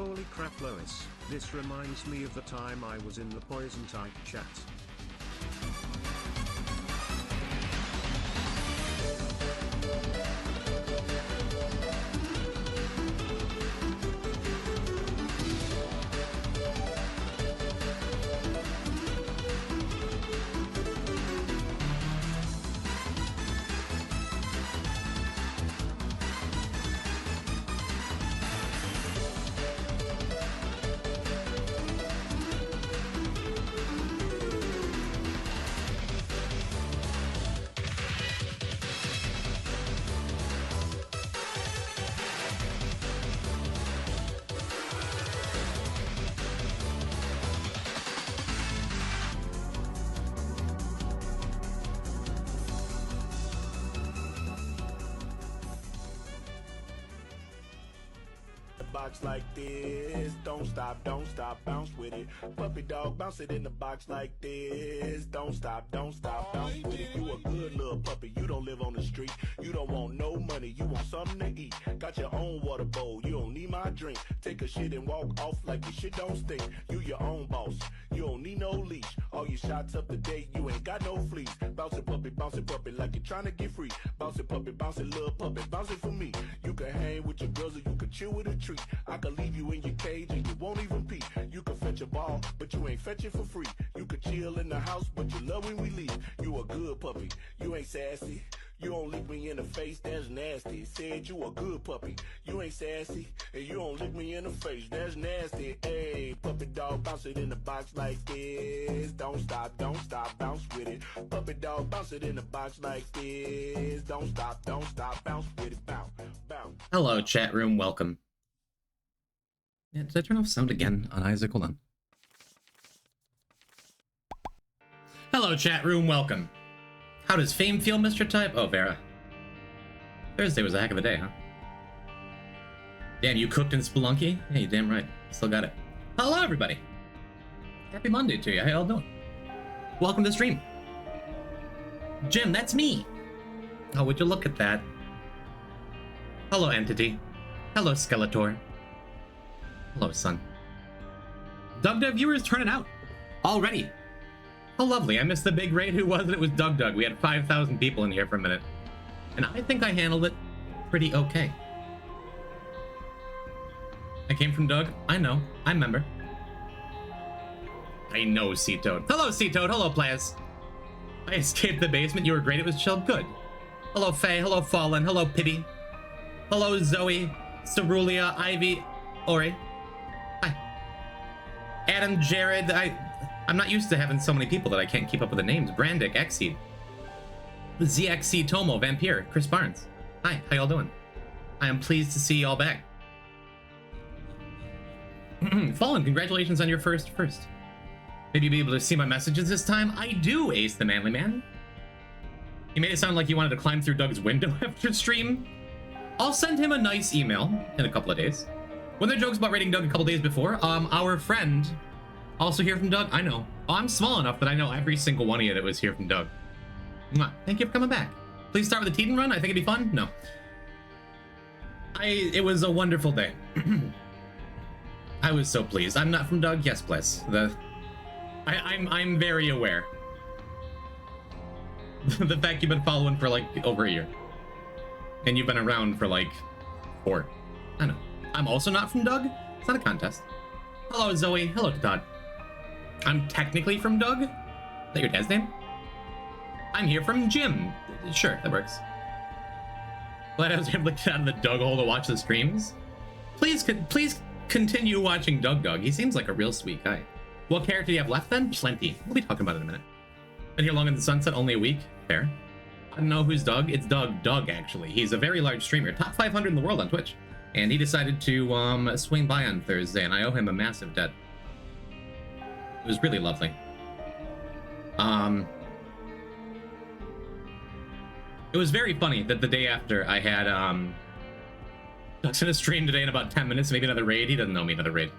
Holy crap, Lois, this reminds me of the time I was in the poison type chat. Box like this, don't stop, bounce with it. Puppy dog, bounce it in the box like this. Don't stop, bounce with it. You a good little puppy, you don't live on the street. You don't want no money, you want something to eat. Got your own water bowl, you don't need my drink. Take a shit and walk off like your shit don't stink. You your own boss, you don't need no leash. All your shots up to date, you ain't got no fleas. Bounce it puppy like you're trying to get free. Bounce it little puppy, bounce it for me. You can hang with your girls or you can chill with a treat. I can leave you in your cage and you won't even pee. You can fetch a ball, but you ain't fetch it for free. You can chill in the house, but you love when we leave. You a good puppy, you ain't sassy. You don't lick me in the face, that's nasty. Said you a good puppy, you ain't sassy. And you don't lick me in the face, that's nasty. Hey, puppy dog, bounce it in the box like this. Don't stop, bounce with it. Puppy dog, bounce it in the box like this. Don't stop, bounce with it. Bounce. Hello, chat room, welcome. Yeah, did I turn off sound again on Isaac? Hold on. Hello, chat room, welcome. How does fame feel, Mr. Type? Oh, Vera. Thursday was a heck of a day, huh? Dan, you cooked in Spelunky? Yeah, you damn right. Still got it. Hello, everybody. Happy Monday to you. How y'all doing? Welcome to the stream. Jim, that's me. Oh, would you look at that? Hello, Entity. Hello, Skeletor. Hello, son. DugDug viewers turning out. Already. How lovely. I missed the big raid. Who was it? It was DugDug. We had 5,000 people in here for a minute. And I think I handled it pretty okay. I came from Doug. I know. I remember. I know, Sea-Toad. Hello, Sea-Toad. Hello, players. I escaped the basement. You were great. It was chilled. Good. Hello, Faye. Hello, Fallen. Hello, Pibby. Hello, Zoe. Cerulia. Ivy. Ori. Hi. Adam, Jared. I'm not used to having so many people that I can't keep up with the names. Brandick, Xseed, ZXC, Tomo, Vampire, Chris Barnes. Hi, how y'all doing? I am pleased to see y'all back. Fallen, congratulations on your first. Maybe you'll be able to see my messages this time. I do, Ace the Manly Man. You made it sound like you wanted to climb through Doug's window after stream. I'll send him a nice email in a couple of days. When there are jokes about rating Doug a couple days before, our friend... Also hear from Doug? I know. Oh, I'm small enough that I know every single one of you that was here from Doug. Mwah. Thank you for coming back. Please start with a Teton run. I think it'd be fun. No. It was a wonderful day. I was so pleased. I'm not from Doug. Yes, please. I'm very aware. The fact you've been following for like over a year. And you've been around for like 4. I know. I'm also not from Doug. It's not a contest. Hello, Zoe. Hello, Todd. I'm technically from Doug. Is that your dad's name? I'm here from Jim. Sure, that works. Glad I was able to get out of the Doug hole to watch the streams. Please continue watching DugDug. He seems like a real sweet guy. What character do you have left then? Plenty. We'll be talking about it in a minute. Been here long in the sunset, only a week. Fair. I don't know who's Doug. It's Doug, actually. He's a very large streamer. Top 500 in the world on Twitch. And he decided to swing by on Thursday, and I owe him a massive debt. It was really lovely. It was very funny that the day after I had Duck's gonna stream today in about 10 minutes, maybe another raid. He doesn't know me, another raid.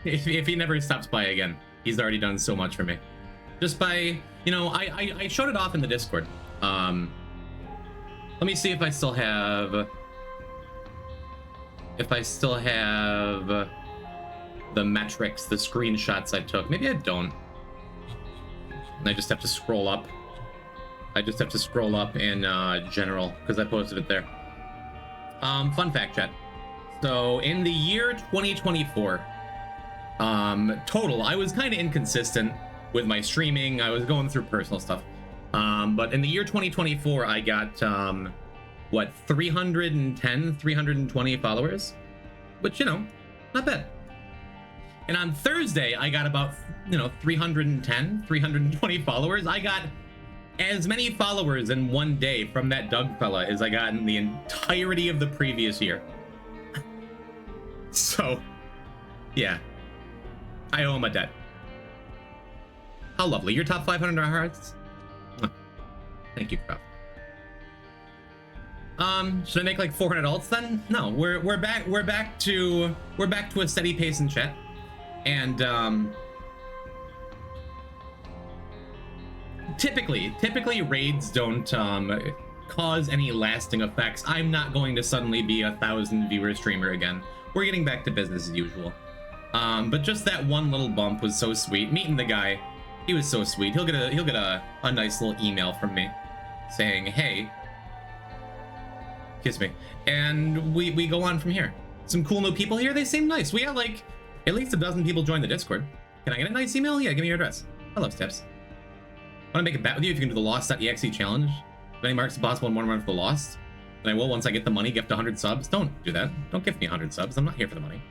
If he never stops by again, he's already done so much for me. Just by, you know, I showed it off in the Discord. Let me see if I still have... the metrics, the screenshots I took. Maybe I don't. And I just have to scroll up. I just have to scroll up in general because I posted it there. Fun fact, chat. So in the year 2024, total, I was kind of inconsistent with my streaming. I was going through personal stuff. But in the year 2024, I got, what, 320 followers? Which, you know, not bad. And on Thursday, I got about, 320 followers. I got as many followers in one day from that Doug fella as I got in the entirety of the previous year. So, yeah. I owe him a debt. How lovely. Your top 500 hearts? Thank you, Crow. Should I make like 400 alts then? No, we're back to a steady pace in chat. And typically raids don't cause any lasting effects. I'm not going to suddenly be a 1,000 viewer streamer again. We're getting back to business as usual. But just that one little bump was so sweet. Meeting the guy, he was so sweet. He'll get a nice little email from me saying, hey, kiss me. And we go on from here. Some cool new people here. They seem nice. We had like at least a dozen people join the Discord. Can I get a nice email? Yeah, give me your address. I love Steps. Want to make a bet with you if you can do the Lost.exe challenge? If any marks possible in one run for the Lost? And I will once I get the money, gift 100 subs. Don't do that. Don't gift me 100 subs. I'm not here for the money.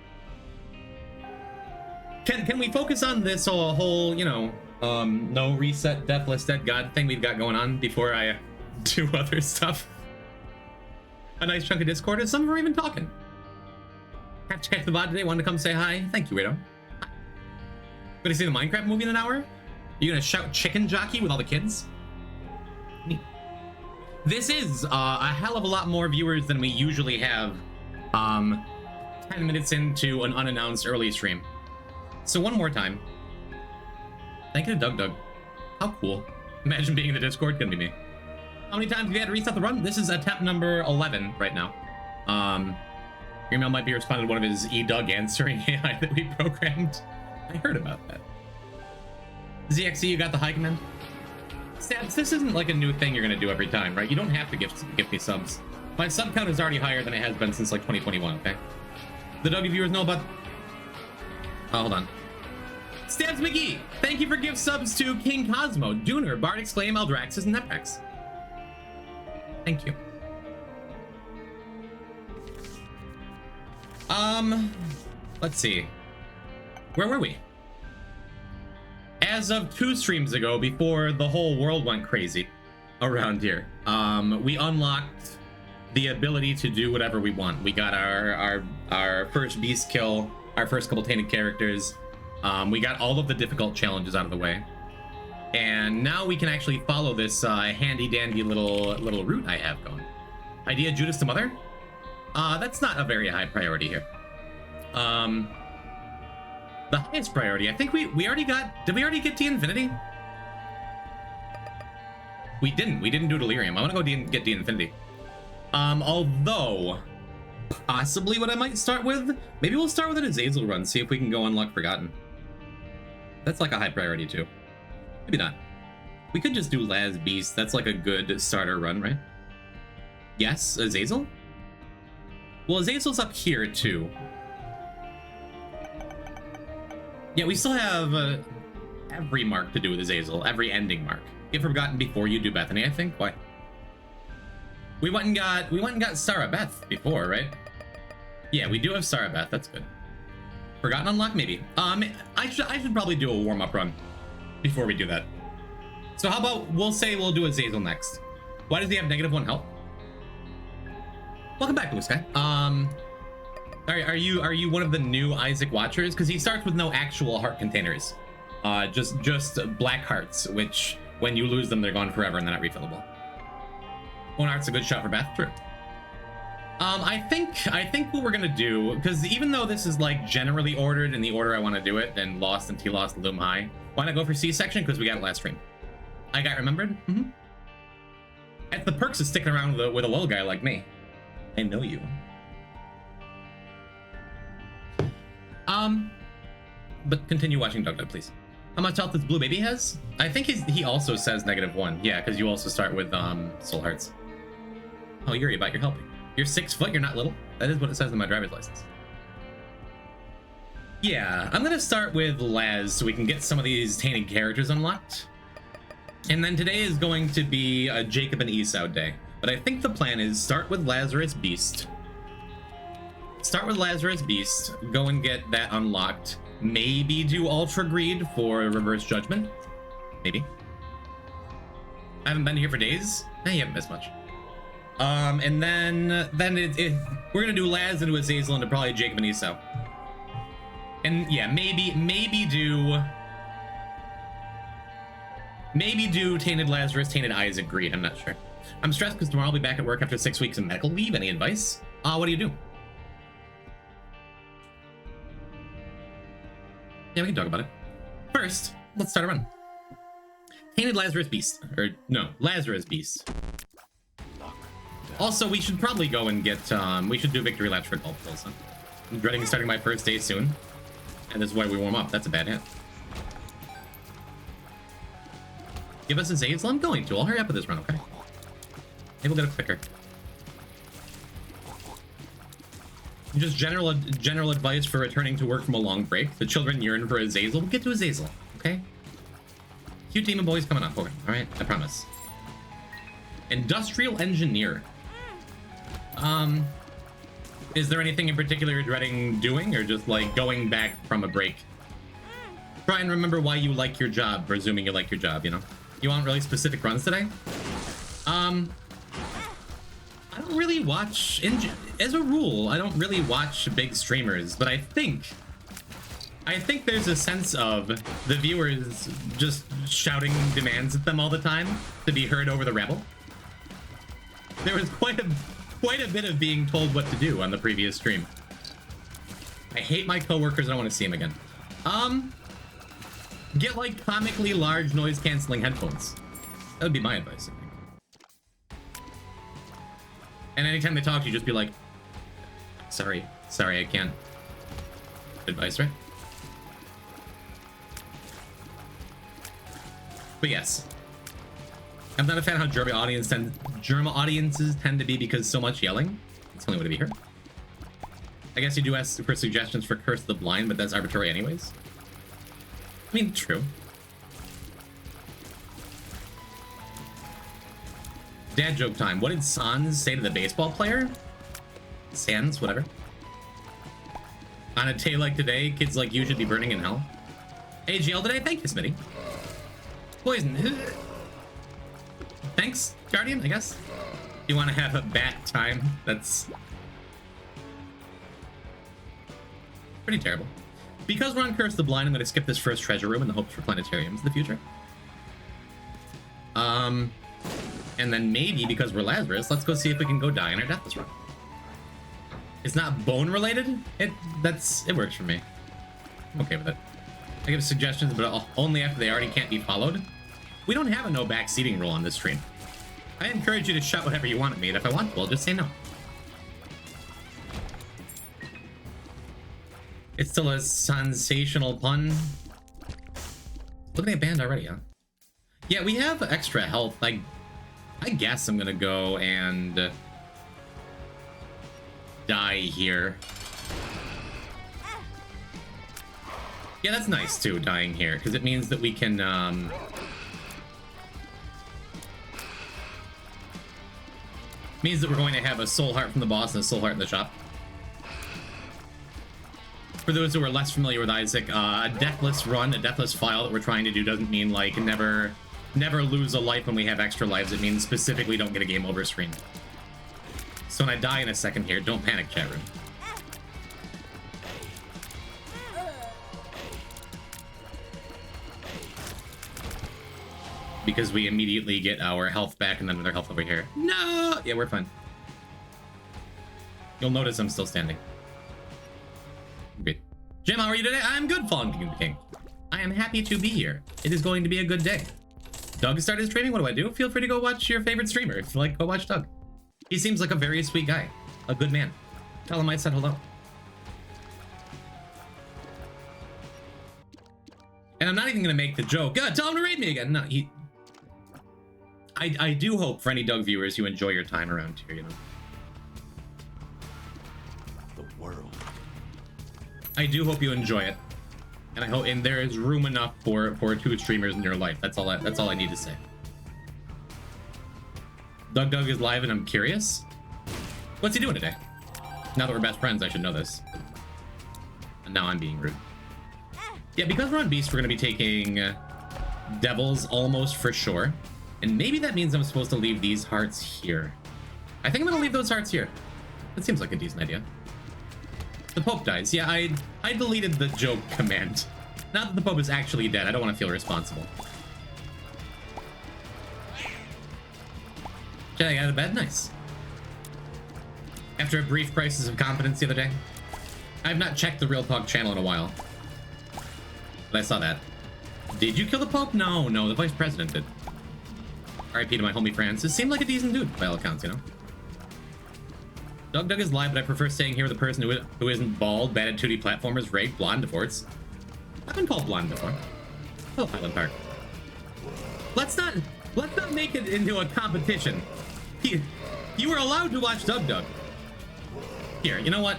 Can we focus on this whole, no reset, deathless, dead god thing we've got going on before I do other stuff? A nice chunk of Discord, and some of them are even talking. Have to check the VOD today. Wanted to come say hi. Thank you, Rito. Gonna see the Minecraft movie in an hour? You gonna shout chicken jockey with all the kids? Neat. This is a hell of a lot more viewers than we usually have 10 minutes into an unannounced early stream. So one more time. Thank you to Doug. How cool. Imagine being in the Discord. Couldn't be me. How many times have you had to reset the run? This is attempt number 11 right now. Your email might be responded to one of his eDoug answering AI that we programmed. I heard about that. ZXC, you got the high command? Stabs, this isn't like a new thing you're gonna do every time, right? You don't have to gift me subs. My sub count is already higher than it has been since like 2021, okay? The Doug viewers know about... Oh, hold on. Stabs McGee, thank you for gift subs to King Cosmo, Dooner, Bard Exclaim, Eldraxis, and Neprex. Thank you. Let's see. Where were we? As of 2 streams ago, before the whole world went crazy around here, we unlocked the ability to do whatever we want. We got our first beast kill, our first couple tainted characters. We got all of the difficult challenges out of the way. And now we can actually follow this handy dandy little route I have going. Idea Judas to Mother? That's not a very high priority here. The highest priority, I think we already got... Did we already get D-Infinity? We didn't do Delirium. I want to go get D-Infinity. Although, possibly what I might start with, maybe we'll start with an Azazel run, see if we can go unlock Forgotten. That's like a high priority too. Maybe not. We could just do Laz Beast. That's like a good starter run, right? Yes, Azazel? Well, Azazel's up here too. Yeah, we still have every mark to do with Azazel, every ending mark. Get Forgotten before you do Bethany, I think. Why? We went and got Sarah Beth before, right? Yeah, we do have Sarah Beth. That's good. Forgotten unlock, maybe. I should probably do a warm-up run before we do that. So how about we'll do Azazel next. Why does he have -1 health? Welcome back, Blue Sky. Are you one of the new Isaac watchers? Because he starts with no actual heart containers, just black hearts, which when you lose them, they're gone forever and they're not refillable. One heart's a good shot for Beth. True. I think what we're gonna do, because even though this is like generally ordered in the order I want to do it, and Lost and T-Lost, Loom High, why not go for C-section? Because we got it last stream. I got remembered. That's the perks of sticking around with a little guy like me. I know you. but continue watching Doug, please. How much health does Blue Baby has? I think he also says -1. Yeah, because you also start with soul hearts. Oh, Yuri, about you're helping. You're 6 foot, you're not little. That is what it says in my driver's license. Yeah, I'm gonna start with Laz so we can get some of these tainted characters unlocked. And then today is going to be a Jacob and Esau day. But I think the plan is start with Lazarus Beast. Start with Lazarus Beast, go and get that unlocked. Maybe do Ultra Greed for Reverse Judgment. Maybe. I haven't been here for days. You haven't missed much. And then we're gonna do Laz into Azazel into probably Jacob and Esau. And yeah, maybe do Tainted Lazarus, Tainted Isaac Greed. I'm not sure. I'm stressed because tomorrow I'll be back at work after 6 weeks of medical leave. Any advice? What do you do? Yeah, we can talk about it. First, let's start a run. Tainted Lazarus Beast. Or, no, Lazarus Beast. Also, we should probably go and get, we should do victory laps for golf pulls. I'm dreading starting my first day soon. And this is why we warm up. That's a bad hit. Give us a Zazel? I'm going to. I'll hurry up with this run, okay? Maybe we'll get it quicker. Just general advice for returning to work from a long break. The children yearn for a Zazel. We'll get to a Zazel, okay? Cute demon boys coming up. Okay, all right, I promise. Industrial engineer. Is there anything in particular you're dreading doing, or just like going back from a break? Try and remember why you like your job, presuming you like your job, you know? You want really specific runs today? I don't really watch, as a rule, I don't really watch big streamers, but I think there's a sense of the viewers just shouting demands at them all the time to be heard over the rabble. There was quite a bit of being told what to do on the previous stream. I hate my coworkers. I don't want to see them again. Get like comically large noise canceling headphones. That would be my advice, I think. And anytime they talk to you, just be like, sorry, I can't. Advice, right? But yes, I'm not a fan of how German audiences tend to be because so much yelling. It's the only way to be heard. I guess you do ask for suggestions for Curse of the Blind, but that's arbitrary anyways. I mean, true. Dad joke time. What did Sans say to the baseball player? Sans, whatever. On a day like today, kids like you should be burning in hell. AGL today? Thank you, Smitty. Poison. Thanks, Guardian, I guess. You want to have a bat time? That's pretty terrible. Because we're on Curse of the Blind, I'm going to skip this first treasure room in the hopes for planetariums in the future. And then maybe because we're Lazarus, let's go see if we can go die in our Deathless run. It's not bone related. It works for me. I'm okay with it. I give suggestions, but only after they already can't be followed. We don't have a no backseating rule on this stream. I encourage you to shout whatever you want at me, and if I want to, I'll just say no. It's still a sensational pun. Looking at band already, huh? Yeah, we have extra health. I guess I'm gonna go and die here. Yeah, that's nice too, dying here, because it means that we can means that we're going to have a soul heart from the boss and a soul heart in the shop. For those who are less familiar with Isaac, a deathless run, a deathless file that we're trying to do doesn't mean like never lose a life when we have extra lives. It means specifically don't get a game over screen. So when I die in a second here, don't panic, chat room. Because we immediately get our health back and then another health over here. No! Yeah, we're fine. You'll notice I'm still standing. Great. Jim, how are you today? I'm good, Fallen King. I am happy to be here. It is going to be a good day. Doug started streaming. What do I do? Feel free to go watch your favorite streamer. If you like, go watch Doug. He seems like a very sweet guy. A good man. Tell him I said hello. And I'm not even gonna make the joke. God, tell him to raid me again. No, I do hope for any Doug viewers you enjoy your time around here, you know. The world. I do hope you enjoy it. And I hope there is room enough for 2 streamers in your life. That's all I need to say. Doug is live and I'm curious. What's he doing today? Now that we're best friends, I should know this. And now I'm being rude. Yeah, because we're on Beast, we're gonna be taking Devils almost for sure. And maybe that means I'm supposed to leave these hearts here. I think I'm gonna leave those hearts here. That seems like a decent idea. The Pope dies. Yeah, I deleted the joke command. Now that the Pope is actually dead, I don't want to feel responsible. Getting out of bed? Nice. After a brief crisis of confidence the other day. I have not checked the Real Talk channel in a while. But I saw that. Did you kill the Pope? No, the Vice President did. RIP to my homie Francis. Seemed like a decent dude, by all accounts, you know? Doug is live, but I prefer staying here with a person who isn't bald, bad at 2D platformers, rape, blonde, divorce. I've been called blonde before. Oh, Highland Park. Let's not make it into a competition. You were allowed to watch Doug. Here, you know what?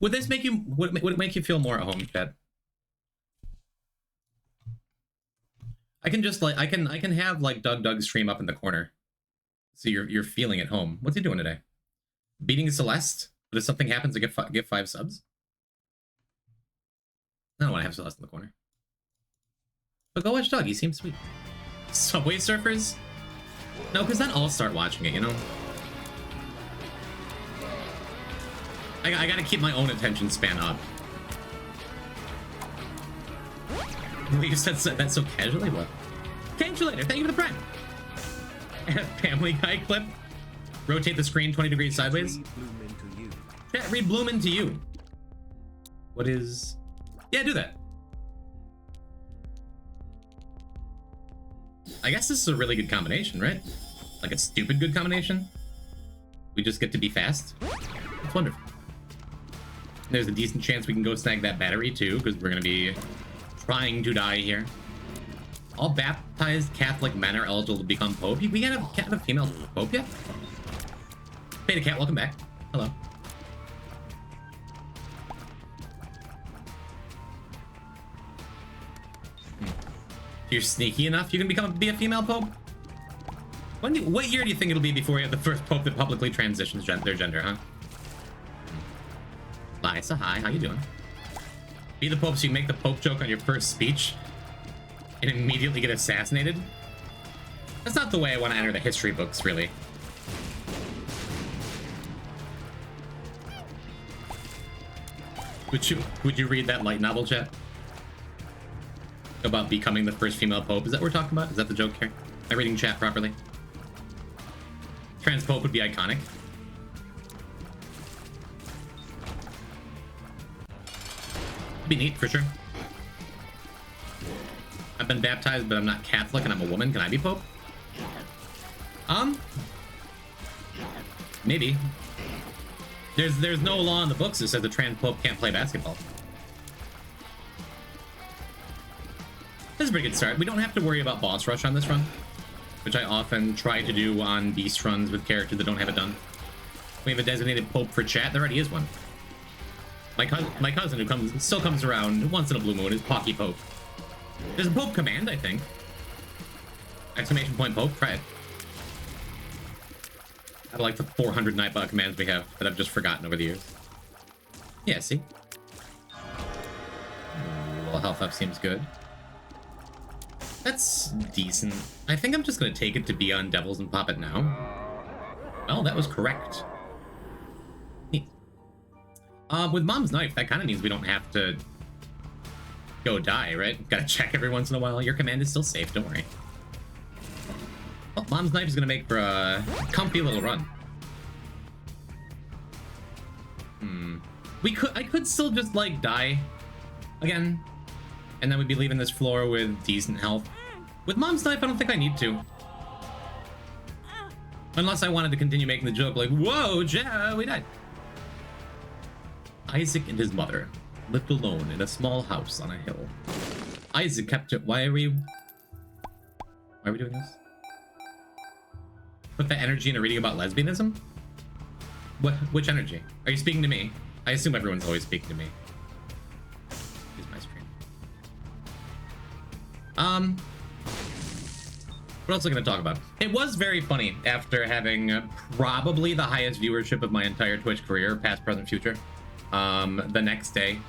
Would this make you would it make you feel more at home, chat? I can just like I can have like Doug stream up in the corner, so you're feeling at home. What's he doing today? Beating Celeste? But if something happens, to get 5 subs. I don't want to have Celeste in the corner. But go watch Doug. He seems sweet. Subway Surfers? No, because then I'll start watching it. You know. I gotta keep my own attention span up. You said that so casually? What? Casualator, thank you for the prime. Family Guy clip. Rotate the screen 20 degrees sideways. Yeah, read Bloom into you. What is... Yeah, do that. I guess this is a really good combination, right? Like a stupid good combination. We just get to be fast. It's wonderful. There's a decent chance we can go snag that battery too, because we're gonna be trying to die here. All baptized Catholic men are eligible to become Pope. We can't have a female Pope yet? Beta Cat, welcome back. Hello. If you're sneaky enough, you can be a female Pope? What year do you think it'll be before you have the first Pope that publicly transitions their gender, huh? Liza, hi, how you doing? Be the Pope so you make the Pope joke on your first speech and immediately get assassinated? That's not the way I want to enter the history books, really. Would you read that light novel, chat? About becoming the first female Pope? Is that what we're talking about? Is that the joke here? Am I reading chat properly? Trans Pope would be iconic. Be neat, for sure. I've been baptized, but I'm not Catholic and I'm a woman. Can I be Pope? Maybe. There's no law in the books that says a trans Pope can't play basketball. This is a pretty good start. We don't have to worry about boss rush on this run, which I often try to do on beast runs with characters that don't have it done. We have a designated Pope for chat. There already is one. My cousin who still comes around once in a blue moon is Pocky Pope. There's a Pope command, I think. Exclamation point Pope, try it. I like the 400 Nightbot commands we have that I've just forgotten over the years. Yeah, see? Well, health up seems good. That's decent. I think I'm just gonna take it to be on Devils and pop it now. Well, that was correct. Neat. With Mom's Knife, that kind of means we don't have to go die, right? Gotta check every once in a while. Your command is still safe, don't worry. Well, Mom's Knife is gonna make for a comfy little run. I could still just, like, die again, and then we'd be leaving this floor with decent health. With Mom's Knife, I don't think I need to. Unless I wanted to continue making the joke, like, whoa, we died. Isaac and his mother lived alone in a small house on a hill. Isaac kept it. Why are we doing this? Put the energy into reading about lesbianism? Which energy? Are you speaking to me? I assume everyone's always speaking to me. Use my stream. What else are we gonna talk about? It was very funny after having probably the highest viewership of my entire Twitch career, past, present, future. The next day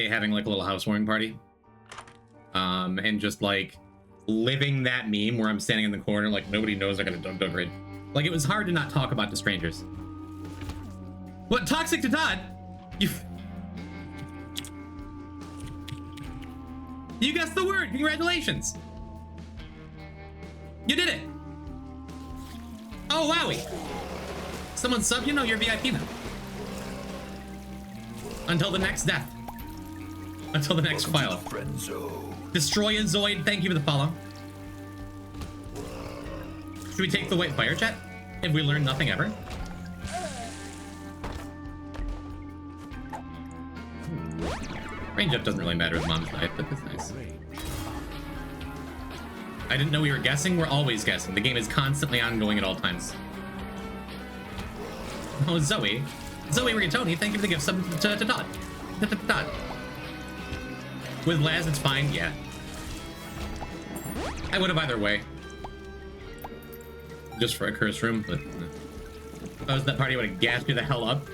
having like a little housewarming party. And just like living that meme where I'm standing in the corner like nobody knows I got a dug raid. Like it was hard to not talk about to strangers. What, toxic to Todd? You guessed the word, congratulations! You did it! Oh, wowie! Someone sub you? No, you're VIP now. Until the next death. Until the next file. Destroy a Zoid, thank you for the follow. Should we take the white fire chat? If we learn nothing ever? Range up doesn't really matter with Mom's knife, but that's nice. I didn't know we were guessing. We're always guessing. The game is constantly ongoing at all times. Oh, Zoe. Zoe Rigatoni, thank you for the gift sub to Todd. Todd. With Laz, it's fine. Yeah. I would have either way. Just for a curse room, but if I was at that party, I would have gassed me the hell up.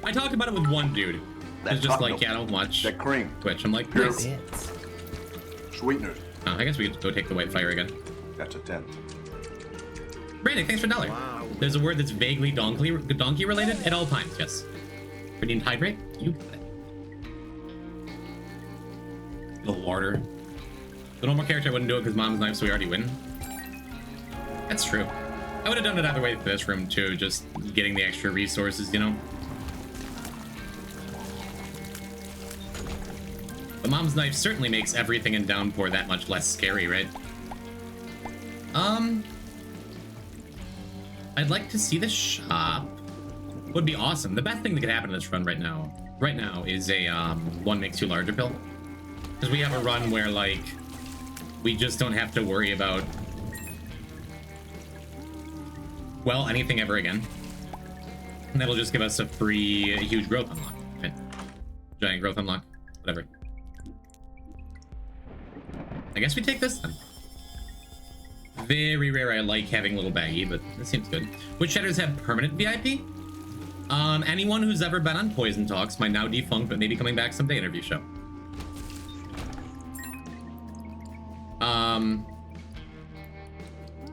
I talked about it with one dude. He's just like, yeah, I don't watch that cream. Twitch. I'm like, nice. Sweeteners. I guess we could go take the white fire again. That's a 10. Brandon, thanks for $1. Wow. There's a word that's vaguely donkey related at all times, yes. We need hydrate? You got it. The water. The normal character wouldn't do it because Mom's knife, so we already win. That's true. I would have done it either way for this room too, just getting the extra resources, you know? The Mom's knife certainly makes everything in Downpour that much less scary, right? I'd like to see the shop. Would be awesome. The best thing that could happen in this run right now is a one makes you larger pill. Because we have a run where like we just don't have to worry about well anything ever again. And that'll just give us a free huge growth unlock. Right? Giant growth unlock. Whatever. I guess we take this then. Very rare I like having a little baggy, but this seems good. Which shadows have permanent VIP? Anyone who's ever been on Poison Talks, my now defunct but maybe coming back someday interview show.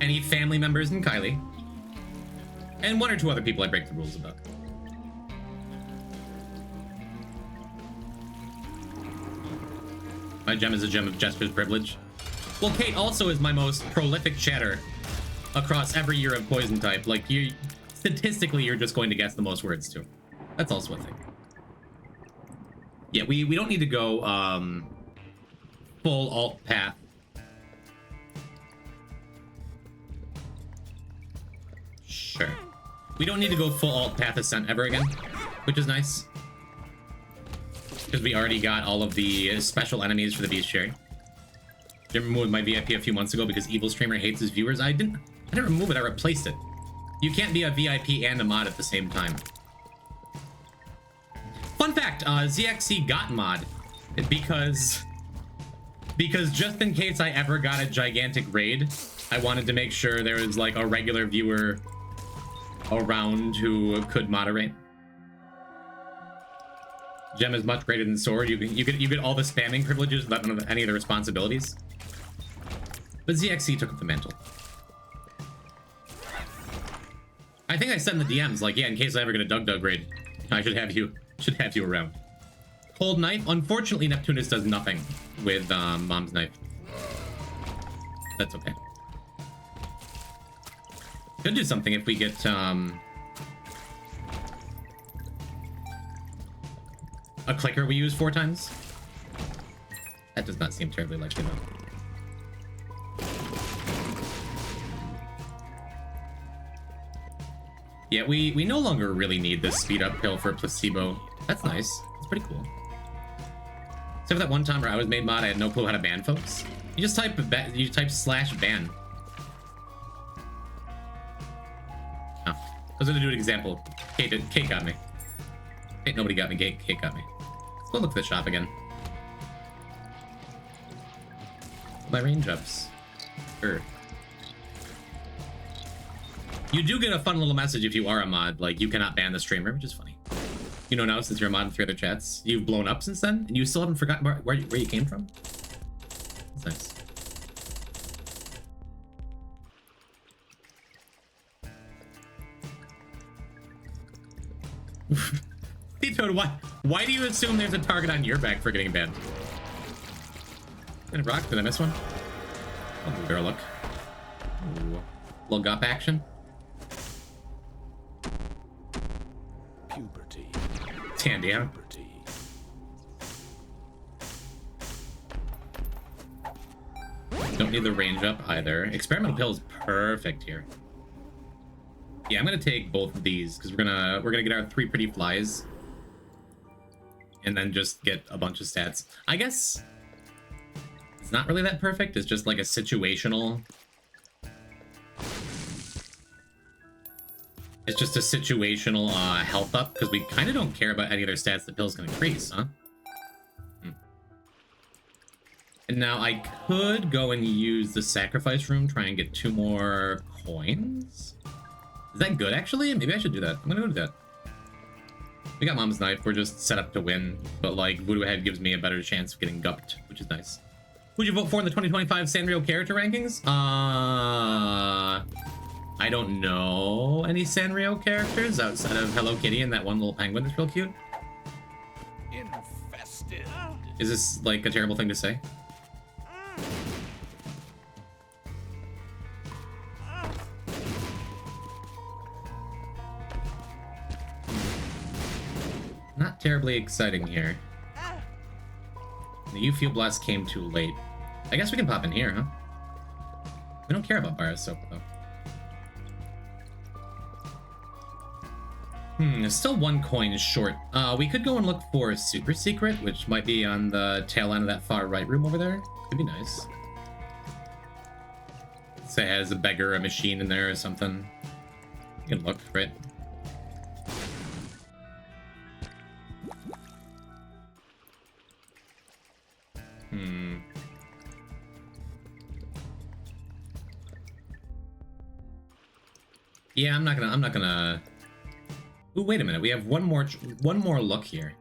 Any family members in Kylie. And one or two other people I break the rules about. My gem is a gem of Jester's privilege. Well, Kate also is my most prolific chatter across every year of Poison type. Like, statistically, you're just going to guess the most words, too. That's also a thing. Yeah, we don't need to go, full alt path. Sure. We don't need to go full alt path ascent ever again, which is nice. Because we already got all of the special enemies for the Beast Cherry. Didn't remove my VIP a few months ago because Evil Streamer hates his viewers. I didn't remove it, I replaced it. You can't be a VIP and a mod at the same time. Fun fact, ZXC got mod because just in case I ever got a gigantic raid, I wanted to make sure there was like a regular viewer around who could moderate. Gem is much greater than Sword. You get all the spamming privileges without none of any of the responsibilities. But ZXC took up the mantle. I think I said in the DMs, like, yeah, in case I ever get a Dug raid, I should have you around. Cold Knife. Unfortunately, Neptunus does nothing with Mom's Knife. That's okay. Could do something if we get a clicker we use 4 times. That does not seem terribly likely though. Yeah, we no longer really need this speed up pill for placebo. That's nice. It's pretty cool. Except for that one time where I was made mod, I had no clue how to ban folks. You just type /ban. Oh, I was gonna do an example. Kate got me. Ain't nobody got me. Kate got me. Let's go look at the shop again. My range ups. Sure. You do get a fun little message if you are a mod, like you cannot ban the streamer, which is funny. You know now, since you're a mod in 3 other chats, you've blown up since then, and you still haven't forgotten where you came from. That's nice. T-Toad, why do you assume there's a target on your back for getting banned? Gonna rock? Did I miss one? Oh, barrel look. Ooh. Little gup action. Puberty. Tandy, yeah. Puberty. Don't need the range up either. Experimental pill is perfect here. Yeah, I'm gonna take both of these because we're gonna get our 3 pretty flies, and then just get a bunch of stats. I guess it's not really that perfect. It's just like a situational. It's just a situational health up because we kind of don't care about any other stats that pills can increase, huh? And now I could go and use the sacrifice room, try and get 2 more coins. Is that good, actually? Maybe I should do that. I'm gonna go do that. We got Mom's Knife. We're just set up to win. But, like, Voodoo Head gives me a better chance of getting gupped, which is nice. Who'd you vote for in the 2025 Sanrio character rankings? I don't know any Sanrio characters outside of Hello Kitty and that one little penguin that's real cute. Infested. Is this, like, a terrible thing to say? Not terribly exciting here. The You Feel Blessed came too late. I guess we can pop in here, huh? We don't care about bar soap, though. There's still 1 coin short. We could go and look for a super secret, which might be on the tail end of that far right room over there. Could be nice. Say it has a beggar, a machine in there or something. You can look, right? Yeah, I'm not gonna. Ooh, wait a minute. We have one more look here.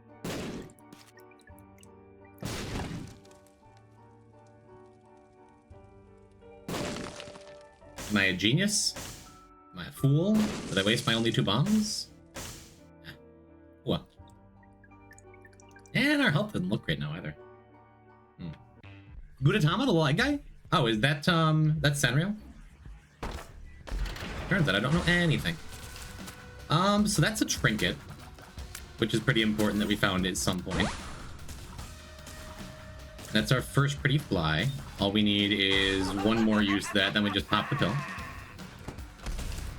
Am I a genius? Am I a fool? Did I waste my only 2 bombs? What? And our health doesn't look great now either. Gudetama, the light guy? Oh, is that that's Sanrio? Turns out I don't know anything. So that's a trinket, which is pretty important that we found at some point. That's our first pretty fly. All we need is 1 more use of that, then we just pop the pill.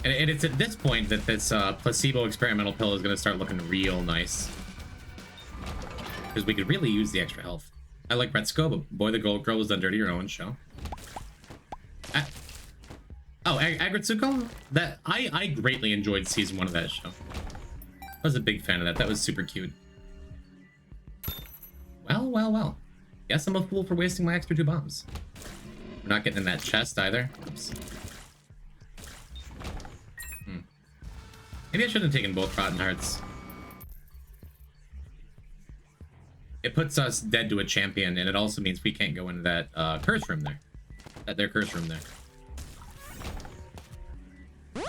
And it's at this point that this placebo experimental pill is going to start looking real nice. Because we could really use the extra health. I like Retsuko, but boy, the gold girl was done dirty your own show. Oh, Agritsuko? That I greatly enjoyed season 1 of that show. I was a big fan of that. That was super cute. Well. Guess I'm a fool for wasting my extra 2 bombs. We're not getting in that chest either. Oops. Maybe I shouldn't have taken both Rotten Hearts. It puts us dead to a champion, and it also means we can't go into that curse room there. Their curse room there.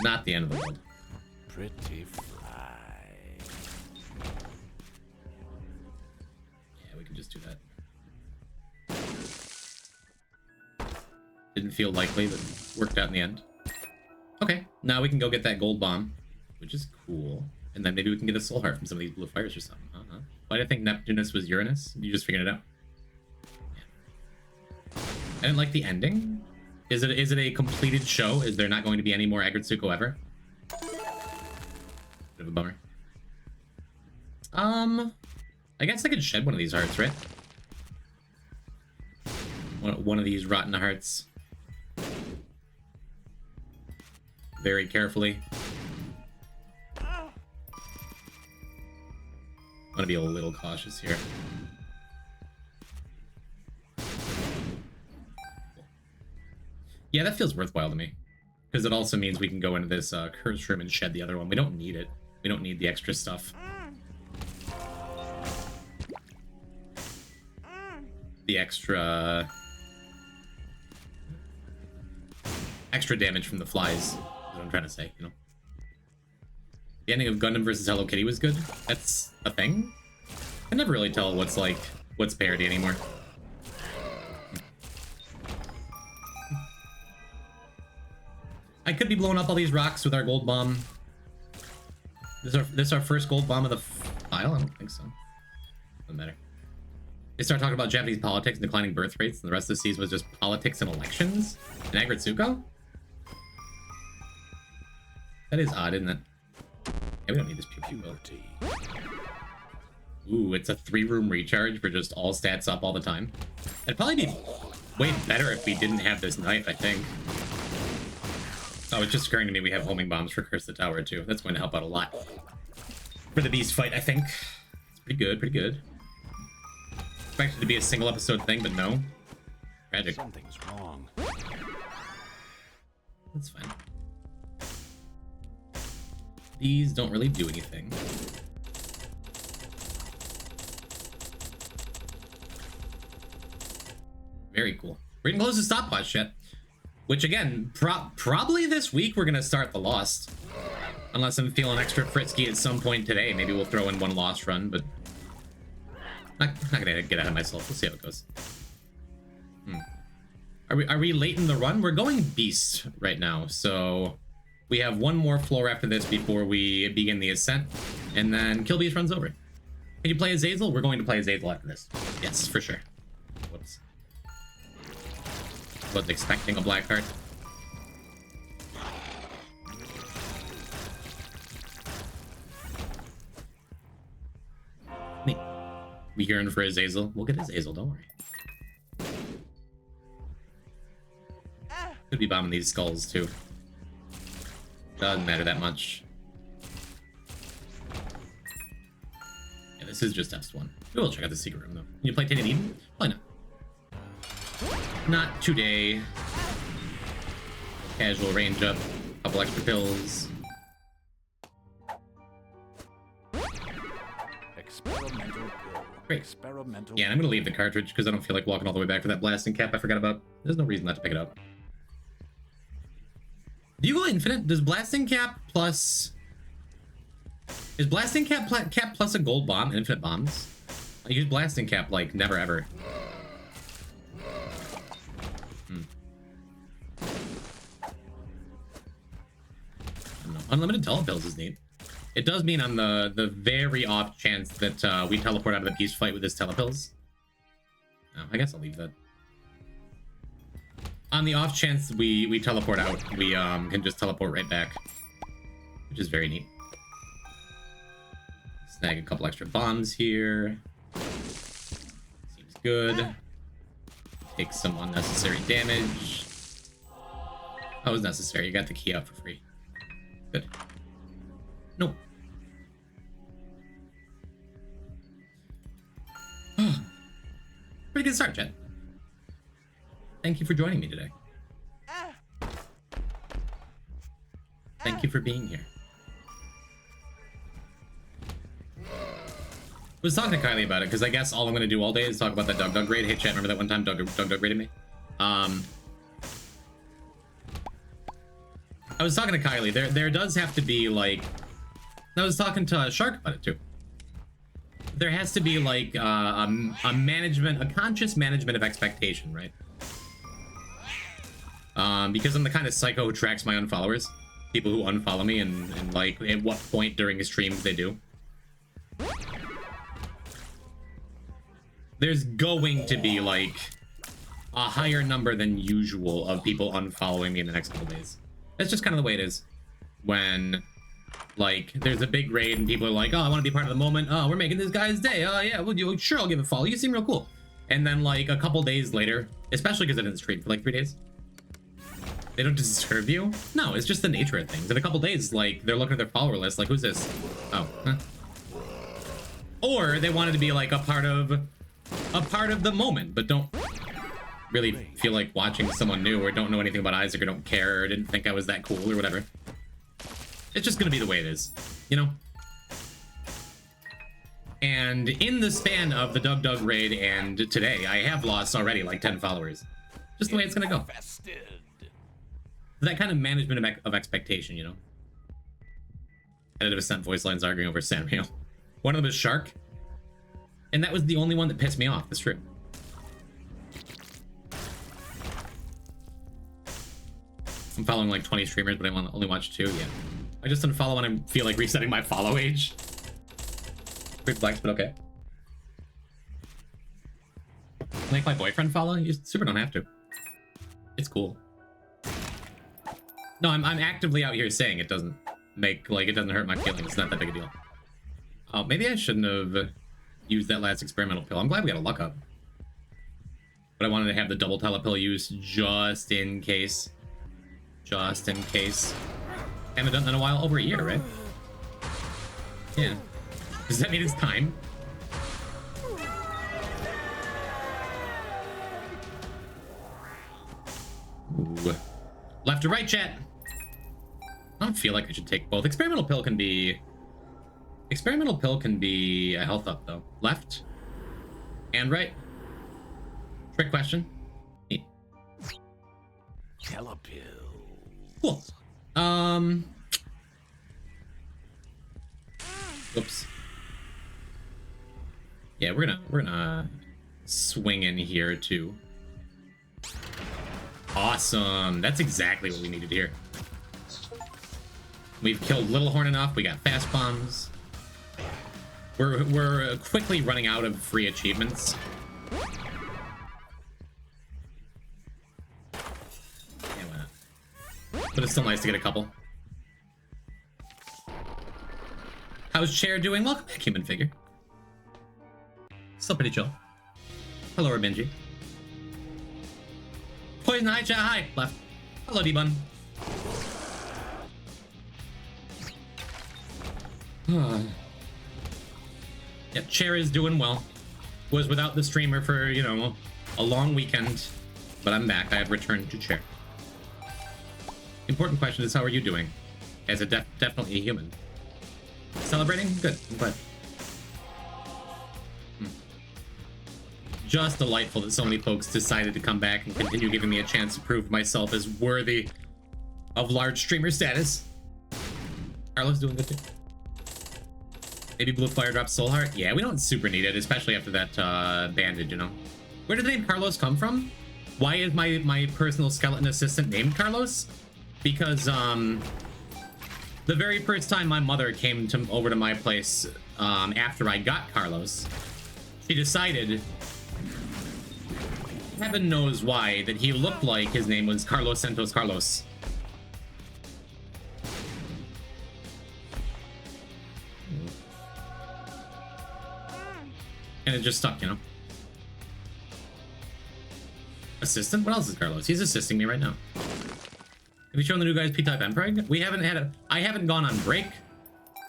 Not the end of the world. Pretty fly. Yeah, we can just do that. Didn't feel likely, but worked out in the end. Okay, now we can go get that gold bomb, which is cool. And then maybe we can get a soul heart from some of these blue fires or something. Why did I think Neptunus was Uranus? You just figured it out? Yeah. I didn't like the ending. Is it a completed show? Is there not going to be any more Agritsuko ever? Bit of a bummer. I guess I could shed one of these hearts, right? one of these rotten hearts very carefully. I'm gonna be a little cautious here. Yeah, that feels worthwhile to me, because it also means we can go into this curse room and shed the other one. We don't need it. We don't need the extra stuff. The extra damage from the flies is what I'm trying to say, you know. The ending of Gundam versus Hello Kitty was good. That's a thing. I never really tell what's parody anymore. I could be blowing up all these rocks with our gold bomb. This is our first gold bomb of the file? I don't think so. Doesn't matter. They start talking about Japanese politics and declining birth rates, and the rest of the season was just politics and elections in Agritsuko? That is odd, isn't it? Yeah, we don't need this puberty. Ooh, it's a 3-room recharge for just all stats up all the time. It'd probably be way better if we didn't have this knife, I think. Oh, it's just occurring to me we have homing bombs for Curse the Tower, too. That's going to help out a lot for the beast fight, I think. It's pretty good, pretty good. Expected to be a single episode thing, but no. Tragic. Something's wrong. That's fine. These don't really do anything. Very cool. We're getting close to stopwatch yet. Which again, probably this week we're gonna start the Lost. Unless I'm feeling extra frisky at some point today. Maybe we'll throw in one Lost run, but not gonna get ahead of myself. We'll see how it goes. Are we late in the run? We're going Beast right now, so we have one more floor after this before we begin the ascent, and then Kill Beast runs over. Can you play Azazel? We're going to play Azazel after this. Yes, for sure. Whoops. Was expecting a black card. Neat. We yearn for Azazel. We'll get Azazel, don't worry. Could be bombing these skulls too. Doesn't matter that much. Yeah, this is just S1. We'll check out the secret room though. Can you play Tainted Eden? Probably not. Not today. Casual range up, couple extra pills. Experimental pill. Great. Experimental. Yeah, and I'm gonna leave the cartridge because I don't feel like walking all the way back for that blasting cap I forgot about. There's no reason not to pick it up. Do you go infinite? Does blasting cap plus... Is blasting cap plus a gold bomb and infinite bombs? I use blasting cap like never ever. Unlimited telepills is neat. It does mean on the very off chance that we teleport out of the peace fight with this telepills. Oh, I guess I'll leave that. On the off chance we teleport out, we can just teleport right back, which is very neat. Snag a couple extra bombs here. Seems good. Take some unnecessary damage. That was necessary. You got the key out for free. Good. Nope. Pretty good start, Jen. Thank you for joining me today. Thank you for being here. I was talking to Kylie about it because I guess all I'm going to do all day is talk about that Doug raid. Hey, chat, remember that one time Doug raided me? I was talking to Kylie. There does have to be like, I was talking to Shark about it too. There has to be like a management, a conscious management of expectation, right? Because I'm the kind of psycho who tracks my unfollowers, people who unfollow me, and like at what point during the streams they do. There's going to be like a higher number than usual of people unfollowing me in the next couple days. That's just kind of the way it is. When, like, there's a big raid and people are like, oh, I want to be part of the moment. Oh, we're making this guy's day. Oh, yeah, well, sure, I'll give a follow. You seem real cool. And then like a couple days later, especially because I didn't stream for like 3 days, they don't disturb you. No, it's just the nature of things. In a couple days, like they're looking at their follower list, like who's this? Oh, huh. Or they wanted to be like a part of the moment, but don't really feel like watching someone new, or don't know anything about Isaac, or don't care, or didn't think I was that cool, or whatever. It's just gonna be the way it is, you know? And in the span of the Doug raid and today, I have lost already like 10 followers. Just the way it's gonna go. That kind of management of expectation, you know? Edited sent voice lines arguing over Samuel. One of them is Shark. And that was the only one that pissed me off. That's true. I'm following like 20 streamers, but I only watch 2. Yeah. I just unfollow when I feel like resetting my follow age. Quick flex, but okay. Make my boyfriend follow? You super don't have to. It's cool. No, I'm actively out here saying it doesn't make, like, it doesn't hurt my feelings. It's not that big a deal. Oh, maybe I shouldn't have used that last experimental pill. I'm glad we got a luck up. But I wanted to have the double telepil use just in case. Just in case. Haven't done that in a while. Over a year, right? Yeah. Does that mean it's time? Ooh. Left or right, chat? I don't feel like I should take both. Experimental pill can be a health up though. Left and right. Trick question. Neat. Cool. Oops. Yeah, we're gonna swing in here too. Awesome. That's exactly what we needed here. We've killed Little Horn enough. We got fast bombs. We're quickly running out of free achievements. Yeah, why not? But it's still nice to get a couple. How's Chair doing? Welcome back, Human Figure. Still pretty chill. Hello, Benji. Poison, hi, chat, hi. Left. Hello, D-Bun. Yeah, Chair is doing well. Was without the streamer for, you know, a long weekend. But I'm back. I have returned to Chair. Important question is, how are you doing? As a definitely a human. Celebrating? Good. I'm glad. Just delightful that so many folks decided to come back and continue giving me a chance to prove myself as worthy of large streamer status. Carlos doing good too. Maybe Blue Fire drops Soul Heart? Yeah, we don't super need it, especially after that bandage, you know? Where did the name Carlos come from? Why is my personal skeleton assistant named Carlos? Because, the very first time my mother came over to my place after I got Carlos, she decided, heaven knows why, that he looked like his name was Carlos Santos Carlos. And it just stuck, you know? Assistant? What else is Carlos? He's assisting me right now. Have you shown the new guys P-Type Mpreg? We haven't had I haven't gone on break.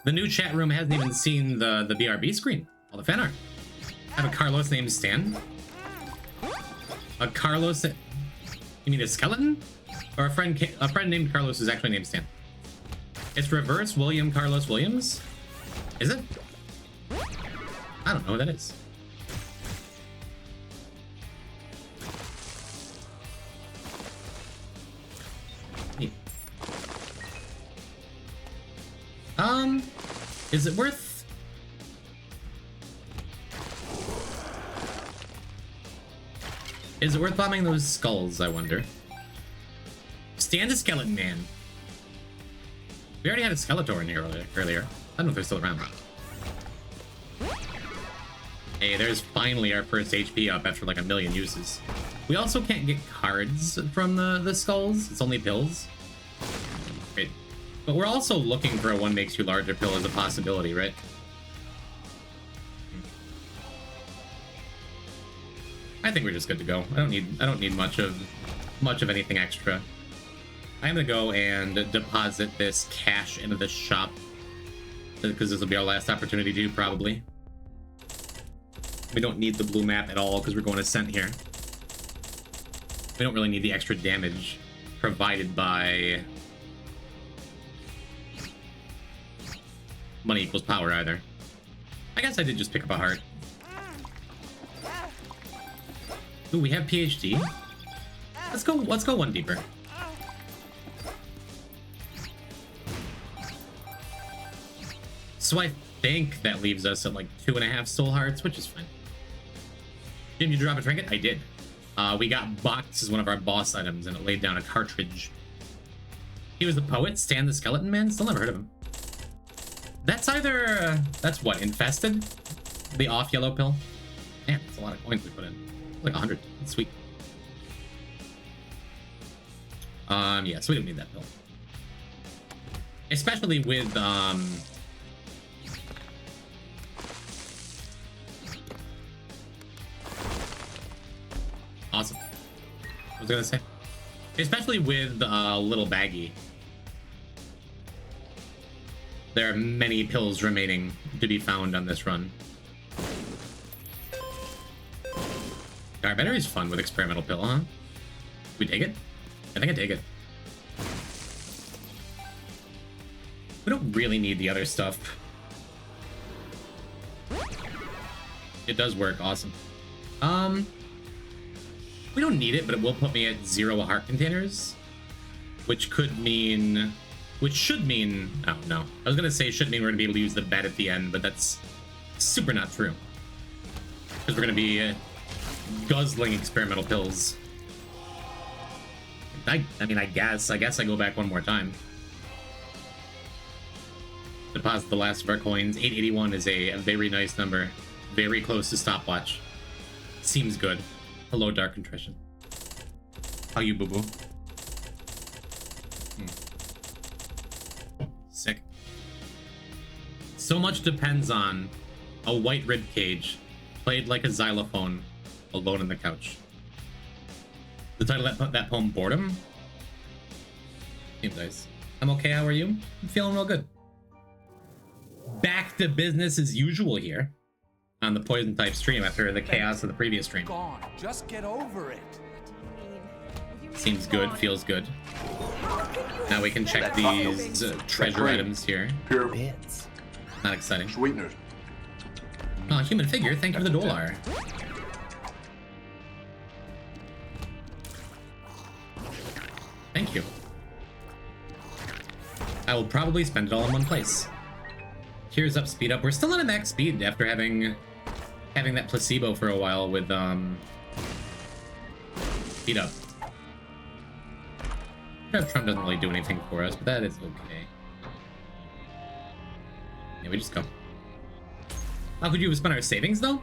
The new chat room hasn't even seen the BRB screen. All the fan art. I have a Carlos named Stan. A Carlos... You mean a skeleton? Or a friend named Carlos is actually named Stan? It's reverse William Carlos Williams? Is it? I don't know what that is. Neat. Is it worth... Is it worth bombing those skulls, I wonder? Stand a skeleton man. We already had a Skeletor in here earlier. I don't know if they're still around. Hey, there's finally our first HP up after like a million uses. We also can't get cards from the skulls. It's only pills. Right. But we're also looking for a one makes you larger pill as a possibility, right? I think we're just good to go. I don't need much of anything extra. I'm gonna go and deposit this cash into the shop because this will be our last opportunity to, probably. We don't need the blue map at all because we're going Ascent here. We don't really need the extra damage provided by money equals power either. I guess I did just pick up a heart. Ooh, we have PhD. Let's go one deeper. So I think that leaves us at like 2.5 soul hearts, which is fine. Didn't you drop a trinket? I did. We got Box as one of our boss items, and it laid down a cartridge. He was the poet, Stan the Skeleton Man? Still never heard of him. That's either... that's what, Infested? The off yellow pill? Man, that's a lot of coins we put in. Like 100. That's sweet. Yeah, so we don't need that pill. Especially with, awesome. I was gonna say. Especially with Little Baggy. There are many pills remaining to be found on this run. Our battery's fun with experimental pill, huh? We take it? I think I take it. We don't really need the other stuff. It does work, awesome. We don't need it, but it will put me at 0 heart containers, which could mean, which should mean, oh no. I was gonna say should mean we're gonna be able to use the bed at the end, but that's super not true. Because we're gonna be guzzling experimental pills. I mean, I guess I go back one more time. Deposit the last of our coins. 881 is a very nice number. Very close to stopwatch. Seems good. Hello, Dark Contrition. How you, boo-boo? Sick. So much depends on a white rib cage played like a xylophone alone on the couch. The title of that poem, Boredom? Seems nice. I'm okay, how are you? I'm feeling real good. Back to business as usual here on the Poison type stream after the chaos of the previous stream. Gone. Just get over it. Seems good, feels good. Now we can check these treasure items here. Pure Bits. Not exciting. sweeteners. Oh, human figure, thank you for the $1. Thank you. I will probably spend it all in one place. Tears up, speed up. We're still on a max speed after having that placebo for a while with speed up. Trump doesn't really do anything for us, but that is okay. Yeah, we just go. How could you have spent our savings though?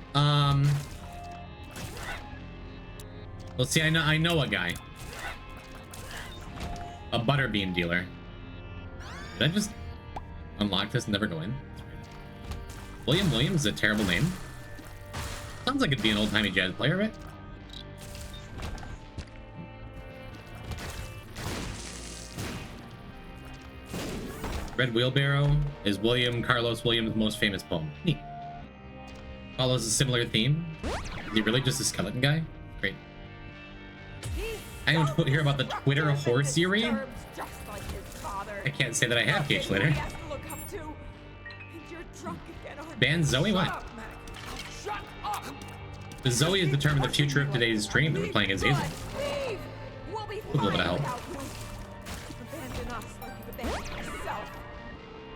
Let's see. I know a guy. A butterbean dealer. Did I just unlock this and never go in? William Williams is a terrible name. Sounds like it'd be an old-timey jazz player, right? Red Wheelbarrow is William Carlos Williams' most famous poem. Neat. Follows a similar theme. Is he really just a skeleton guy? Great. I don't hear about the Twitter horse theory. I can't say that I have, Cage Slater. Ban Zoe? What? The Zoe has determined the future of today's stream that we're playing as Hazel. A little bit of help.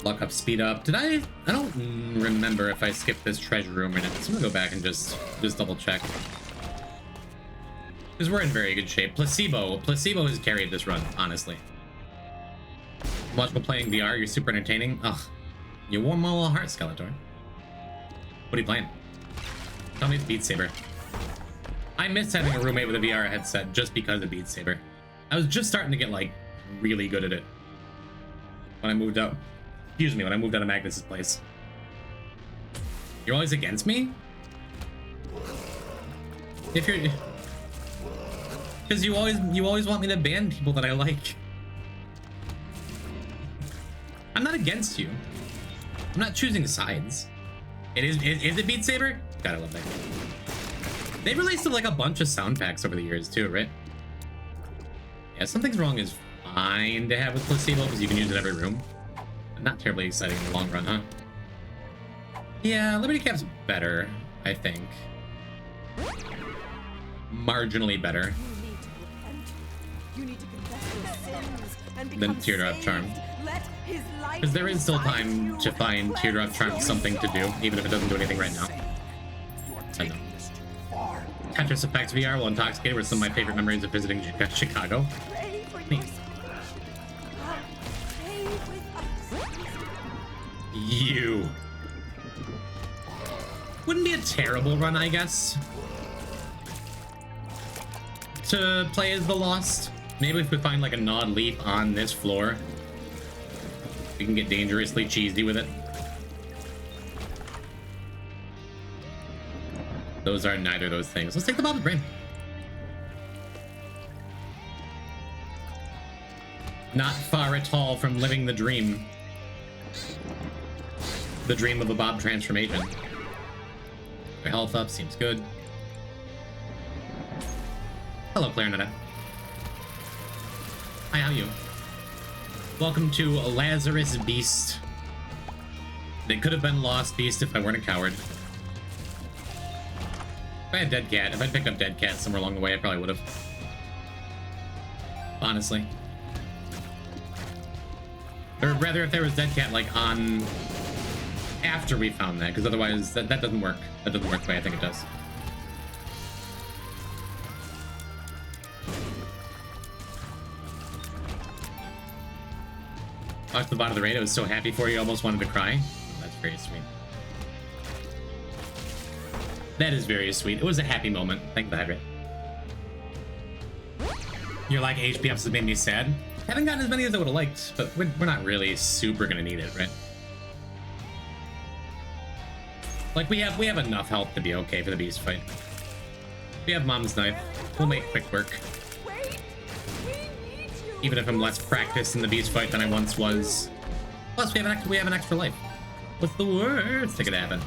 Lock up, speed up. Did I don't remember if I skipped this treasure room or not. So I'm gonna go back and just double check. Because we're in very good shape. Placebo has carried this run, honestly. Watch while playing VR, you're super entertaining. Ugh. You warm my little heart, Skeletor. What are you playing? Tell me it's Beat Saber. I miss having a roommate with a VR headset just because of Beat Saber. I was just starting to get, like, really good at it. When I moved out. Excuse me, when I moved out of Magnus's place. You're always against me? If you're... Because you always want me to ban people that I like. I'm not against you. I'm not choosing sides. Is it Beat Saber? Gotta love that game. They released like a bunch of sound packs over the years too, right? Yeah, Something's Wrong is fine to have with placebo because you can use it in every room. But not terribly exciting in the long run, huh? Yeah, Liberty Cap's better, I think. Marginally better. Than Teardrop Charm. Because there is still time to find Teardrop Charm something to do, even if it doesn't do anything right now. I know. Tetris Effects VR while intoxicated were some of my favorite memories of visiting Chicago. Neat. You. Wouldn't be a terrible run, I guess. To play as the Lost. Maybe if we find like a Nod Leaf on this floor, we can get dangerously cheesy with it. Those are neither of those things. Let's take the Bob's Brain. Not far at all from living the dream. The dream of a Bob transformation. Your health up seems good. Hello, Clarinetta. Hi, how are you? Welcome to Lazarus Beast. They could have been Lost Beast if I weren't a coward. If I had Dead Cat, if I'd picked up Dead Cat somewhere along the way, I probably would have. Honestly. Or rather, if there was Dead Cat, like, on... after we found that, because otherwise, that doesn't work. That doesn't work the way I think it does. Watched the bottom of the raid. I was so happy for you, I almost wanted to cry. Oh, that's very sweet. That is very sweet. It was a happy moment. Thank the hydrate. You're like, HP ups has made me sad. Haven't gotten as many as I would have liked, but we're not really super gonna need it, right? Like, we have enough health to be okay for the beast fight. We have Mom's Knife. We'll make quick work. Even if I'm less practiced in the beast fight than I once was. Plus, we have an extra life. What's the worst that could happen?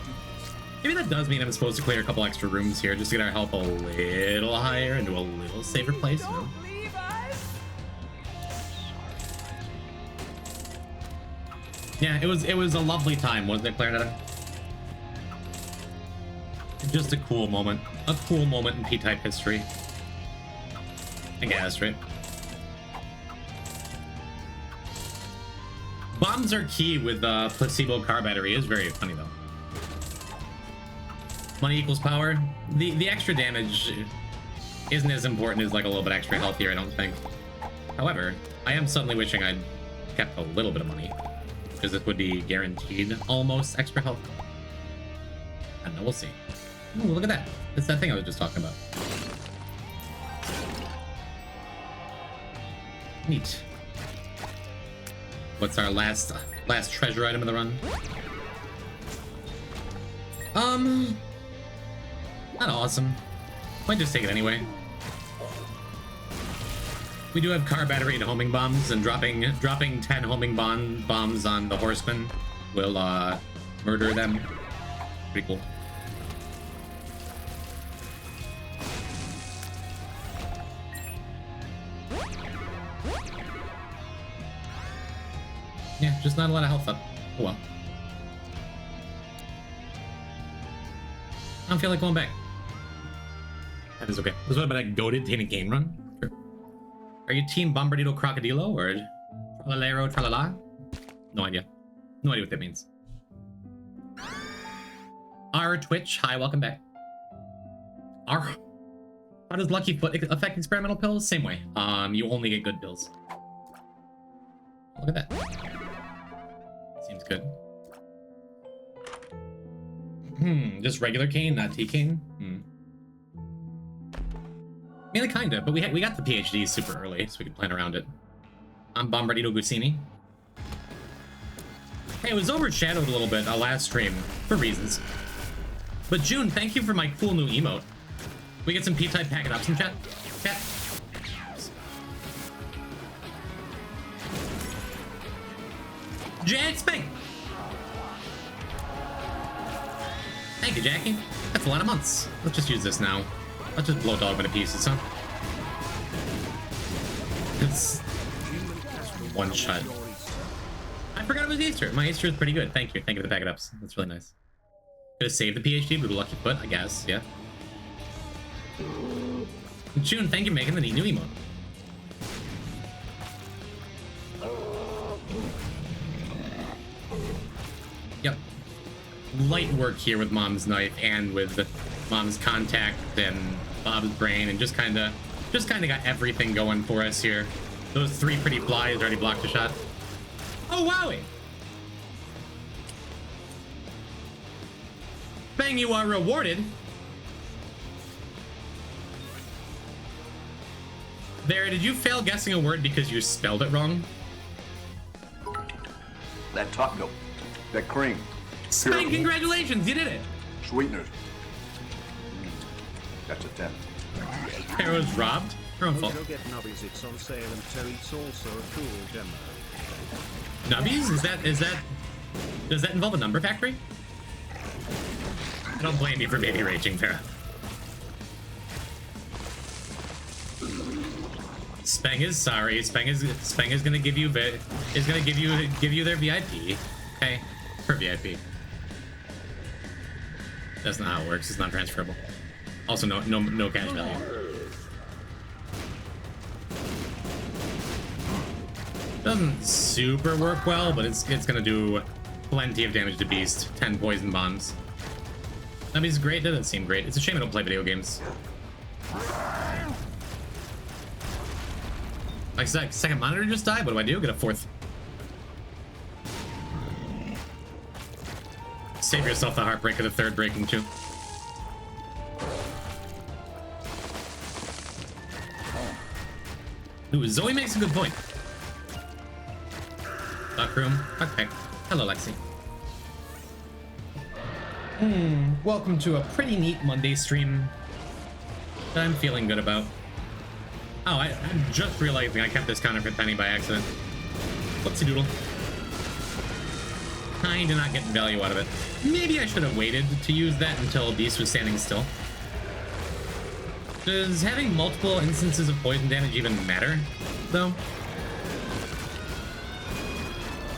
Maybe that does mean I'm supposed to clear a couple extra rooms here just to get our health a little higher into a little safer place, you know? Yeah, it was a lovely time, wasn't it, Clarinetta? Just a cool moment. A cool moment in P-type history. I guess, right? Bombs are key with placebo car battery. Is very funny though. Money equals power. The extra damage isn't as important as like a little bit extra health here, I don't think. However, I am suddenly wishing I'd kept a little bit of money, because this would be guaranteed almost extra health. I don't know, we'll see. Ooh, look at that. It's that thing I was just talking about. Neat. What's our last treasure item of the run? Not awesome. Might just take it anyway. We do have car battery and homing bombs, and dropping 10 homing bombs on the horsemen will murder them. Pretty cool. Yeah, just not a lot of health up. Oh well. I don't feel like going back. That is okay. Was what about a goated in a game run? Sure. Are you team Bombardito Crocodilo or Tralalero Tralala? No idea. No idea what that means. R Twitch, hi, welcome back. R. How does Lucky Foot affect experimental pills? Same way. You only get good pills. Look at that. Seems good. Just regular cane, not T-cane? I mean, kinda, but we got the PhDs super early, so we could plan around it. I'm Bombardito Gusini. Hey, it was overshadowed a little bit last stream, for reasons. But June, thank you for my cool new emote. We get some P-type packet ups in chat. Chat. Jack Spink. Thank you, Jackie. That's a lot of months. Let's just use this now. Let's just blow Dogman to pieces, huh? It's one shot. I forgot it was Easter. My Easter is pretty good. Thank you. Thank you for the packet ups. That's really nice. Could have saved the PhD, but a lucky foot, I guess. Yeah. June, thank you for making the neat new emote. Yep. Light work here with Mom's knife and with Mom's contact and Bob's brain, and just kind of got everything going for us here. Those three pretty flies already blocked a shot. Oh, wowie! Bang, you are rewarded. There, did you fail guessing a word because you spelled it wrong? That taco. That cream. Spang, congratulations, you did it! Sweeteners. That's a 10. Arrow's robbed? Her own fault. Go get Nubbies, it's on sale, and Terry's also a cool demo. Nubbies? Does that involve a number factory? I don't blame you for baby raging, Farah. Spang is sorry. Spang is gonna give you their VIP. Okay, her VIP. That's not how it works. It's not transferable. Also, no cash value. Doesn't super work well, but it's gonna do plenty of damage to Beast. 10 poison bombs. That means great. Doesn't seem great. It's a shame I don't play video games. My second monitor just died. What do I do? Get a fourth. Save yourself the heartbreak of the third breaking too. Ooh, Zoe makes a good point. Duck room. Okay. Hello, Lexi. Welcome to a pretty neat Monday stream that I'm feeling good about. Oh, I'm just realizing I kept this counterfeit penny by accident. Whoopsie doodle. Kinda not getting value out of it. Maybe I should have waited to use that until Beast was standing still. Does having multiple instances of poison damage even matter, though?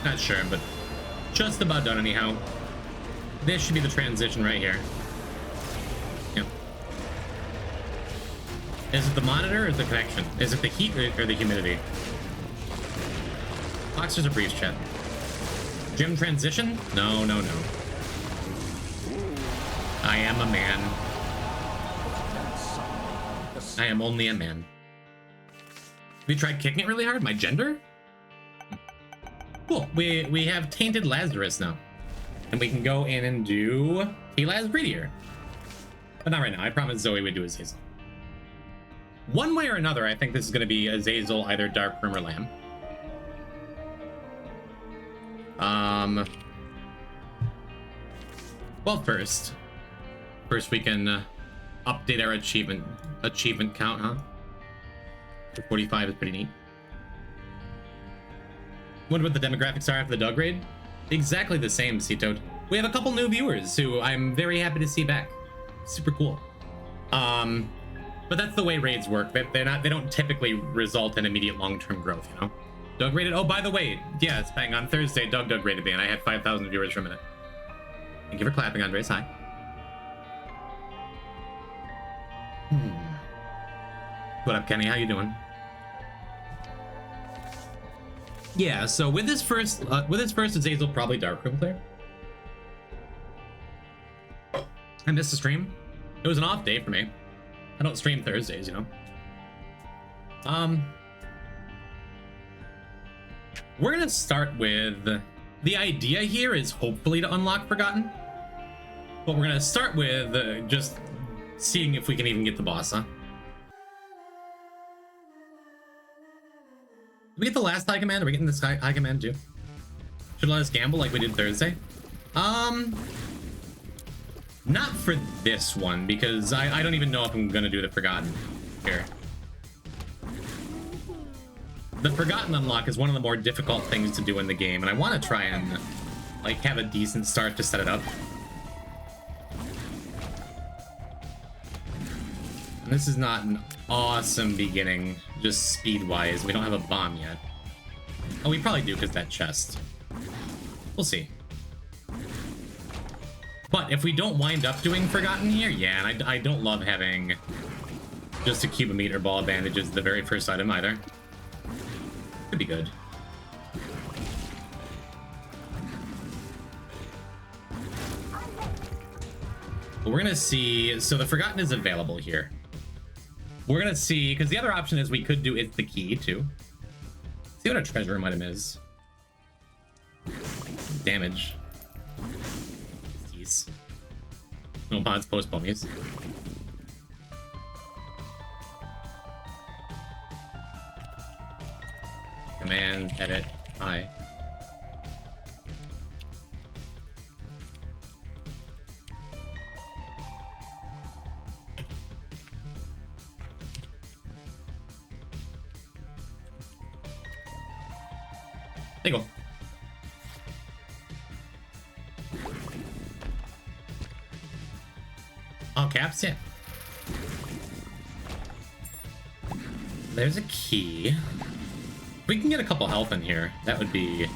Not sure, but just about done anyhow. This should be the transition right here. Yep. Is it the monitor or is it the connection? Is it the heat or the humidity? Boxers or briefs, chat? Gym transition? No. I am a man. I am only a man. Have you tried kicking it really hard? My gender? Cool. We have Tainted Lazarus now. And we can go in and do T-Laz Greedier. But not right now. I promised Zoe would do Azazel. One way or another, I think this is going to be Azazel, either Dark Room or Lamb. Well, first we can update our achievement count, huh? 45 is pretty neat. Wonder what the demographics are after the dog raid? Exactly the same, Seatoad. We have a couple new viewers who I'm very happy to see back. Super cool. But that's the way raids work. They don't typically result in immediate long-term growth, you know? Doug rated. Oh, by the way, yeah, it's bang on Thursday. Doug rated me, and I had 5,000 viewers for a minute. Thank you for clapping, Andres. Hi. What up, Kenny? How you doing? Yeah, so with his first Azazel, probably Darkroom player. I missed the stream. It was an off day for me. I don't stream Thursdays, you know. We're gonna start with the idea here is hopefully to unlock Forgotten, but we're gonna start with just seeing if we can even get the boss, huh? Did we get the last high command? Are we getting this high command too? Should let us gamble like we did Thursday. Not for this one, because I don't even know if I'm gonna do the Forgotten here. The Forgotten unlock is one of the more difficult things to do in the game, and I want to try and like have a decent start to set it up. And this is not an awesome beginning, just speed-wise. We don't have a bomb yet. Oh, we probably do because that chest. We'll see. But if we don't wind up doing Forgotten here, yeah, and I don't love having just a cubometer ball of bandages the very first item either. Could be good. But we're gonna see. So the Forgotten is available here. We're gonna see, because the other option is we could do It's the Key too. See what a treasure room item is. Damage. Jeez. No mods, post ponies. Command, edit, hi. There you go. All caps, yeah. There's a key. If we can get a couple health in here, that would be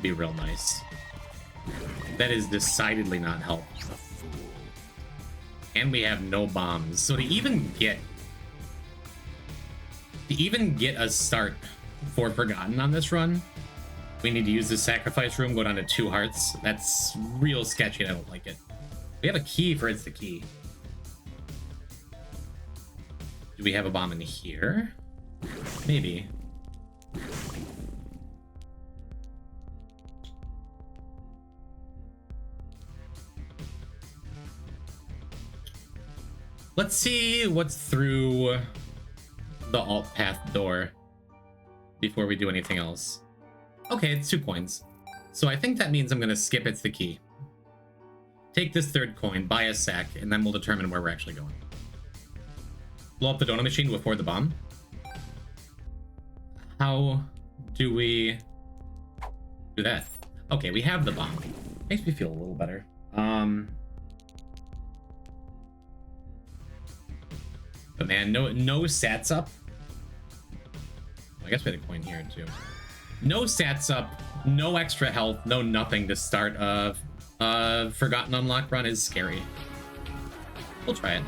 real nice. That is decidedly not help. And we have no bombs. So to even get a start for Forgotten on this run, we need to use the sacrifice room, go down to 2 hearts. That's real sketchy and I don't like it. We have a key for It's the Key. Do we have a bomb in here? Maybe. Let's see what's through the alt path door before we do anything else. Okay, it's 2 coins. So I think that means I'm gonna skip It's the Key. Take this 3rd coin, buy a sack, and then we'll determine where we're actually going. Blow up the donut machine to afford the bomb. How do we do that? Okay, we have the bomb. Makes me feel a little better. But man, no sats up. I guess we had a coin here too. No stats up, no extra health, no nothing to start a Forgotten unlock run is scary. We'll try it.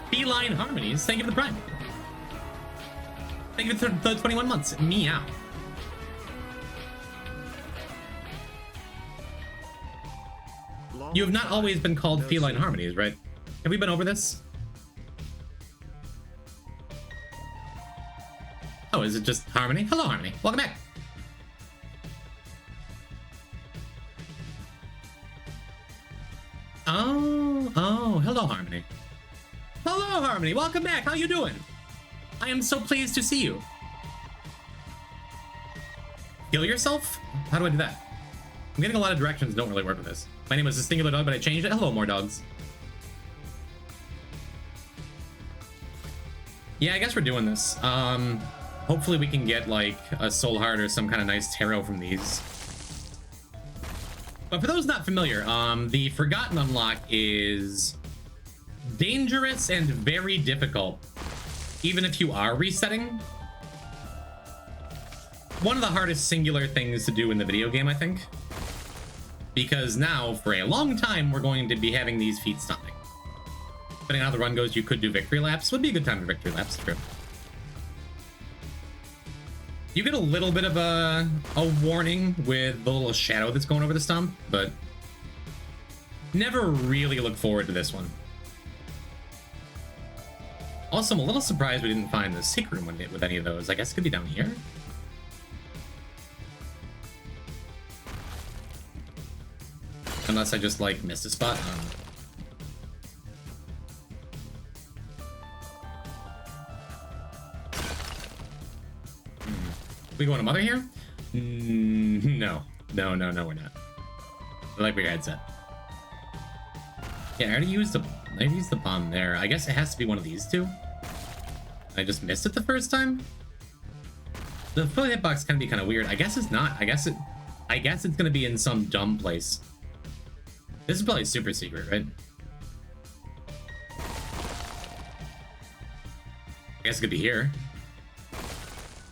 Feline Harmonies, thank you for the prime. Thank you for the 21 months. Meow. You have not always been called Feline Harmonies, right? Have we been over this? Oh, is it just Harmony? Hello, Harmony. Welcome back. Oh, hello, Harmony. Hello, Harmony. Welcome back. How you doing? I am so pleased to see you. Heal yourself? How do I do that? I'm getting a lot of directions. Don't really work with this. My name was a singular dog, but I changed it. Hello, more dogs. Yeah, I guess we're doing this. Hopefully we can get like a soul heart or some kind of nice tarot from these. But for those not familiar, the Forgotten unlock is dangerous and very difficult, even if you are resetting. One of the hardest singular things to do in the video game, I think. Because now, for a long time, we're going to be having these feet stopping. Depending on how the run goes, you could do victory laps. Would be a good time for victory laps, true. You get a little bit of a warning with the little shadow that's going over the stump, but never really look forward to this one. Also, I'm a little surprised we didn't find the secret room with any of those. I guess it could be down here. Unless I just, like, missed a spot. We going to Mother here? No, we're not. I like where your head's at. Yeah, I already used the bomb there. I guess it has to be one of these two. I just missed it the first time. The full hitbox can be kind of weird. I guess it's not. I guess it's gonna be in some dumb place. This is probably super secret, right? I guess it could be here.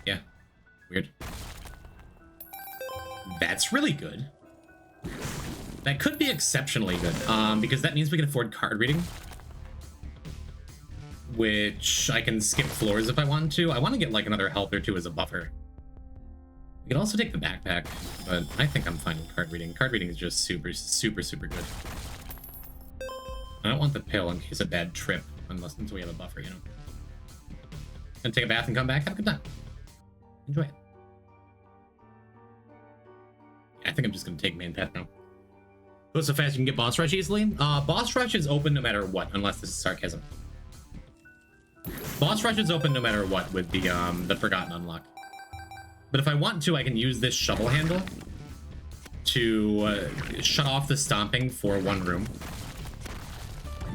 Yeah. Weird. That's really good. That could be exceptionally good, because that means we can afford card reading. Which I can skip floors if I want to. I want to get like another health or two as a buffer. We can also take the backpack, but I think I'm fine with card reading. Card reading is just super, super, super good. I don't want the pill in case of bad trip, until we have a buffer, you know. Gonna take a bath and come back, have a good time. Enjoy it. I think I'm just gonna take main path now. Go so fast you can get boss rush easily. Boss rush is open no matter what, unless this is sarcasm. Boss rush is open no matter what with the forgotten unlock. But if I want to, I can use this shovel handle to shut off the stomping for one room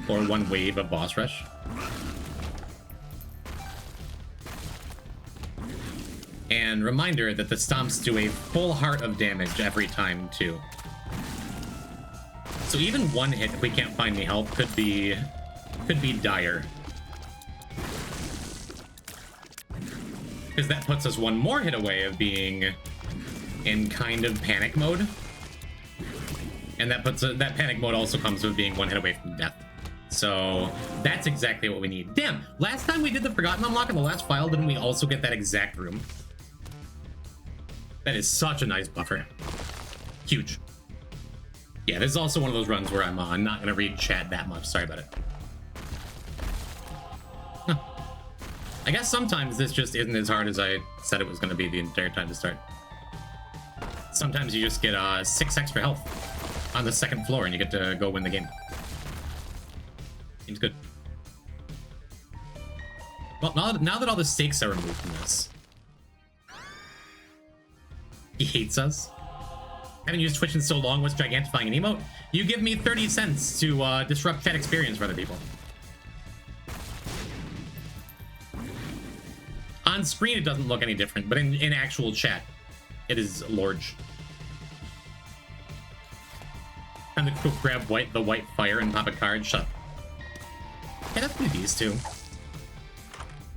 or one wave of boss rush. And reminder that the stomps do a full heart of damage every time too. So even one hit, if we can't find any health, could be dire. Because that puts us one more hit away of being in kind of panic mode. And that panic mode also comes with being one hit away from death. So that's exactly what we need. Damn, last time we did the Forgotten Unlock in the last file, didn't we also get that exact room? That is such a nice buffer. Huge. Yeah, this is also one of those runs where I'm not going to read chat that much. Sorry about it. Huh. I guess sometimes this just isn't as hard as I said it was going to be the entire time to start. Sometimes you just get 6 extra health on the second floor and you get to go win the game. Seems good. Well, now that all the stakes are removed from this. He hates us. Haven't used Twitch in so long. What's gigantifying an emote? You give me 30 cents to disrupt chat experience for other people. On screen, it doesn't look any different, but in actual chat, it is large. And the quick grab the white fire and pop a card. Shut up. Yeah, let's do these two.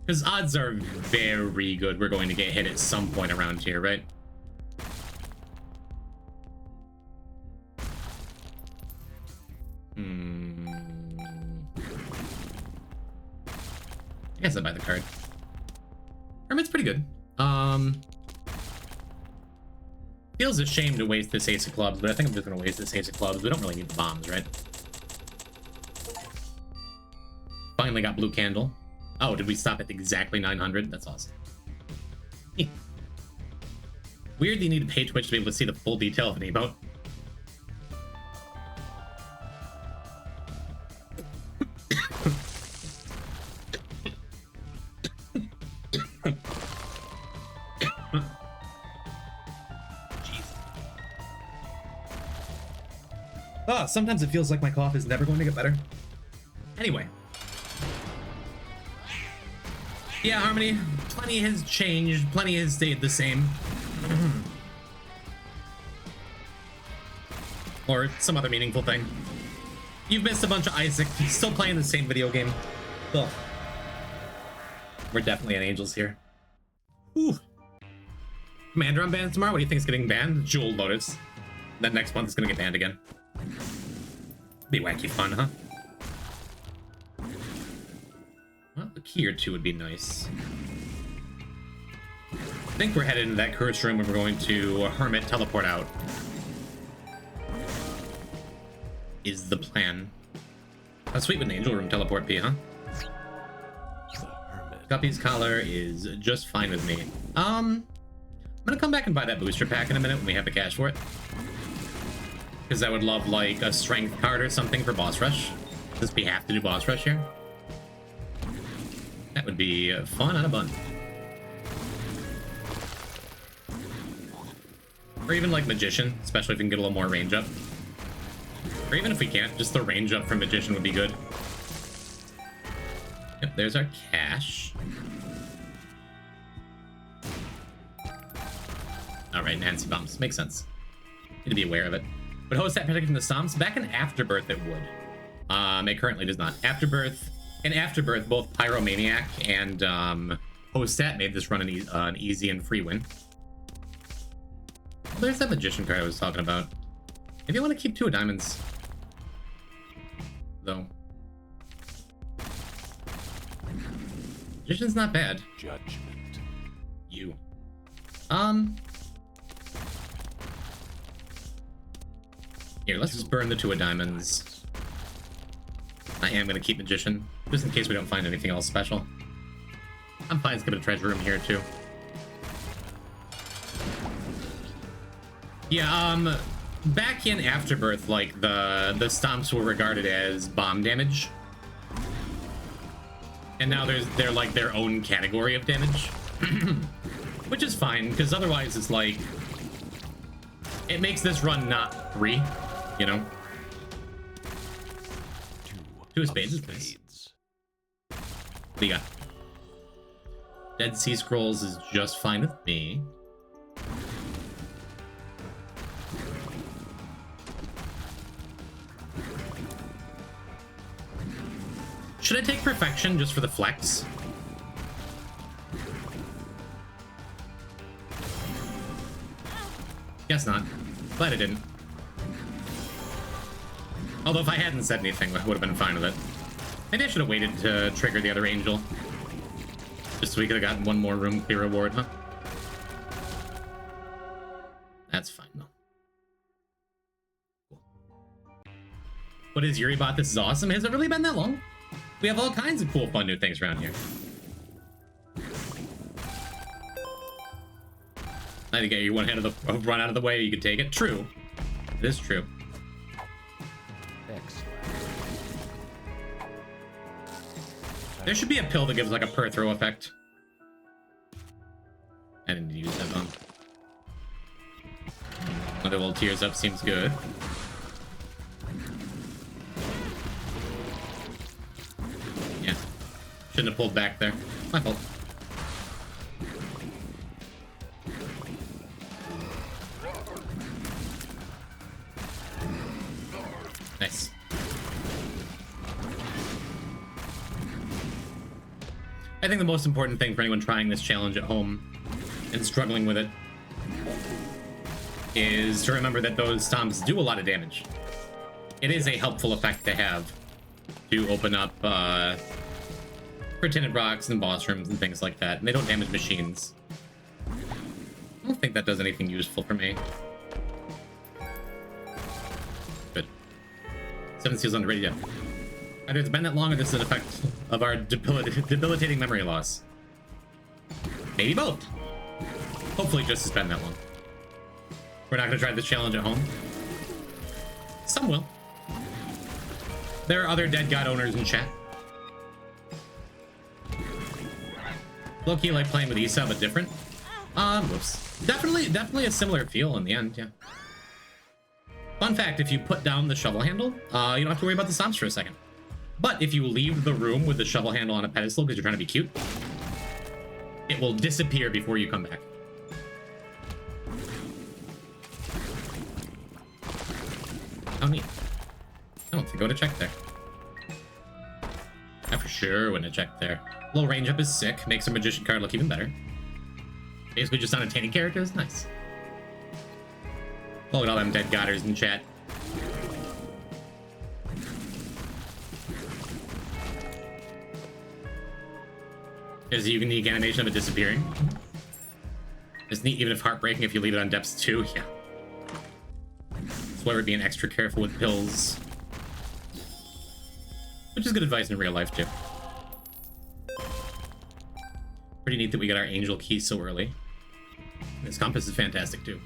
Because odds are very good we're going to get hit at some point around here, right? I guess I'd buy the card. Hermit's pretty good. Feels a shame to waste this ace of clubs, but I think I'm just gonna waste this ace of clubs. We don't really need the bombs, right? Finally got blue candle. Oh, did we stop at exactly 900? That's awesome. Yeah. Weird that you need to pay Twitch to be able to see the full detail of an emote. Sometimes it feels like my cough is never going to get better. Anyway. Yeah, Harmony, plenty has changed, plenty has stayed the same. Or some other meaningful thing. You've missed a bunch of Isaac, still playing the same video game. Ugh. We're definitely an Angels here. Ooh. Commander on banned tomorrow? What do you think is getting banned? Jewel Lotus. Then next month it's gonna get banned again. Be wacky fun, huh? Well, a key or two would be nice. I think we're headed into that curse room and we're going to Hermit teleport out. Is the plan. How sweet would an angel room teleport be, huh? Guppy's collar is just fine with me. I'm gonna come back and buy that booster pack in a minute when we have the cash for it. Because I would love, like, a strength card or something for boss rush. Does we have to do boss rush here? That would be fun on a bun. Or even, like, magician, especially if we can get a little more range up. Or even if we can't, just the range up from Magician would be good. Yep, there's our cash. Alright, Nancy bombs. Makes sense. Need to be aware of it. But host that protecting the Stomps? Back in Afterbirth it would. It currently does not. In Afterbirth, both Pyromaniac and Hostat made this run an easy and free win. Well, there's that Magician card I was talking about. Maybe I want to keep 2 of diamonds. Though. Magician's not bad. Judgment. You. Here, let's just burn the 2 of diamonds. I am gonna keep Magician, just in case we don't find anything else special. I'm fine skipping a treasure room here too. Yeah, back in Afterbirth, like the Stomps were regarded as bomb damage. And now they're like their own category of damage. Which is fine, because otherwise it's like it makes this run not free, you know? 2 of spades is nice. What do you got? Dead Sea Scrolls is just fine with me. Should I take Perfection just for the flex? Guess not. Glad I didn't. Although if I hadn't said anything, I would have been fine with it. Maybe I should have waited to trigger the other angel. Just so we could have gotten 1 more room clear reward, huh? That's fine, though. Cool. What is Yuribot? This is awesome. Has it really been that long? We have all kinds of cool, fun new things around here. I think you want to run out of the way, you could take it. True. It is true. There should be a pill that gives like a per throw effect. I didn't use that one. Another little tears up seems good. Yeah. Shouldn't have pulled back there. My fault. Nice. I think the most important thing for anyone trying this challenge at home and struggling with it is to remember that those stomps do a lot of damage. It is a helpful effect to have to open up pretended rocks and boss rooms and things like that, and they don't damage machines. I don't think that does anything useful for me. Good. 7 seals underrated, yeah. Either it's been that long or this is an effect of our debilitating memory loss. Maybe both. Hopefully just has been that long. We're not going to try this challenge at home. Some will. There are other Dead God owners in chat. Low-key like playing with Issa, but different. Whoops. Definitely a similar feel in the end, yeah. Fun fact, if you put down the shovel handle, you don't have to worry about the stomps for a second. But if you leave the room with the shovel handle on a pedestal because you're trying to be cute, it will disappear before you come back. Oh, neat. I don't think I would have checked there. I for sure wouldn't have checked there. Low range up is sick. Makes a magician card look even better. Basically just unobtaining characters. Nice. Look at all them dead godders in chat. There's a unique animation of it disappearing. It's neat, even if heartbreaking if you leave it on depths 2. Yeah. That's why we're being extra careful with pills. Which is good advice in real life, too. Pretty neat that we got our angel key so early. This compass is fantastic, too.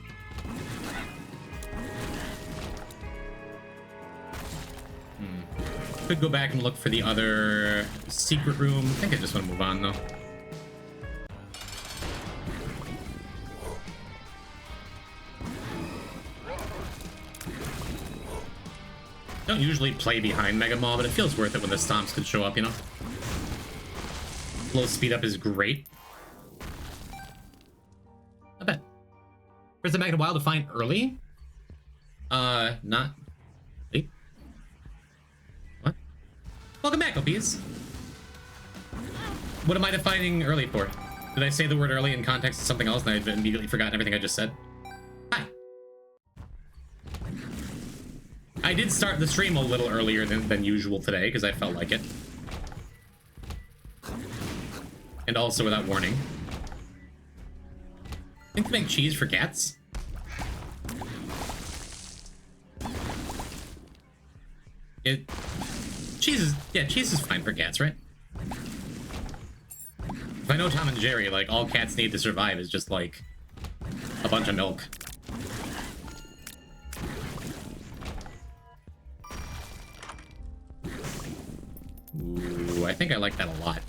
Could go back and look for the other secret room. I think I just want to move on, though. Don't usually play behind Mega Maw, but it feels worth it when the stomps could show up, you know? A little speed up is great. I bet. Where's the Magnet Wild to find early? Not... Wait. What? Welcome back, OPs. What am I defining early for? Did I say the word early in context of something else and I've immediately forgotten everything I just said? Hi. I did start the stream a little earlier than usual today because I felt like it. And also without warning. Think to make cheese for cats? Cheese is fine for cats, right? If I know Tom and Jerry, like, all cats need to survive is just, like, a bunch of milk. Ooh, I think I like that a lot.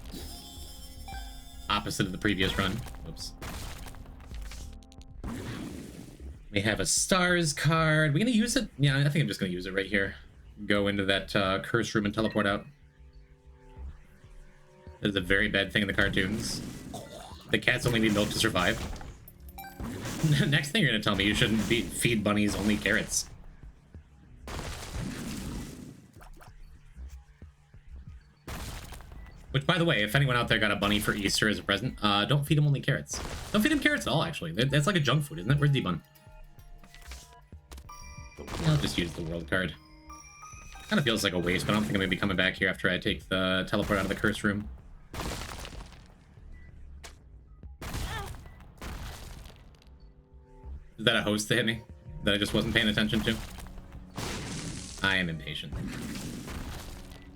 Opposite of the previous run. Whoops. We have a stars card. We gonna use it? Yeah, I think I'm just gonna use it right here. Go into that curse room and teleport out. That is a very bad thing in the cartoons. The cats only need milk to survive. Next thing you're gonna tell me you shouldn't feed bunnies only carrots. Which, by the way, if anyone out there got a bunny for Easter as a present, don't feed him only carrots. Don't feed him carrots at all, actually. That's like a junk food, isn't it? Where's D-Bun? I'll just use the world card. Kind of feels like a waste, but I don't think I'm going to be coming back here after I take the teleport out of the curse room. Is that a host that hit me? That I just wasn't paying attention to? I am impatient.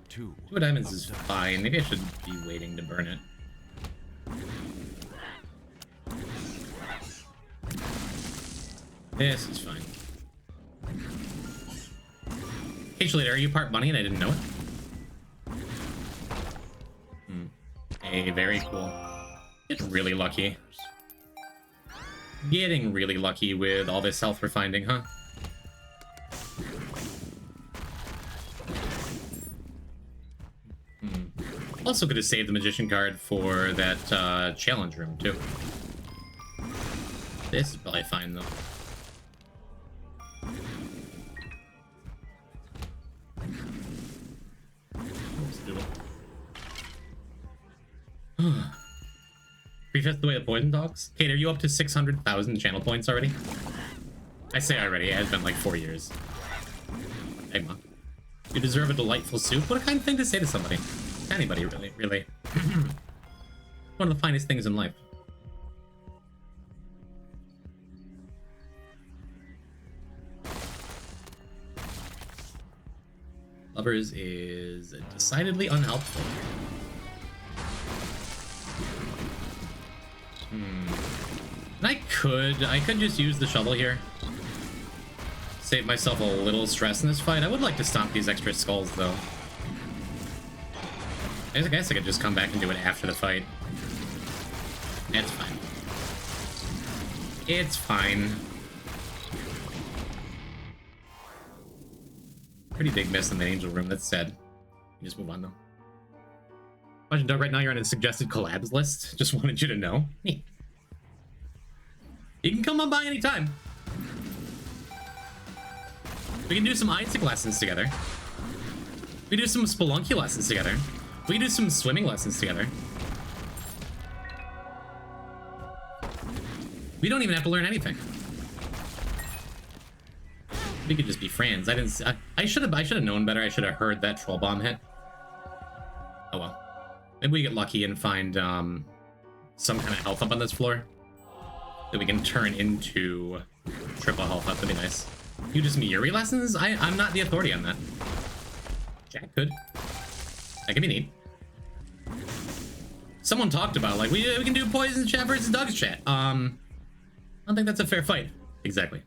Two diamonds is fine. Maybe I should be waiting to burn it. This is fine. H-Later, are you part bunny and I didn't know it? Hey, very cool. Getting really lucky. Getting really lucky with all this health we're finding, huh? Also could have saved the magician card for that challenge room, too. This is probably fine, though. Refresh the way the poison talks. Kate, are you up to 600,000 channel points already? I say already, it has been like 4 years. Egma. You deserve a delightful soup? What a kind thing to say to somebody. Anybody, really, really. One of the finest things in life. Lovers is decidedly unhelpful. And I could just use the shovel here. Save myself a little stress in this fight. I would like to stomp these extra skulls, though. I guess I could just come back and do it after the fight. It's fine. It's fine. Pretty big miss in the angel room. That's sad. You just move on, though. Watching Doug right now, you're on a suggested collabs list. Just wanted you to know. Neat. You can come on by anytime. We can do some Isaac lessons together. We can do some Spelunky lessons together. We can do some swimming lessons together. We don't even have to learn anything. We could just be friends. I should have known better. I should have heard that troll bomb hit. Oh well. Maybe we get lucky and find some kind of health up on this floor that we can turn into triple health up. That'd be nice. You just Miuri lessons? I'm not the authority on that. Jack could. That could be neat. Someone talked about, like, we can do Poison chat versus Doug's chat. I don't think that's a fair fight. Exactly.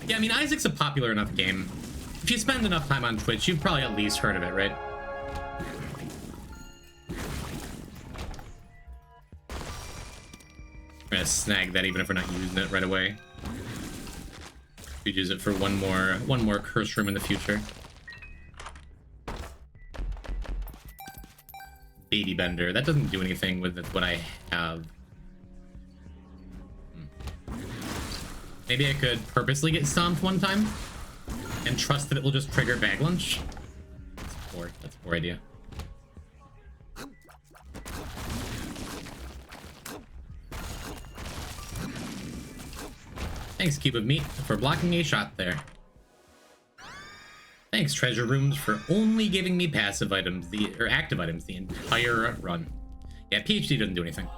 Yeah, I mean, Isaac's a popular enough game. If you spend enough time on Twitch, you've probably at least heard of it, right? We're gonna just snag that even if we're not using it right away. We'd use it for one more curse room in the future. Baby bender. That doesn't do anything with what I have. Maybe I could purposely get stomped one time and trust that it will just trigger bag lunch. That's a poor idea. Thanks, Cube of Meat, for blocking a shot there. Thanks, Treasure Rooms, for only giving me passive items, or active items, the entire run. Yeah, PhD doesn't do anything.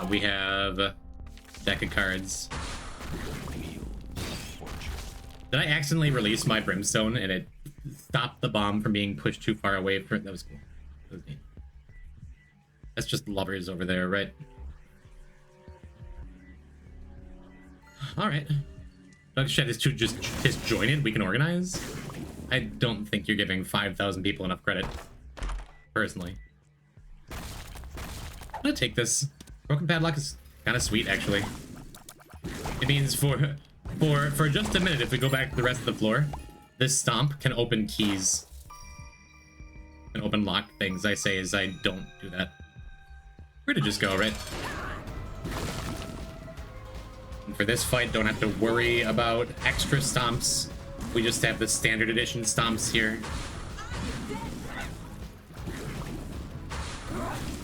We have a deck of cards. Did I accidentally release my Brimstone and it stopped the bomb from being pushed too far away from it? That was cool. That was neat. That's just lovers over there, right? Alright. Doug's chat is too just disjointed. We can organize. I don't think you're giving 5,000 people enough credit. Personally. I'm gonna take this. Broken Padlock is kind of sweet, actually. It means for just a minute, if we go back to the rest of the floor, this stomp can open keys. Can open lock things. I say as I don't do that. Where to just go, right? And for this fight, don't have to worry about extra stomps. We just have the standard edition stomps here.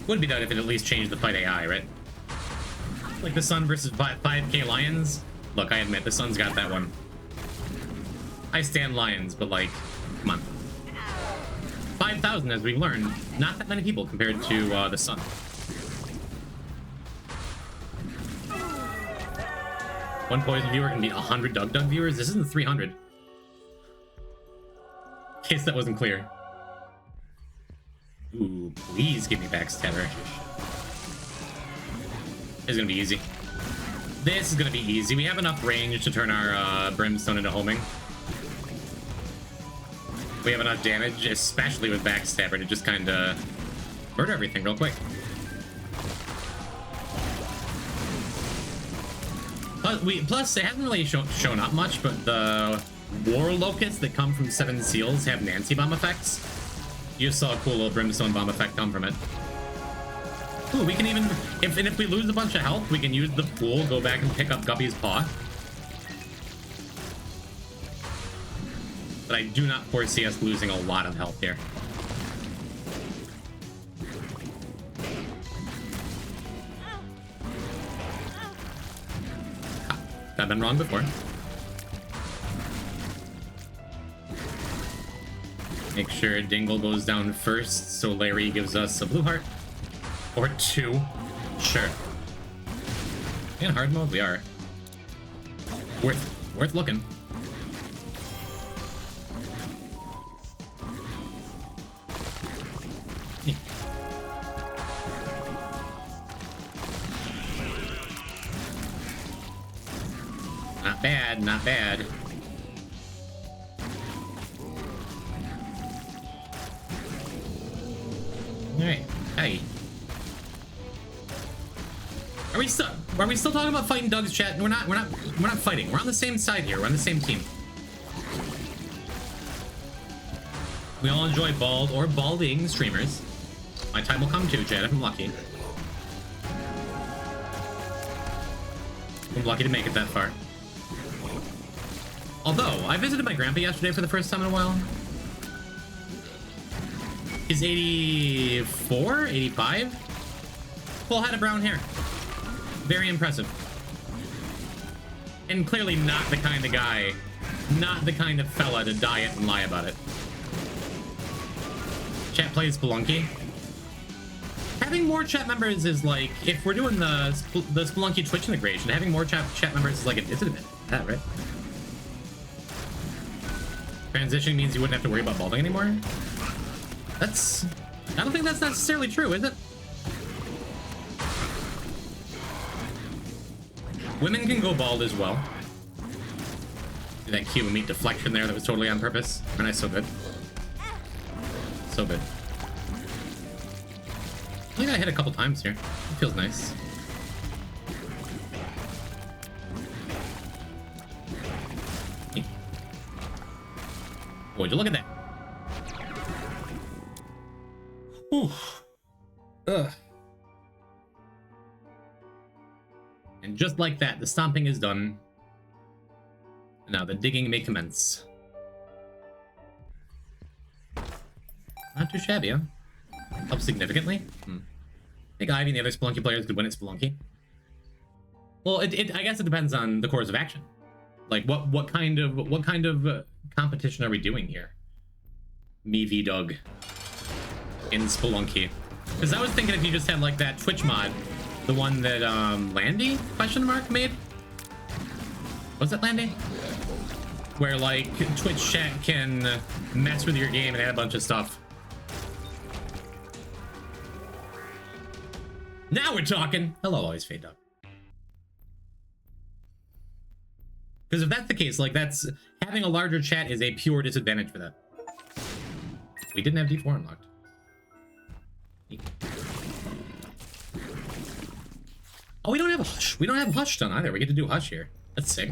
Would be done if it at least changed the fight AI, right? Like the Sun versus 5K Lions. Look, I admit, the Sun's got that one. I stand Lions, but like, come on. 5,000, as we've learned, not that many people compared to the Sun. One Poison viewer can beat 100 Doug viewers? This isn't 300. In case that wasn't clear. Ooh, please give me backstabber. It's gonna be easy. This is gonna be easy. We have enough range to turn our Brimstone into homing. We have enough damage, especially with backstabber, to just kind of murder everything real quick. Plus, it hasn't really shown up much, but the War Locusts that come from 7 Seals have Nancy Bomb effects. You just saw a cool little Brimstone Bomb effect come from it. Ooh, we can even, if we lose a bunch of health, we can use the pool, go back and pick up Guppy's Paw. But I do not foresee us losing a lot of health here. I've been wrong before. Make sure Dingle goes down first, so Larry gives us a blue heart. Or 2. Sure. In hard mode, we are. Worth looking. Not bad, not bad. Alright, hey. Are we still talking about fighting Doug's chat? We're not fighting. We're on the same side here. We're on the same team. We all enjoy bald or balding streamers. My time will come too, chat, if I'm lucky. I'm lucky to make it that far. Although, I visited my grandpa yesterday for the first time in a while. He's 84? 85? Full head of brown hair. Very impressive. And clearly not the kind of guy, not the kind of fella to diet and lie about it. Chat plays Spelunky. Having more chat members is like, if we're doing the Spelunky Twitch integration, having more chat members is like, it's a bit, yeah, right? Transitioning means you wouldn't have to worry about balding anymore? I don't think that's necessarily true, is it? Women can go bald as well. Do that Cube of Meat deflection there that was totally on purpose. And I so good. So good. I think I hit a couple times here. It feels nice. Would you look at that? Whew. Ugh. And just like that, the stomping is done. Now the digging may commence. Not too shabby, huh? Up significantly. I think Ivy and the other Spelunky players could win at Spelunky. Well, I guess it depends on the course of action. Like, what kind of competition are we doing here? Me v Doug in Spelunky. Because I was thinking if you just had like that Twitch mod, the one that Landy made. Was it Landy? Where like Twitch chat can mess with your game and add a bunch of stuff. Now we're talking. Hello, always fade up. Because if that's the case, like that's having a larger chat is a pure disadvantage for that. We didn't have D4 unlocked. Oh, we don't have a hush. We don't have hush done either. We get to do hush here. That's sick.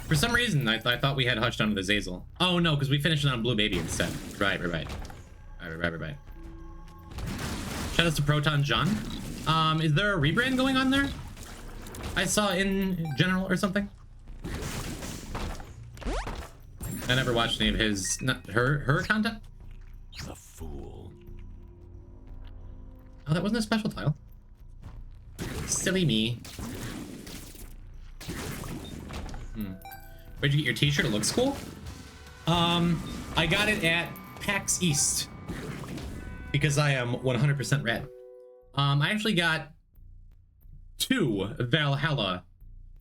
For some reason, I thought we had hush done with Azazel. Oh no, because we finished it on Blue Baby instead. Right. Shout out to Proton John. Is there a rebrand going on there? I saw in general or something. I never watched any of his, her content. The fool. Oh, that wasn't a special tile. Silly me. Where'd you get your t-shirt? It looks cool. I got it at PAX East because I am 100% red. I actually got 2 Valhalla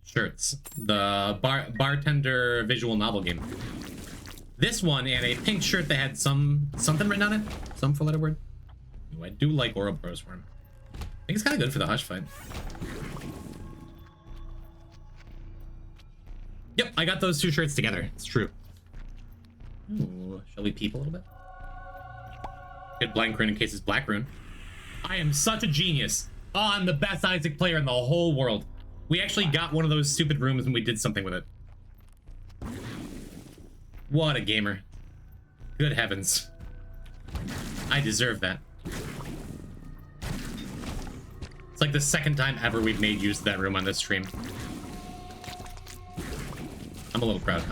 shirts, the bartender visual novel game. This one and a pink shirt that had something written on it, some 4-letter word. Ooh, I do like Ouroboros for him. I think it's kind of good for the hush fight. Yep, I got those 2 shirts together. It's true. Ooh, shall we peep a little bit? Good blank rune in case it's black rune. I am such a genius. Oh, I'm the best Isaac player in the whole world. We actually got one of those stupid rooms and we did something with it. What a gamer. Good heavens. I deserve that. It's like the 2nd time ever we've made use of that room on this stream. I'm a little proud.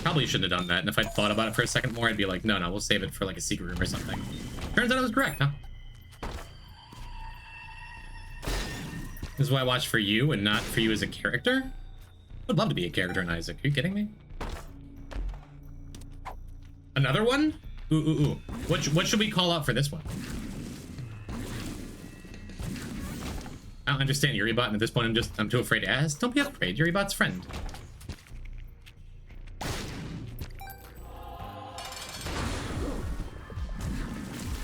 Probably shouldn't have done that, and if I'd thought about it for a second more, I'd be like, no, we'll save it for like a secret room or something. Turns out I was correct, huh? This is why I watch for you and not for you as a character? I would love to be a character in Isaac. Are you kidding me? Another one? Ooh. What should we call out for this one? I don't understand Yuribot, and at this point I'm too afraid to ask. Don't be afraid, Yuribot's friend.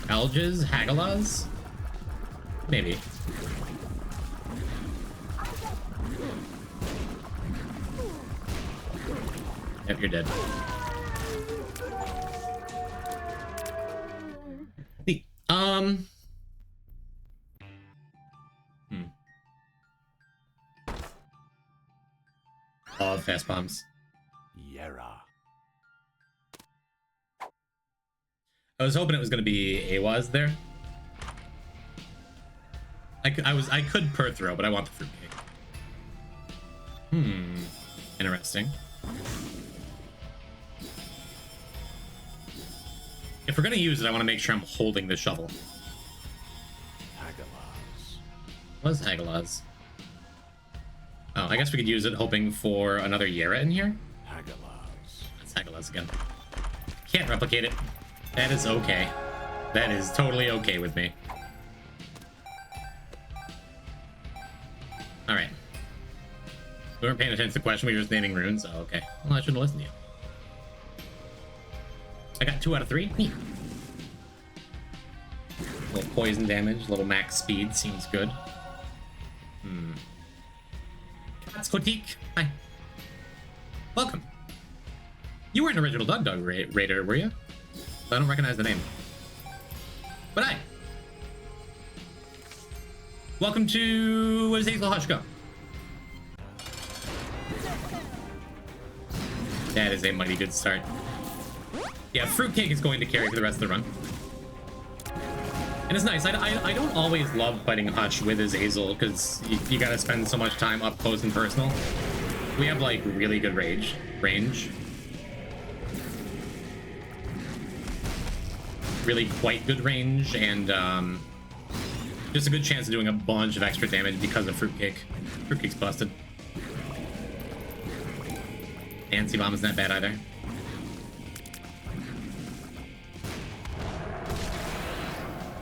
Alges? Hagalaz? Maybe. Yep, you're dead. Neat. Love fast bombs. Yera. I was hoping it was going to be Awaz there. I could per throw, but I want the fruitcake. Interesting. If we're going to use it, I want to make sure I'm holding the shovel. Hagalaz. What is Hagalaz? Oh, I guess we could use it hoping for another Yera in here. Hagalaz. That's Hagalaz again. Can't replicate it. That is okay. That is totally okay with me. Alright. We weren't paying attention to the question, we were just naming runes. Oh, okay. Well, I shouldn't listen to you. I got 2 out of 3. Neat. A little poison damage, a little max speed seems good. That's Kotik. Hi. Welcome. You weren't an original Dog Raider, were you? I don't recognize the name. But hi. Welcome to... Where does Hazel Hush go? That is a mighty good start. Yeah, Fruitcake is going to carry for the rest of the run. And it's nice. I don't always love fighting Hutch with Azazel because you gotta spend so much time up close and personal. We have like really good range. Really quite good range, and just a good chance of doing a bunch of extra damage because of Fruitcake. Fruitcake's busted. Nancy Bomb isn't that bad either.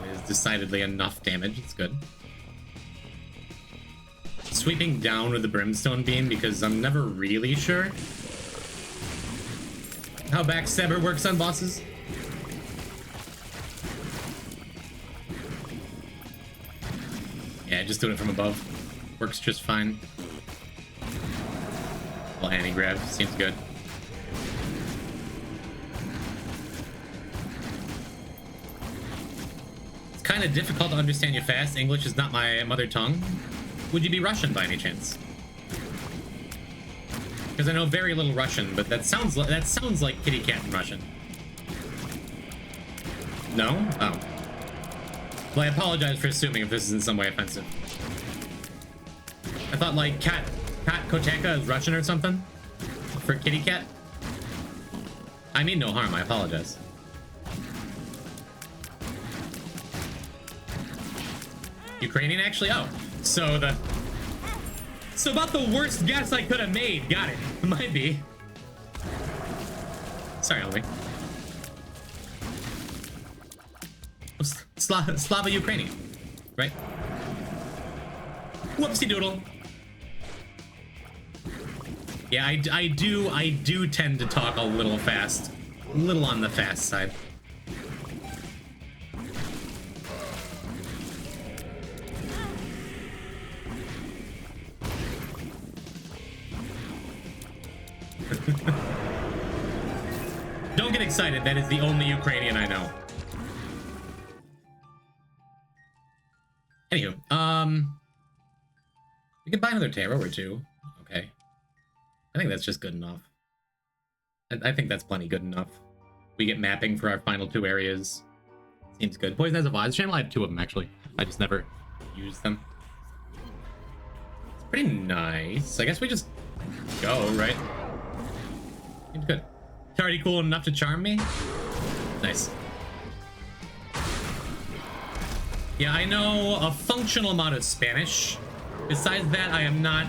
It is decidedly enough damage. It's good. Sweeping down with the Brimstone Beam because I'm never really sure how Backstabber works on bosses. Yeah, just doing it from above. Works just fine. Well, anti-grab seems good. It's kind of difficult to understand you fast. English is not my mother tongue. Would you be Russian by any chance? Because I know very little Russian, but that sounds like kitty cat in Russian. No? Oh. Well, I apologize for assuming if this is in some way offensive. I thought like cat koteka is Russian or something for kitty cat. I mean no harm. I apologize. Ukrainian, actually. Oh, so about the worst guess I could have made. Got it. Might be. Sorry, homie. Slava Ukrainian, right? Whoopsie doodle. Yeah, I do tend to talk a little fast, a little on the fast side. Don't get excited. That is the only Ukrainian I know. Anywho, we can buy another tarot or two. Okay. I think that's just good enough. I think that's plenty good enough. We get mapping for our final two areas. Seems good. Poison has a Vise channel. I have two of them, actually. I just never use them. It's pretty nice. I guess we just go, right? Seems good. It's already cool enough to charm me. Nice. Yeah, I know a functional amount of Spanish. Besides that, I am not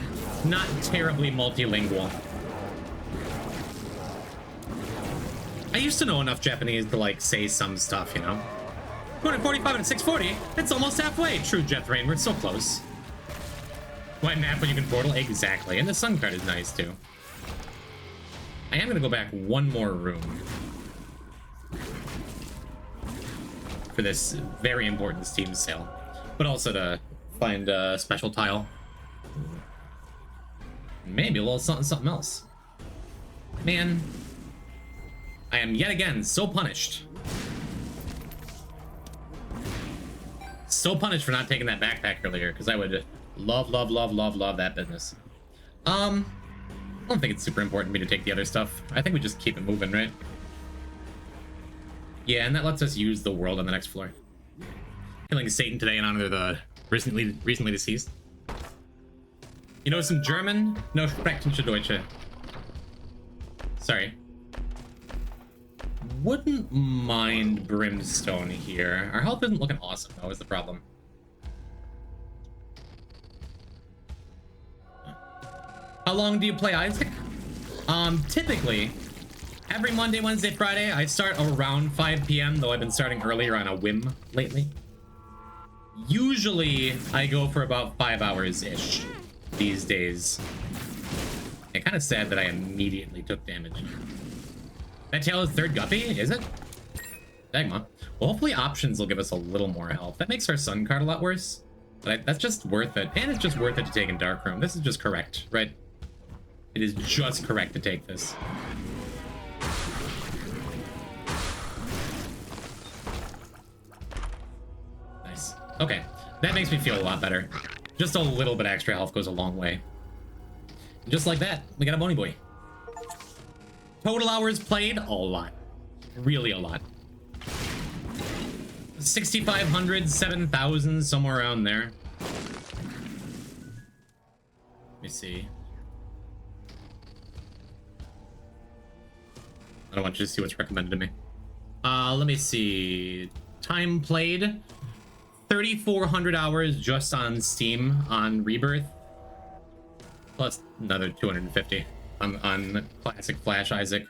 terribly multilingual. I used to know enough Japanese to like say some stuff, you know. 245 and 640. It's almost halfway. True, Jeff Rain. We're so close. Why map when you can portal? Exactly. And the sun card is nice too. I am gonna go back one more room for this very important Steam sale, but also to find a special tile. Maybe a little something else. Man, I am yet again so punished. So punished for not taking that backpack earlier, because I would love that business. I don't think it's super important for me to take the other stuff. I think we just keep it moving, right? Yeah, and that lets us use the world on the next floor. Killing Satan today in honor of the recently deceased. You know some German? No, sprechen Sie Deutsche. Sorry. Wouldn't mind Brimstone here. Our health isn't looking awesome, though, is the problem. How long do you play Isaac? Typically, every Monday, Wednesday, Friday, I start around 5 p.m., though I've been starting earlier on a whim lately. Usually, I go for about 5 hours-ish these days. It's kind of sad that I immediately took damage. That tail is third guppy, is it? Dagma. Well, hopefully options will give us a little more health. That makes our sun card a lot worse, but that's just worth it. And it's just worth it to take in Darkroom. This is just correct, right? It is just correct to take this. Nice. Okay, that makes me feel a lot better. Just a little bit extra health goes a long way. And just like that, we got a Bony Boy. Total hours played, a lot. Really a lot. 6,500, 7,000, somewhere around there. Let me see. I don't want you to see what's recommended to me. Let me see. Time played. 3,400 hours just on Steam on Rebirth. Plus another 250 on Classic Flash Isaac.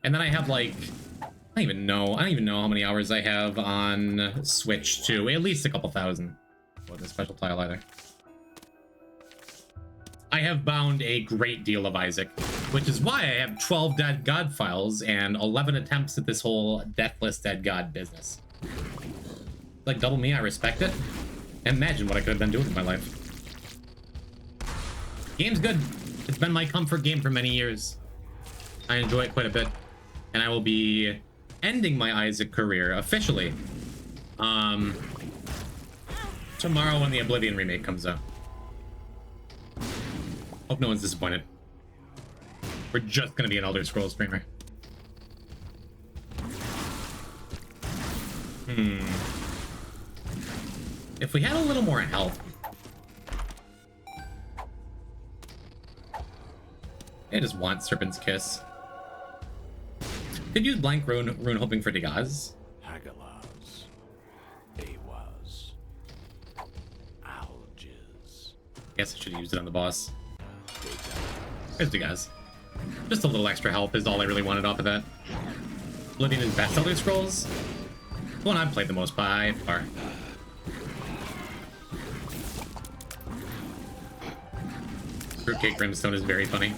And then I have like, I don't even know how many hours I have on Switch too. At least a couple thousand. Wasn't a special tile either. I have bound a great deal of Isaac, which is why I have 12 Dead God files and 11 attempts at this whole Deathless Dead God business. Like double me, I respect it. Imagine what I could have been doing with my life. Game's good. It's been my comfort game for many years. I enjoy it quite a bit. And I will be ending my Isaac career officially tomorrow when the Oblivion remake comes out. Hope no one's disappointed. We're just gonna be an Elder Scrolls streamer. If we had a little more health. I just want Serpent's Kiss. Could use Blank Rune hoping for Degaz. Hagalaz. Awas. Alges. Guess I should have used it on the boss. There's Degaz. Just a little extra health is all I really wanted off of that. Oblivion is best Elder Scrolls. The one I've played the most by far. Fruitcake Brimstone is very funny.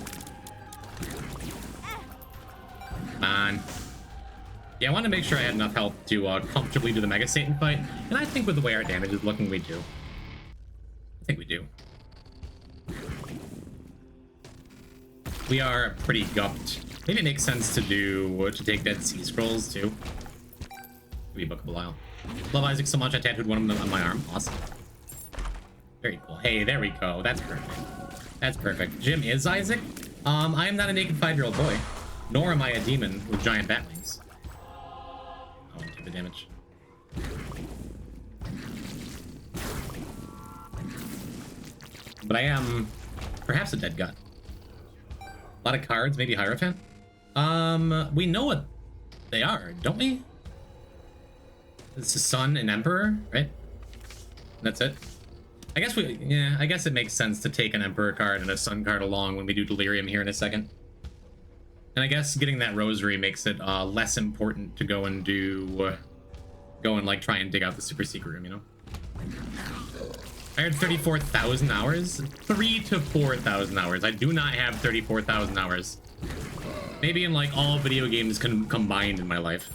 Yeah, I wanted to make sure I had enough health to comfortably do the Mega Satan fight, and I think with the way our damage is looking, we do. I think we do. We are pretty gupped. Maybe it makes sense to take Dead Sea Scrolls too. Maybe Book of Belial. Love Isaac so much I tattooed one of them on my arm. Awesome. Very cool. Hey, there we go. That's perfect. That's perfect. Jim is Isaac. I am not a naked 5-year-old boy. Nor am I a demon with giant bat wings. I won't take the damage. But I am perhaps a dead god. A lot of cards, maybe Hierophant. We know what they are, don't we? It's the Sun and Emperor, right? That's it. I guess I guess it makes sense to take an Emperor card and a Sun card along when we do Delirium here in a second. And I guess getting that Rosary makes it less important to go and like try and dig out the super secret room, you know? I heard 34,000 hours? 3,000 to 4,000 hours. I do not have 34,000 hours. Maybe in like all video games combined in my life.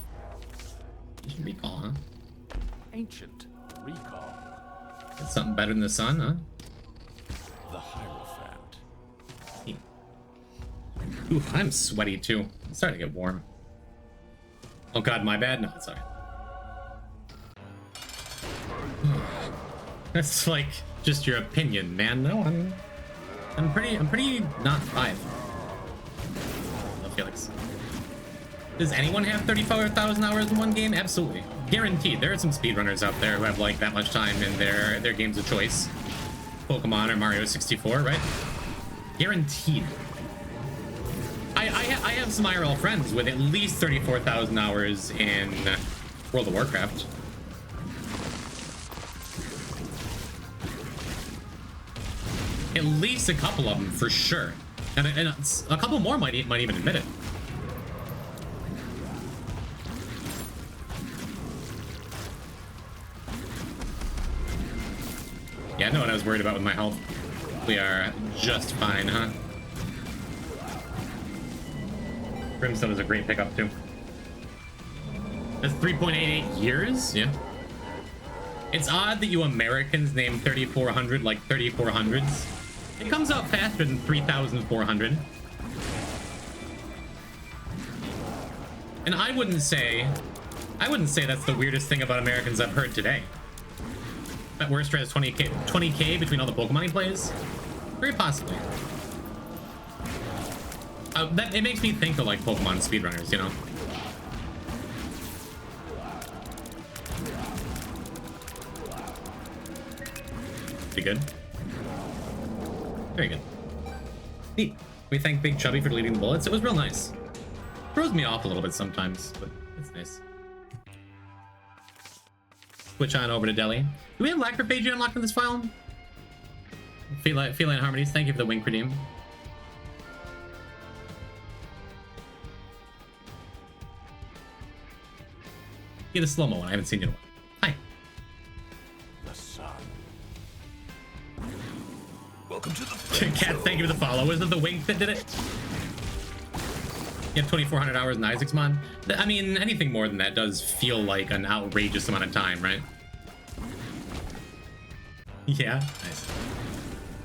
Ancient Recall, huh? Ancient Recall. It's something better than the Sun, huh? The Hierophant. Ooh, I'm sweaty too. I'm starting to get warm. Oh god, my bad? No, it's alright. That's like just your opinion, man. No, I'm pretty not 5. Oh, Felix. Does anyone have 34,000 hours in one game? Absolutely. Guaranteed. There are some speedrunners out there who have like that much time in their games of choice. Pokemon or Mario 64, right? Guaranteed. I have some IRL friends with at least 34,000 hours in World of Warcraft. At least a couple of them, for sure. And a couple more might even admit it. Yeah, I know what I was worried about with my health. We are just fine, huh? Brimstone is a great pickup, too. That's 3.88 years? Yeah. It's odd that you Americans name 3,400 like 3,400s. It comes out faster than 3,400. And I wouldn't say that's the weirdest thing about Americans I've heard today. That Worcester has 20K between all the Pokemon he plays? Very possibly. That it makes me think of like Pokemon speedrunners, you know. Pretty good. Very good. Neat. We thank Big Chubby for deleting the bullets. It was real nice. Throws me off a little bit sometimes, but it's nice. Switch on over to Delhi. Do we have Lacrophagia unlocked in this file? Feline Harmonies, thank you for the wink redeem. Get a slow-mo one. I haven't seen you in a while. Hi. The sun. Welcome to the Cat, thank you for the follow. Was it the wink that did it? You have 2,400 hours in Isaac's mod. I mean, anything more than that does feel like an outrageous amount of time, right? Yeah, nice.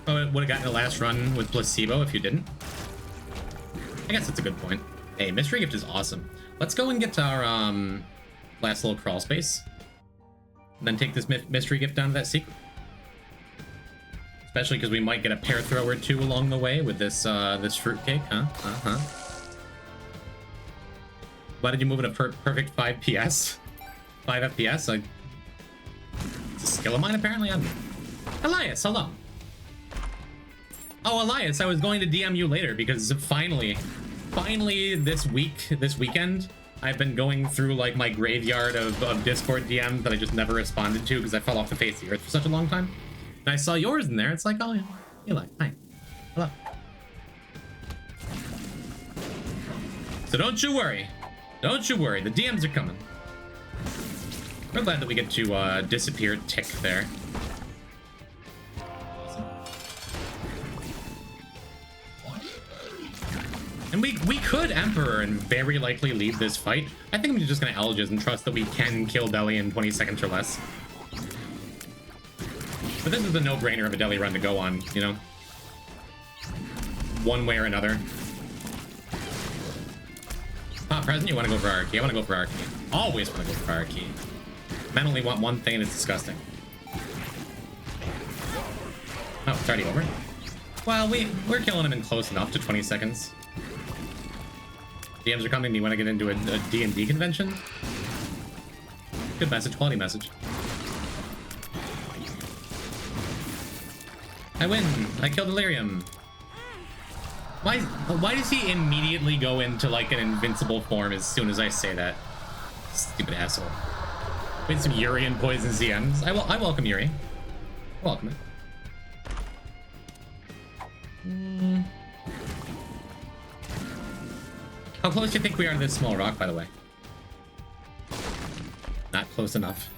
Oh, it would have gotten the last run with placebo if you didn't. I guess that's a good point. Hey, mystery gift is awesome. Let's go and get to our last little crawl space, and then take this mystery gift down to that secret. Especially because we might get a pear throw or two along the way with this this fruitcake, huh? Why did you move it a perfect 5 PS? 5 FPS? It's a skill of mine, apparently. Elias, hello. Oh, Elias, I was going to DM you later because finally this weekend, I've been going through like my graveyard of Discord DMs that I just never responded to because I fell off the face of the earth for such a long time. And I saw yours in there. It's like, oh, yeah, Eli, hi, hello. So don't you worry. Don't you worry. The DMs are coming. We're glad that we get to disappear tick there. And we could Emperor and very likely leave this fight. I think I'm just gonna Elgiz and trust that we can kill Deli in 20 seconds or less. But this is a no-brainer of a Deli run to go on, you know? One way or another. Present, you want to go for Arky? I want to go for Arky. Always want to go for Arky. Men only want one thing and it's disgusting. Oh, it's already over? Well, we're killing him in close enough to 20 seconds. DMs are coming. Do you want to get into a D&D convention? Good message, quality message. I win. I killed Delirium. Why does he immediately go into like an invincible form as soon as I say that? Stupid asshole. We had some Yuri and Poison ZMs. I welcome Yuri. Welcome it. How close do you think we are to this small rock, by the way? Not close enough.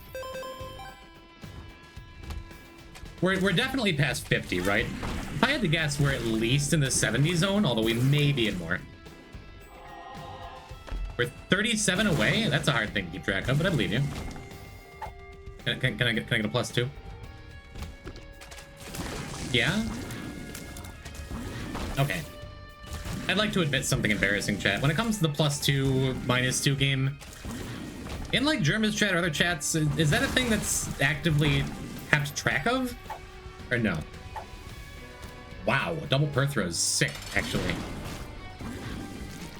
We're definitely past 50, right? If I had to guess, we're at least in the 70 zone, although we may be in more. We're 37 away? That's a hard thing to keep track of, but I believe you. Can I get a +2? Yeah? Okay. I'd like to admit something embarrassing, chat. When it comes to the +2, -2 game, in like German's chat or other chats, is that a thing that's actively kept track of? Or no? Wow, a double Perthro is sick, actually.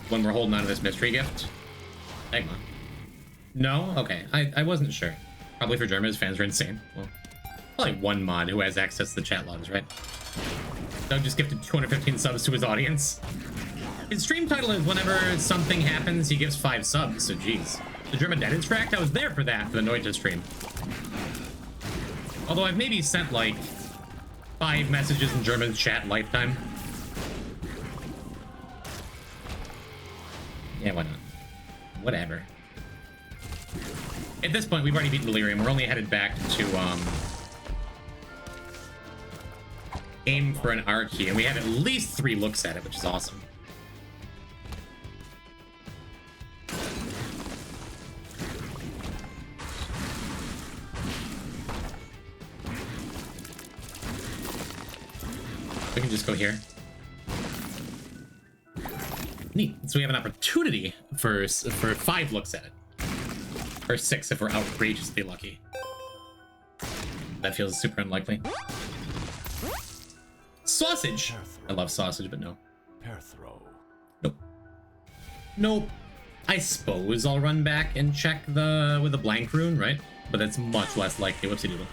When we're holding on to this mystery gift. Egma. No? Okay, I wasn't sure. Probably for Germans, fans are insane. Well, probably one mod who has access to the chat logs, right? Doug just gifted 215 subs to his audience. His stream title is whenever something happens, he gives 5 subs, so geez. The German Dead Instruct, I was there for that, for the Noita stream. Although I've maybe sent like 5 messages in German chat lifetime. Yeah, why not? Whatever. At this point, we've already beaten Delirium. We're only headed back to aim for an R key, and we have at least 3 looks at it, which is awesome. We can just go here. Neat. So we have an opportunity for 5 looks at it. Or 6 if we're outrageously lucky. That feels super unlikely. Sausage! I love sausage, but no. Perthro. Nope. Nope. I suppose I'll run back and check with the blank rune, right? But that's much less likely. Whoopsie doodle.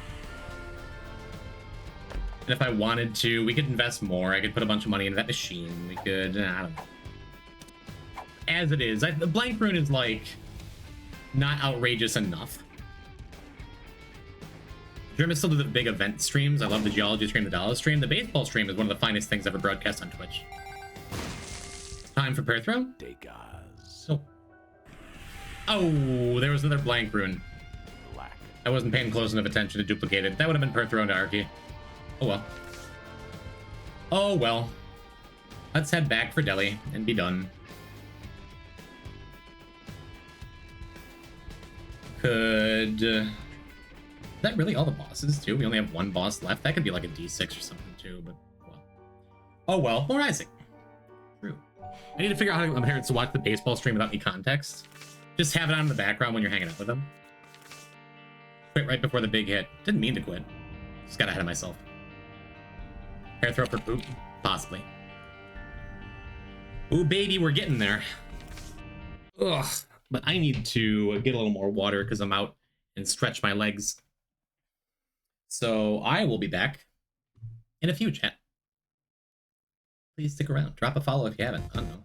And if I wanted to, we could invest more. I could put a bunch of money into that machine. We could, I don't know. As it is, the blank rune is like not outrageous enough. German still do the big event streams. I love the geology stream, the Dallas stream. The baseball stream is one of the finest things ever broadcast on Twitch. Time for pair throw. So, oh, there was another blank rune. Black. I wasn't paying close enough attention to duplicate it. That would have been pair throw into Arky. Oh well. Oh well. Let's head back for Delhi and be done. Could... is that really all the bosses, too? We only have one boss left. That could be like a D6 or something, too, but... well. Oh, well. More Isaac. True. I need to figure out how to get my parents to watch the baseball stream without any context. Just have it on in the background when you're hanging out with them. Quit right before the big hit. Didn't mean to quit. Just got ahead of myself. Hair throw for poop? Possibly. Ooh, baby, we're getting there. Ugh. But I need to get a little more water because I'm out and stretch my legs. So I will be back in a few, chat. Please stick around. Drop a follow if you haven't. I don't know.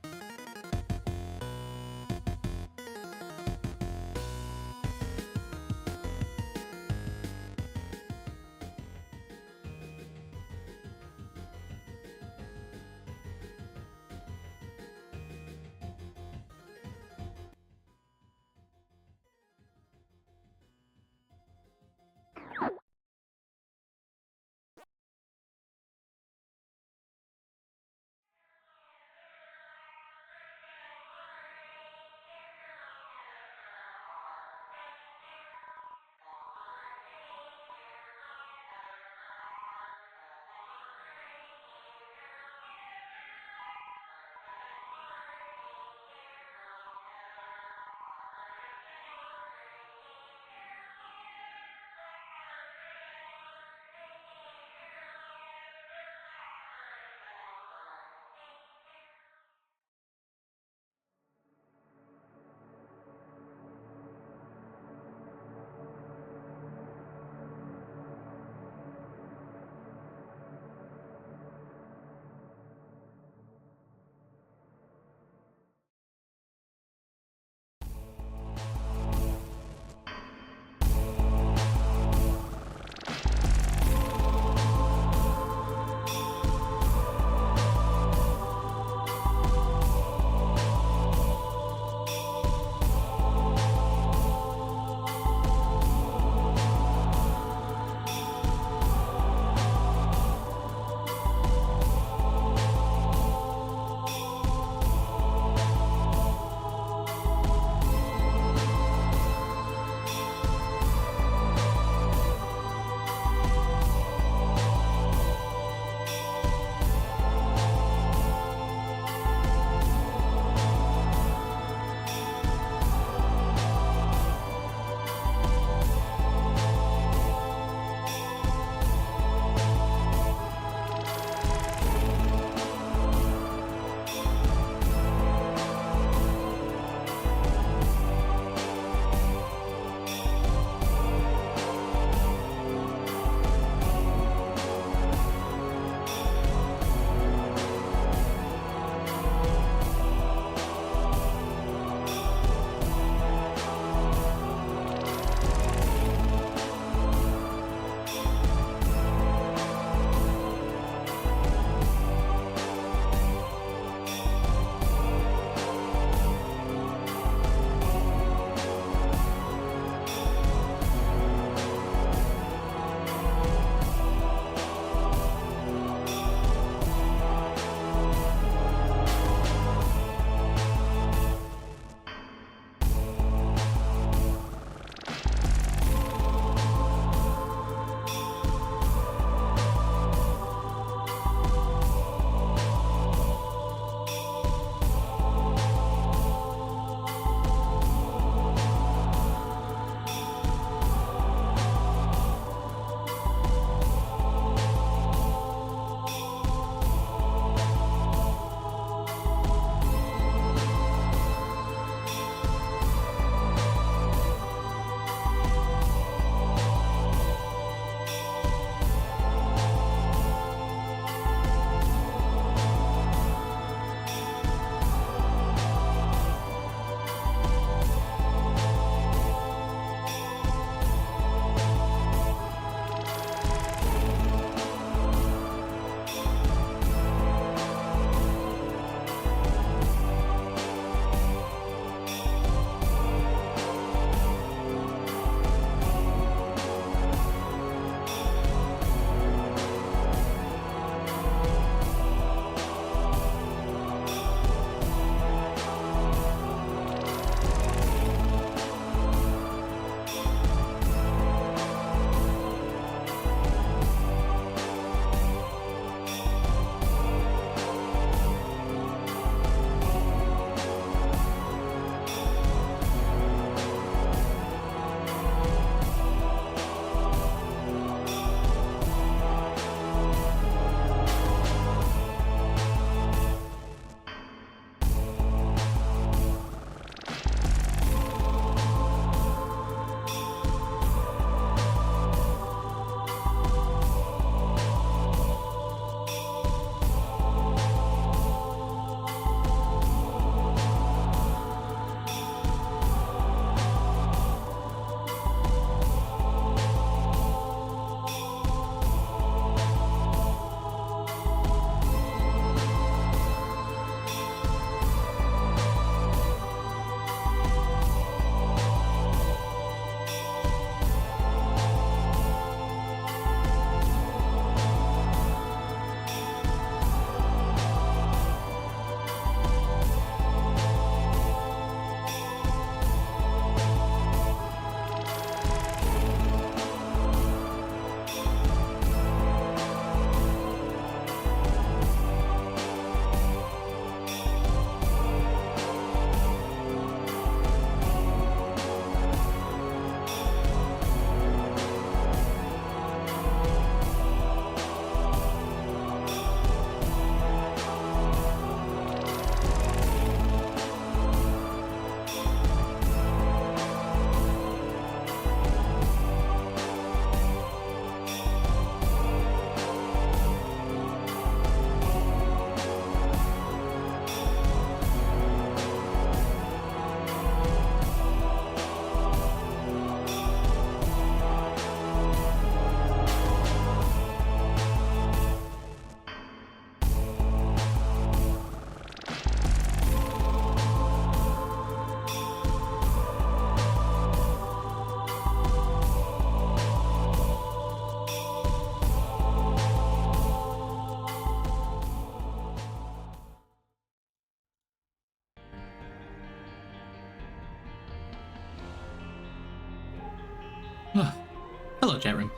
Hello, chat room.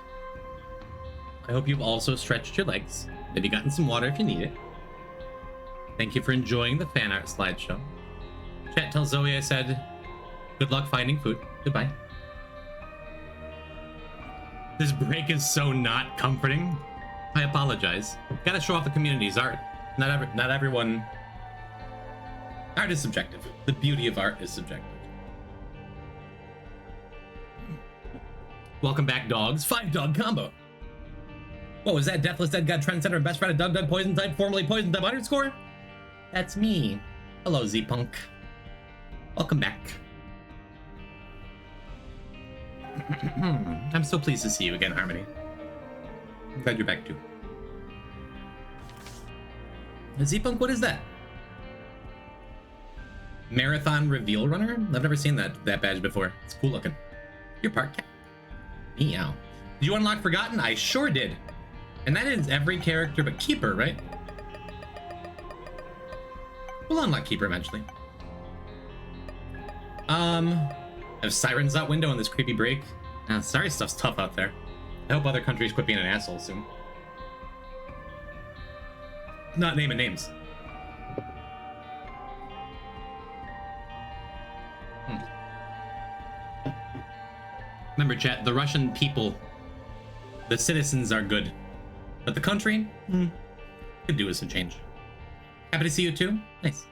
I hope you've also stretched your legs. Maybe gotten some water if you need it. Thank you for enjoying the fan art slideshow. Chat, tell Zoe I said, good luck finding food. Goodbye. This break is so not comforting. I apologize. Gotta show off the community's art. Not everyone. Art is subjective. The beauty of art is subjective. Welcome back, dogs. 5-dog combo. What was that? Deathless Dead God Trendsetter and best friend of Doug Poison Type, formerly Poison Type underscore? That's me. Hello, Z-Punk. Welcome back. I'm so pleased to see you again, Harmony. I'm glad you're back too. Z-Punk, what is that? Marathon Reveal Runner? I've never seen that badge before. It's cool looking. You're part cat. Meow. Did you unlock Forgotten? I sure did. And that is every character but Keeper, right? We'll unlock Keeper eventually. Have sirens out window in this creepy break. Sorry, stuff's tough out there. I hope other countries quit being an asshole soon. Not naming names. Remember, chat, the Russian people, the citizens are good. But the country, could do with some change. Happy to see you too. Nice.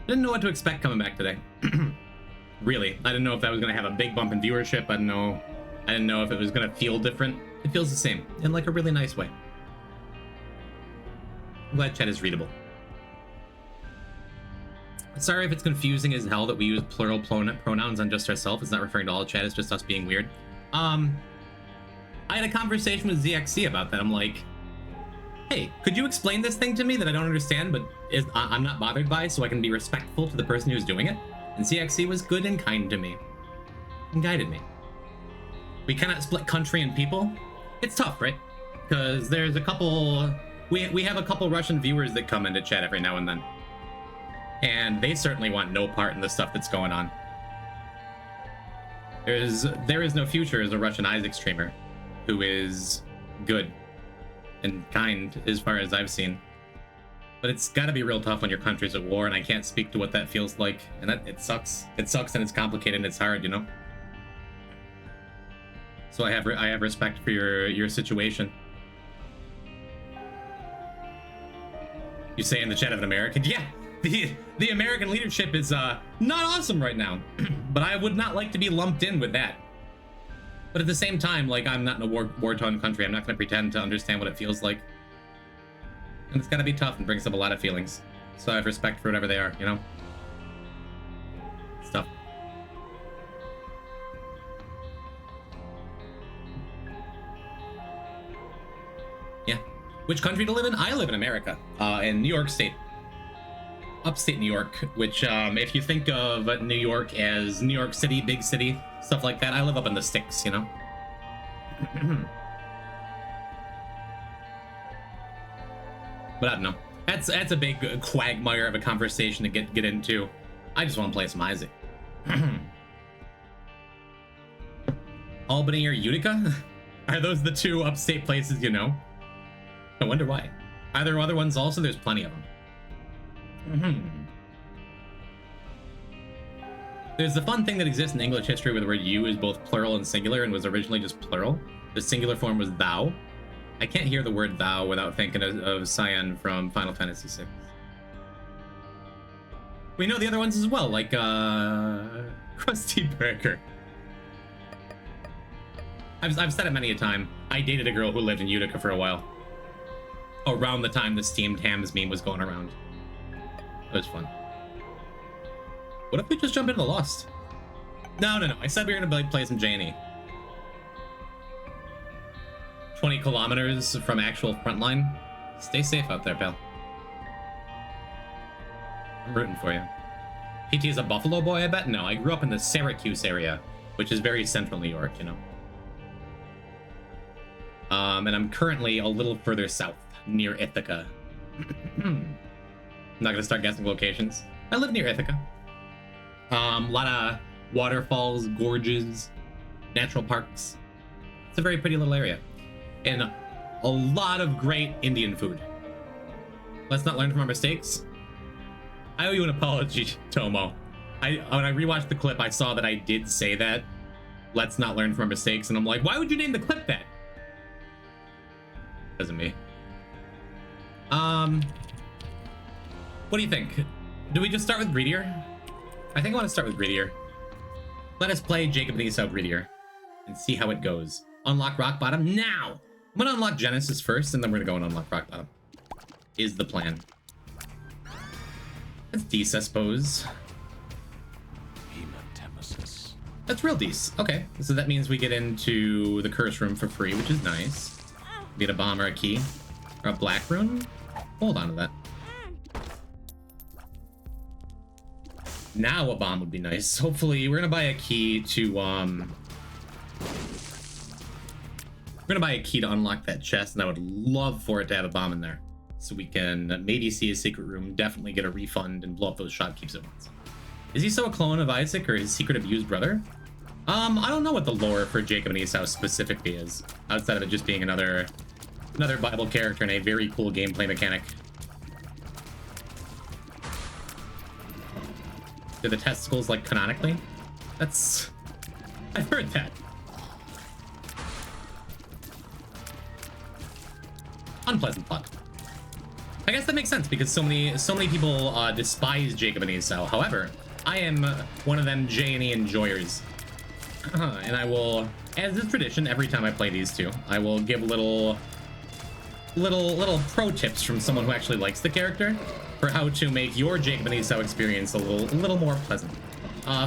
Didn't know what to expect coming back today. Really, I didn't know if that was gonna have a big bump in viewership. I didn't know if it was gonna feel different. It feels the same in like a really nice way. I'm glad chat is readable. Sorry if it's confusing as hell that we use plural pronouns on just ourselves. It's not referring to all chat, it's just us being weird. I had a conversation with ZXC about that. I'm like, hey, could you explain this thing to me that I don't understand, but I'm not bothered by, so I can be respectful to the person who's doing it? And ZXC was good and kind to me and guided me. We cannot split country and people. It's tough, right? Because there's a couple... We have a couple Russian viewers that come into chat every now and then. And they certainly want no part in the stuff that's going on. There is no future as a Russian Isaac streamer who is good and kind as far as I've seen. But it's got to be real tough when your country's at war, and I can't speak to what that feels like. And it sucks. It sucks, and it's complicated, and it's hard, you know? So I have respect for your situation. You say in the chat of an American? Yeah, the American leadership is not awesome right now. But I would not like to be lumped in with that. But at the same time, like, I'm not in a war-torn country. I'm not going to pretend to understand what it feels like. And it's got to be tough and brings up a lot of feelings. So I have respect for whatever they are, you know? It's tough. Yeah. Which country to live in? I live in America, in New York State. Upstate New York, which, if you think of New York as New York City, big city, stuff like that, I live up in the sticks, you know? But I don't know. That's a big quagmire of a conversation to get into. I just want to play some Isaac. Albany or Utica? Are those the two upstate places you know? I wonder why. Are there other ones also? There's plenty of them. There's the fun thing that exists in English history where the word you is both plural and singular and was originally just plural. The singular form was thou. I can't hear the word thou without thinking of Cyan from Final Fantasy VI. We know the other ones as well, like Krusty Burger. I've said it many a time. I dated a girl who lived in Utica for a while. Around the time the steamed hams meme was going around. It was fun. What if we just jump into the Lost? No. I said we were gonna play some J&E. 20 kilometers from actual frontline. Stay safe out there, pal. I'm rooting for you. PT is a Buffalo boy, I bet? No, I grew up in the Syracuse area, which is very central New York, you know. And I'm currently a little further south, near Ithaca. I'm not gonna start guessing locations. I live near Ithaca. A lot of waterfalls, gorges, natural parks. It's a very pretty little area. And a lot of great Indian food. Let's not learn from our mistakes. I owe you an apology, Tomo. When I rewatched the clip, I saw that I did say that. Let's not learn from our mistakes. And I'm like, why would you name the clip that? Because of me. What do you think? Do we just start with Greedier? I think I want to start with Greedier. Let us play Jacob and Esau Greedier and see how it goes. Unlock Rock Bottom now! I'm gonna unlock Genesis first, and then we're gonna go and unlock Rock Bottom. Is the plan. That's decent, I suppose. Hematemesis. That's real decent. Okay, so that means we get into the curse room for free, which is nice. Get a bomb or a key. Or a black rune? Hold on to that. Now a bomb would be nice. Hopefully, we're gonna buy a key to, We're gonna buy a key to unlock that chest, and I would love for it to have a bomb in there. So we can maybe see a secret room, definitely get a refund, and blow up those shopkeepers at once. Is he so a clone of Isaac, or his secret abused brother? I don't know what the lore for Jacob and Esau specifically is, outside of it just being another Bible character and a very cool gameplay mechanic. Do the testicles, like, canonically? That's... I've heard that. Unpleasant thought. I guess that makes sense because so many people despise Jacob and Esau. However, I am one of them J&E enjoyers. And I will, as is tradition, every time I play these two, I will give little pro tips from someone who actually likes the character for how to make your Jacob and Esau experience a little more pleasant.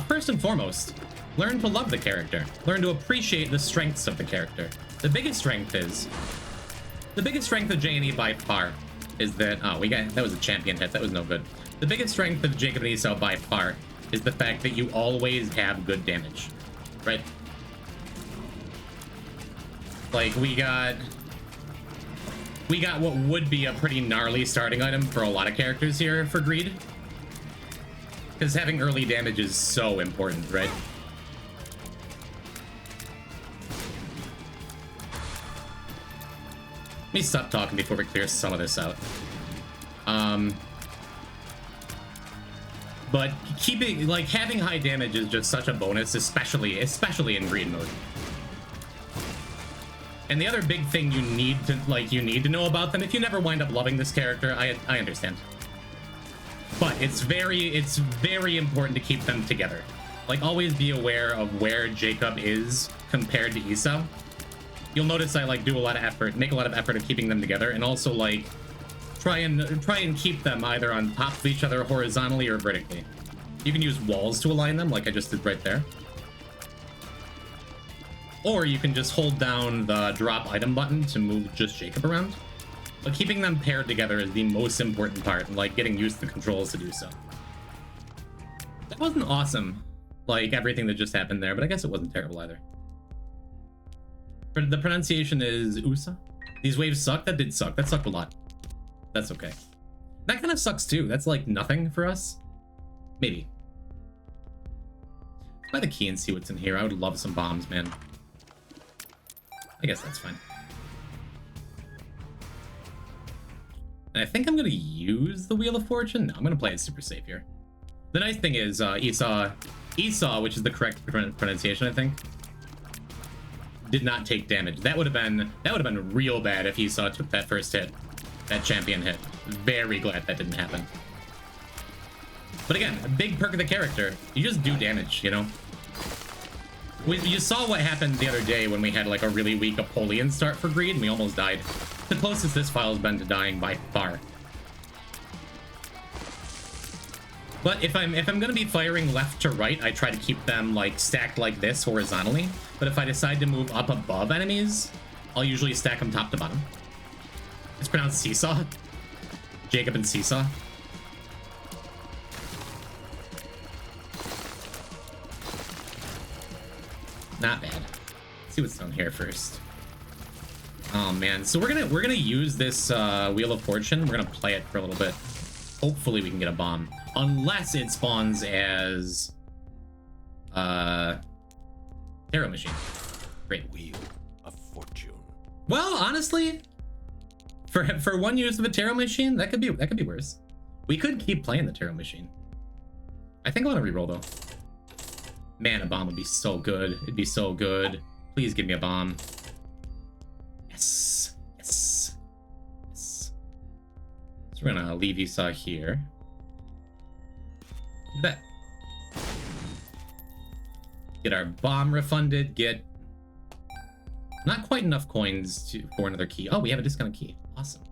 First and foremost, learn to love the character. Learn to appreciate the strengths of the character. The biggest strength of J&E by far is that, that was a champion hit, that was no good. The biggest strength of Jacob and Esau by far is the fact that you always have good damage, right? Like, we got what would be a pretty gnarly starting item for a lot of characters here for Greed. Because having early damage is so important, right? Let me stop talking before we clear some of this out. But having high damage is just such a bonus, especially in Greed mode. And the other big thing you need to know about them, if you never wind up loving this character, I understand. But it's very important to keep them together. Like, always be aware of where Jacob is compared to Esau. You'll notice I make a lot of effort of keeping them together, and also like try and keep them either on top of each other horizontally or vertically. You can use walls to align them, like I just did right there. Or you can just hold down the drop item button to move just Jacob around. But keeping them paired together is the most important part, and like getting used to the controls to do so. That wasn't awesome, like everything that just happened there, but I guess it wasn't terrible either. The pronunciation is USA. These waves suck? That did suck. That sucked a lot. That's okay. That kind of sucks too. That's like nothing for us. Maybe. Let's buy the key and see what's in here. I would love some bombs, man. I guess that's fine. And I think I'm going to use the Wheel of Fortune. No, I'm going to play it super safe here. The nice thing is Esau, which is the correct pronunciation, I think, did not take damage. That would have been real bad if Esau took that first hit, that champion hit. Very glad that didn't happen. But again, a big perk of the character, you just do damage, you know? You saw what happened the other day when we had like a really weak Apollyon start for Greed and we almost died. The closest this file has been to dying by far. But if I'm gonna be firing left to right, I try to keep them like stacked like this horizontally. But if I decide to move up above enemies, I'll usually stack them top to bottom. It's pronounced Seesaw. Jacob and Seesaw. Not bad. Let's see what's down here first. Oh man, so we're gonna use this Wheel of Fortune. We're gonna play it for a little bit. Hopefully we can get a bomb. Unless it spawns as... Tarot Machine. Great. Wheel of Fortune. Well, honestly, for one use of a Tarot Machine, that could be worse. We could keep playing the Tarot Machine. I think I want to reroll though. Man, a bomb would be so good. It'd be so good. Please give me a bomb. Yes. Yes. Yes. So we're gonna leave Esau here. Bet. Get our bomb refunded. Get not quite enough coins for another key. Oh, we have a discounted key. Awesome.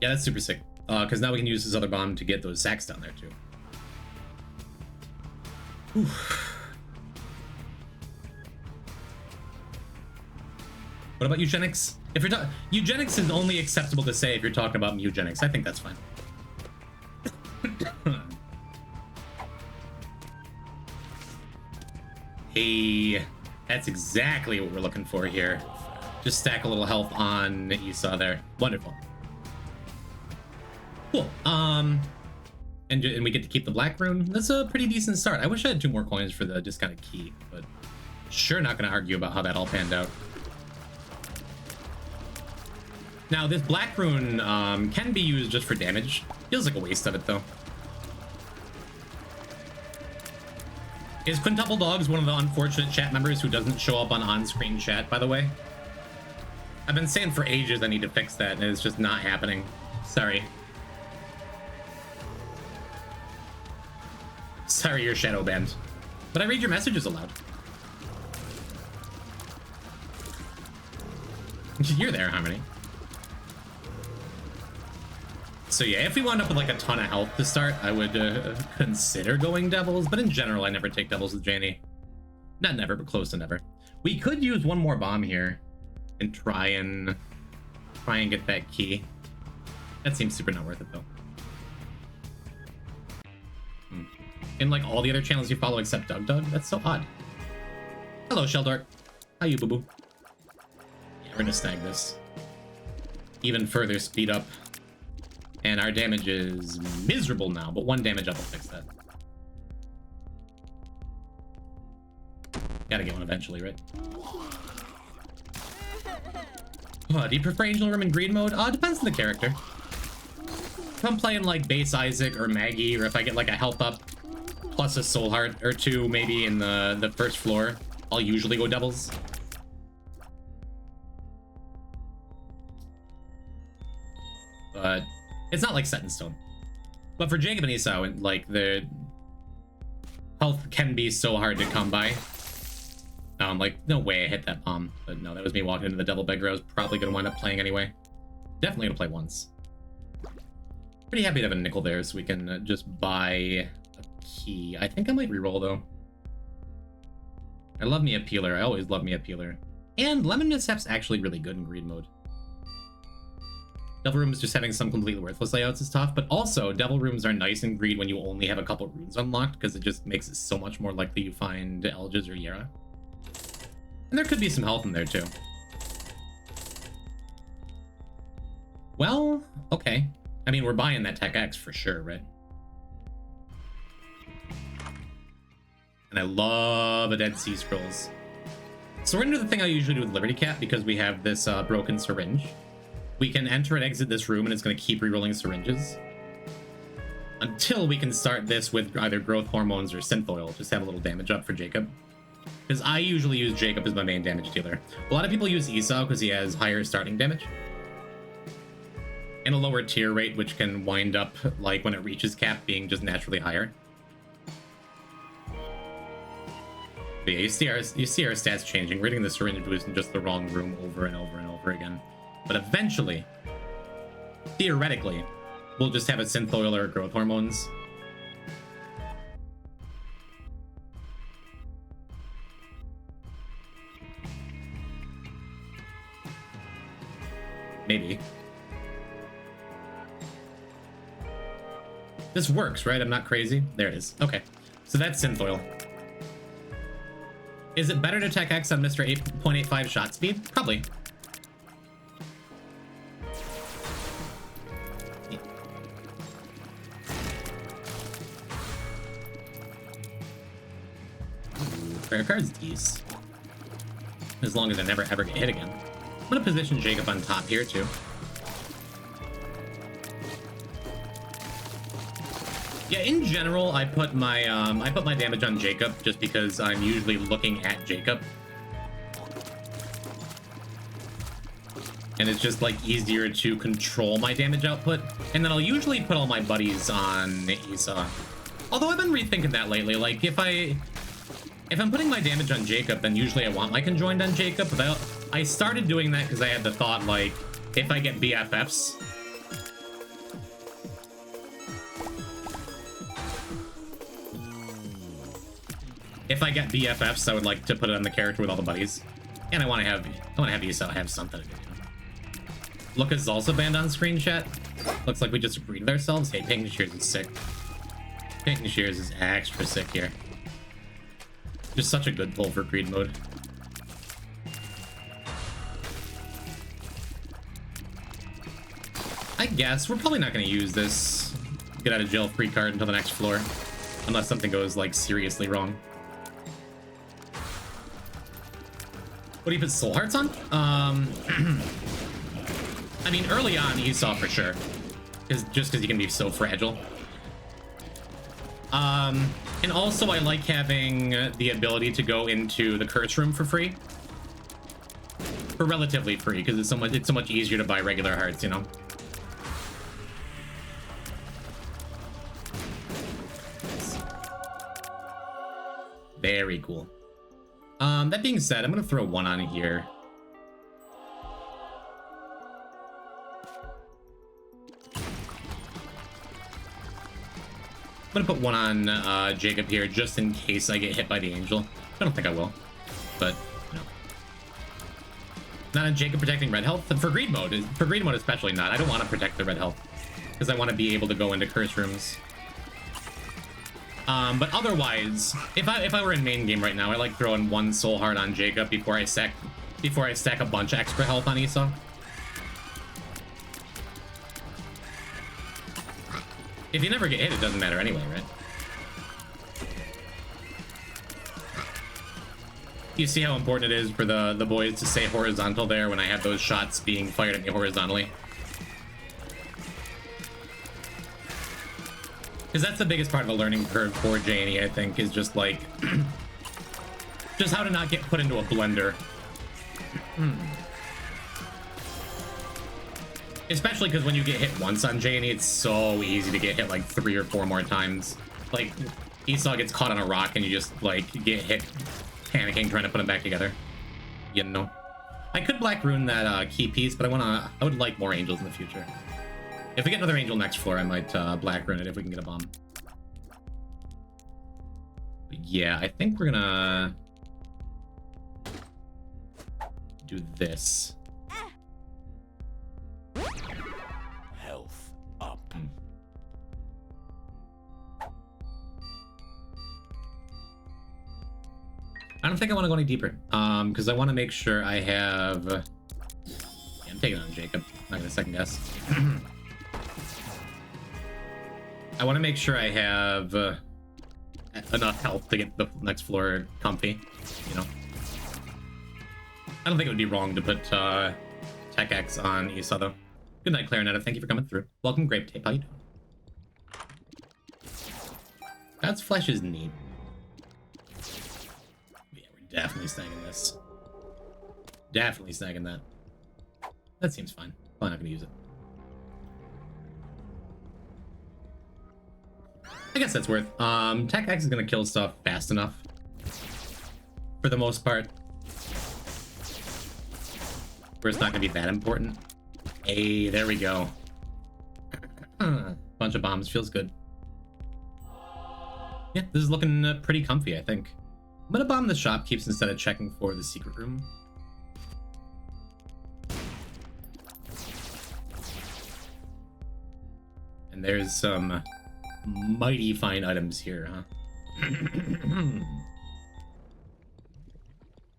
Yeah, that's super sick. Because now we can use this other bomb to get those sacks down there too. Oof. What about eugenics? If you're talking, eugenics is only acceptable to say if you're talking about eugenics. I think that's fine. Hey, that's exactly what we're looking for here. Just stack a little health on Esau there. Wonderful. Cool. And we get to keep the black rune. That's a pretty decent start. I wish I had 2 more coins for the discounted key, but sure not going to argue about how that all panned out. Now, this black rune can be used just for damage. Feels like a waste of it, though. Is Quintuple Dogs one of the unfortunate chat members who doesn't show up on on-screen chat, by the way? I've been saying for ages I need to fix that, and it's just not happening. Sorry. Sorry, you're shadow banned. But I read your messages aloud. You're there, Harmony. So yeah, if we wound up with like a ton of health to start, I would consider going Devils, but in general, I never take Devils with Janie. Not never, but close to never. We could use one more bomb here and try and get that key. That seems super not worth it though. In like all the other channels you follow except Doug, that's so odd. Hello, Sheldart. How you, boo-boo? Yeah, we're gonna snag this. Even further speed up. And our damage is miserable now, but 1 damage up will fix that. Gotta get one eventually, right? Do you prefer Angel Room in Greed mode? Depends on the character. If I'm playing like base Isaac or Maggie, or if I get like a health up plus a soul heart or 2 maybe in the first floor, I'll usually go Devils. But it's not like set in stone. But for Jacob and Esau, like the health can be so hard to come by. Like no way I hit that bomb, but no, that was me walking into the Devil Beggar. I was probably gonna wind up playing anyway. Definitely gonna play once. Pretty happy to have a nickel there, so we can just buy a key. I think I might reroll though. I love me a peeler. I always love me a peeler. And Lemon Mishap's actually really good in Greed mode. Devil Rooms just having some completely worthless layouts is tough, but also Devil Rooms are nice in Greed when you only have a couple runes unlocked, because it just makes it so much more likely you find Elges or Yera. And there could be some health in there too. Well, okay. I mean, we're buying that Tech X for sure, right? And I love a Dead Sea Scrolls. So we're gonna do the thing I usually do with Liberty Cat, because we have this broken syringe. We can enter and exit this room, and it's going to keep rerolling syringes until we can start this with either growth hormones or synth oil. Just have a little damage up for Jacob, because I usually use Jacob as my main damage dealer. A lot of people use Esau because he has higher starting damage and a lower tier rate, which can wind up, like when it reaches cap, being just naturally higher. But yeah, you see our stats changing. We're getting the syringe boost in just the wrong room over and over and over again. But eventually, theoretically, we'll just have a synth oil or growth hormones. Maybe. This works, right? I'm not crazy. There it is. Okay. So that's synth oil. Is it better to Tech X on Mr. 8.85 shot speed? Probably. Rare cards, these. As long as I never ever get hit again. I'm gonna position Jacob on top here too. Yeah, in general, I put my damage on Jacob just because I'm usually looking at Jacob. And it's just like easier to control my damage output. And then I'll usually put all my buddies on Esau. Although I've been rethinking that lately. Like if I'm putting my damage on Jacob, then usually I want my conjoined on Jacob. But I started doing that because I had the thought, like, if I get BFFs, I would like to put it on the character with all the buddies. And I want to have Esau have something to do. Luca's also banned on screen chat. Looks like we just agreed with ourselves. Hey, Pink Shears is sick. Pink Shears is extra sick here. Just such a good pull for Greed mode. I guess we're probably not going to use this get out of jail free card until the next floor. Unless something goes, like, seriously wrong. What do you put Soul Hearts on? I mean, early on, Esau for sure. Just because he can be so fragile. And also, I like having the ability to go into the curse room for free. For relatively free, because it's so much easier to buy regular hearts, you know? Very cool. That being said, I'm gonna throw one on here. I'm gonna put one on Jacob here just in case I get hit by the angel. I don't think I will, but no. Not on Jacob protecting red health. For greed mode especially not. I don't want to protect the red health because I want to be able to go into curse rooms. But otherwise, if I were in main game right now, I like throwing one soul heart on Jacob before I stack a bunch of extra health on Esau. If you never get hit, it doesn't matter anyway, right? You see how important it is for the boys to stay horizontal there when I have those shots being fired at me horizontally? Because that's the biggest part of the learning curve for J&E, I think, is just like... just how to not get put into a blender. Especially because when you get hit once on J&E, it's so easy to get hit like 3 or 4 more times. Like, Esau gets caught on a rock and you just, like, get hit panicking, trying to put them back together. You know? I could Black Rune that key piece, but I would like more angels in the future. If we get another angel next floor, I might Black Rune it if we can get a bomb. But yeah, I think we're gonna do this. Health up. I don't think I want to go any deeper, because I want to make sure I have... Yeah, I'm taking on Jacob. I'm not gonna second guess. I want to make sure I have enough health to get the next floor comfy, you know? I don't think it would be wrong to put Tech X on Esau, though. Good night, Clarinetta. Thank you for coming through. Welcome, Grape Tape. How you doing? God's Flesh is neat. Yeah, we're definitely snagging this. Definitely snagging that. That seems fine. Probably not going to use it. I guess that's worth. Tech X is gonna kill stuff fast enough. For the most part. Where it's not gonna be that important. Hey, there we go. Bunch of bombs, feels good. Yeah, this is looking pretty comfy, I think. I'm gonna bomb the shopkeeps instead of checking for the secret room. And there's some mighty fine items here, huh?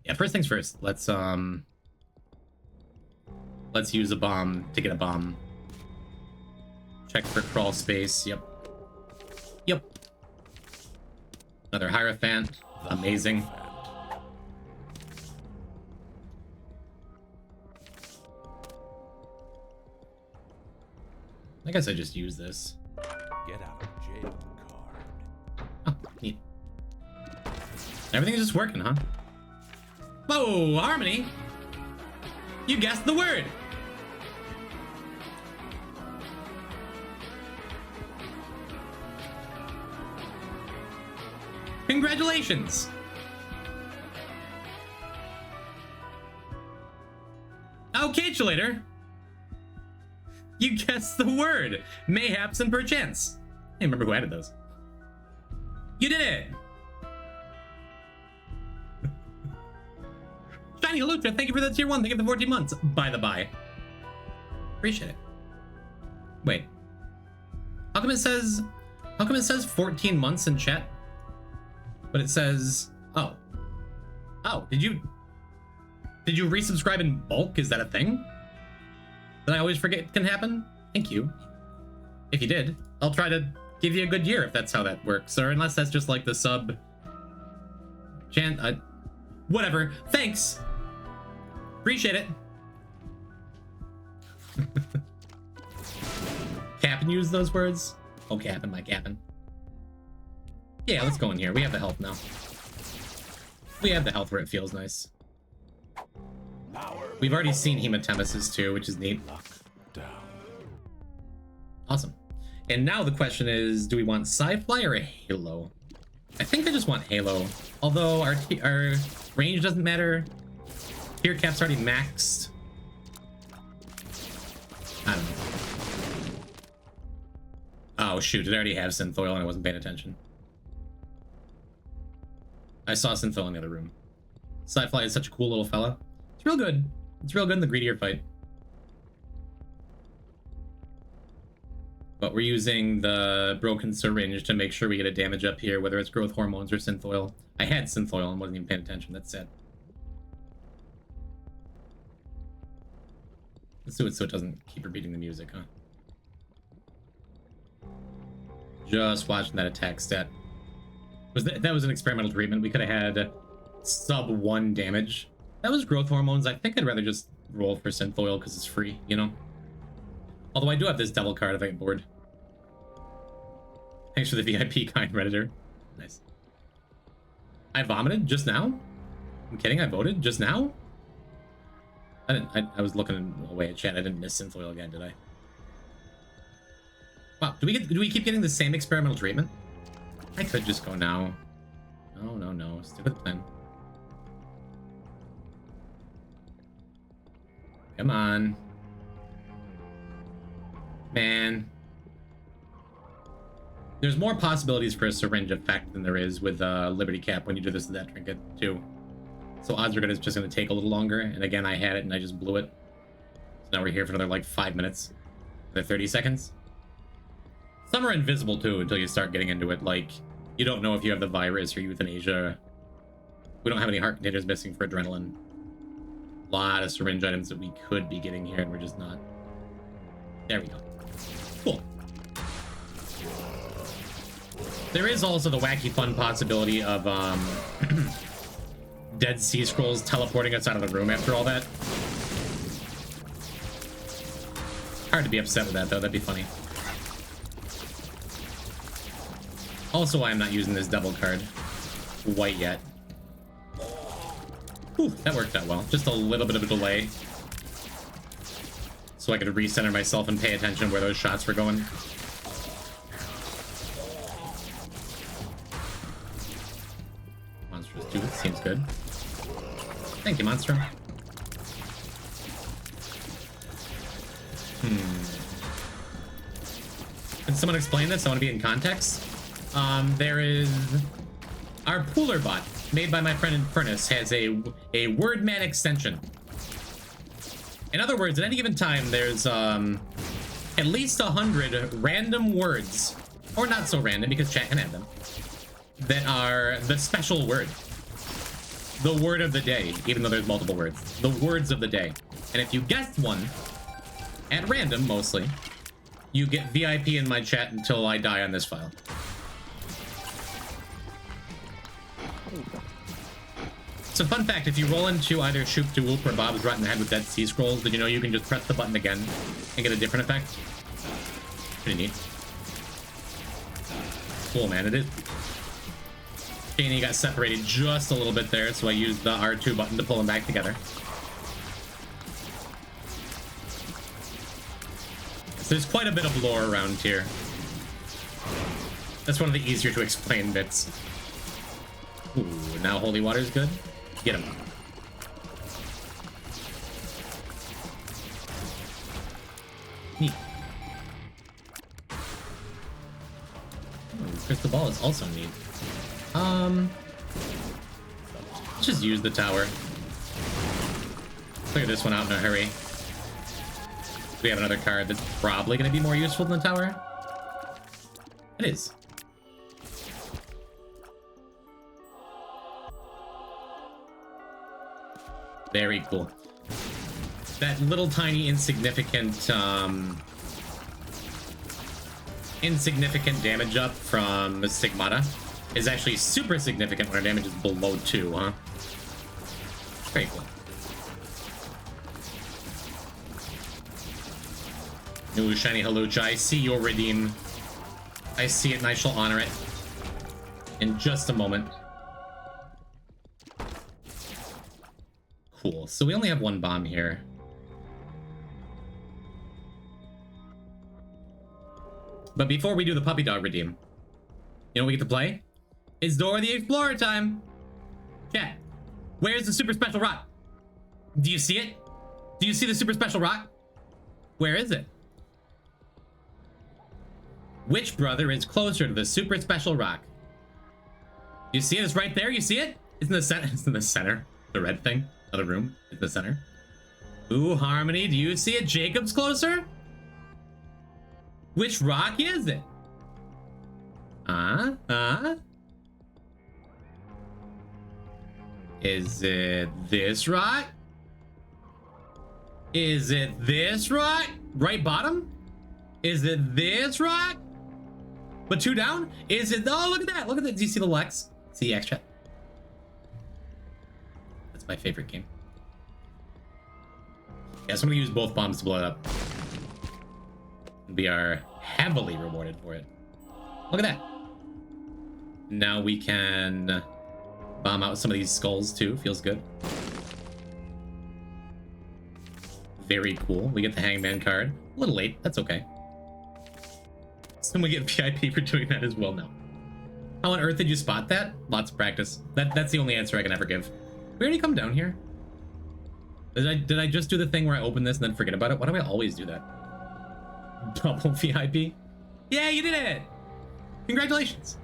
Yeah, first things first. Let's use a bomb to get a bomb. Check for crawl space. Yep. Yep. Another Hierophant. Amazing. guess I just use this. Get out of jail card. Oh, neat. Everything is just working, huh? Whoa, Harmony! You guessed the word! Congratulations! I'll catch you later. You guessed the word. Mayhaps and perchance. I remember who added those. You did it! Shiny Lucha, thank you for the tier 1. Thank you for the 14 months. By the by. Appreciate it. Wait. How come it says 14 months in chat? But it says, oh. Oh, did you resubscribe in bulk? Is that a thing that I always forget can happen? Thank you. If you did, I'll try to give you a good year if that's how that works, or unless that's just like the sub whatever. Thanks. Appreciate it. Cap'n use those words? Oh, Cap'n, my Cap'n. Yeah, let's go in here. We have the health now. We have the health where it feels nice. We've already seen hematemesis too, which is neat. Awesome. And now the question is, do we want Sci-Fly or a Halo? I think I just want Halo. Although our range doesn't matter. Tier cap's already maxed. I don't know. Oh shoot, did I already have Synthoil and I wasn't paying attention? I saw Synthoil in the other room. Sci-Fly is such a cool little fella. It's real good. It's real good in the greedier fight. But we're using the broken syringe to make sure we get a damage up here, whether it's growth hormones or Synthoil. I had Synthoil and wasn't even paying attention. That's sad. Let's do it so it doesn't keep repeating the music, huh? Just watching that attack stat. That was an experimental treatment. We could have had sub 1 damage. That was growth hormones. I think I'd rather just roll for Synthoil because it's free, you know? Although I do have this devil card if I get bored. Thanks for the VIP kind, Redditor. Nice. I vomited just now? I'm kidding, I voted just now? I was looking away at chat. I didn't miss Synthoil again, did I? Wow, do we keep getting the same experimental treatment? I could just go now. No. Stick with the plan. Come on. Man. There's more possibilities for a syringe effect than there is with Liberty Cap when you do this to that trinket, too. So odds are good it's just going to take a little longer. And again, I had it and I just blew it. So now we're here for another, like, 5 minutes. Another 30 seconds. Some are invisible, too, until you start getting into it. Like, you don't know if you have the virus or euthanasia. We don't have any heart containers missing for adrenaline. A lot of syringe items that we could be getting here, and we're just not. There we go. Cool. There is also the wacky fun possibility of Dead Sea Scrolls teleporting us out of the room after all that. Hard to be upset with that, though. That'd be funny. Also, why I'm not using this double card white yet. Whew, that worked out well. Just a little bit of a delay. So I could recenter myself and pay attention where those shots were going. Monstrous Tooth seems good. Thank you, Monster. Can someone explain this? I want to be in context. There is our Pooler bot, made by my friend in Furnace, has a Wordman extension. In other words, at any given time, there's at least 100 random words, or not so random because chat can add them, that are the special word. The word of the day, even though there's multiple words. The words of the day. And if you guessed one, at random mostly, you get VIP in my chat until I die on this file. So fun fact, if you roll into either Shoop to Whoop or Bob's right in the head with Dead Sea Scrolls, did you know you can just press the button again and get a different effect? Pretty neat. Cool, man. It is. Danny got separated just a little bit there, so I used the R2 button to pull them back together. So there's quite a bit of lore around here. That's one of the easier to explain bits. Ooh, now holy water is good. Get him. Neat. Oh, crystal ball is also neat. Let's just use the tower. Clear this one out in a hurry. We have another card that's probably going to be more useful than the tower. It is. Very cool. That little tiny insignificant damage up from Stigmata is actually super significant when our damage is below 2, huh? Very cool. Ooh, shiny Halucha. I see your redeem. I see it and I shall honor it in just a moment. Cool. So we only have one bomb here. But before we do the puppy dog redeem, you know what we get to play? It's Dora the Explorer time. Chat, where's the super special rock? Do you see it? Do you see the super special rock? Where is it? Which brother is closer to the super special rock? You see it? It's right there. You see it? It's in the center. It's in the center. The red thing of the room. It's in the center. Ooh, Harmony. Do you see it? Jacob's closer? Which rock is it? Is it this rock? Is it this rock? Right bottom? Is it this rock? But 2 down? Is it? Oh, look at that. Look at that. Do you see the Lex? See the X chat? That's my favorite game. Yeah, so I'm gonna use both bombs to blow it up. We are heavily rewarded for it. Look at that. Now we can bomb out some of these skulls too. Feels good. Very cool. We get the Hangman card. A little late. That's okay. So we get VIP for doing that as well now. How on earth did you spot that? Lots of practice. That's the only answer I can ever give. We already come down here. Did I just do the thing where I open this and then forget about it? Why do I always do that? Double VIP? Yeah, you did it! Congratulations!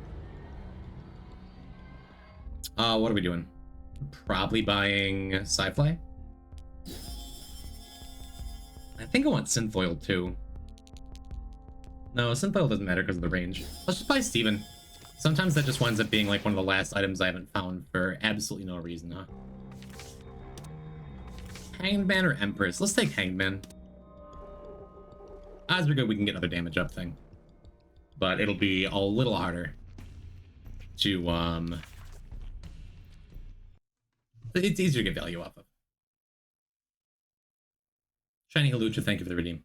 What are we doing? Probably buying Sci-Fly. I think I want Synthoil too. No, Synthoil doesn't matter because of the range. Let's just buy Steven. Sometimes that just winds up being like one of the last items I haven't found for absolutely no reason, huh? Hangman or Empress? Let's take Hangman. As we're good, we can get another damage up thing. But it'll be a little harder to, it's easier to get value off of. Shiny Halucha, thank you for the redeem.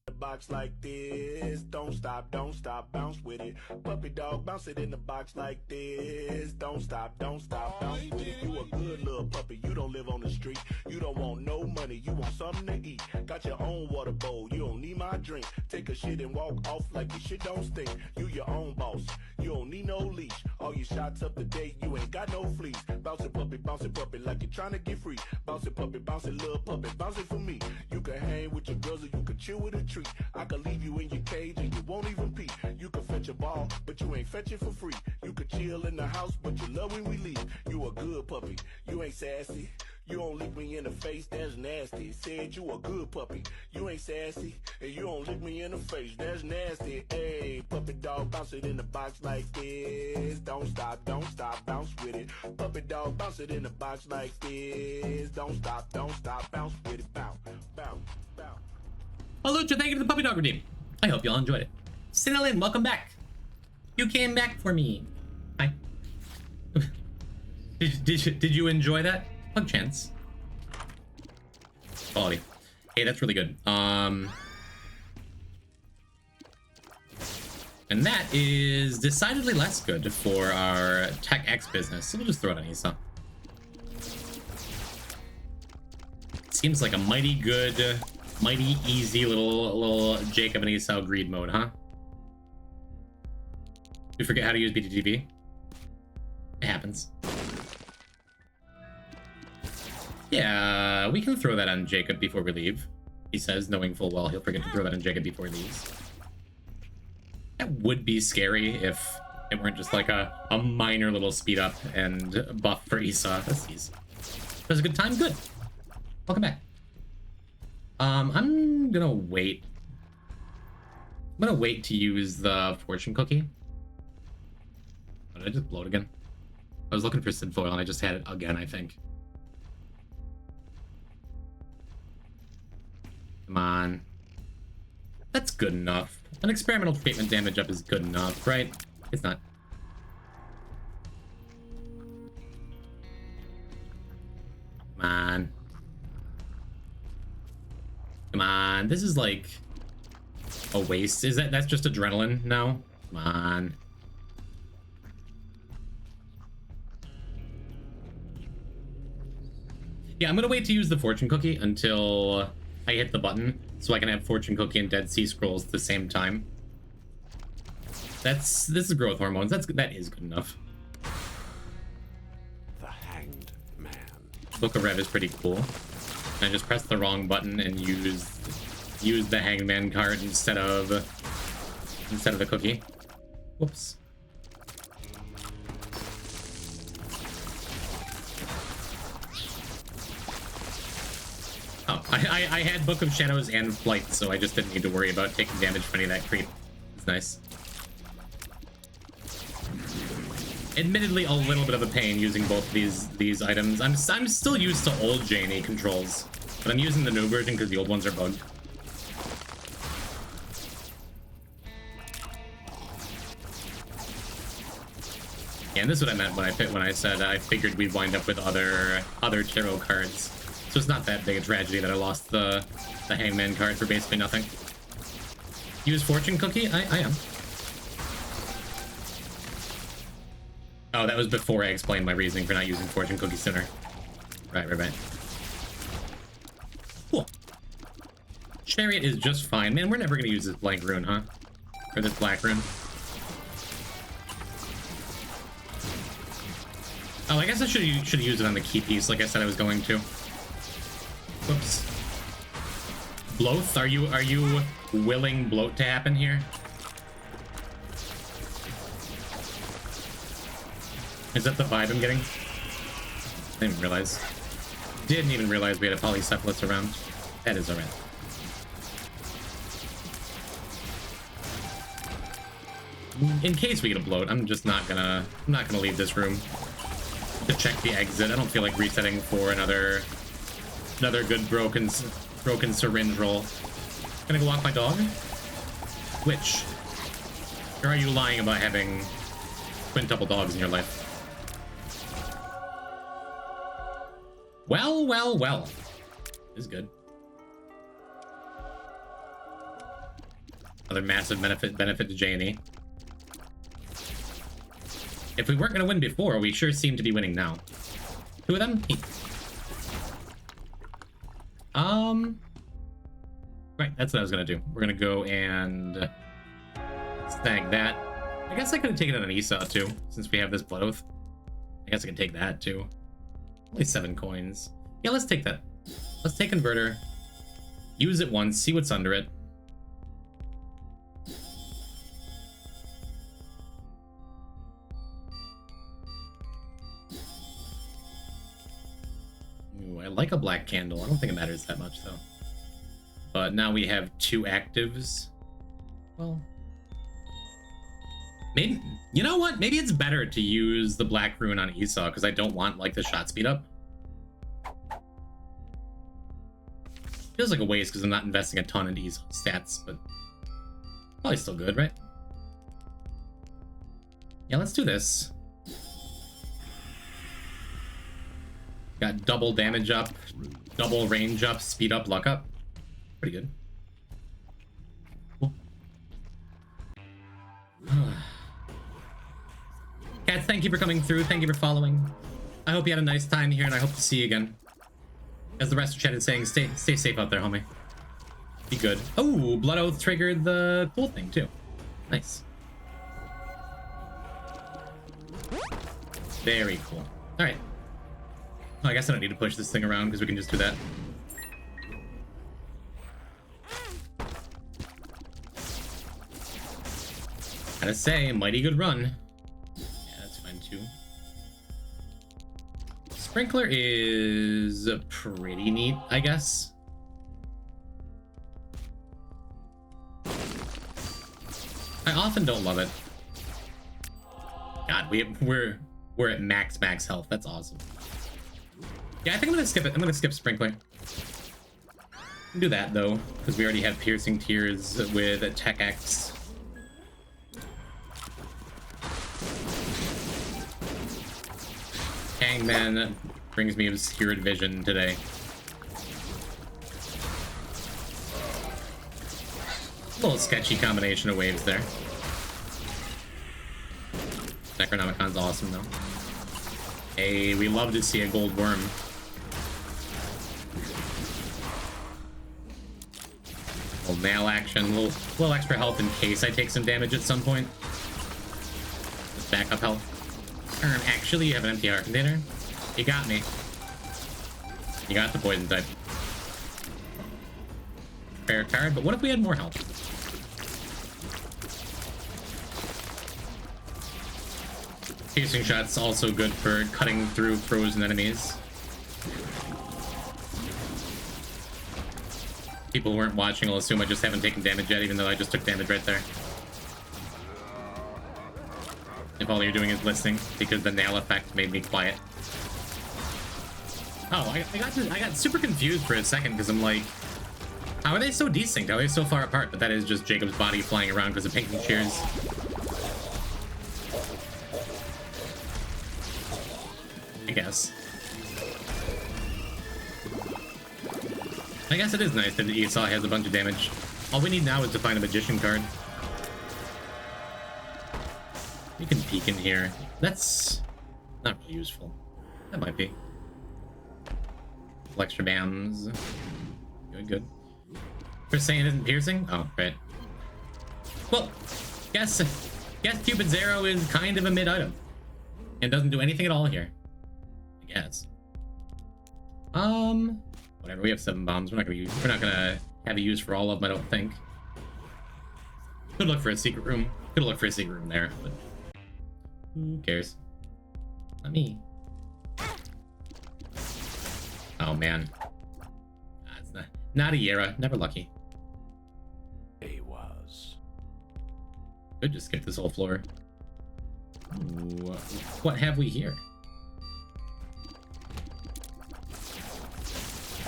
The box like this, don't stop, bounce with it. Puppy dog, bounce it in the box like this, don't stop, bounce with it. You a good little puppy, you don't live on the street. You don't want no money, you want something to eat. Got your own water bowl, you don't need my drink. Take a shit and walk off like your shit don't stink. You your own boss, you don't need no leash. All your shots up to date, you ain't got no fleas. Bounce it puppy like you're trying to get free. Bounce it little puppy, bounce it for me. You can hang with your girls or you can chill with a treat. I can leave you in your cage and you won't even pee. You can fetch a ball, but you ain't fetching for free. You could chill in the house, but you love when we leave. You a good puppy, you ain't sassy. You don't lick me in the face, that's nasty. Said you a good puppy, you ain't sassy. And you don't lick me in the face, that's nasty. Hey, puppy dog, bounce it in the box like this. Don't stop, bounce with it. Puppy dog, bounce it in the box like this. Don't stop, bounce with it. Bounce. Oh, Lucha, thank you for the puppy dog redeem. I hope y'all enjoyed it. Cinnalin, welcome back. You came back for me. Hi. Did you enjoy that? Pug chance. Quality. Hey, that's really good. And that is decidedly less good for our Tech X business, so we'll just throw it on Esau. Seems like a mighty good, mighty easy little Jacob and Esau greed mode, huh? You forget how to use BTTV? It happens. Yeah, we can throw that on Jacob before we leave. He says, knowing full well he'll forget to throw that on Jacob before he leaves. That would be scary if it weren't just like a minor little speed up and buff for Esau. Let's see. That was a good time? Good. Welcome back. I'm gonna wait. I'm gonna wait to use the fortune cookie. Oh, did I just blow it again? I was looking for Sidfoil and I just had it again, I think. Come on. That's good enough. An experimental treatment damage up is good enough, right? It's not. Come on. Come on. This is like a waste. That's just adrenaline now? Come on. Yeah, I'm gonna wait to use the fortune cookie until I hit the button so I can have fortune cookie and Dead Sea Scrolls at the same time. This is growth hormones. That is good enough. The Hanged Man. Book of Rev is pretty cool. And I just pressed the wrong button and used the Hangman card instead of the cookie. Whoops. Oh, I had Book of Shadows and Flight, so I just didn't need to worry about taking damage from any of that creep. It's nice. Admittedly, a little bit of a pain using both these items. I'm still used to old J&E controls, but I'm using the new version because the old ones are bugged. Yeah, and this is what I meant when I said I figured we'd wind up with other tarot cards. So it's not that big a tragedy that I lost the Hangman card for basically nothing. Use Fortune Cookie? I am. Oh, that was before I explained my reasoning for not using Fortune Cookie sooner. Right. Cool. Chariot is just fine. Man, we're never going to use this blank rune, huh? Or this black rune. Oh, I guess I should have used it on the key piece like I said I was going to. Whoops. Bloat? Are you willing bloat to happen here? Is that the vibe I'm getting? Didn't even realize we had a polycephalus around. That is alright. In case we get a bloat, I'm not gonna leave this room to check the exit. I don't feel like resetting for another good broken syringe roll. Gonna go walk my dog? Which? Or are you lying about having quintuple dogs in your life? Well. This is good. Another massive benefit to J&E. If we weren't going to win before, we sure seem to be winning now. Two of them? Right, that's what I was going to do. We're going to go and snag that. I guess I could have taken it on Esau, too, since we have this Blood Oath. I guess I can take that, too. Only 7 coins. Yeah, let's take that. Let's take Converter. Use it once, see what's under it. Ooh, I like a black candle. I don't think it matters that much, though. But now we have 2 actives. Well, maybe, you know what? Maybe it's better to use the black rune on Esau because I don't want like the shot speed up. Feels like a waste because I'm not investing a ton into Esau stats, but probably still good, right? Yeah, let's do this. Got double damage up, double range up, speed up, luck up. Pretty good. Cool. Death, thank you for coming through. Thank you for following. I hope you had a nice time here, and I hope to see you again. As the rest of chat is saying, stay safe out there, homie. Be good. Oh, Blood Oath triggered the cool thing, too. Nice. Very cool. All right. Well, I guess I don't need to push this thing around because we can just do that. Gotta say, mighty good run. Yeah, that's fine too. Sprinkler is pretty neat, I guess. I often don't love it. God, we're at max health. That's awesome. Yeah, I think I'm gonna skip it. I'm gonna skip Sprinkler. Do that though, because we already have Piercing Tears with Tech X. Hangman brings me obscured vision today. A little sketchy combination of waves there. Necronomicon's awesome though. Hey, we love to see a gold worm. Little nail action, little extra health in case I take some damage at some point. Just backup health. Actually, you have an empty heart container. You got me. You got the poison type. Fair card, but what if we had more health? Piercing shot's also good for cutting through frozen enemies. People who weren't watching will assume I just haven't taken damage yet, even though I just took damage right there. If all you're doing is listening, because the nail effect made me quiet. Oh, I got super confused for a second, because I'm like, how are they so desynced? How are they so far apart? But that is just Jacob's body flying around because of pinking shears. I guess. I guess it is nice that Esau has a bunch of damage. All we need now is to find a Magician card. You can peek in here. That's not really useful. That might be. Extra bams. Good. For saying it isn't piercing? Oh, right. Well, guess Cupid's arrow is kind of a mid item. And doesn't do anything at all here. I guess. Whatever, we have 7 bombs. We're not gonna have a use for all of them, I don't think. Could look for a secret room. Could look for a secret room there, but who cares? Not me. Oh man. It's not a Yera. Never lucky. He was. Could just skip this whole floor. Ooh, what have we here?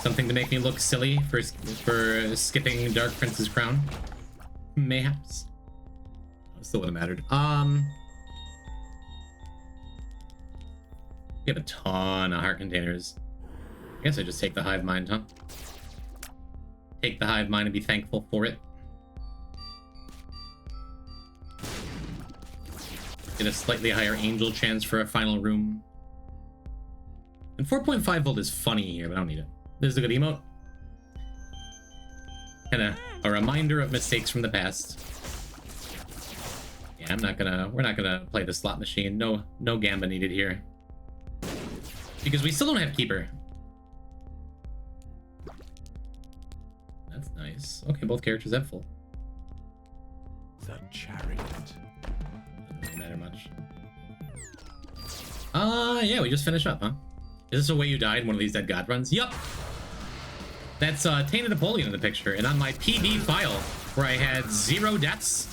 Something to make me look silly for skipping Dark Prince's crown? Mayhaps. Still would have mattered. We have a ton of heart containers. I guess I just take the hive mind, huh? Take the hive mind and be thankful for it. Get a slightly higher angel chance for a final room. And 4.5 volt is funny here, but I don't need it. This is a good emote. Kinda a reminder of mistakes from the past. Yeah, we're not gonna play the slot machine. No Gamba needed here. Because we still don't have Keeper. That's nice. Okay, both characters have full. The chariot. Doesn't matter much. Yeah, we just finished up, huh? Is this a way you died in one of these Dead God runs? Yup! That's Tainted Napoleon in the picture, and on my PB file, where I had 0 deaths.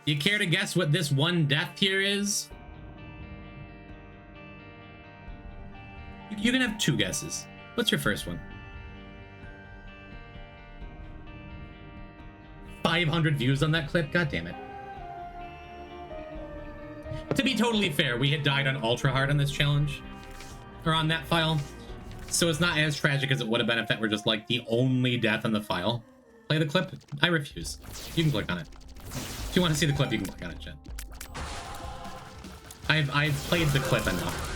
You care to guess what this 1 death here is? You can have 2 guesses. What's your first one? 500 views on that clip? God damn it. To be totally fair, we had died on ultra hard on this challenge, or on that file, so it's not as tragic as it would have been if that were just like the only death on the file. Play the clip? I refuse. You can click on it. If you want to see the clip, you can click on it, chat. I've played the clip enough.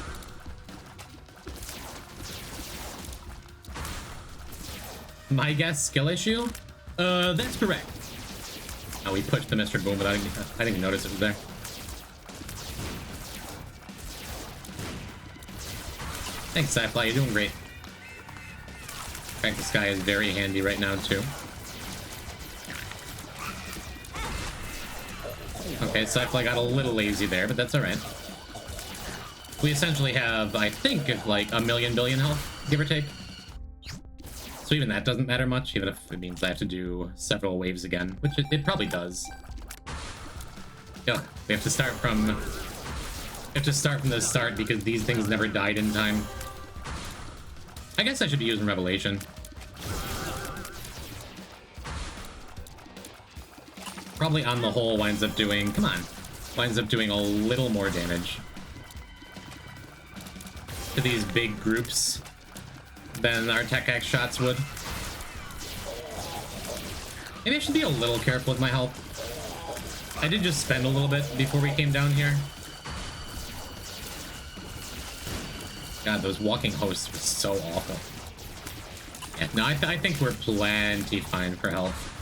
My guess, skill issue? That's correct. Oh, we pushed the Mr. Boom, but I didn't even notice it was there. Thanks, Sci-Fly. You're doing great. In fact, this guy is very handy right now, too. Okay, Sci-Fly got a little lazy there, but that's alright. We essentially have, I think, like a billion health, give or take. So even that doesn't matter much, even if it means I have to do several waves again, which it probably does. Yeah, we have to start from the start because these things never died in time. I guess I should be using Revelation. Probably on the whole winds up doing, come on, winds up doing a little more damage to these big groups than our Tech Axe shots would. Maybe I should be a little careful with my health. I did just spend a little bit before we came down here. God, those walking hosts were so awful. Yeah, no, I think we're plenty fine for health.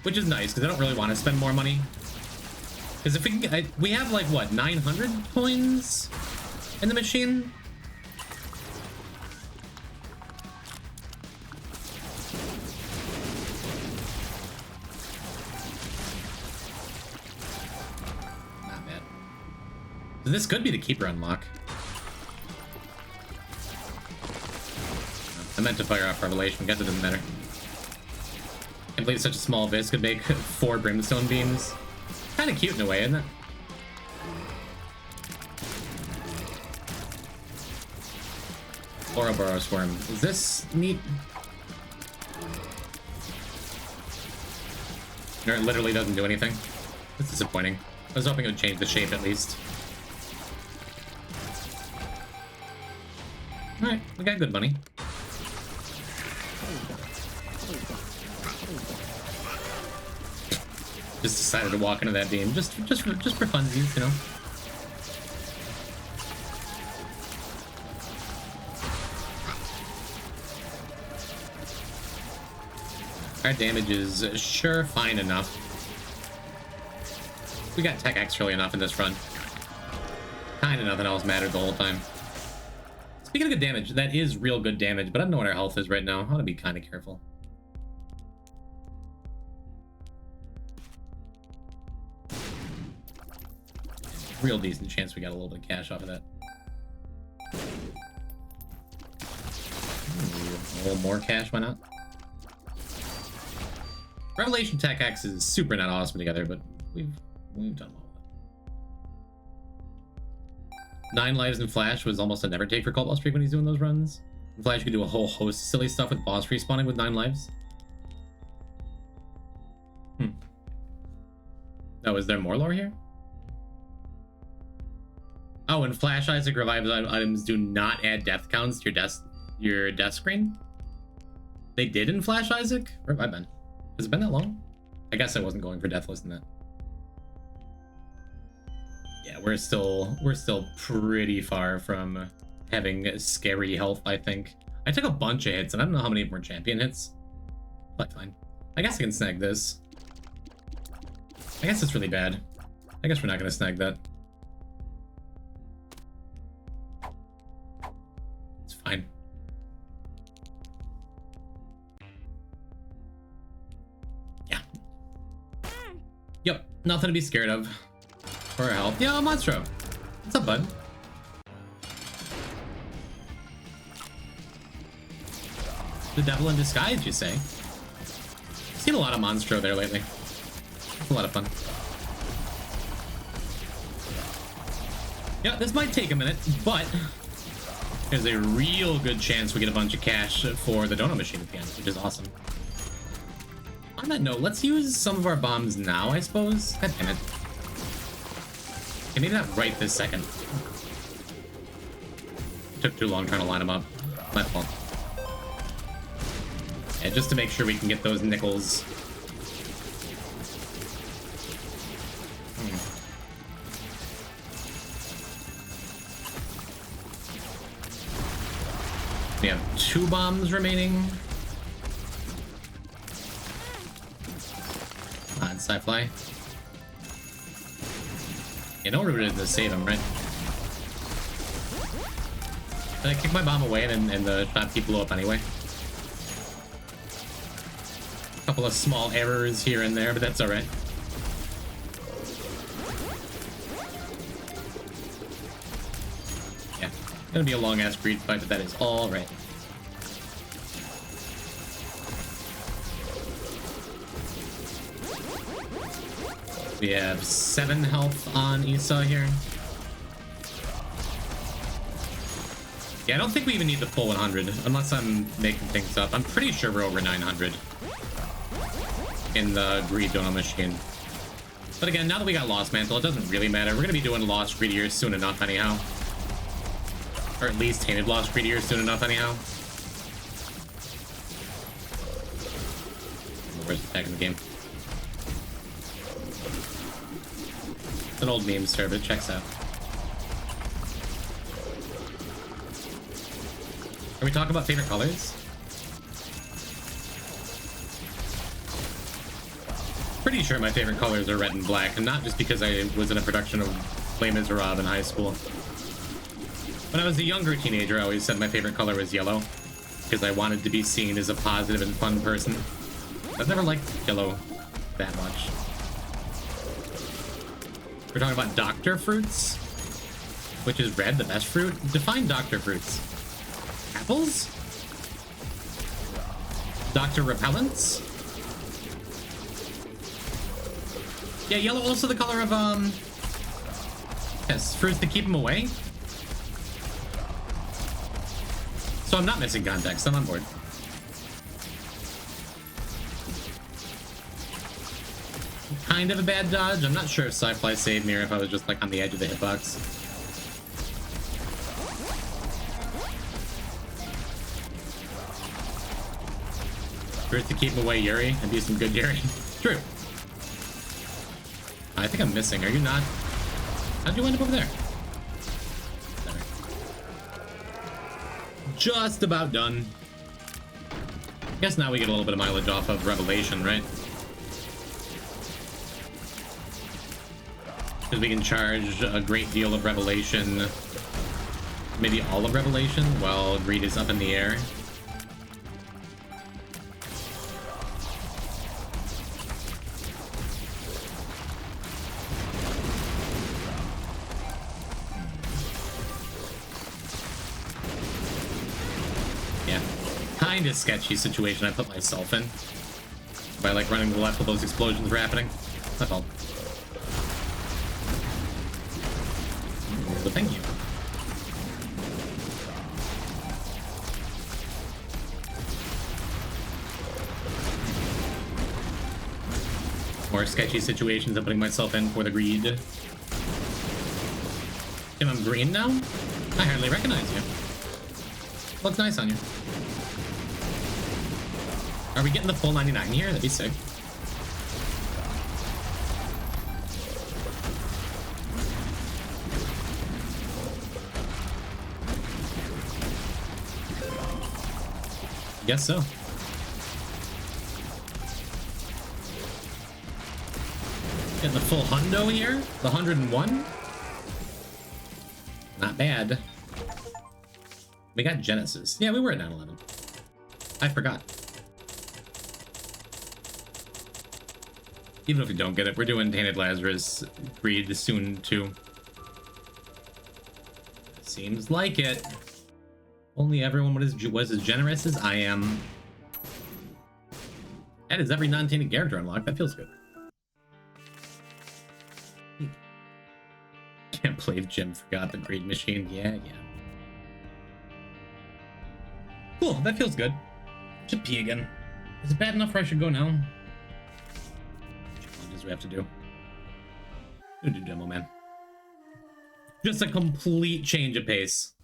Which is nice, because I don't really want to spend more money. Because if we can get, we have like, what, 900 coins in the machine? Not bad. So this could be the Keeper unlock. I meant to fire off Revelation, guess it doesn't matter. I believe such a small vis could make 4 brimstone beams. Kind of cute in a way, isn't it? Ouroboros worm. Is this neat? No, it literally doesn't do anything. That's disappointing. I was hoping it would change the shape at least. Alright, we got good money. Just decided to walk into that beam, just for funsies, you know. Our damage is sure fine enough. We got Tech X early enough in this run. Kinda nothing else mattered the whole time. Speaking of good damage, that is real good damage, but I don't know what our health is right now. I want to be kind of careful. Real decent chance we got a little bit of cash off of that. Ooh, a little more cash, why not? Revelation Tech X is super not awesome together, but we've done well with it. 9 lives in Flash was almost a never take for Cult Boss Streak when he's doing those runs. In Flash, you could do a whole host of silly stuff with boss respawning with 9 lives. Oh, is there more lore here? Oh, and Flash Isaac revives items do not add death counts to your death screen. They did in Flash Isaac? Where have I been? Has it been that long? I guess I wasn't going for Deathless in that. Yeah, we're still pretty far from having scary health, I think. I took a bunch of hits, and I don't know how many more champion hits. But fine. I guess I can snag this. I guess it's really bad. I guess we're not gonna snag that. It's fine. Yeah. Yep, nothing to be scared of. For our health. Yo, Monstro. What's up, bud? The devil in disguise, you say? I've seen a lot of Monstro there lately. It's a lot of fun. Yeah, this might take a minute, but there's a real good chance we get a bunch of cash for the donut machine at the end, which is awesome. On that note, let's use some of our bombs now, I suppose. God damn it. Okay, maybe not right this second. Took too long trying to line them up. My fault. Yeah, just to make sure we can get those nickels We have 2 bombs remaining. Come on, Sci-Fly. You know we're going to save him, right? Did I kick my bomb away and the shopkeep blew up anyway? A couple of small errors here and there, but that's alright. Yeah, gonna be a long-ass greed fight, but that is alright. We have 7 health on Esau here. Yeah, I don't think we even need the full 100, unless I'm making things up. I'm pretty sure we're over 900 in the Greed Donut Machine. But again, now that we got Lost Mantle, it doesn't really matter. We're going to be doing Lost Greedier soon enough anyhow. Or at least Tainted Lost Greedier soon enough anyhow. Worst attack in the game. It's an old meme stir, but it checks out. Are we talking about favorite colors? Pretty sure my favorite colors are red and black, and not just because I was in a production of Les Miserables in high school. When I was a younger teenager, I always said my favorite color was yellow, because I wanted to be seen as a positive and fun person. I've never liked yellow that much. We're talking about Dr. Fruits, which is red, the best fruit. Define Dr. Fruits. Apples? Dr. Repellents? Yeah, yellow also the color of, yes, fruits to keep them away. So I'm not missing context, I'm on board. Kind of a bad dodge. I'm not sure if Sci-Fly saved me or if I was just like on the edge of the hitbox. Fruits to keep him away, Yuri, and do some good Yuri. True. I think I'm missing. Are you not? How'd you end up over there? There. Just about done. Guess now we get a little bit of mileage off of Revelation, right? Because we can charge a great deal of Revelation. Maybe all of Revelation while Greed is up in the air. Kind of sketchy situation I put myself in by like running to the left while those explosions were happening. That's all. But thank you. More sketchy situations I'm putting myself in for the greed. If I'm green now, I hardly recognize you. Looks nice on you. Are we getting the full 99 here? That'd be sick. Guess so. Getting the full hundo here? The 101? Not bad. We got Genesis. Yeah, we were at 911. I forgot. Even if we don't get it, we're doing Tainted Lazarus Greed soon, too. Seems like it. Only everyone was as generous as I am. That is every non-tainted character unlocked. That feels good. Can't believe Jim forgot the Greed Machine. Yeah. Cool, that feels good. Should pee again. Is it bad enough where I should go now? We have to do. Do demo, man. Just a complete change of pace.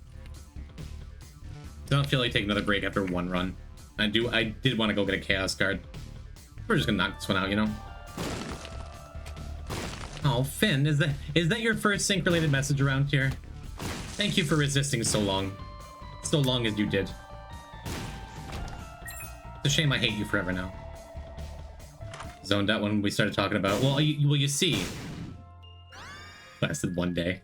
Don't feel like taking another break after one run. I did want to go get a chaos card. We're just gonna knock this one out, you know. Oh, Finn, is that your first sync-related message around here? Thank you for resisting so long. So long as you did. a shame I hate you forever now. Zoned out when we started talking about, well, you see. Lasted 1 day.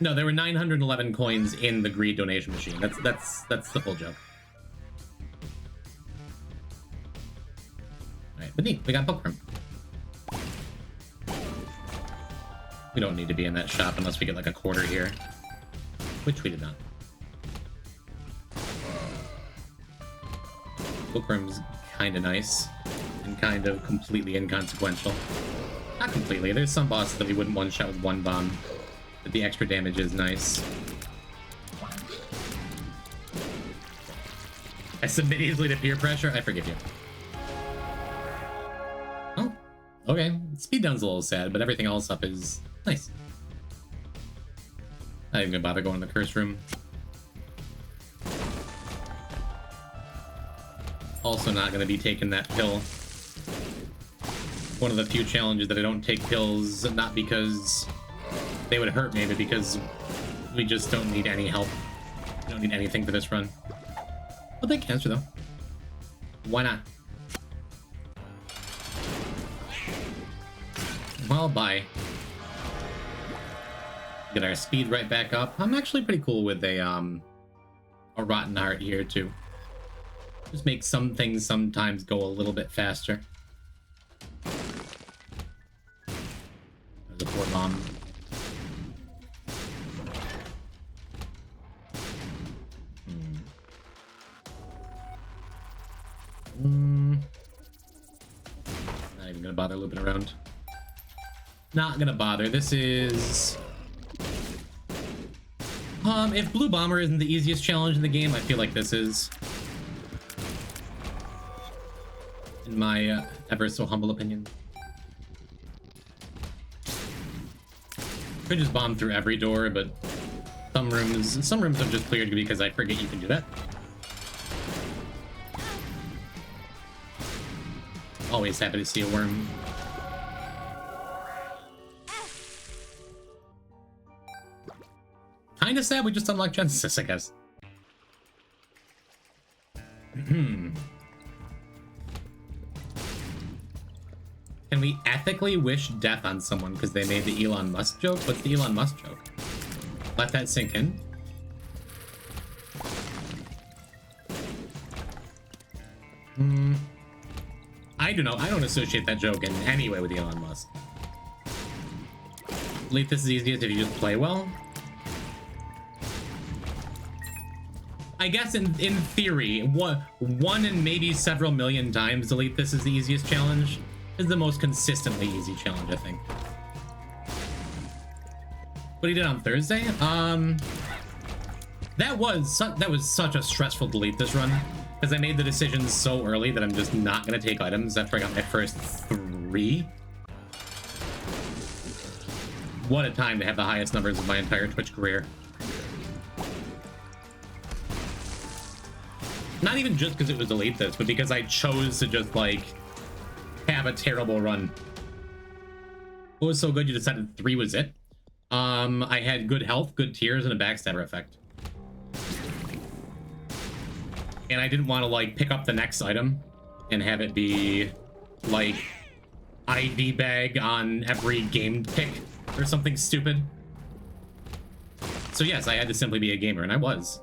No, there were 911 coins in the greed donation machine. That's the full joke. Alright, but neat, we got bookworm. We don't need to be in that shop unless we get like a quarter here. Which we did not. Bookworm's kinda nice. And kind of completely inconsequential. Not completely, there's some bosses that we wouldn't one-shot with 1 bomb. But the extra damage is nice. I submit easily to peer pressure, I forgive you. Oh, okay. Speed down's a little sad, but everything else up is nice. Not even gonna bother going in the curse room. Also not gonna be taking that pill. One of the few challenges that I don't take pills, not because they would hurt me, but because we just don't need any help. We don't need anything for this run. I'll take cancer though. Why not? Well, bye. Get our speed right back up. I'm actually pretty cool with a rotten heart here too. Just make some things sometimes go a little bit faster. There's a poor bomb. Not even gonna bother looping around. Not gonna bother. This is... if Blue Bomber isn't the easiest challenge in the game, I feel like this is. In my ever so humble opinion. Could just bomb through every door, but some rooms I've just cleared because I forget you can do that. Always happy to see a worm. Kinda sad we just unlocked Genesis, I guess. Can we ethically wish death on someone because they made the Elon Musk joke? What's the Elon Musk joke? Let that sink in. I don't associate that joke in any way with Elon Musk. Delete this is easiest if you just play well. I guess in theory, one and maybe several million times delete this is the easiest challenge. Is the most consistently easy challenge, I think. What he did on Thursday? That was such a stressful delete this run. Because I made the decision so early that I'm just not going to take items after I got my first 3. What a time to have the highest numbers of my entire Twitch career. Not even just because it was delete this, but because I chose to just, like, have a terrible run. What was so good you decided 3 was it? I had good health, good tiers, and a backstabber effect. And I didn't want to, like, pick up the next item and have it be, like, IV bag on every game pick or something stupid. So yes, I had to simply be a gamer, and I was.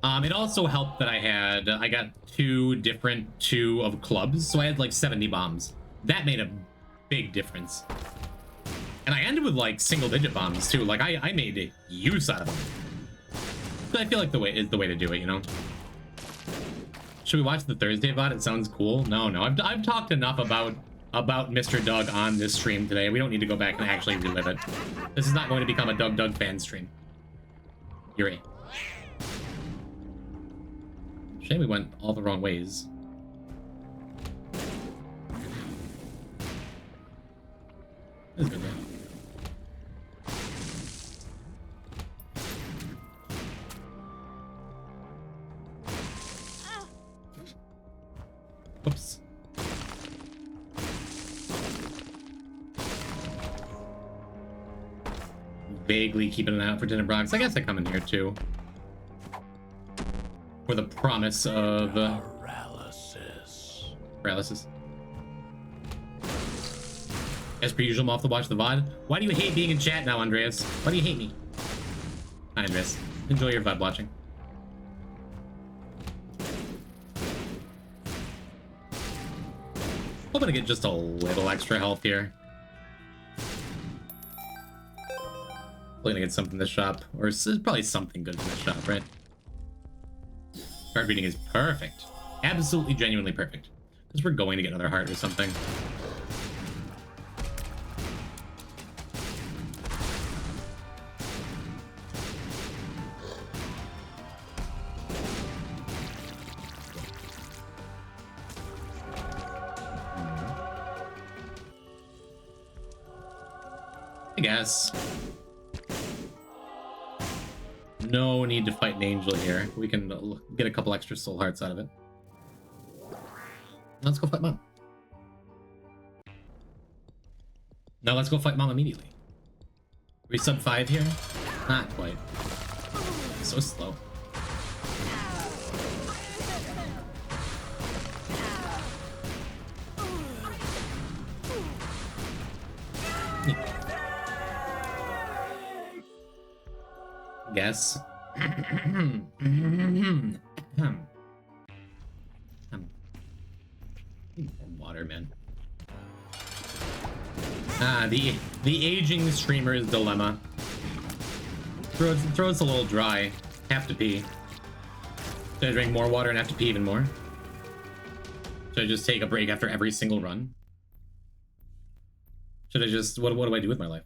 It also helped that I got 2 of clubs, so I had like 70 bombs. That made a big difference. And I ended with like single-digit bombs too. Like I made use out of them. But I feel like the way to do it, you know. Should we watch the Thursday VOD? It sounds cool. No. I've talked enough about Mr. Doug on this stream today. We don't need to go back and actually relive it. This is not going to become a Doug fan stream. Yuri. Shame we went all the wrong ways. This is good, man. Whoops. Vaguely keeping an eye out for Dinner Brox. I guess I come in here too. For the promise of Paralysis. As per usual, I'm off to watch the VOD. Why do you hate being in chat now, Andreas? Why do you hate me? Hi, Andreas. Enjoy your VOD watching. Hoping to get just a little extra health here. Hoping to get something in the shop. Or probably something good in the shop, right? Card reading is perfect. Absolutely, genuinely perfect. Because we're going to get another heart or something. I guess. No need to fight an angel here. We can get a couple extra soul hearts out of it. Let's go fight Mom. No, let's go fight Mom immediately. Are we sub 5 here? Not quite. So slow. Guess. Water, man. Ah, the aging streamer's dilemma. Throat's a little dry. Have to pee. Should I drink more water and have to pee even more? Should I just take a break after every single run? Should I just what do I do with my life?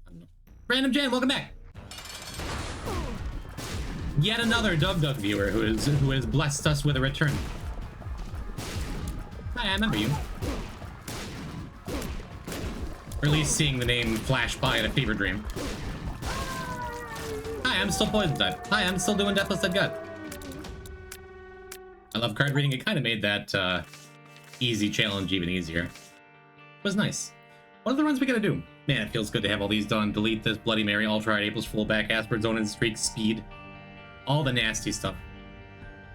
I don't know. Random Jan, welcome back. Yet another Dug Dug viewer who has blessed us with a return. Hi, I remember you. Or at least seeing the name flash by in a fever dream. Hi, I'm still poison type. Hi, I'm still doing Deathless Dead God. I love card reading. It kind of made that easy challenge even easier. It was nice. What are the runs we gotta do? Man, it feels good to have all these done. Delete this, Bloody Mary, Ultra Ride, April's Fullback, Asper's Zone and Streak, Speed. All the nasty stuff.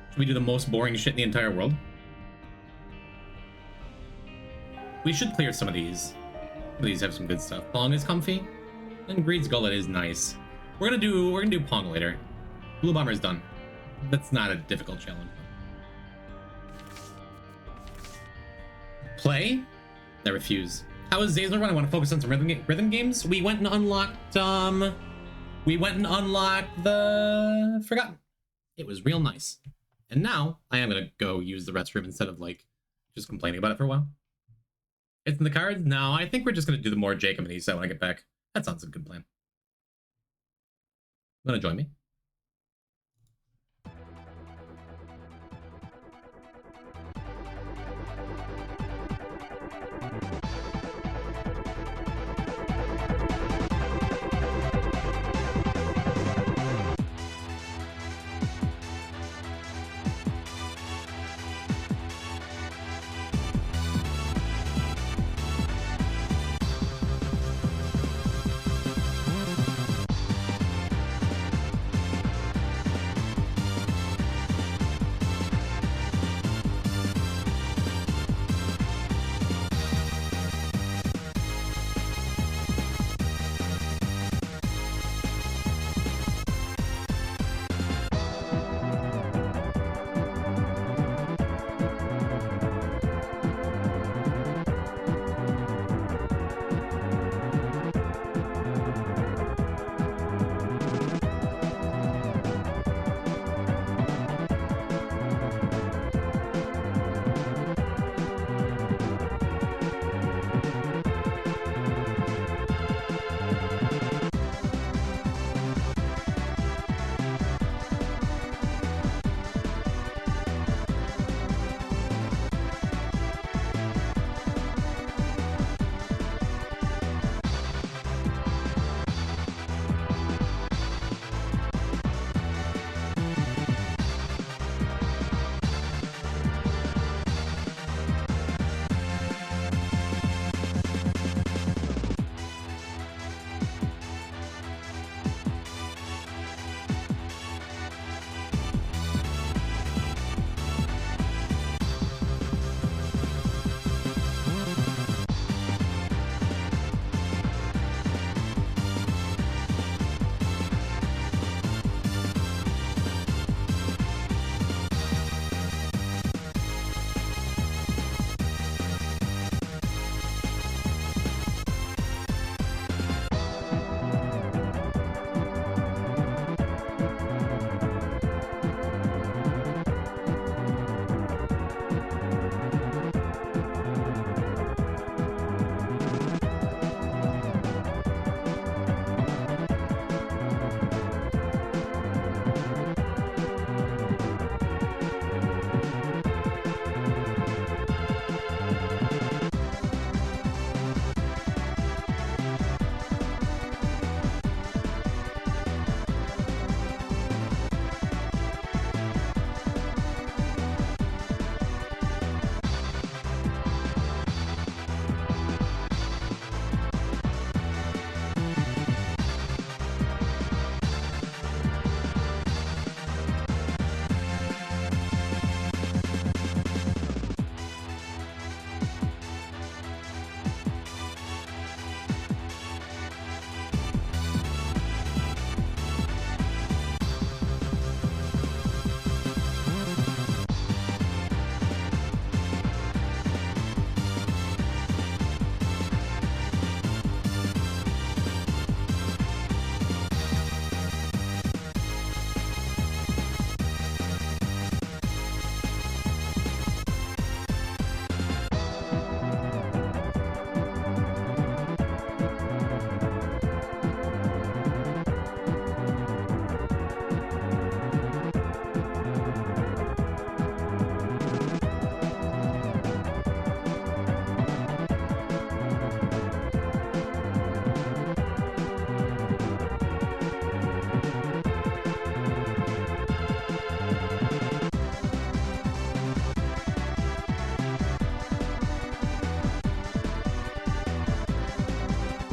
Should we do the most boring shit in the entire world? We should clear some of these. Some of these have some good stuff. Pong is comfy, and Greed's Gullet is nice. We're gonna do Pong later. Blue Bomber's done. That's not a difficult challenge. Play? I refuse. How is Zazler run? I want to focus on some rhythm games. We went and unlocked the Forgotten. It was real nice. And now I am gonna go use the restroom instead of like just complaining about it for a while. It's in the cards? No, I think we're just gonna do the more Jacob and Issa when I get back. That sounds like a good plan. You wanna join me?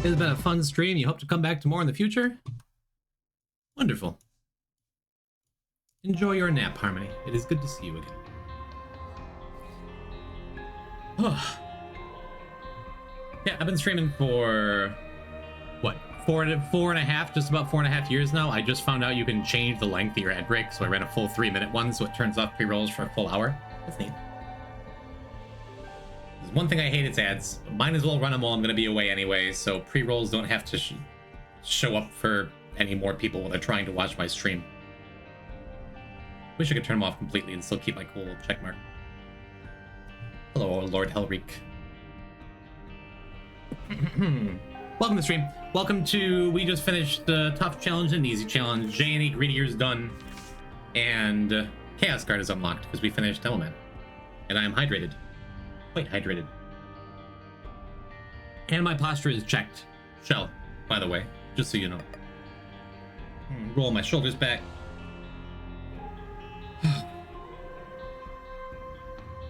It's been a fun stream. You hope to come back to more in the future? Wonderful. Enjoy your nap, Harmony. It is good to see you again. Yeah, I've been streaming for, what, four and a half, just about 4.5 years now. I just found out you can change the length of your ad break, so I ran a full 3-minute one, so it turns off pre-rolls for a full hour. That's neat. There's one thing I hate, it's ads. Might as well run them while I'm going to be away anyway, so pre-rolls don't have to show up for any more people when they're trying to watch my stream. Wish I could turn them off completely and still keep my cool checkmark. Hello, Lord Hellreek. Welcome to the stream. Welcome to, we just finished the tough challenge and easy challenge. J&E Greedier's done. And Chaos Guard is unlocked because we finished Demoman. And I am hydrated. Quite hydrated. And my posture is checked. Shell, by the way, just so you know. Roll my shoulders back.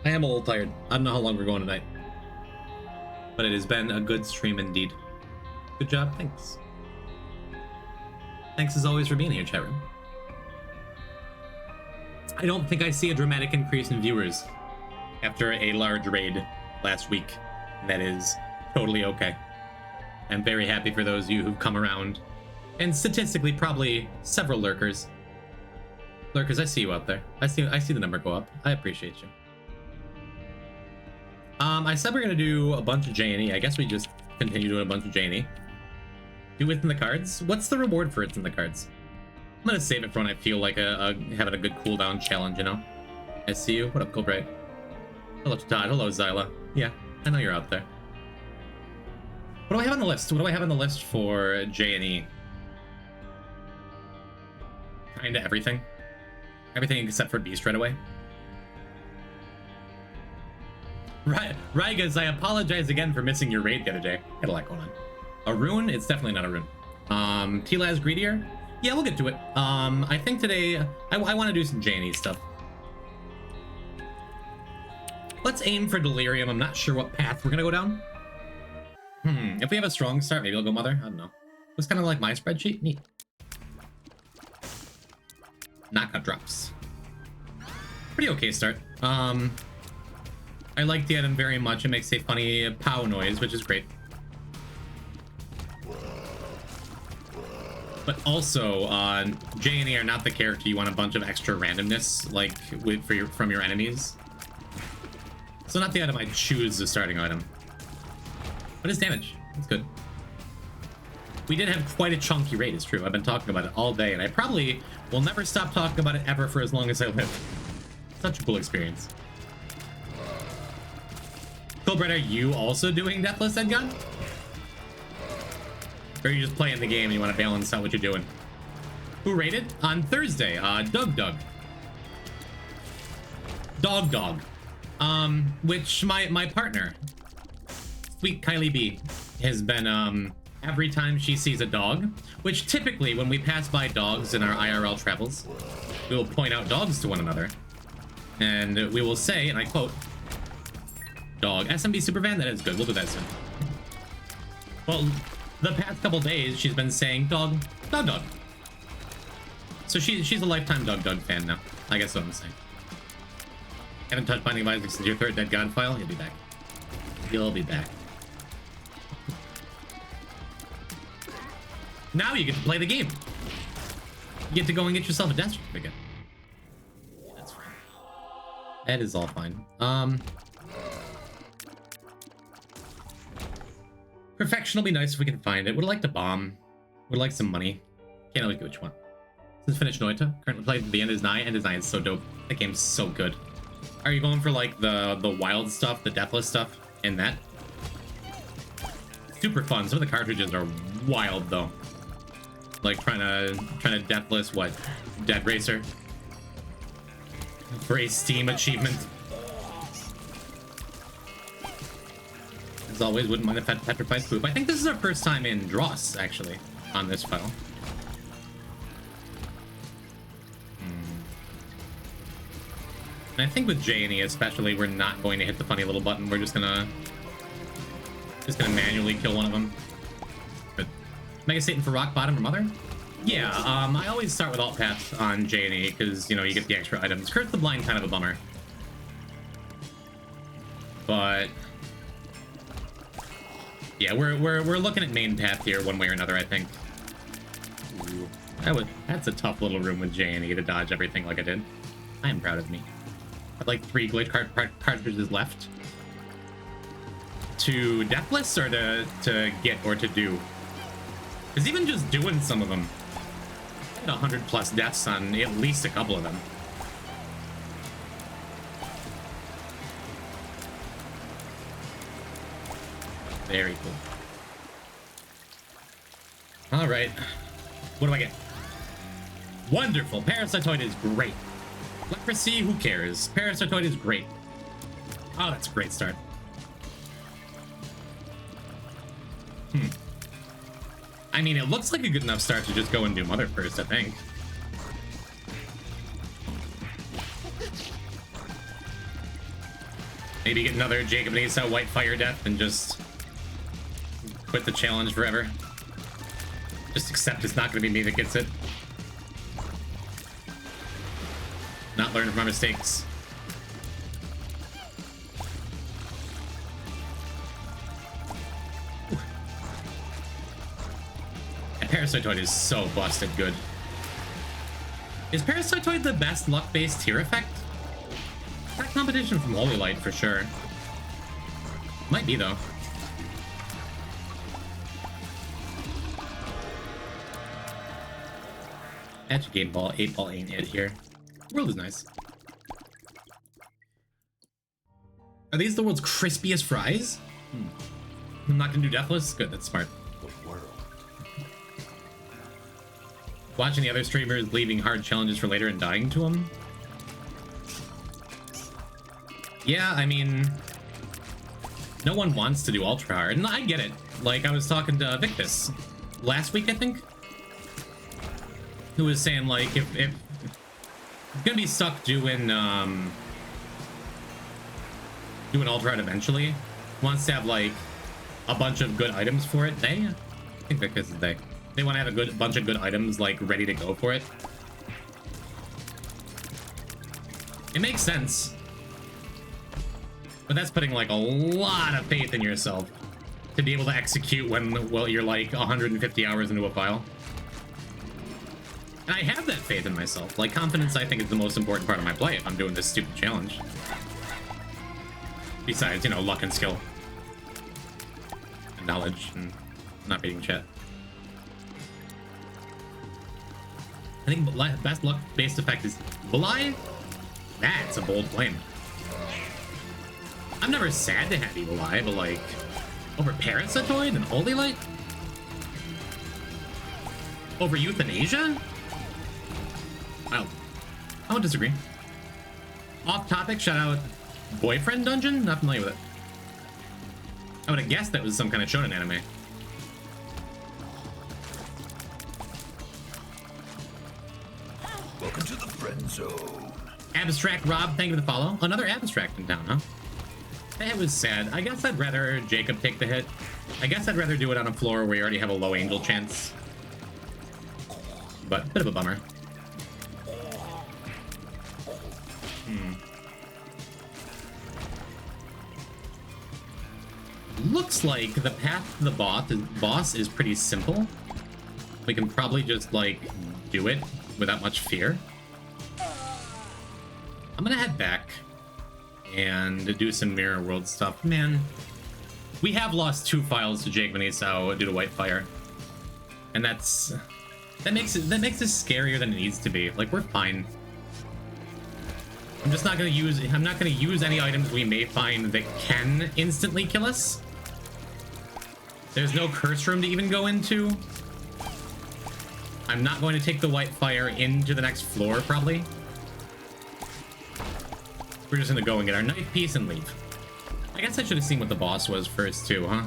I am a little tired. I don't know how long we're going tonight. But it has been a good stream indeed. Good job, thanks. Thanks as always for being here, chat room. I don't think I see a dramatic increase in viewers after a large raid last week. That is totally okay. I'm very happy for those of you who've come around. And statistically, probably several lurkers. Lurkers, I see you out there. I see the number go up. I appreciate you. I said we're gonna do a bunch of J&E. I guess we just continue doing a bunch of J&E. Do it in the cards. What's the reward for it in the cards? I'm gonna save it for when I feel like having a good cooldown challenge, you know? I see you. What up, Coolbright? Hello, Todd. Hello, Zyla. Yeah, I know you're out there. What do I have on the list? What do I have on the list for J&E? Kinda everything. Everything except for Beast right away. Right, Rygas, I apologize again for missing your raid the other day. Had a lot going on. A rune? It's definitely not a rune. T-Laz Greedier? Yeah, we'll get to it. I think today I want to do some J&E stuff. Let's aim for Delirium. I'm not sure what path we're gonna go down. If we have a strong start, maybe I'll go Mother. I don't know. It was kind of like my spreadsheet. Neat. Knockout drops. Pretty okay start. I like the item very much. It makes a funny pow noise, which is great. But also, J&E are not the character you want a bunch of extra randomness like from your enemies. So not the item I choose as starting item. But it's damage. It's good. We did have quite a chunky raid, it's true. I've been talking about it all day, and I probably will never stop talking about it ever for as long as I live. Such a cool experience. Coolbright, are you also doing Deathless Dead God? Or are you just playing the game and you want to balance out what you're doing? Who raided? On Thursday, Doug. Dog. Which my partner, Sweet Kylie B, has been, every time she sees a dog, which typically when we pass by dogs in our IRL travels, we will point out dogs to one another. And we will say, and I quote, dog. SMB Supervan, that is good. We'll do that soon. Well, the past couple days, she's been saying dog. So she's a lifetime Doug fan now. I guess what I'm saying. Haven't touched Binding of Isaac since your third Dead God file. He'll be back. He'll be back. Now you get to play the game. You get to go and get yourself a death certificate. That's fine. That is all fine. Perfection will be nice if we can find it. Would like to bomb. Would like some money. Can't always get what you want. Since finished Noita. Currently playing The End is Nigh. End is Nigh is so dope. That game's so good. Are you going for like the wild stuff, the deathless stuff in that? Super fun. Some of the cartridges are wild though. Like trying to deathless what? Dead Racer. For a Steam achievement. As always, wouldn't mind if I had petrified poop. I think this is our first time in Dross, actually, on this file. And I think with J&E especially, we're not going to hit the funny little button. We're just gonna manually kill one of them. Mega Satan for Rock Bottom or Mother? Yeah, I always start with Alt Path on J and E because, you know, you get the extra items. Curse the Blind, kind of a bummer. But yeah, we're looking at main path here one way or another, I think. Ooh, that's a tough little room with J and E to dodge everything like I did. I am proud of me. I have like 3 glitch cartridges left. To Deathless or to get or to do? Because even just doing some of them, I had 100+ deaths on at least a couple of them. Very cool. All right. What do I get? Wonderful. Parasitoid is great. Leprosy, who cares? Parasitoid is great. Oh, that's a great start. I mean, it looks like a good enough start to just go and do Mother first, I think. Maybe get another Jacob and Esau White Fire Death and just quit the challenge forever. Just accept it's not going to be me that gets it. Not learn from my mistakes. Parasitoid is so busted good. Is Parasitoid the best luck-based tier effect? That competition from Holy Light for sure. Might be though. Edge game ball, 8 ball ain't it here. World is nice. Are these the world's crispiest fries? I'm not gonna do Deathless? Good, that's smart. Watching the other streamers leaving hard challenges for later and dying to them? Yeah, I mean, no one wants to do ultra hard, and I get it. Like, I was talking to Victus last week, I think, who was saying, like, if he's gonna be stuck doing ultra hard eventually, wants to have, like, a bunch of good items for it. I think Victus is they. They want to have a bunch of good items, like, ready to go for it. It makes sense. But that's putting, like, a lot of faith in yourself to be able to execute when, well, you're, like, 150 hours into a file. And I have that faith in myself. Like, confidence, I think, is the most important part of my play if I'm doing this stupid challenge. Besides, you know, luck and skill. And knowledge and not reading chat. I think best luck-based effect is Evil-Eye? That's a bold claim. I'm never sad to have Evil-Eye, but like, over Parasitoid and Holy Light? Over Euthanasia? I won't disagree. Off topic, shout out Boyfriend Dungeon? Not familiar with it. I would have guessed that was some kind of shonen anime. Welcome to the friend zone. Abstract Rob, thank you for the follow. Another Abstract in town, huh? That was sad. I guess I'd rather Jacob take the hit. I guess I'd rather do it on a floor where you already have a low angel chance. But, bit of a bummer. Looks like the path to the boss is pretty simple. We can probably just, like, do it without much fear. I'm gonna head back and do some Mirror World stuff. Man, we have lost 2 files to Jacob and Esau due to White Fire, and that makes it scarier than it needs to be. Like, we're fine. I'm just not gonna use. I'm not gonna use any items we may find that can instantly kill us. There's no curse room to even go into. I'm not going to take the White Fire into the next floor, probably. We're just gonna go and get our knife piece and leave. I guess I should have seen what the boss was first, too, huh?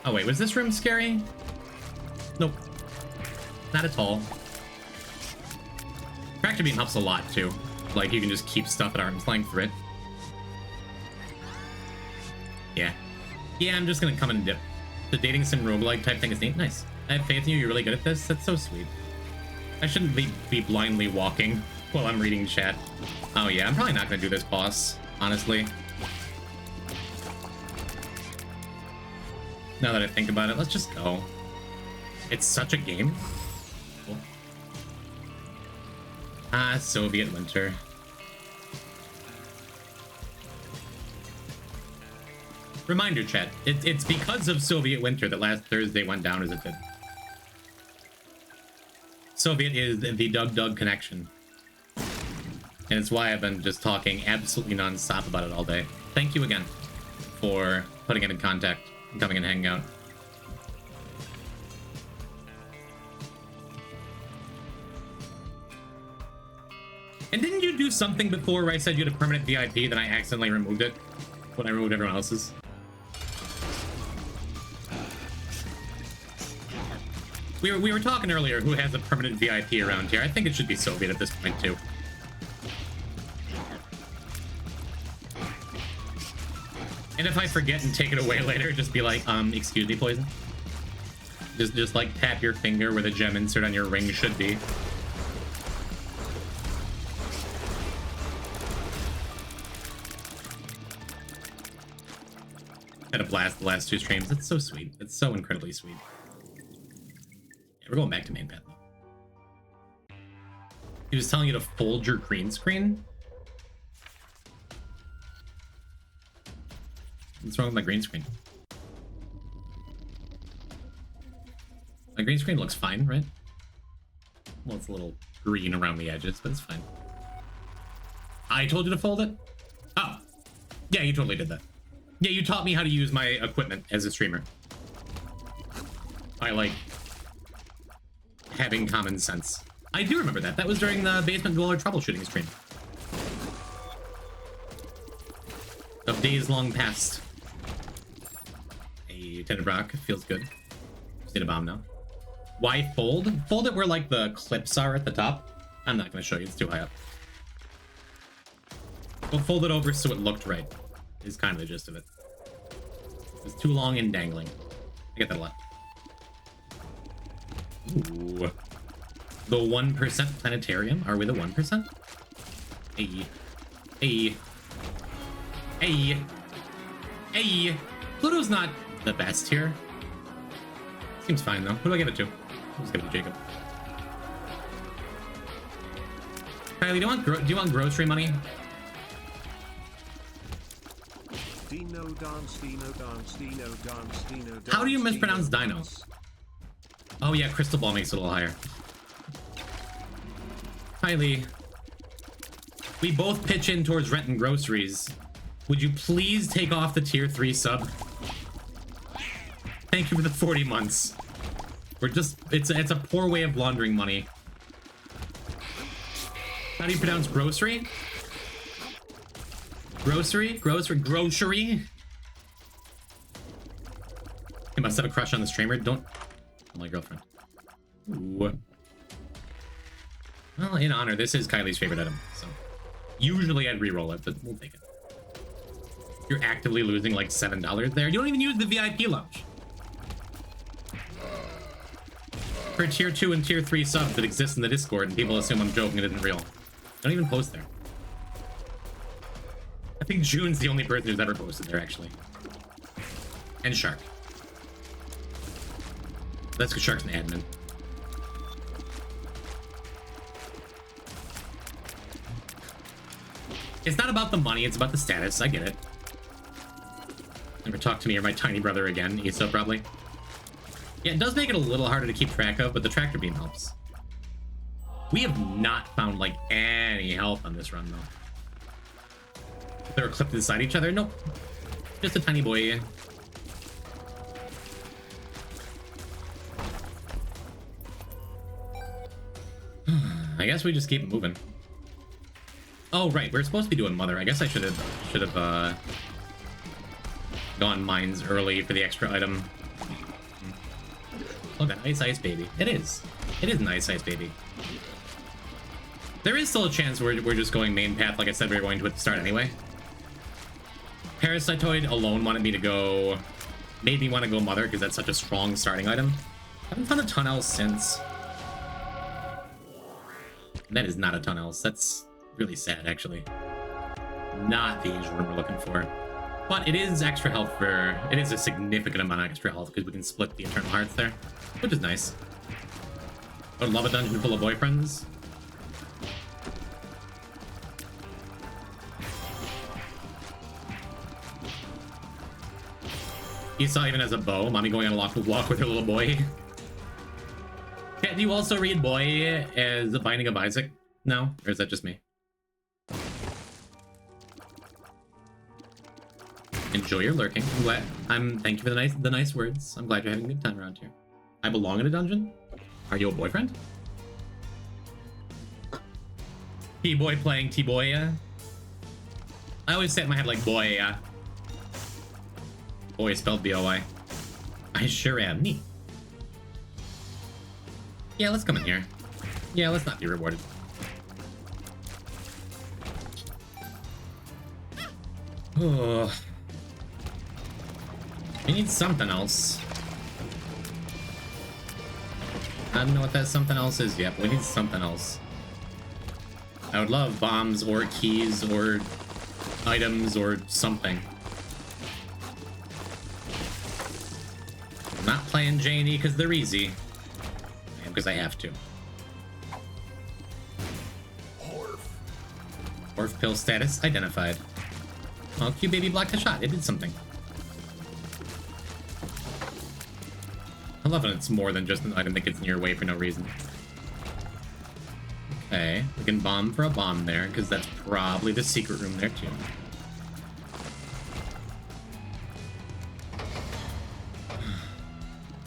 Oh, wait, was this room scary? Nope. Not at all. Fracture Beam helps a lot, too. Like, you can just keep stuff at arm's length for it. Yeah. Yeah, I'm just gonna come and dip. The dating sim roguelike type thing is neat. Nice. I have faith in you. You're really good at this. That's so sweet. I shouldn't be blindly walking while I'm reading chat. Oh yeah, I'm probably not gonna do this boss, honestly. Now that I think about it, let's just go. It's such a game. Cool. Ah, Soviet winter. Reminder chat, it's because of Soviet winter that last Thursday went down as it did. Soviet is the Doug connection. And it's why I've been just talking absolutely non-stop about it all day. Thank you again for putting it in contact and coming and hanging out. And didn't you do something before where I said you had a permanent VIP, then I accidentally removed it when I removed everyone else's? We were talking earlier who has a permanent VIP around here. I think it should be Soviet at this point too. And if I forget and take it away later, just be like, excuse me, Poison. Just like tap your finger where the gem insert on your ring should be. Had a blast the last 2 streams. It's so sweet. It's so incredibly sweet. Yeah, we're going back to main path. He was telling you to fold your green screen? What's wrong with my green screen? My green screen looks fine, right? Well, it's a little green around the edges, but it's fine. I told you to fold it? Oh. Yeah, you totally did that. Yeah, you taught me how to use my equipment as a streamer. I like having common sense. I do remember that. That was during the Basement Dweller troubleshooting stream. Of days long past. Hey, Tender Brock, feels good. Just need a bomb now. Why fold? Fold it where like the clips are at the top. I'm not gonna show you, it's too high up. We'll fold it over so it looked right. Is kind of the gist of it. It's too long and dangling. I get that a lot. Ooh. The 1% planetarium? Are we the 1%? Hey. Hey. Hey. Hey. Pluto's not the best here. Seems fine though. Who do I give it to? I'll just give it to Jacob. Kylie, do you want grocery money? Dino dance, Dino dance, Dino dance, Dino dance. How do you mispronounce Dino? Dance. Oh yeah, Crystal Ball makes it a little higher. Kylie, we both pitch in towards rent and groceries. Would you please take off the tier 3 sub? Thank you for the 40 months. We're just, it's a poor way of laundering money. How do you pronounce grocery? Grocery? Grocery? You must have a crush on the streamer. Don't... my girlfriend. Ooh. Well, in honor, this is Kylie's favorite item, so... usually I'd re-roll it, but we'll take it. You're actively losing like $7 there. You don't even use the VIP lounge. For tier 2 and tier 3 subs that exist in the Discord, and people assume I'm joking, it isn't real. Don't even post there. I think June's the only person who's ever posted there, actually. And Shark. That's because Shark's an admin. It's not about the money, it's about the status. I get it. Never talk to me or my tiny brother again, Issa, probably. Yeah, it does make it a little harder to keep track of, but the tractor beam helps. We have not found, like, any health on this run, though. If they were clipped inside each other? Nope. Just a tiny boy. I guess we just keep moving. Oh, right. We're supposed to be doing Mother. I guess I should have gone mines early for the extra item. Look at Ice Baby. It is. It is an Ice Baby. There is still a chance we're just going main path, like I said we were going to at the start anyway. Parasitoid alone wanted me to go Made me want to go Mother because that's such a strong starting item. Haven't found a ton else since. That is not a ton else. That's really sad, actually. Not the Asian room we're looking for. But it is extra health for... It is a significant amount of extra health because we can split the Eternal Hearts there, which is nice. I would love a dungeon full of boyfriends. Esau even has a bow. Mommy going on a walk with her little boy. Yeah, do you also read boy as the Binding of Isaac? No? Or is that just me? Enjoy your lurking. I'm glad. Thank you for the nice words. I'm glad you're having a good time around here. I belong in a dungeon? Are you a boyfriend? T-boy playing T-boy. I always say it in my head like boy. Boy spelled B-O-Y. I sure am. Neat. Yeah, let's come in here. Yeah, let's not be rewarded. Oh. We need something else. I don't know what that something else is yet, but we need something else. I would love bombs or keys or items or something. I'm not playing J&E because they're easy. I am because I have to. Orf pill status identified. Oh, Q baby blocked a shot. It did something. I love when it's more than just an item that gets in your way for no reason. Okay, we can bomb for a bomb there, because that's probably the secret room there, too.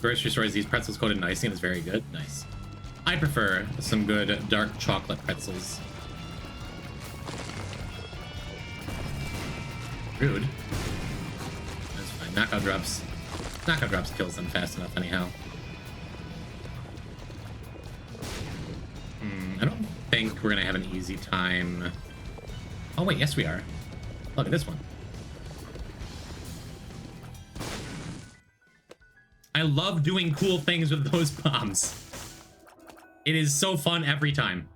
Grocery store has these pretzels coated in icing. It's very good. Nice. I prefer some good dark chocolate pretzels. Rude. That's fine. Knockout drops. Knockout drops kills them fast enough anyhow. I don't think we're gonna have an easy time. Oh wait, yes we are. Look at this one. I love doing cool things with those bombs. It is so fun every time.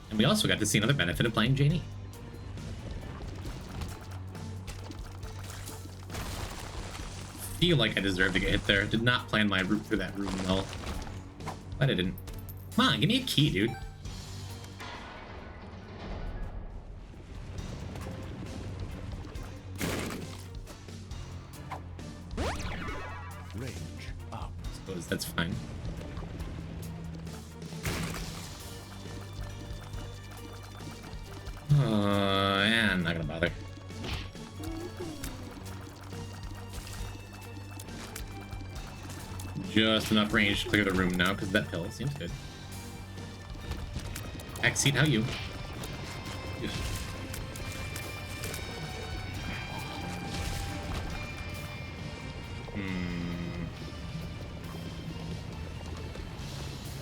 And we also got to see another benefit of playing J&E. Feel like I deserve to get hit there. Did not plan my route through that room well. But I didn't. Come on, give me a key, dude. Range up. Suppose that's fine. Yeah, I'm not gonna bother. Just enough range to clear the room now, because that pill seems good. Backseat, how you? Good.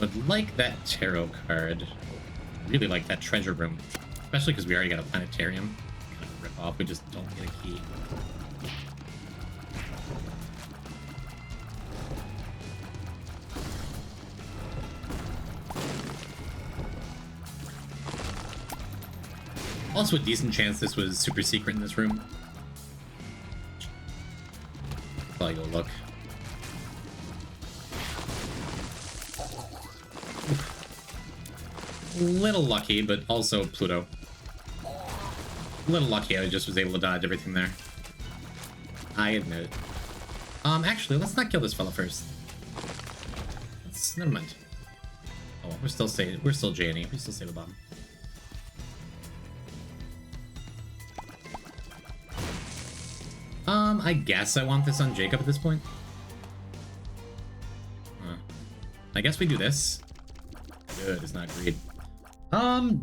Would like that tarot card. Really like that treasure room. Especially because we already got a planetarium. Kind of rip off, we just don't get a key. Also a decent chance this was super secret in this room. Probably go look. Little lucky, but also Pluto. Little lucky I just was able to dodge everything there. I admit it. Actually, let's not kill this fella first. Never mind. Oh, we're still J&E. We still save a bomb. I guess I want this on Jacob at this point. I guess we do this. Good, it's not greed.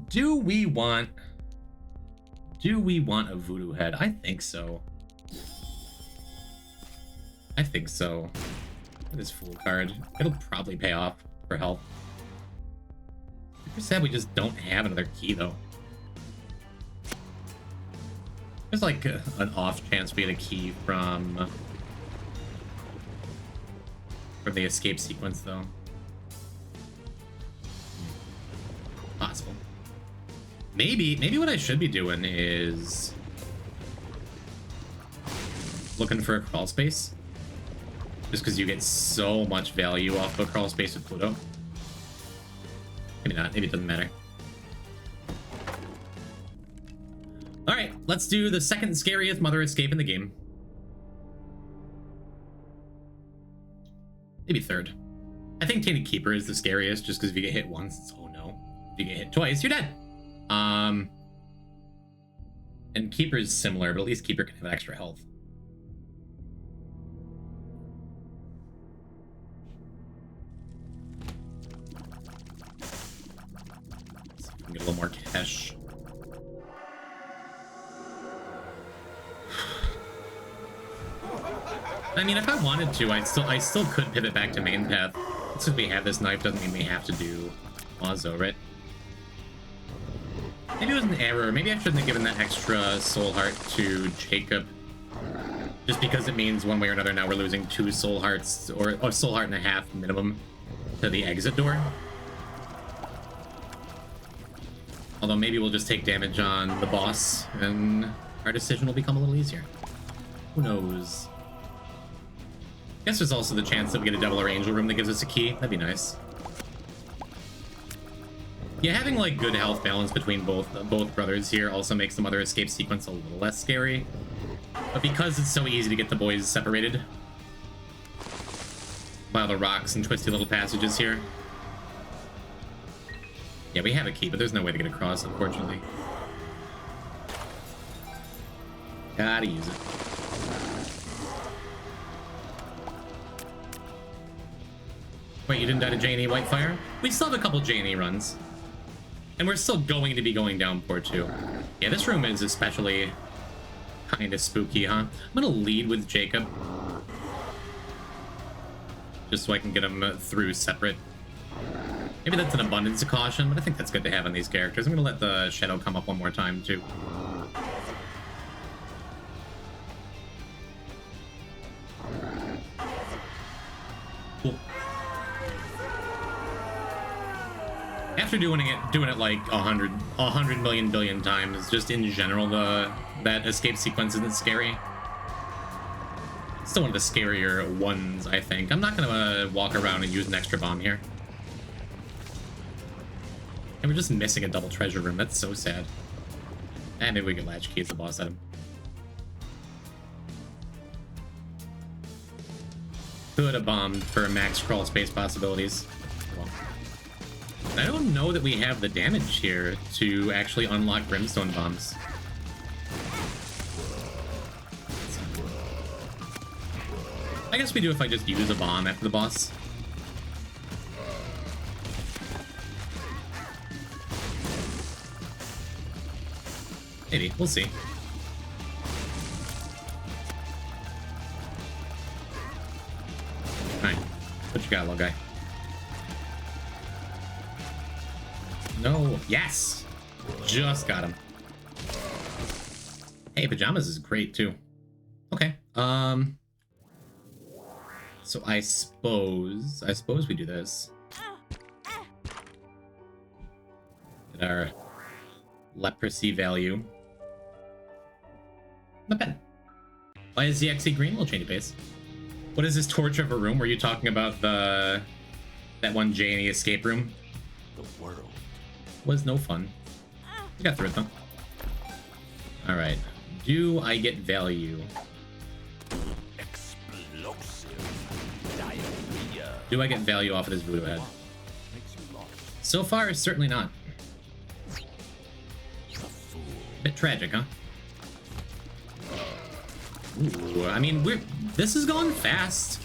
Do we want a voodoo head? I think so. I think so. Look at this fool card. It'll probably pay off for health. Super sad we just don't have another key though. There's like an off chance we get a key from the escape sequence, though. Possible. Maybe what I should be doing is looking for a crawl space, just because you get so much value off of a crawl space with Pluto. Maybe not. Maybe it doesn't matter. All right, let's do the second scariest mother escape in the game. Maybe third. I think Tainted Keeper is the scariest, just because if you get hit once, it's oh no. If you get hit twice, you're dead. And Keeper is similar, but at least Keeper can have extra health. So we can get a little more cash. I mean, if I wanted to, I still could pivot back to main path. Since we have this knife, doesn't mean we have to do Mazo, right? Maybe it was an error. Maybe I shouldn't have given that extra soul heart to Jacob. Just because it means one way or another now we're losing 2 soul hearts, or a soul heart and a half minimum, to the exit door. Although maybe we'll just take damage on the boss, and our decision will become a little easier. Who knows? I guess there's also the chance that we get a devil or angel room that gives us a key. That'd be nice. Yeah, having like good health balance between both brothers here also makes the mother escape sequence a little less scary. But because it's so easy to get the boys separated by all the rocks and twisty little passages here. Yeah, we have a key, but there's no way to get across, unfortunately. Gotta use it. Wait, you didn't die to J&E Whitefire? We still have a couple J&E runs. And we're still going to be going down port 2. Yeah, this room is especially kind of spooky, huh? I'm gonna lead with Jacob. Just so I can get him through separate. Maybe that's an abundance of caution, but I think that's good to have on these characters. I'm gonna let the shadow come up one more time, too. Cool. After doing it like 100 million billion times, just in general, that escape sequence isn't scary. It's still one of the scarier ones, I think. I'm not gonna walk around and use an extra bomb here. And we're just missing a double treasure room. That's so sad. And maybe we can latch key as the boss at him. Could have bombed for max crawl space possibilities. Well, I don't know that we have the damage here to actually unlock brimstone bombs. I guess we do if I just use a bomb after the boss. Maybe. We'll see. Alright. What you got, little guy? No. Yes! Just got him. Hey, pajamas is great, too. Okay. So I suppose we do this. Get our leprosy value. Not bad. Why is the XE green? We'll change pace. What is this torture of a room? Were you talking about that one J&E escape room? The world Was no fun. We got through it though. All right. Do I get value? explosive diarrhea. Do I get value off of this voodoo head? Makes you lost. So far, certainly not. Bit tragic, huh? Ooh, I mean, this has gone fast.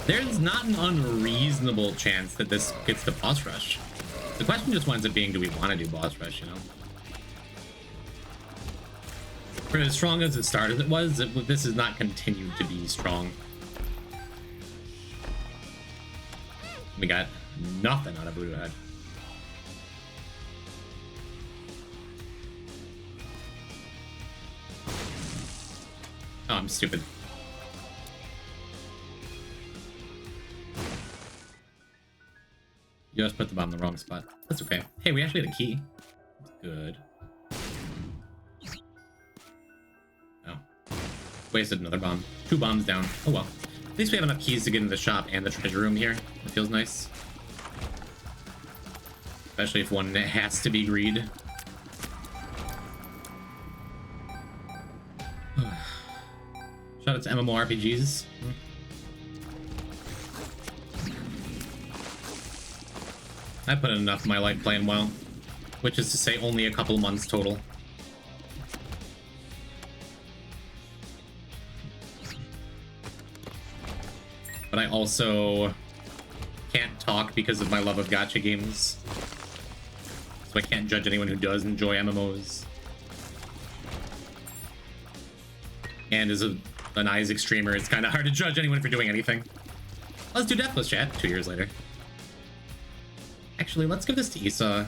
There's not an unreasonable chance that this gets to boss rush. The question just winds up being, do we want to do boss rush, you know? For as strong as it started it was, this has not continued to be strong. We got nothing out of Voodoo Head. Oh, I'm stupid. You just put the bomb in the wrong spot. That's okay. Hey, we actually had a key. That's good. Oh. Wasted another bomb. 2 bombs down. Oh well. At least we have enough keys to get into the shop and the treasure room here. It feels nice. Especially if one has to be greed. Shout out to MMORPGs. I put in enough of my life playing WoW, which is to say only a couple months total. But I also can't talk because of my love of gacha games. So I can't judge anyone who does enjoy MMOs. And as an Isaac streamer, it's kind of hard to judge anyone for doing anything. Let's do Deathless, chat. 2 years later. Actually, let's give this to Esau.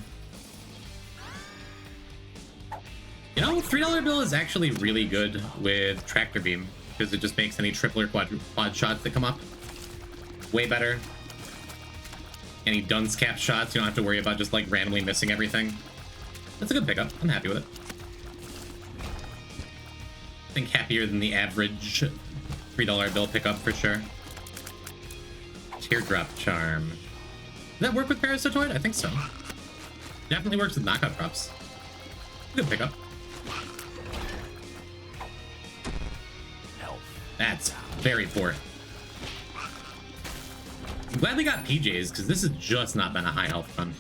You know, $3 bill is actually really good with Tractor Beam, because it just makes any triple or quad shots that come up way better. Any dunce cap shots, you don't have to worry about just like randomly missing everything. That's a good pickup. I'm happy with it. I think happier than the average $3 bill pickup for sure. Teardrop Charm. Does that work with Parasitoid? I think so. Definitely works with knockout drops. Good pickup. That's very poor. I'm glad we got PJs, because this has just not been a high health run.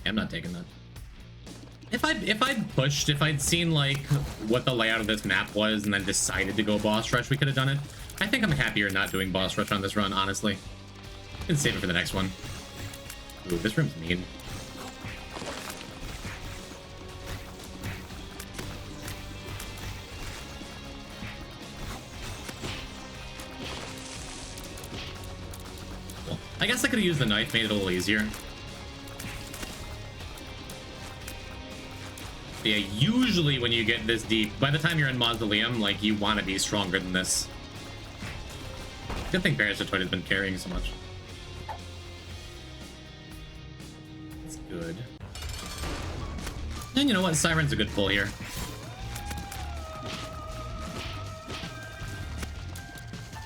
I'm not taking that. If I'd seen like what the layout of this map was and then decided to go boss rush, we could have done it. I think I'm happier not doing boss rush on this run, honestly. And save it for the next one. Ooh, this room's mean. Cool. I guess I could have used the knife, made it a little easier. But yeah, usually when you get this deep, by the time you're in Mausoleum, like, you want to be stronger than this. Good thing Parasitoid has been carrying so much. That's good. And you know what? Siren's a good pull here.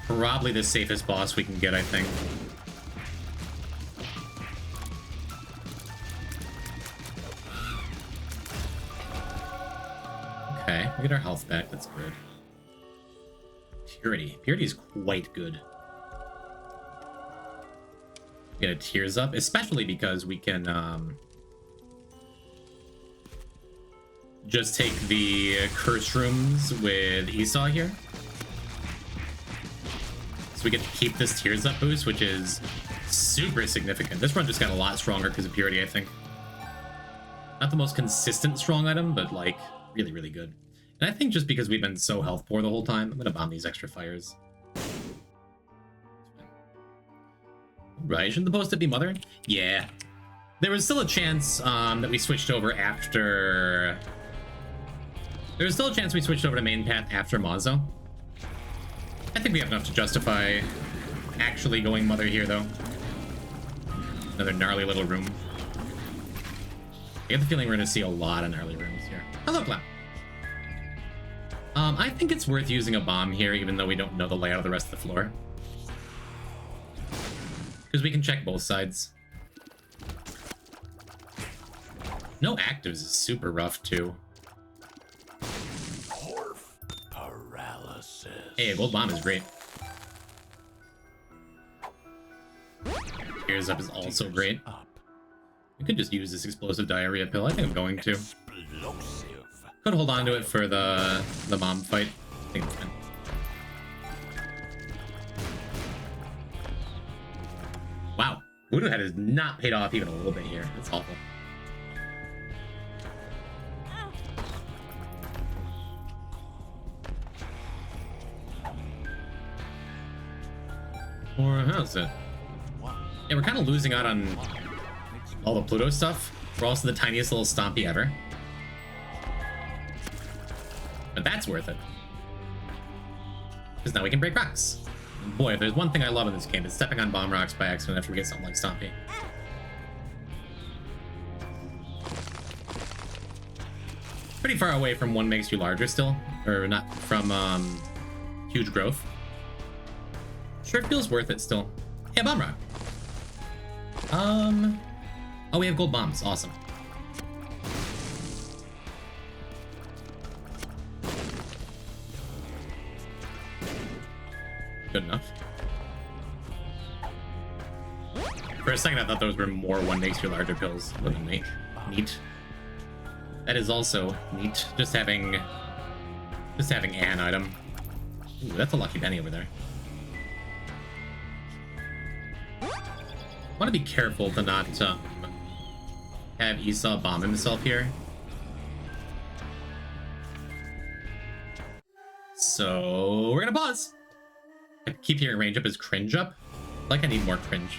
Probably the safest boss we can get, I think. Okay, we get our health back. That's good. Purity. Purity is quite good. Get a tears up, especially because we can just take the curse rooms with Esau here. So we get to keep this tears up boost, which is super significant. This run just got a lot stronger because of purity, I think. Not the most consistent strong item, but like really, really good. And I think just because we've been so health poor the whole time, I'm gonna bomb these extra fires. Right, shouldn't the post-it be mothering? Yeah. There was still a chance that we switched over after... There was still a chance we switched over to main path after Mazo. I think we have enough to justify actually going mother here, though. Another gnarly little room. I get the feeling we're going to see a lot of gnarly rooms here. Hello, Clown. I think it's worth using a bomb here, even though we don't know the layout of the rest of the floor. Because we can check both sides. No actives is super rough, too. Paralysis. Hey, a gold bomb is great. Tears up is also great. We could just use this explosive diarrhea pill. I think I'm going to. Explosive. Could hold on to it for the bomb fight. I think it's fine. Wow. Voodoo Head has not paid off even a little bit here. It's awful. Or how's it? Yeah, we're kind of losing out on all the Pluto stuff. We're also the tiniest little stompy ever. But that's worth it. Because now we can break rocks. And boy, if there's one thing I love in this game, it's stepping on bomb rocks by accident after we get something like Stompy. Pretty far away from one makes you larger still. Or not from huge growth. Sure, it feels worth it still. Yeah, bomb rock. Oh, we have gold bombs. Awesome. Good enough. For a second, I thought those were more one makes you larger pills. Neat. Neat. That is also neat. Just having an item. Ooh, that's a lucky penny over there. I want to be careful to not have Esau bomb himself here. So we're gonna pause. I keep hearing range up is cringe up. Like I need more cringe.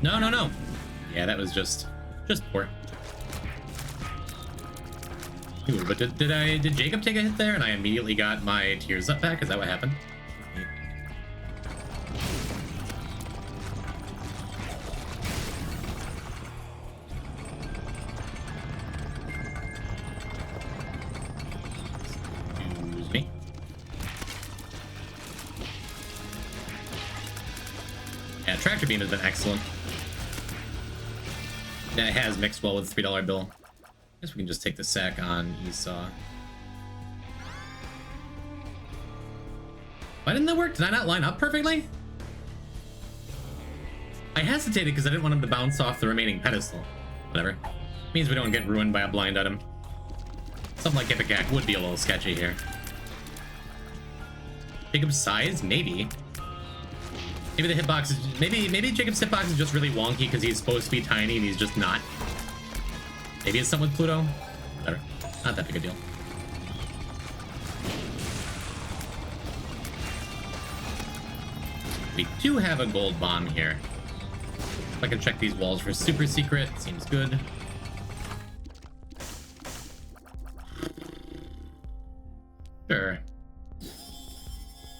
No, no, no. Yeah, that was just poor. Ooh, but did Jacob take a hit there and I immediately got my tears up back? Is that what happened? Excuse me. Yeah, Tractor Beam has been excellent. Yeah, it has mixed well with the $3 bill. I guess we can just take the sack on Esau. Why didn't that work? Did I not line up perfectly? I hesitated because I didn't want him to bounce off the remaining pedestal. Whatever. Means we don't get ruined by a blind item. Something like Ipecac would be a little sketchy here. Jacob's size? Maybe. Maybe the hitbox is... Maybe Jacob's hitbox is just really wonky because he's supposed to be tiny and he's just not. Maybe it's something with Pluto. Whatever. Not that big a deal. We do have a gold bomb here. If I can check these walls for super secret, seems good. Sure. Do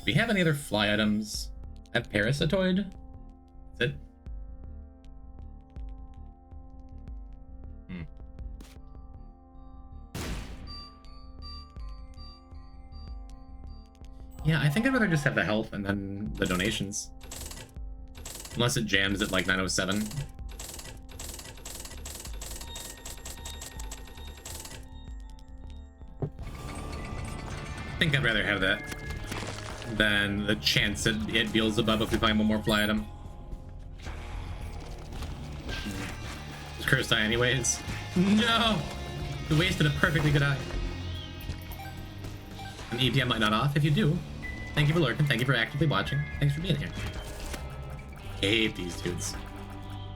we have any other fly items? I have Parasitoid. Is it? Yeah, I think I'd rather just have the health and then the donations. Unless it jams at like 907. I think I'd rather have that than the chance that it Beelzebub if we find one more fly item. It's cursed eye anyways. No! We wasted a perfectly good eye. An EPM might not off. If you do, thank you for lurking. Thank you for actively watching. Thanks for being here. I hate these dudes.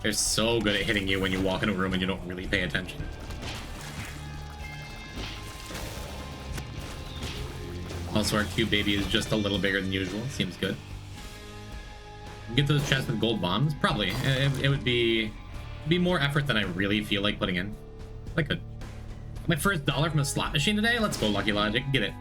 They're so good at hitting you when you walk in a room and you don't really pay attention. Also, our cube baby is just a little bigger than usual. Seems good. Get those chests with gold bombs? Probably. It would be more effort than I really feel like putting in. I could. My first dollar from a slot machine today? Let's go, Lucky Logic. Get it.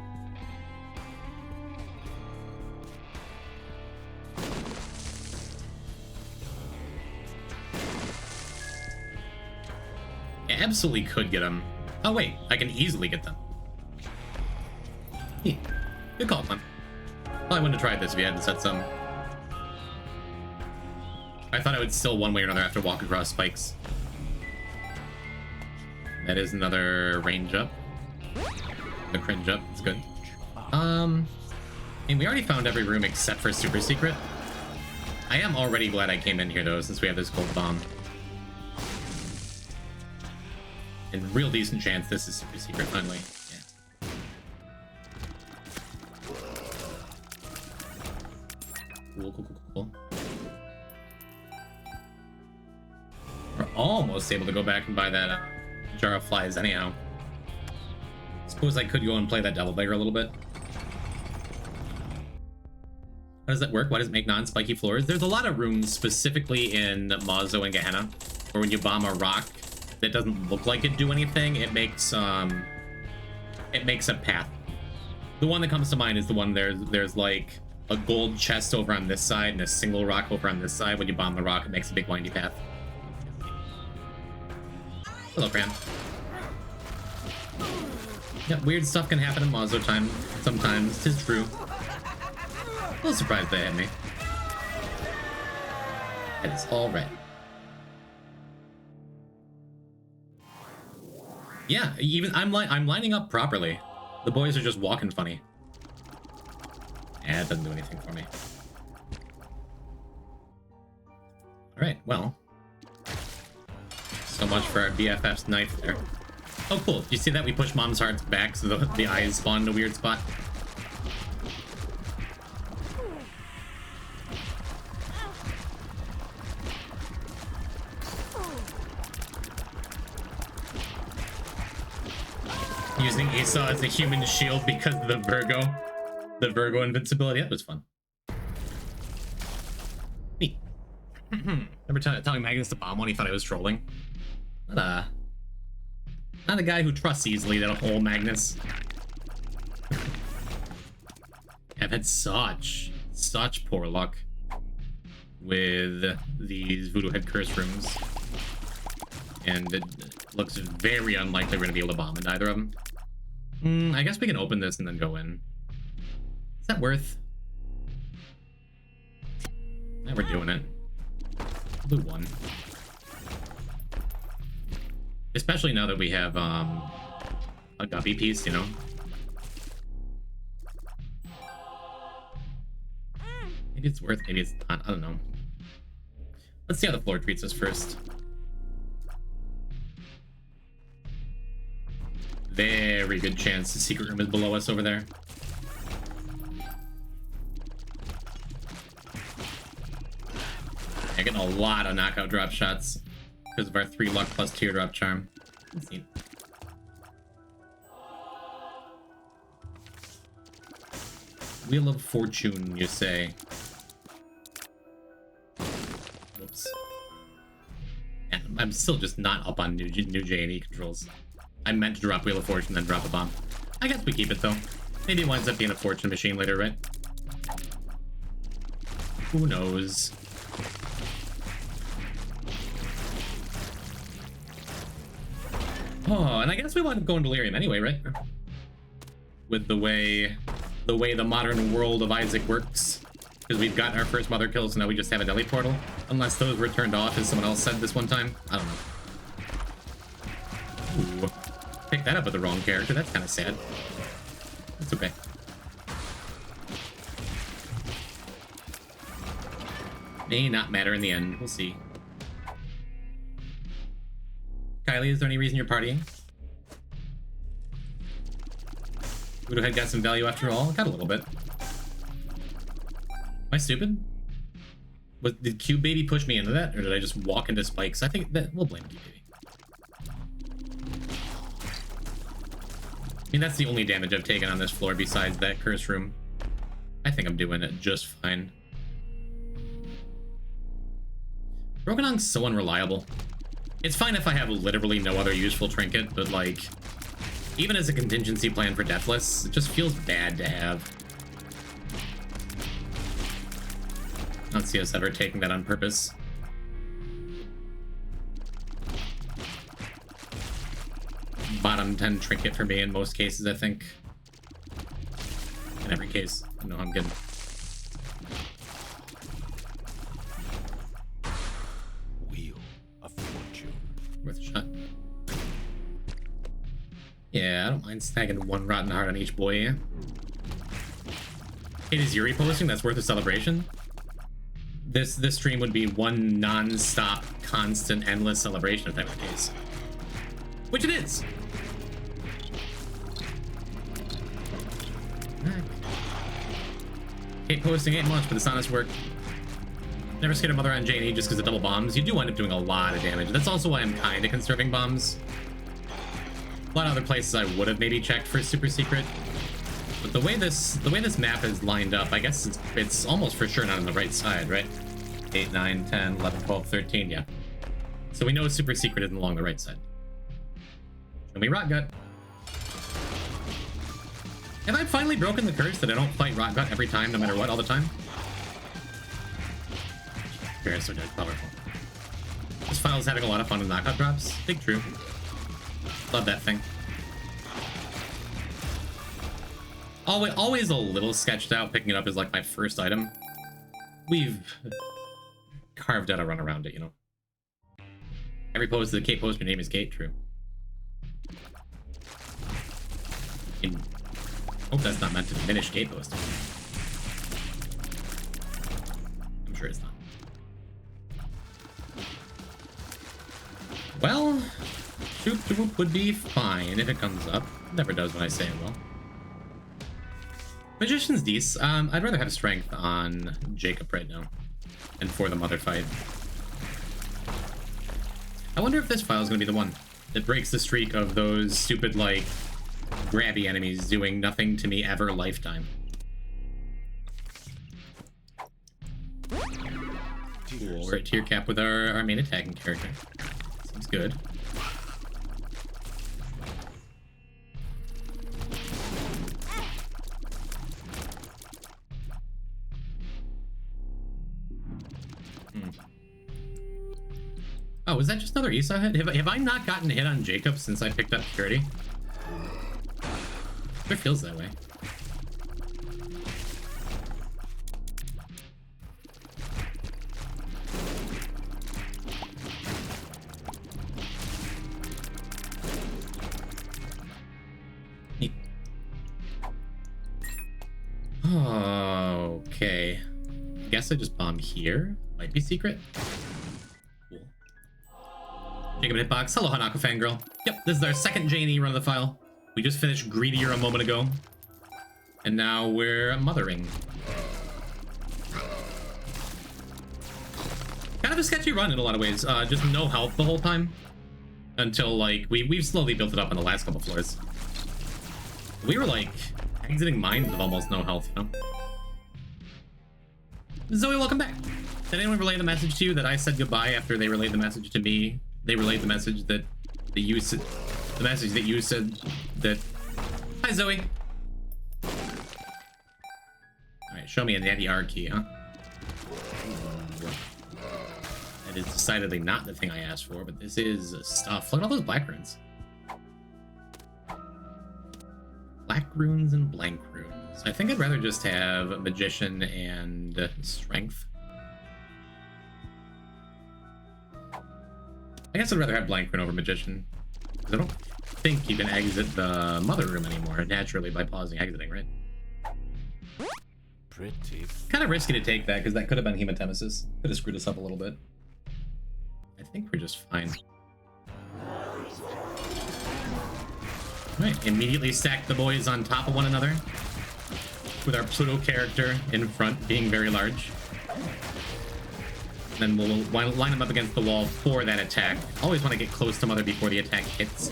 I absolutely could get them. Oh, wait. I can easily get them. Good call, Clem. Probably wouldn't have tried this if you hadn't said some. I thought I would still one way or another have to walk across spikes. That is another range up. The cringe up. It's good. I mean, we already found every room except for super secret. I am already glad I came in here though, since we have this gold bomb. And real decent chance this is super secret finally. Yeah. Cool. We're almost able to go back and buy that jar of flies anyhow. Suppose I could go and play that Devil Beggar a little bit. How does that work? Why does it make non-spiky floors? There's a lot of rooms specifically in Mazo and Gehenna where when you bomb a rock, that doesn't look like it do anything, it makes a path. The one that comes to mind is the one there's like a gold chest over on this side and a single rock over on this side. When you bomb the rock, it makes a big windy path. Hello, Cran. Yeah, weird stuff can happen in Mazo time sometimes. 'Tis true. A little surprised they hit me. That is all right. Yeah, even I'm lining up properly. The boys are just walking funny. It doesn't do anything for me. All right, well. So much for our BFF's knife there. Oh, cool. You see that? We push Mom's hearts back so the eyes spawn in a weird spot. Using Esau as a human shield because of the Virgo invincibility. That was fun. Neat. Remember telling Magnus to bomb when he thought I was trolling? Not a guy who trusts easily, that whole Magnus. I've had such poor luck with these Voodoo Head Curse rooms. And it looks very unlikely we're going to be able to bomb in either of them. I guess we can open this and then go in. Is that worth? Yeah, we're doing it. We'll do one. Especially now that we have a guppy piece, you know? Maybe it's worth, maybe it's not, I don't know. Let's see how the floor treats us first. Very good chance the secret room is below us over there. I'm getting a lot of knockout drop shots because of our 3 luck plus teardrop charm. Let's see. Wheel of Fortune, you say? Whoops. Yeah, I'm still just not up on new J&E controls. I meant to drop Wheel of Fortune, then drop a bomb. I guess we keep it, though. Maybe it winds up being a fortune machine later, right? Who knows? Oh, and I guess we want to go in Delirium anyway, right? With the way the modern world of Isaac works. Because we've gotten our first mother kill, so now we just have a deli portal. Unless those were turned off, as someone else said this one time. I don't know. Ooh. Picked that up with the wrong character. That's kind of sad. That's okay. May not matter in the end. We'll see. Kylie, is there any reason you're partying? Voodoo Head got some value after all. Got a little bit. Am I stupid? Did Cube Baby push me into that, or did I just walk into spikes? I think that we'll blame Cube Baby. I mean, that's the only damage I've taken on this floor besides that curse room. I think I'm doing it just fine. Brokenong's so unreliable. It's fine if I have literally no other useful trinket, but like, even as a contingency plan for Deathless, it just feels bad to have. I don't see us ever taking that on purpose. Bottom 10 trinket for me in most cases, I think. In every case. I know I'm good. Wheel of Fortune. Worth a shot. Yeah, I don't mind snagging 1 rotten heart on each boy, yeah. Hey, is Yuri posting? That's worth a celebration? This stream would be one non-stop, constant, endless celebration if that were the case. Which it is! Hate posting 8 months, but it's honest work. Never scared a mother on J&E just because of double bombs. You do end up doing a lot of damage. That's also why I'm kind of conserving bombs. A lot of other places I would have maybe checked for super secret. But the way this map is lined up, I guess it's almost for sure not on the right side, right? 8, 9, 10, 11, 12, 13, yeah. So we know super secret isn't along the right side. And we Rot Gut. Have I finally broken the curse that I don't fight Rot Gut every time, no matter what, all the time? Very so good, powerful. This file is having a lot of fun with knockout drops. Big true. Love that thing. Always a little sketched out. Picking it up is like my first item. We've carved out a run around it, you know. Every post is a Kate post. Your name is Kate. True. Hope that's not meant to diminish Kate posting. I'm sure it's not. Well, Shoop Whoop would be fine if it comes up. Never does when I say it will. Magician's Dece. I'd rather have strength on Jacob right now. And for the mother fight. I wonder if this file is going to be the one that breaks the streak of those stupid, like, grabby enemies doing nothing to me ever lifetime. Cool. We're at tier cap with our main attacking character. Seems good. Oh, was that just another Esau hit? Have I not gotten a hit on Jacob since I picked up Purity? It feels that way. Neat. Okay. I guess I just bomb here. Might be secret. Cool. Jacob Hitbox. Hello, Hanako Fangirl. Yep, this is our second J&E run of the file. We just finished Greedier a moment ago. And now we're mothering. Kind of a sketchy run in a lot of ways. Just no health the whole time. Until, like, we've slowly built it up on the last couple floors. We were, like, exiting mines with almost no health, you know? Zoe, welcome back. Did anyone relay the message to you that I said goodbye after they relayed the message to me? They relayed the message that you said... The message that you said that... Hi, Zoe. Alright, show me a natty R key, huh? That is decidedly not the thing I asked for, but this is stuff. Look at all those black runes. Black runes and blank runes. I think I'd rather just have Magician and Strength. I guess I'd rather have blank rune over Magician. Because I don't think you can exit the mother room anymore naturally by pausing exiting, right? Pretty. Kind of risky to take that because that could have been Hematemesis. Could have screwed us up a little bit. I think we're just fine. Alright, immediately stack the boys on top of one another. With our Pluto character in front being very large. Then we'll line them up against the wall for that attack. Always want to get close to Mother before the attack hits.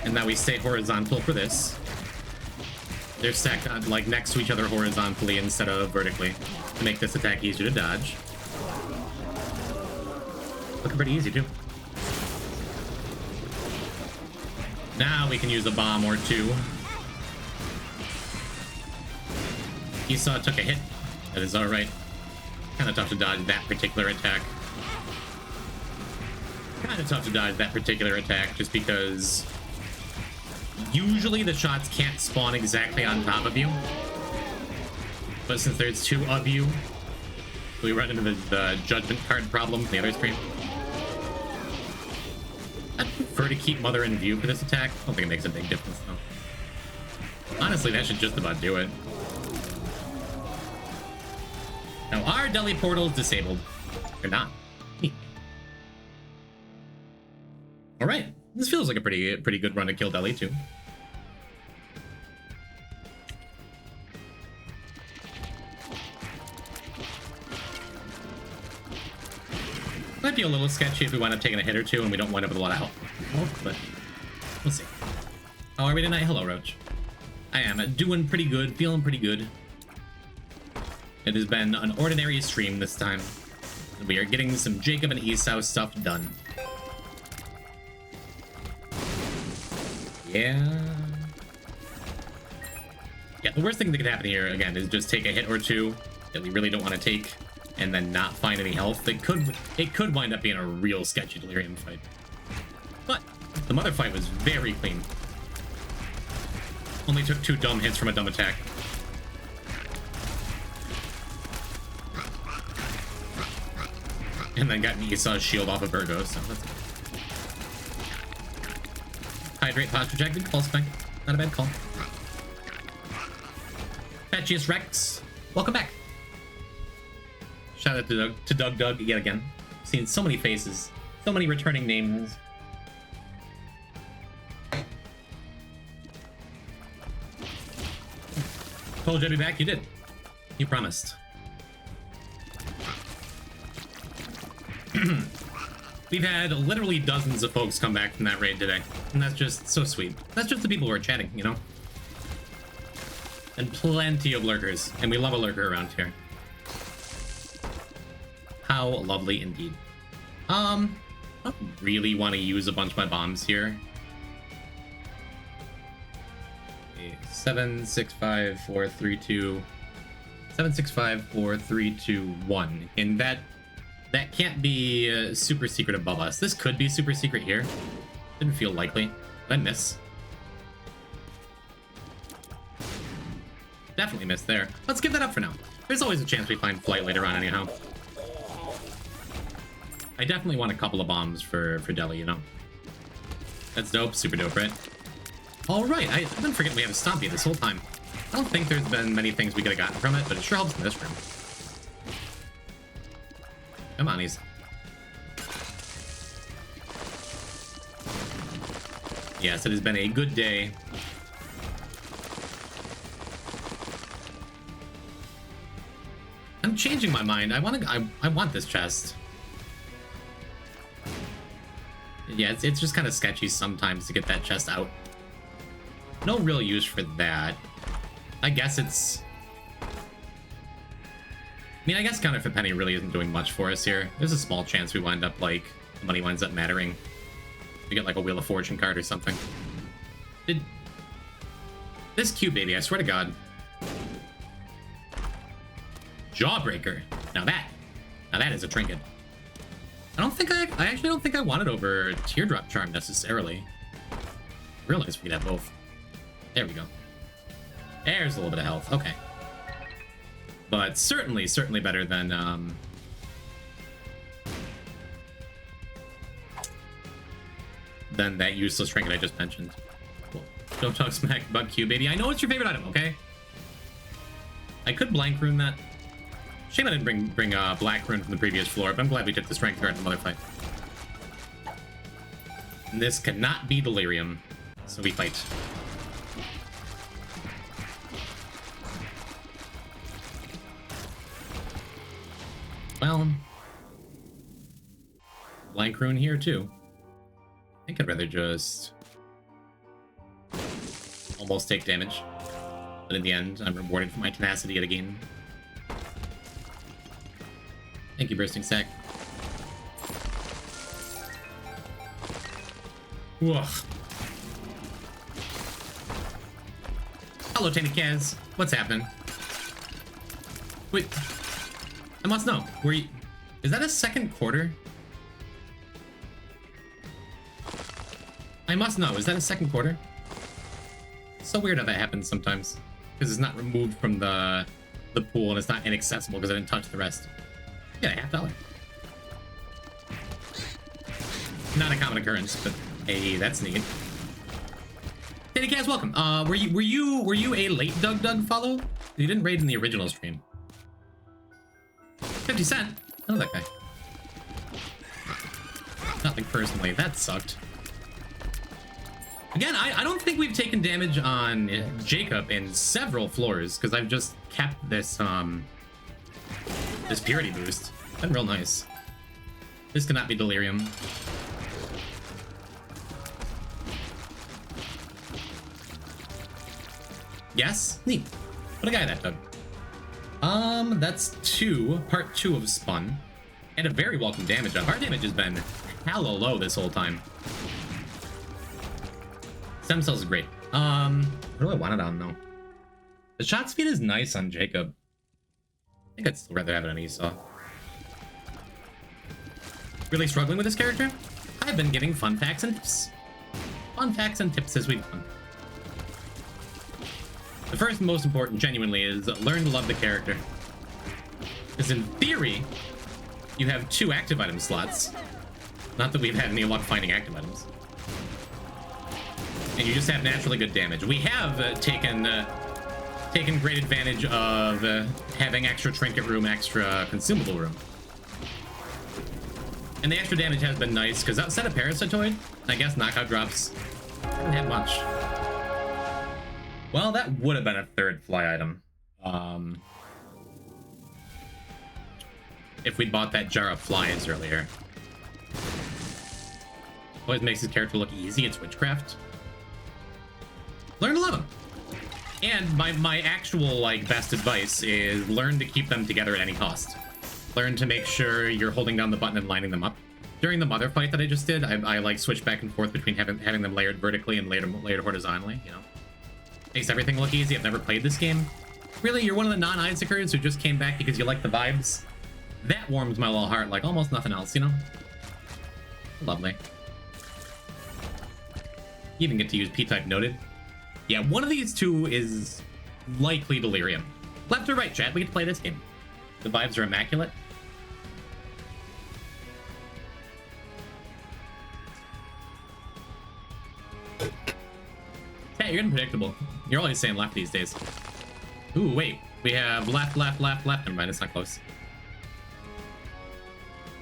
And now we stay horizontal for this. They're stacked on, like, next to each other horizontally instead of vertically to make this attack easier to dodge. Looking pretty easy, too. Now we can use a bomb or two. Esau took a hit. That is alright. Kind of tough to dodge that particular attack. Kind of tough to dodge that particular attack just because usually the shots can't spawn exactly on top of you. But since there's two of you, we run into the judgment card problem from the other stream. I'd prefer to keep Mother in view for this attack. I don't think it makes a big difference though. Honestly, that should just about do it. Now, our deli portal is disabled. Or not. Alright. This feels like a pretty good run to kill deli, too. Might be a little sketchy if we wind up taking a hit or two and we don't wind up with a lot of health. But we'll see. How are we tonight? Hello, Roach. I am doing pretty good, feeling pretty good. It has been an ordinary stream this time. We are getting some Jacob and Esau stuff done. Yeah. Yeah, the worst thing that could happen here, again, is just take a hit or two that we really don't want to take, and then not find any health. It could wind up being a real sketchy delirium fight. But the mother fight was very clean. Only took 2 dumb hits from a dumb attack. And then got an Esau's shield off of Virgo, so that's good. Hydrate, pause, rejected, pulse spec. Not a bad call. Patchiest Rex, welcome back. Shout out to Doug yet again. Seen so many faces, so many returning names. Told you I'd be back, you did. You promised. We've had literally dozens of folks come back from that raid today, and that's just so sweet. That's just the people who are chatting, you know? And plenty of lurkers, and we love a lurker around here. How lovely indeed. I don't really want to use a bunch of my bombs here. 7, 6, 5, 4, 3, 2. 7, 6, 5, 4, 3, 2, 1. And that can't be super secret above us. This could be super secret here. Didn't feel likely. I miss. Definitely missed there. Let's give that up for now. There's always a chance we find flight later on anyhow. I definitely want a couple of bombs for Deli, you know. That's dope. Super dope, right? Alright, I've been forgetting we have a Stompy this whole time. I don't think there's been many things we could have gotten from it, but it sure helps in this room. Come on, he's... Yes, it has been a good day. I'm changing my mind. I want this chest. Yeah, it's just kind of sketchy sometimes to get that chest out. No real use for that. I guess it's... I mean, I guess Counterfeit Penny really isn't doing much for us here. There's a small chance we wind up, like, the money winds up mattering. We get, like, a Wheel of Fortune card or something. This cute baby, I swear to God. Jawbreaker. Now that is a trinket. I actually don't think I want it over Teardrop Charm necessarily. I realize we could have both. There we go. There's a little bit of health. Okay. But certainly better than that useless trinket I just mentioned. Cool. Don't talk smack about Q, baby. I know it's your favorite item, okay? I could blank rune that. Shame I didn't bring black rune from the previous floor, but I'm glad we took the strength card in the mother fight. And this cannot be delirium, so we fight. Well, blank rune here too. I think I'd rather just almost take damage, but in the end, I'm rewarded for my tenacity yet again. Thank you, Bursting Sack. Whoa. Hello, Tanny Kaz. What's happening? Wait. I must know. Were you... Is that a second quarter? I must know. Is that a second quarter? So weird how that happens sometimes. Because it's not removed from the pool and it's not inaccessible because I didn't touch the rest. Yeah, $50. Not a common occurrence, but hey, that's neat. Hey guys, welcome. Were you a late Doug follow? You didn't raid in the original stream. 50 Cent. I know that guy. Nothing personally. That sucked. Again, I don't think we've taken damage on Jacob in several floors because I've just kept this this purity boost. Been real nice. This cannot be delirium. Yes? Neat. What a guy that, Doug. That's part 2 of Spun. And a very welcome damage up. Our damage has been hella low this whole time. Stem cells is great. What do I want it on though? The shot speed is nice on Jacob. I think I'd still rather have it on Esau. Really struggling with this character? I've been giving fun facts and tips. Fun facts and tips as we've gone. The first and most important, genuinely, is learn to love the character. Because in theory, you have 2 active item slots. Not that we've had any luck finding active items. And you just have naturally good damage. We have taken great advantage of having extra trinket room, extra consumable room. And the extra damage has been nice, because outside of Parasitoid, I guess knockout drops didn't have much. Well, that would have been a 3rd fly item. If we'd bought that jar of flies earlier. Always makes his character look easy, it's witchcraft. Learn to love him. And my actual, like, best advice is learn to keep them together at any cost. Learn to make sure you're holding down the button and lining them up. During the mother fight that I just did, I like switched back and forth between having them layered vertically and layered horizontally, you know. Makes everything look easy. I've never played this game. Really, you're one of the non-Isaacers who just came back because you like the vibes? That warms my little heart like almost nothing else, you know? Lovely. You even get to use P-type noted. Yeah, one of these 2 is likely Delirium. Left or right, chat? We get to play this game. The vibes are immaculate. Hey, you're getting predictable. You're always saying left these days. Ooh, wait. We have left, left, left, left. Never mind, it's not close.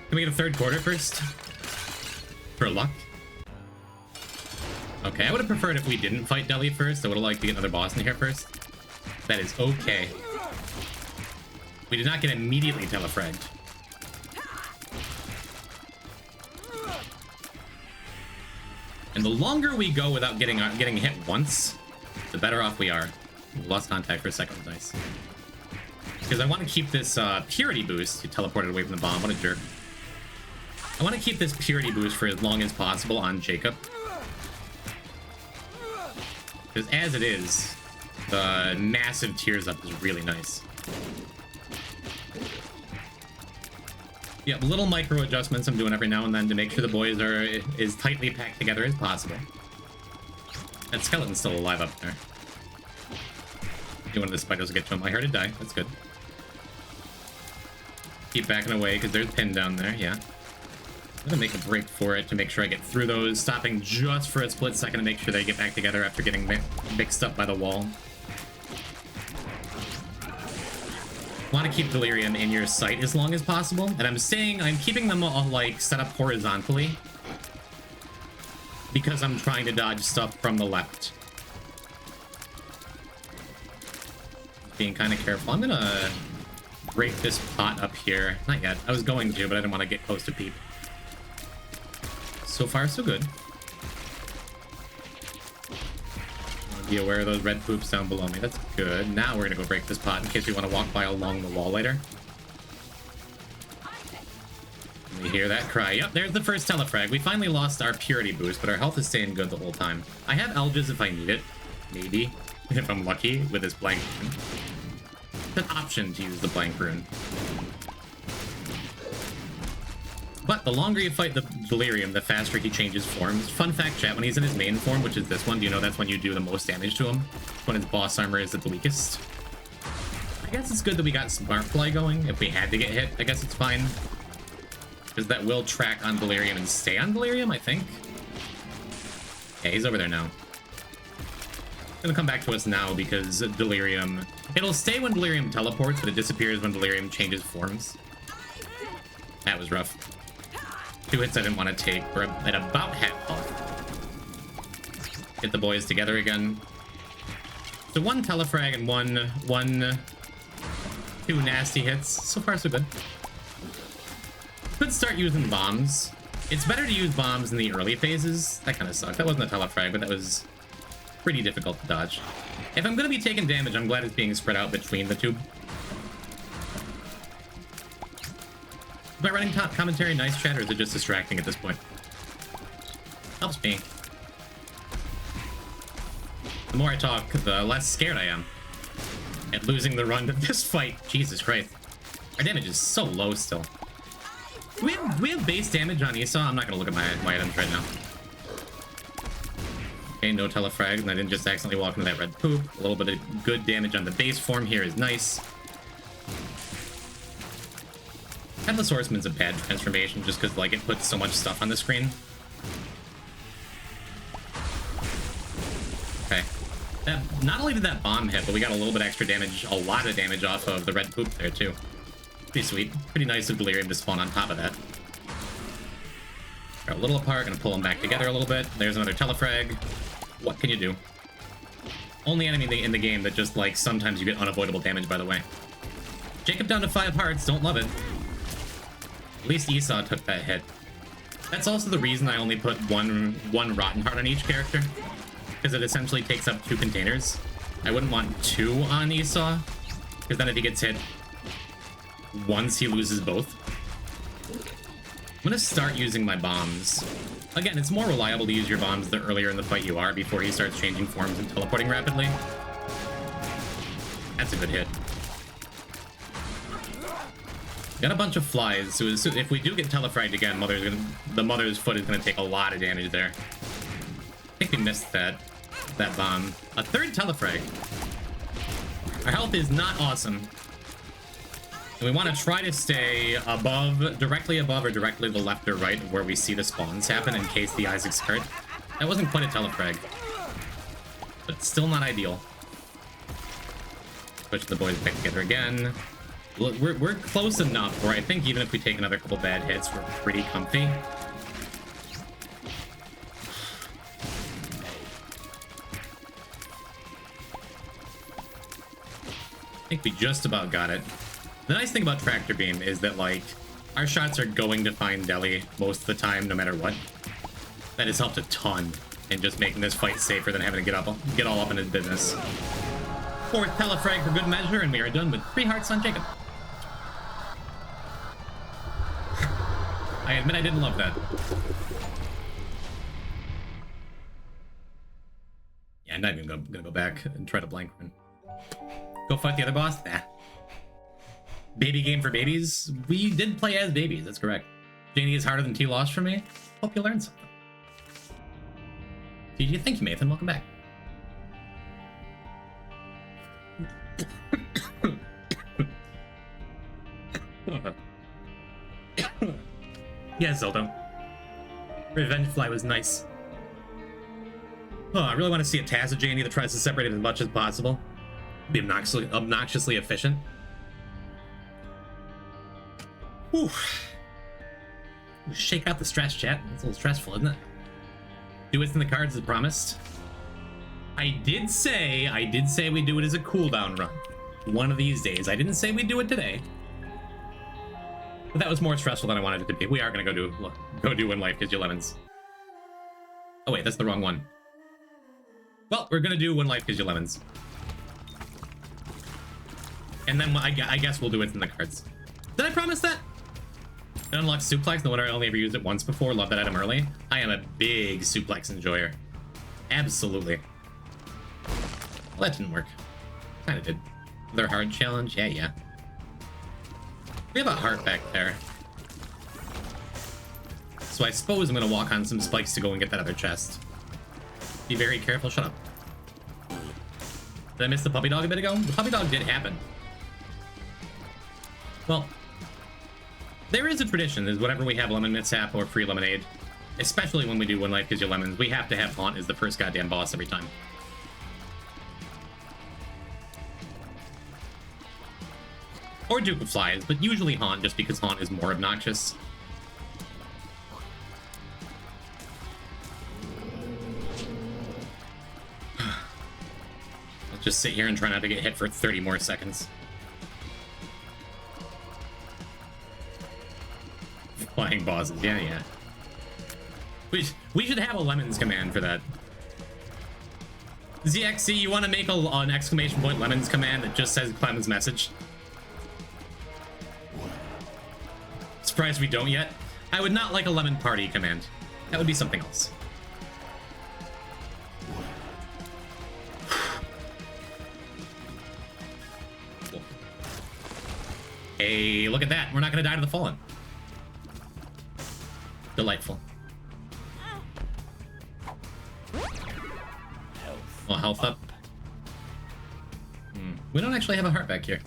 Can we get a 3rd quarter first? For luck? Okay, I would have preferred if we didn't fight Deli first. I would have liked to get another boss in here first. That is okay. We did not get immediately telefragged. And the longer we go without getting hit once, the better off we are. Lost contact for a second, nice. Because I want to keep this purity boost. He teleported away from the bomb, what a jerk. I want to keep this purity boost for as long as possible on Jacob. Because as it is, the massive tears up is really nice. Yep, little micro adjustments I'm doing every now and then to make sure the boys are as tightly packed together as possible. That skeleton's still alive up there. Maybe one of the spiders will get to him. I heard it die. That's good. Keep backing away because there's Pin down there. Yeah. I'm gonna make a break for it to make sure I get through those, stopping just for a split second to make sure they get back together after getting mixed up by the wall. Want to keep Delirium in your sight as long as possible, and I'm keeping them all like set up horizontally because I'm trying to dodge stuff from the left. Being kind of careful. I'm gonna break this pot up here. Not yet. I was going to, but I didn't want to get close to Peep. So far, so good. Be aware of those red poops down below me. That's good. Now we're gonna go break this pot in case we want to walk by along the wall later. We hear that cry. Yep, there's the first telefrag. We finally lost our purity boost, but our health is staying good the whole time. I have Elges if I need it. Maybe. If I'm lucky with this blank rune. It's an option to use the blank rune. But the longer you fight the Delirium, the faster he changes forms. Fun fact, chat, when he's in his main form, which is this one, do you know that's when you do the most damage to him? When his boss armor is at the weakest. I guess it's good that we got Smartfly going. If we had to get hit, I guess it's fine. Because that will track on Delirium and stay on Delirium, I think. Yeah, he's over there now. Gonna come back to us now because Delirium... It'll stay when Delirium teleports, but it disappears when Delirium changes forms. That was rough. 2 hits I didn't want to take. We're at about half health. Get the boys together again. So 1 telefrag and 2 nasty hits. So far, so good. Could start using bombs. It's better to use bombs in the early phases. That kind of sucked. That wasn't a telefrag, but that was pretty difficult to dodge. If I'm going to be taking damage, I'm glad it's being spread out between the 2. Am I running top commentary nice, chat, or is it just distracting at this point? Helps me. The more I talk, the less scared I am at losing the run to this fight. Jesus Christ. Our damage is so low still. Do we have base damage on Esau? I'm not gonna look at my items right now. Okay, no telefrag, and I didn't just accidentally walk into that red poop. A little bit of good damage on the base form here is nice. Headless Horseman's a bad transformation just because, like, it puts so much stuff on the screen. Okay. Not only did that bomb hit, but we got a little bit extra damage, a lot of damage off of the red poop there, too. Pretty sweet. Pretty nice of Delirium to spawn on top of that. They're a little apart, gonna pull them back together a little bit. There's another telefrag. What can you do? Only enemy in the game that just, like, sometimes you get unavoidable damage, by the way. Jacob down to 5 hearts, don't love it. At least Esau took that hit. That's also the reason I only put one Rotten Heart on each character, because it essentially takes up 2 containers. I wouldn't want 2 on Esau, because then if he gets hit once, he loses both. I'm gonna start using my bombs. Again, it's more reliable to use your bombs the earlier in the fight you are before he starts changing forms and teleporting rapidly. That's a good hit. Got a bunch of flies, so if we do get telefragged again, the mother's foot is gonna take a lot of damage there. I think we missed that bomb. A third telefrag. Our health is not awesome. And we want to try to stay above, directly above or directly to the left or right of where we see the spawns happen in case the Isaac's hurt. That wasn't quite a telefrag, but still not ideal. Push the boys back together again. Look, we're close enough where I think even if we take another couple bad hits, we're pretty comfy. I think we just about got it. The nice thing about Tractor Beam is that, like, our shots are going to find Deli most of the time, no matter what. That has helped a ton in just making this fight safer than having to get all up in his business. 4th telefrag for good measure, and we are done with 3 hearts on Jacob. I admit I didn't love that. Yeah, I'm not even gonna go back and try to blank run. Go fight the other boss? Nah. Baby game for babies? We did play as babies, that's correct. Janie is harder than T lost for me. Hope you learned something. GG, thank you, Nathan. Welcome back. Yeah, Zelda. Revenge Fly was nice. Oh, I really want to see a Taz of Janie that tries to separate it as much as possible. Be obnoxiously efficient. Whew. Shake out the stress, chat. It's a little stressful, isn't it? Do it in the cards as promised. I did say we'd do it as a cooldown run. One of these days. I didn't say we'd do it today. But that was more stressful than I wanted it to be. We are gonna go do When Life Gives You Lemons. Oh wait, that's the wrong one. Well, we're gonna do When Life Gives You Lemons. And then I guess we'll do it in the cards. Did I promise that? It unlocks Suplex, the one I only ever used it once before. Love that item early. I am a big Suplex enjoyer. Absolutely. Well, that didn't work. Kinda did. Their hard challenge? Yeah. We have a heart back there. So I suppose I'm gonna walk on some spikes to go and get that other chest. Be very careful. Shut up. Did I miss the puppy dog a bit ago? The puppy dog did happen. Well, there is a tradition, is whenever we have lemon mishap or free lemonade, especially when we do When Life Gives You Lemons, we have to have Haunt as the first goddamn boss every time. Or Duke of Flies, but usually Haunt, just because Haunt is more obnoxious. Let's just sit here and try not to get hit for 30 more seconds. Flying bosses, yeah. We should have a Lemons command for that. ZXC, you want to make an exclamation point Lemons command that just says Clem's message? Surprised we don't yet. I would not like a Lemon Party command. That would be something else. Hey, look at that. We're not gonna die to the fallen. Delightful. Well, health up. We don't actually have a heart back here.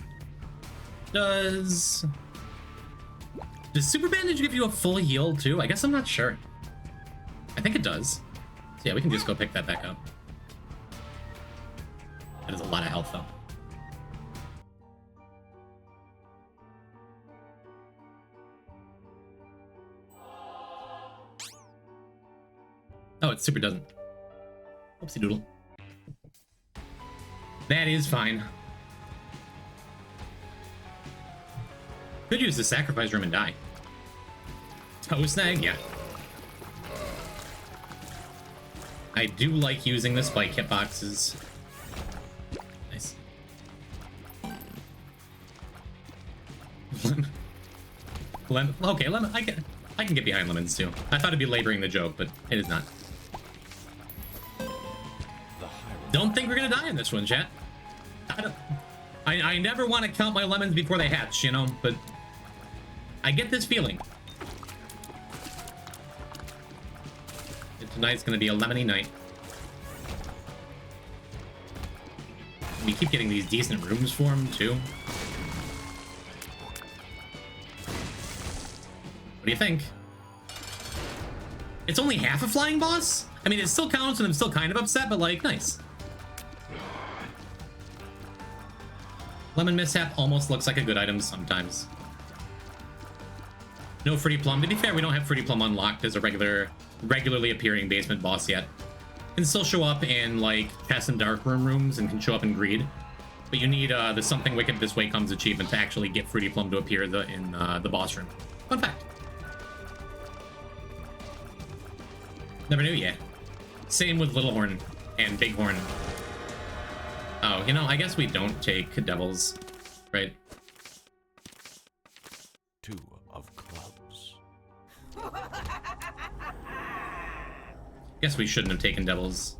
Does Super Bandage give you a full heal too? I guess I'm not sure. I think it does. So yeah, we can just go pick that back up. That is a lot of health though. Oh, it super doesn't. Oopsie doodle. That is fine. Could use the sacrifice room and die. Toe snag, yeah. I do like using the spike hitboxes. Nice. Okay, lemon. I can get behind lemons too. I thought it'd be laboring the joke, but it is not. Don't think we're gonna die in this one, chat. I never want to count my lemons before they hatch, you know, but I get this feeling. Tonight's gonna be a lemony night. We keep getting these decent rooms for him too. What do you think? It's only half a flying boss? I mean, it still counts and I'm still kind of upset, but like, nice. Lemon Mishap almost looks like a good item sometimes. No Fruity Plum. To be fair, we don't have Fruity Plum unlocked as a regularly appearing basement boss yet. Can still show up in like chest and dark room rooms and can show up in greed. But you need the Something Wicked This Way Comes achievement to actually get Fruity Plum to appear in the boss room. Fun fact. Never knew, yeah. Same with Little Horn and Big Horn. Oh, you know, I guess we don't take devils, right? 2 of clubs. Guess we shouldn't have taken devils.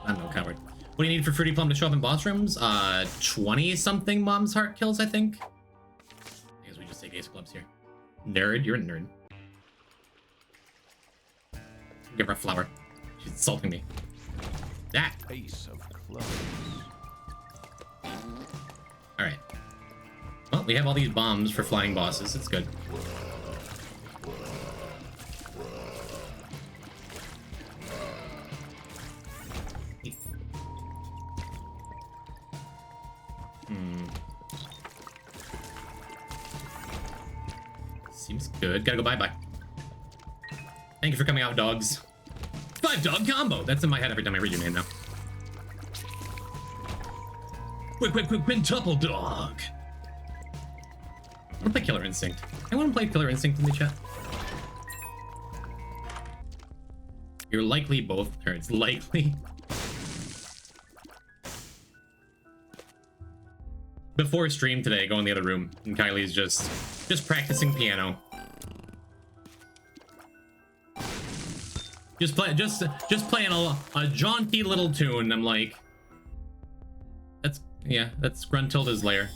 I'm no coward. What do you need for Fruity Plum to show up in boss rooms? 20-something Mom's Heart kills, I think. I guess we just take Ace of Clubs here. Nerd, you're a nerd. Give her a flower. She's insulting me. That. Ace of clubs. Alright. Well, we have all these bombs for flying bosses. It's good. Seems good. Gotta go bye-bye. Thank you for coming out, dogs. 5-dog combo! That's in my head every time I read your name now. Quintuple dog! I wanna play Killer Instinct. Anyone play Killer Instinct in the chat? You're likely both nerds. Likely. Before stream today, go in the other room, and Kylie's just practicing piano. Just playing a jaunty little tune. I'm like, that's Gruntilda's Lair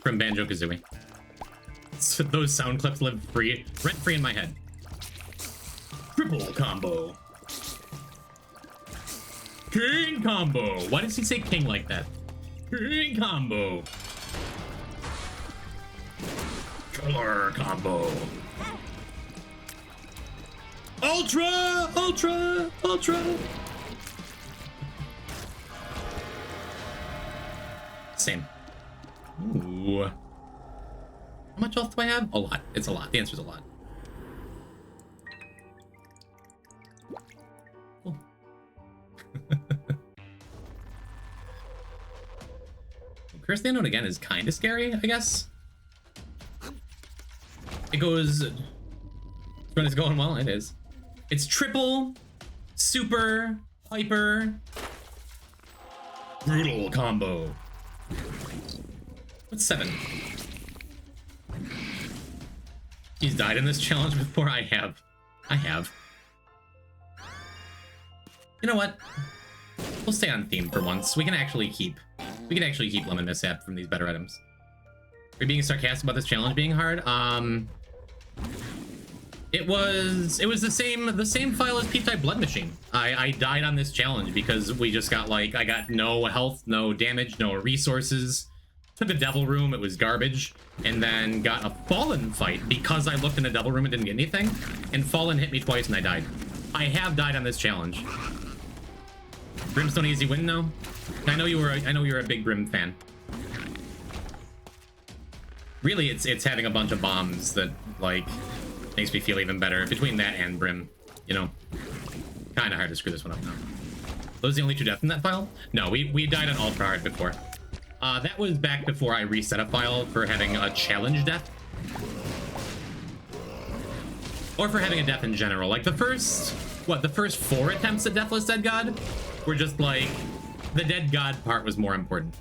from Banjo-Kazooie. So those sound clips live rent-free in my head. Triple combo. King combo. Why does he say king like that? King combo. Killer combo. Ultra! Ultra! Ultra! Same. Ooh. How much health do I have? A lot. It's a lot. The answer's a lot. Cool. Curse the Unknown again is kind of scary, I guess. It goes... When it's going well, it is. It's triple, super, hyper, brutal combo. What's 7? He's died in this challenge before. I have. You know what? We'll stay on theme for once. We can actually keep Lemon Mishap from these better items. Are you being sarcastic about this challenge being hard? It was the same file as P-type Blood Machine. I died on this challenge because we just got like, I got no health, no damage, no resources. Took a devil room, it was garbage, and then got a Fallen fight because I looked in a devil room and didn't get anything, and Fallen hit me twice and I died. I have died on this challenge. Brimstone easy win now. I know you're a big Brim fan. Really, it's having a bunch of bombs that like makes me feel even better. Between that and Brim, you know, kind of hard to screw this one up now. Those are the only 2 deaths in that file? No, we died on ultra hard before. That was back before I reset a file for having a challenge death. Or for having a death in general. Like the first 4 attempts at Deathless Dead God were just like, the Dead God part was more important.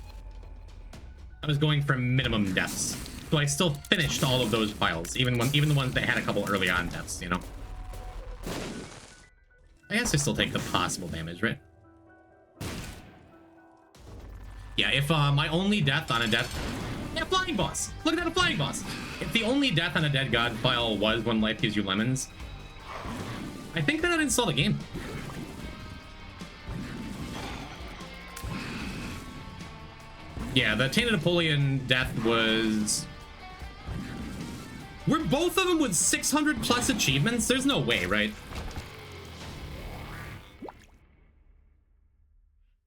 I was going for minimum deaths. So I still finished all of those files, even the ones that had a couple early on deaths, you know? I guess I still take the possible damage, right? Yeah, if my only death on a death... Yeah, flying boss! Look at that, a flying boss! If the only death on a Dead God file was when life gives you lemons, I think that I'd install the game. Yeah, the Tainted Napoleon death was... Were both of them with 600 plus achievements? There's no way, right?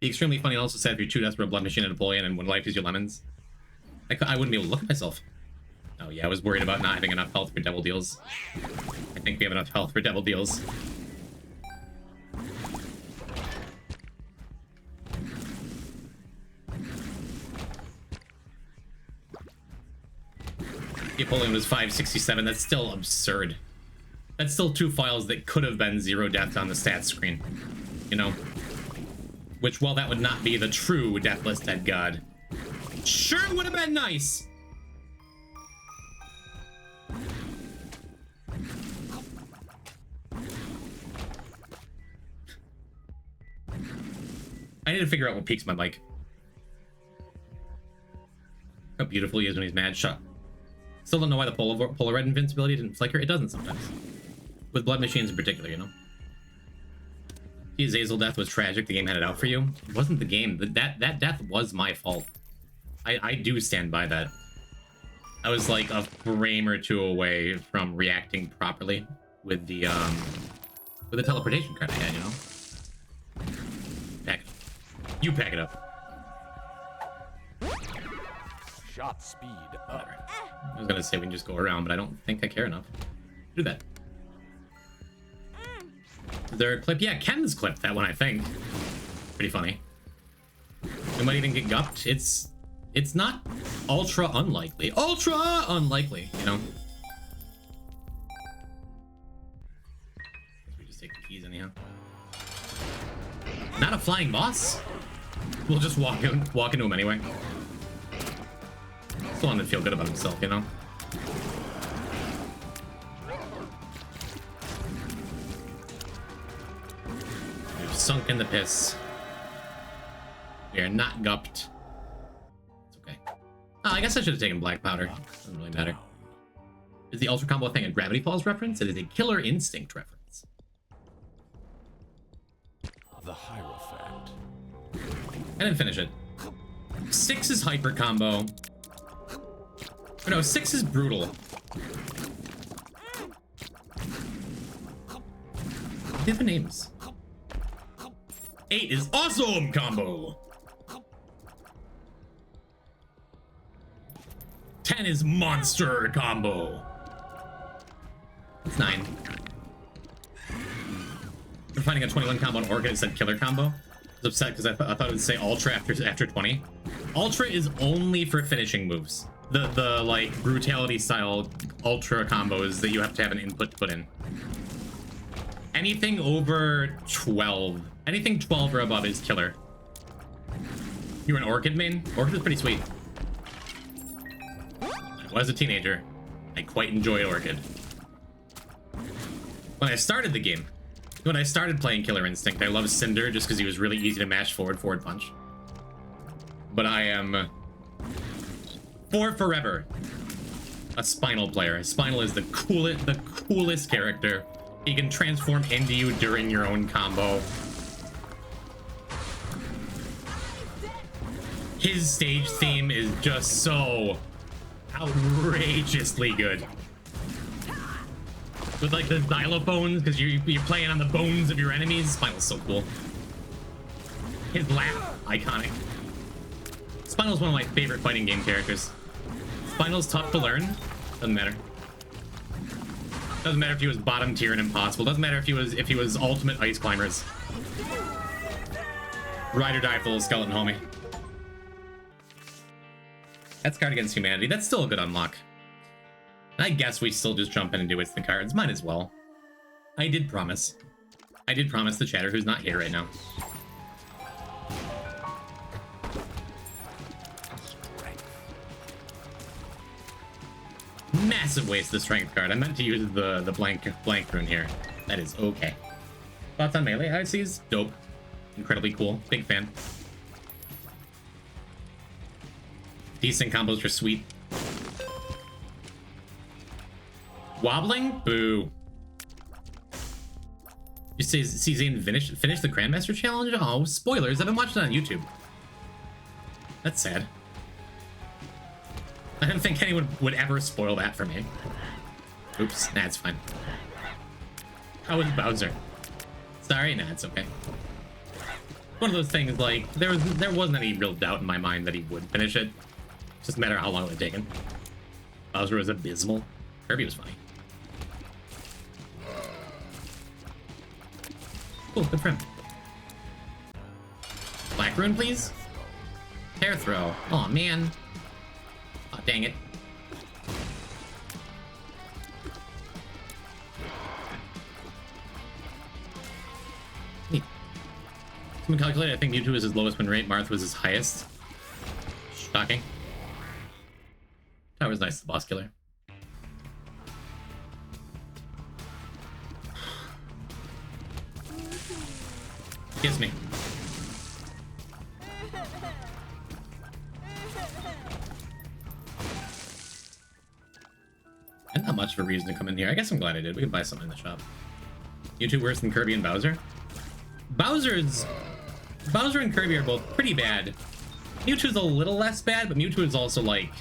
Be extremely funny and also sad if you're 2 deaths for a Blood Machine and Napoleon and when life is your lemons. I wouldn't be able to look at myself. Oh yeah, I was worried about not having enough health for devil deals. I think we have enough health for devil deals. Napoleon was 567. That's still absurd. That's still 2 files that could have been 0 deaths on the stats screen. You know? Which, while that would not be the true Deathless Dead God, sure would have been nice! I need to figure out what peaks my mic. How beautiful he is when he's mad. Shut up. Still don't know why the Polar Red invincibility didn't flicker. It doesn't sometimes. With Blood Machines in particular, you know? His Azazel death was tragic. The game had it out for you. It wasn't the game. That death was my fault. I do stand by that. I was like a frame or 2 away from reacting properly with the teleportation card I had, you know? Pack it. You pack it up. Shot speed up. I was gonna say we can just go around, but I don't think I care enough. Do that. Is there a clip? Yeah, Ken's clip, that one, I think. Pretty funny. We might even get gupped. It's not ultra unlikely. Ultra unlikely, you know? We just take the keys anyhow. Not a flying boss? We'll just walk into him anyway. Still want him to feel good about himself, you know? We've sunk in the piss. We are not gupped. It's okay. Oh, I guess I should have taken black powder. Doesn't really matter. Is the Ultra Combo thing a Gravity Falls reference? It is a Killer Instinct reference. The Hierophant. I didn't finish it. 6 is Hyper Combo. Or no, 6 is Brutal. Different names. 8 is Awesome Combo. 10 is Monster Combo. It's 9. For finding a 21 combo on Orchid, it said Killer Combo. I was upset because I thought it would say Ultra after 20. Ultra is only for finishing moves. The like brutality style Ultra combos that you have to have an input put in. Anything over 12, anything 12 or above is Killer. You're an Orchid main? Orchid is pretty sweet. When I was a teenager, I quite enjoyed Orchid. When I started the game, When I started playing Killer Instinct, I loved Cinder just because he was really easy to mash forward punch. But I am, for forever, a Spinal player. Spinal is the coolest character. He can transform into you during your own combo. His stage theme is just so outrageously good. With like the xylophones, because you're playing on the bones of your enemies. Spinal's so cool. His laugh, iconic. Spinal's one of my favorite fighting game characters. Spinal's tough to learn. Doesn't matter. Doesn't matter if he was bottom tier and impossible. Doesn't matter if he was ultimate ice climbers. Ride or die for little skeleton homie. That's card against humanity. That's still a good unlock. I guess we still just jump in and do instant cards. Might as well. I did promise. I did promise the chatter who's not here right now. Massive waste of the strength card. I meant to use the blank rune here. That is okay. Thoughts on melee ICs? Dope. Incredibly cool. Big fan. Decent combos are sweet. Wobbling? Boo. You see Zane finish the Grandmaster Challenge? Oh, spoilers. I've been watching it on YouTube. That's sad. I don't think anyone would ever spoil that for me. Oops. Nah, it's fine. How was Bowser? Sorry? Nah, it's okay. One of those things, like, there wasn't any real doubt in my mind that he would finish it. Just a matter of how long it would have taken. Bowser was abysmal. Kirby was funny. Cool, good for him. Black rune, please? Tear throw. Aw, man. Aw, dang it. Neat. Someone calculated, I think Mewtwo was his lowest win rate, Marth was his highest. Shocking. That was nice, the boss killer. Kiss me. And not much of a reason to come in here. I guess I'm glad I did. We can buy something in the shop. Mewtwo worse than Kirby and Bowser? Bowser and Kirby are both pretty bad. Mewtwo's a little less bad, but Mewtwo is also, like,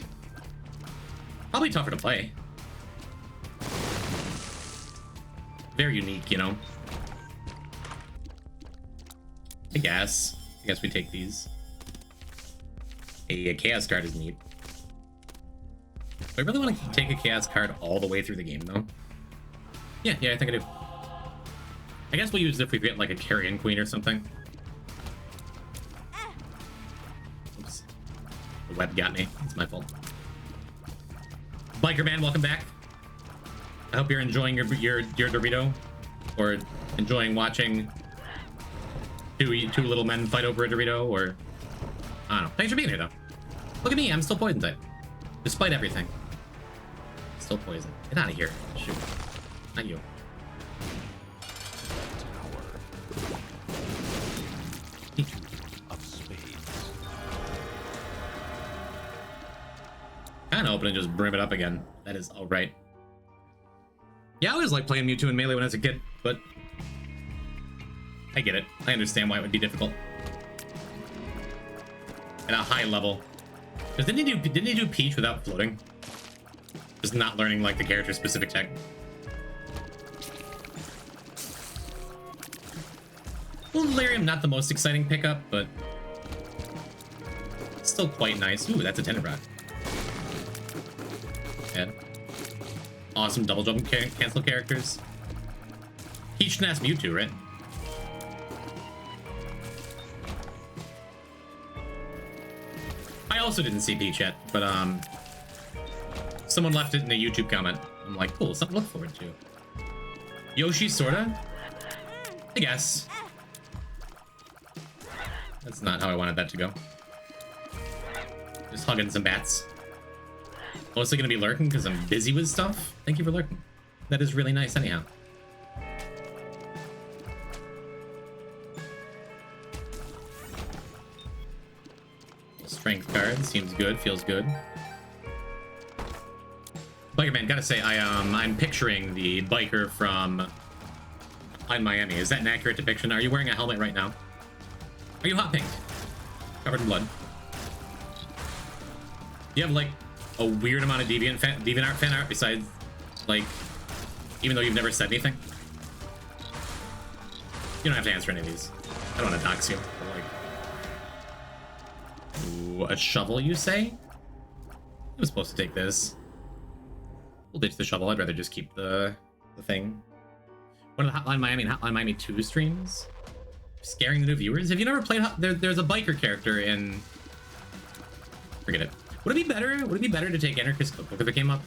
probably tougher to play. Very unique, you know? I guess we take these. A Chaos card is neat. Do I really want to take a Chaos card all the way through the game, though? Yeah, I think I do. I guess we'll use it if we get, like, a Carrion Queen or something. Oops. The web got me. It's my fault. Biker Man, welcome back. I hope you're enjoying your Dorito, or enjoying watching two little men fight over a Dorito, or I don't know. Thanks for being here, though. Look at me, I'm still poison type, despite everything. Still poison. Get out of here. Shoot, not you. Kind of open and just brim it up again. That is all right. Yeah, I always liked playing Mewtwo in Melee when I was a kid, but I get it. I understand why it would be difficult at a high level. Because didn't he do Peach without floating? Just not learning like the character specific tech. Well, Larium, not the most exciting pickup, but still quite nice. Ooh, that's a Tenebrock. Yeah. Awesome double jump cancel characters. Peach and Mewtwo, right? I also didn't see Peach yet, but someone left it in a YouTube comment. I'm like, cool, something to look forward to. Yoshi, sorta? I guess. That's not how I wanted that to go. Just hugging some bats. Mostly gonna be lurking because I'm busy with stuff. Thank you for lurking. That is really nice anyhow. Strength card seems good, feels good. Biker Man, gotta say, I'm picturing the biker from in Miami. Is that an accurate depiction? Are you wearing a helmet right now? Are you hot pink? Covered in blood. Do you have like a weird amount of DeviantArt fan art besides, like, even though you've never said anything? You don't have to answer any of these. I don't want to dox you. But like, ooh, a shovel, you say? I was supposed to take this. We'll ditch the shovel. I'd rather just keep the thing. One of the Hotline Miami and Hotline Miami 2 streams. Scaring the new viewers. Have you never played? There's a biker character in. Forget it. Would it be better? Would it be better to take Anarchist Cookbook if it came up?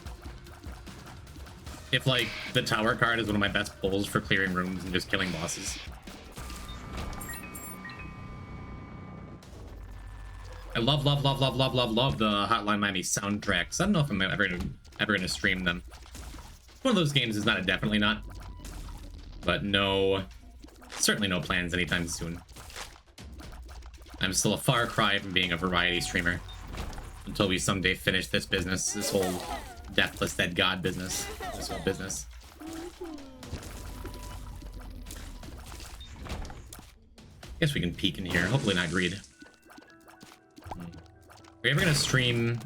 If like the tower card is one of my best pulls for clearing rooms and just killing bosses. I love the Hotline Miami soundtracks. I don't know if I'm ever gonna stream them. One of those games is not a definitely not, but no, certainly no plans anytime soon. I'm still a far cry from being a variety streamer until we someday finish this business, this whole Deathless Dead God business, this whole business. Guess we can peek in here. Hopefully not greed. Are you ever gonna stream?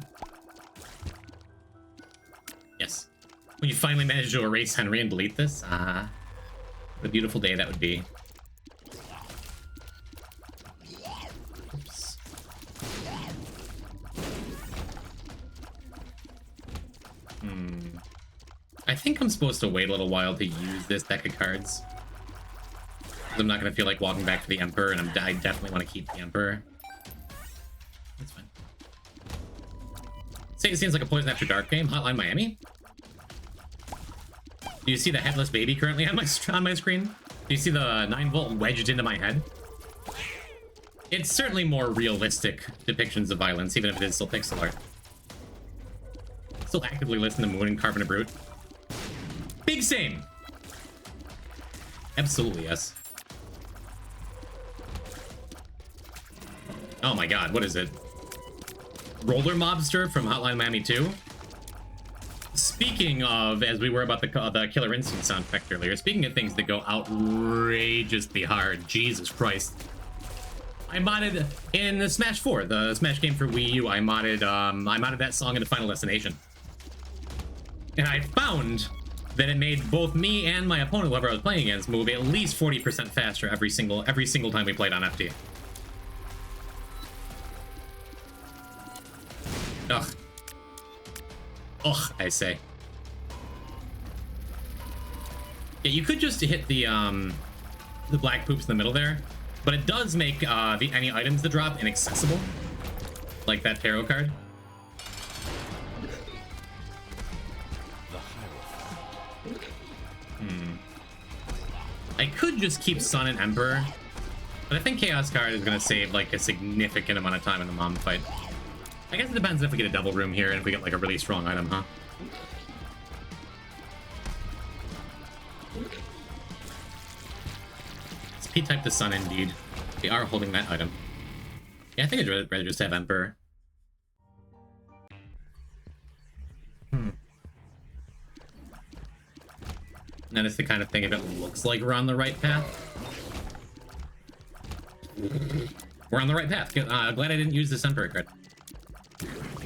Yes. When you finally manage to erase Henry and delete this? What a beautiful day that would be. Oops. I think I'm supposed to wait a little while to use this deck of cards. I'm not gonna feel like walking back to the Emperor, and I definitely want to keep the Emperor. That's fine. Say it seems like a Poison After Dark game. Hotline Miami. Do you see the headless baby currently on my screen? Do you see the 9-volt wedged into my head? It's certainly more realistic depictions of violence, even if it is still pixel art. Still actively listen to Moon and Carbon a Brute. Big same. Absolutely yes. Oh my god, what is it? Roller Mobster from Hotline Miami 2? Speaking of, as we were about the Killer Instinct sound effect earlier, speaking of things that go outrageously hard, Jesus Christ. I modded in the Smash 4, the Smash game for Wii U, I modded that song into Final Destination. And I found that it made both me and my opponent, whoever I was playing against, move at least 40% faster every single time we played on FT. Ugh. Ugh, I say. Yeah, you could just hit the black poops in the middle there, but it does make any items that drop inaccessible, like that tarot card. I could just keep Sun and Emperor, but I think Chaos card is gonna save like a significant amount of time in the mom fight. I guess it depends if we get a double room here and if we get like a really strong item, huh? It's P-type the Sun indeed. We are holding that item. Yeah, I think I'd rather just have Emperor. That is the kind of thing if it looks like we're on the right path. We're on the right path. Glad I didn't use this Emperor card.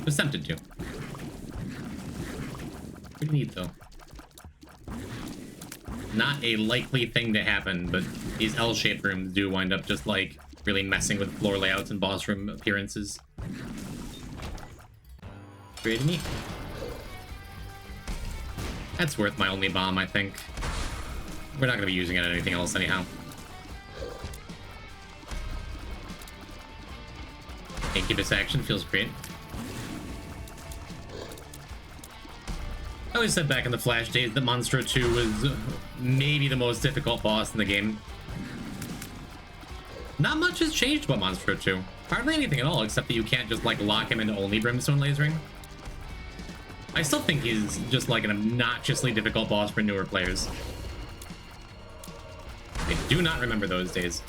Was tempted to. Pretty neat though. Not a likely thing to happen, but these L-shaped rooms do wind up just like really messing with floor layouts and boss room appearances. Pretty neat. That's worth my only bomb, I think. We're not gonna be using it on anything else anyhow. Incubus action feels great. I always said back in the Flash days that Monstro 2 was maybe the most difficult boss in the game. Not much has changed about Monstro 2. Hardly anything at all, except that you can't just like lock him into only Brimstone Lasering. I still think he's just like an obnoxiously difficult boss for newer players. I do not remember those days.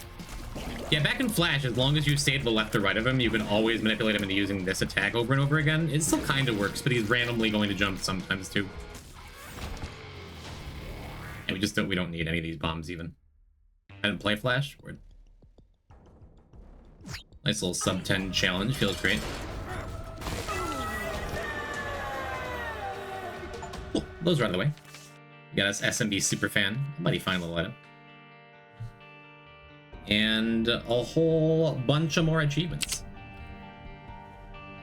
Yeah, back in Flash, as long as you stay to the left or right of him, you can always manipulate him into using this attack over and over again. It still kind of works, but he's randomly going to jump sometimes too. And we don't need any of these bombs even. I didn't play Flash. Word. Nice little sub 10 challenge, feels great. Cool. Those are out of the way. We got us SMB Superfan, mighty fine little item. And a whole bunch of more achievements.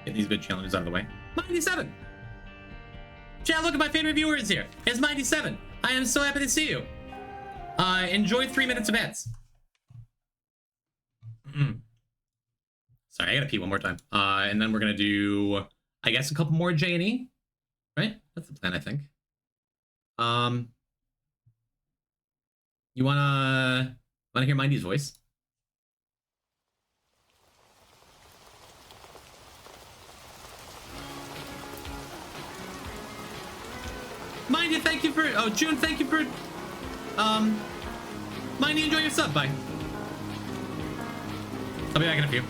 Get these good challenges out of the way. Mighty7! Chat, look at my favorite viewers here. It's Mighty7. I am so happy to see you. Enjoy 3 minutes of ads. Sorry, I gotta pee one more time. And then we're gonna do, I guess, a couple more J&E. Right? That's the plan, I think. You wanna hear Mindy's voice? Mindy, thank you for, oh, June, thank you for, Mindy, enjoy your sub, bye. I'll be back in a few.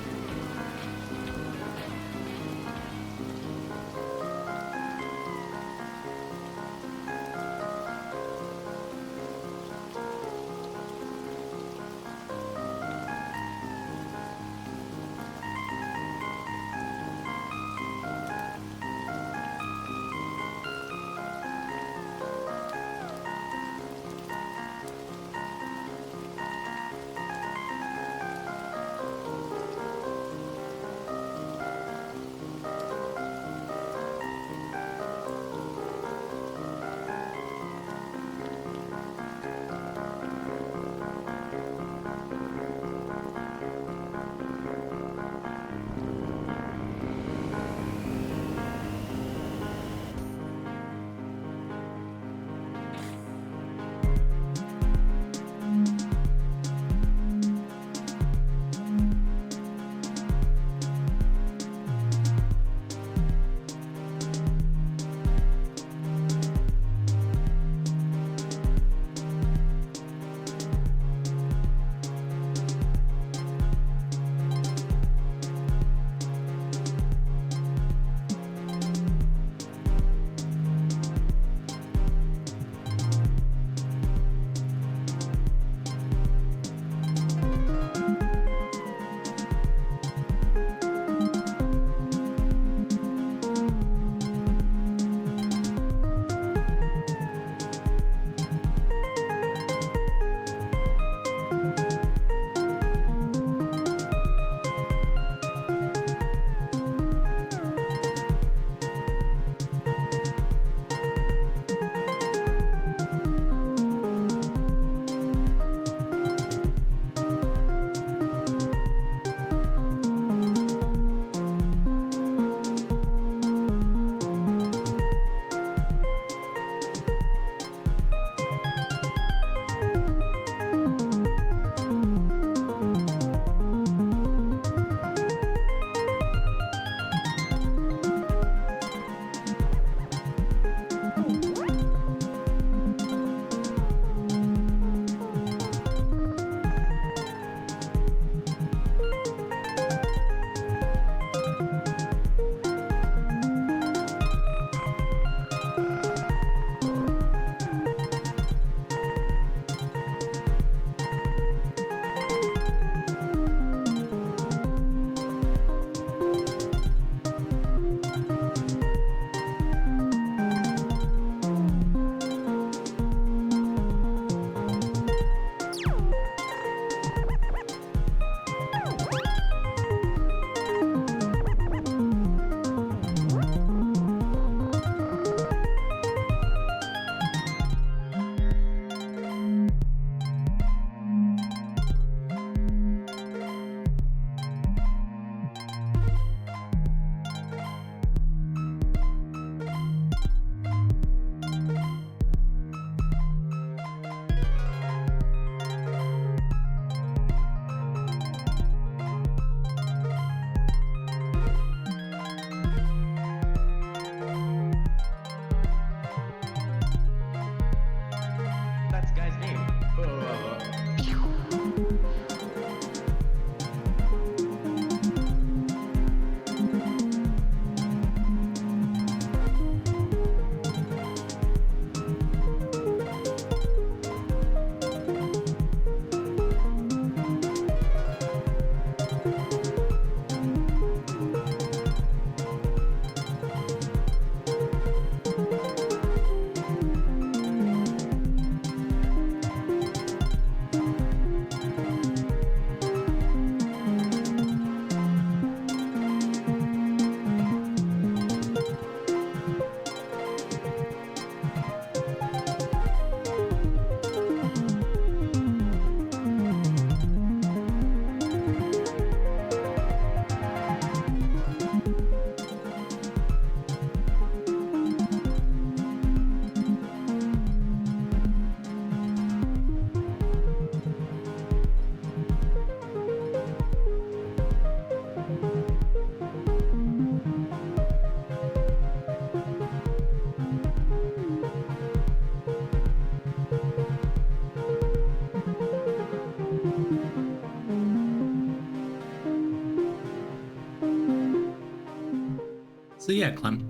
So yeah, Clem,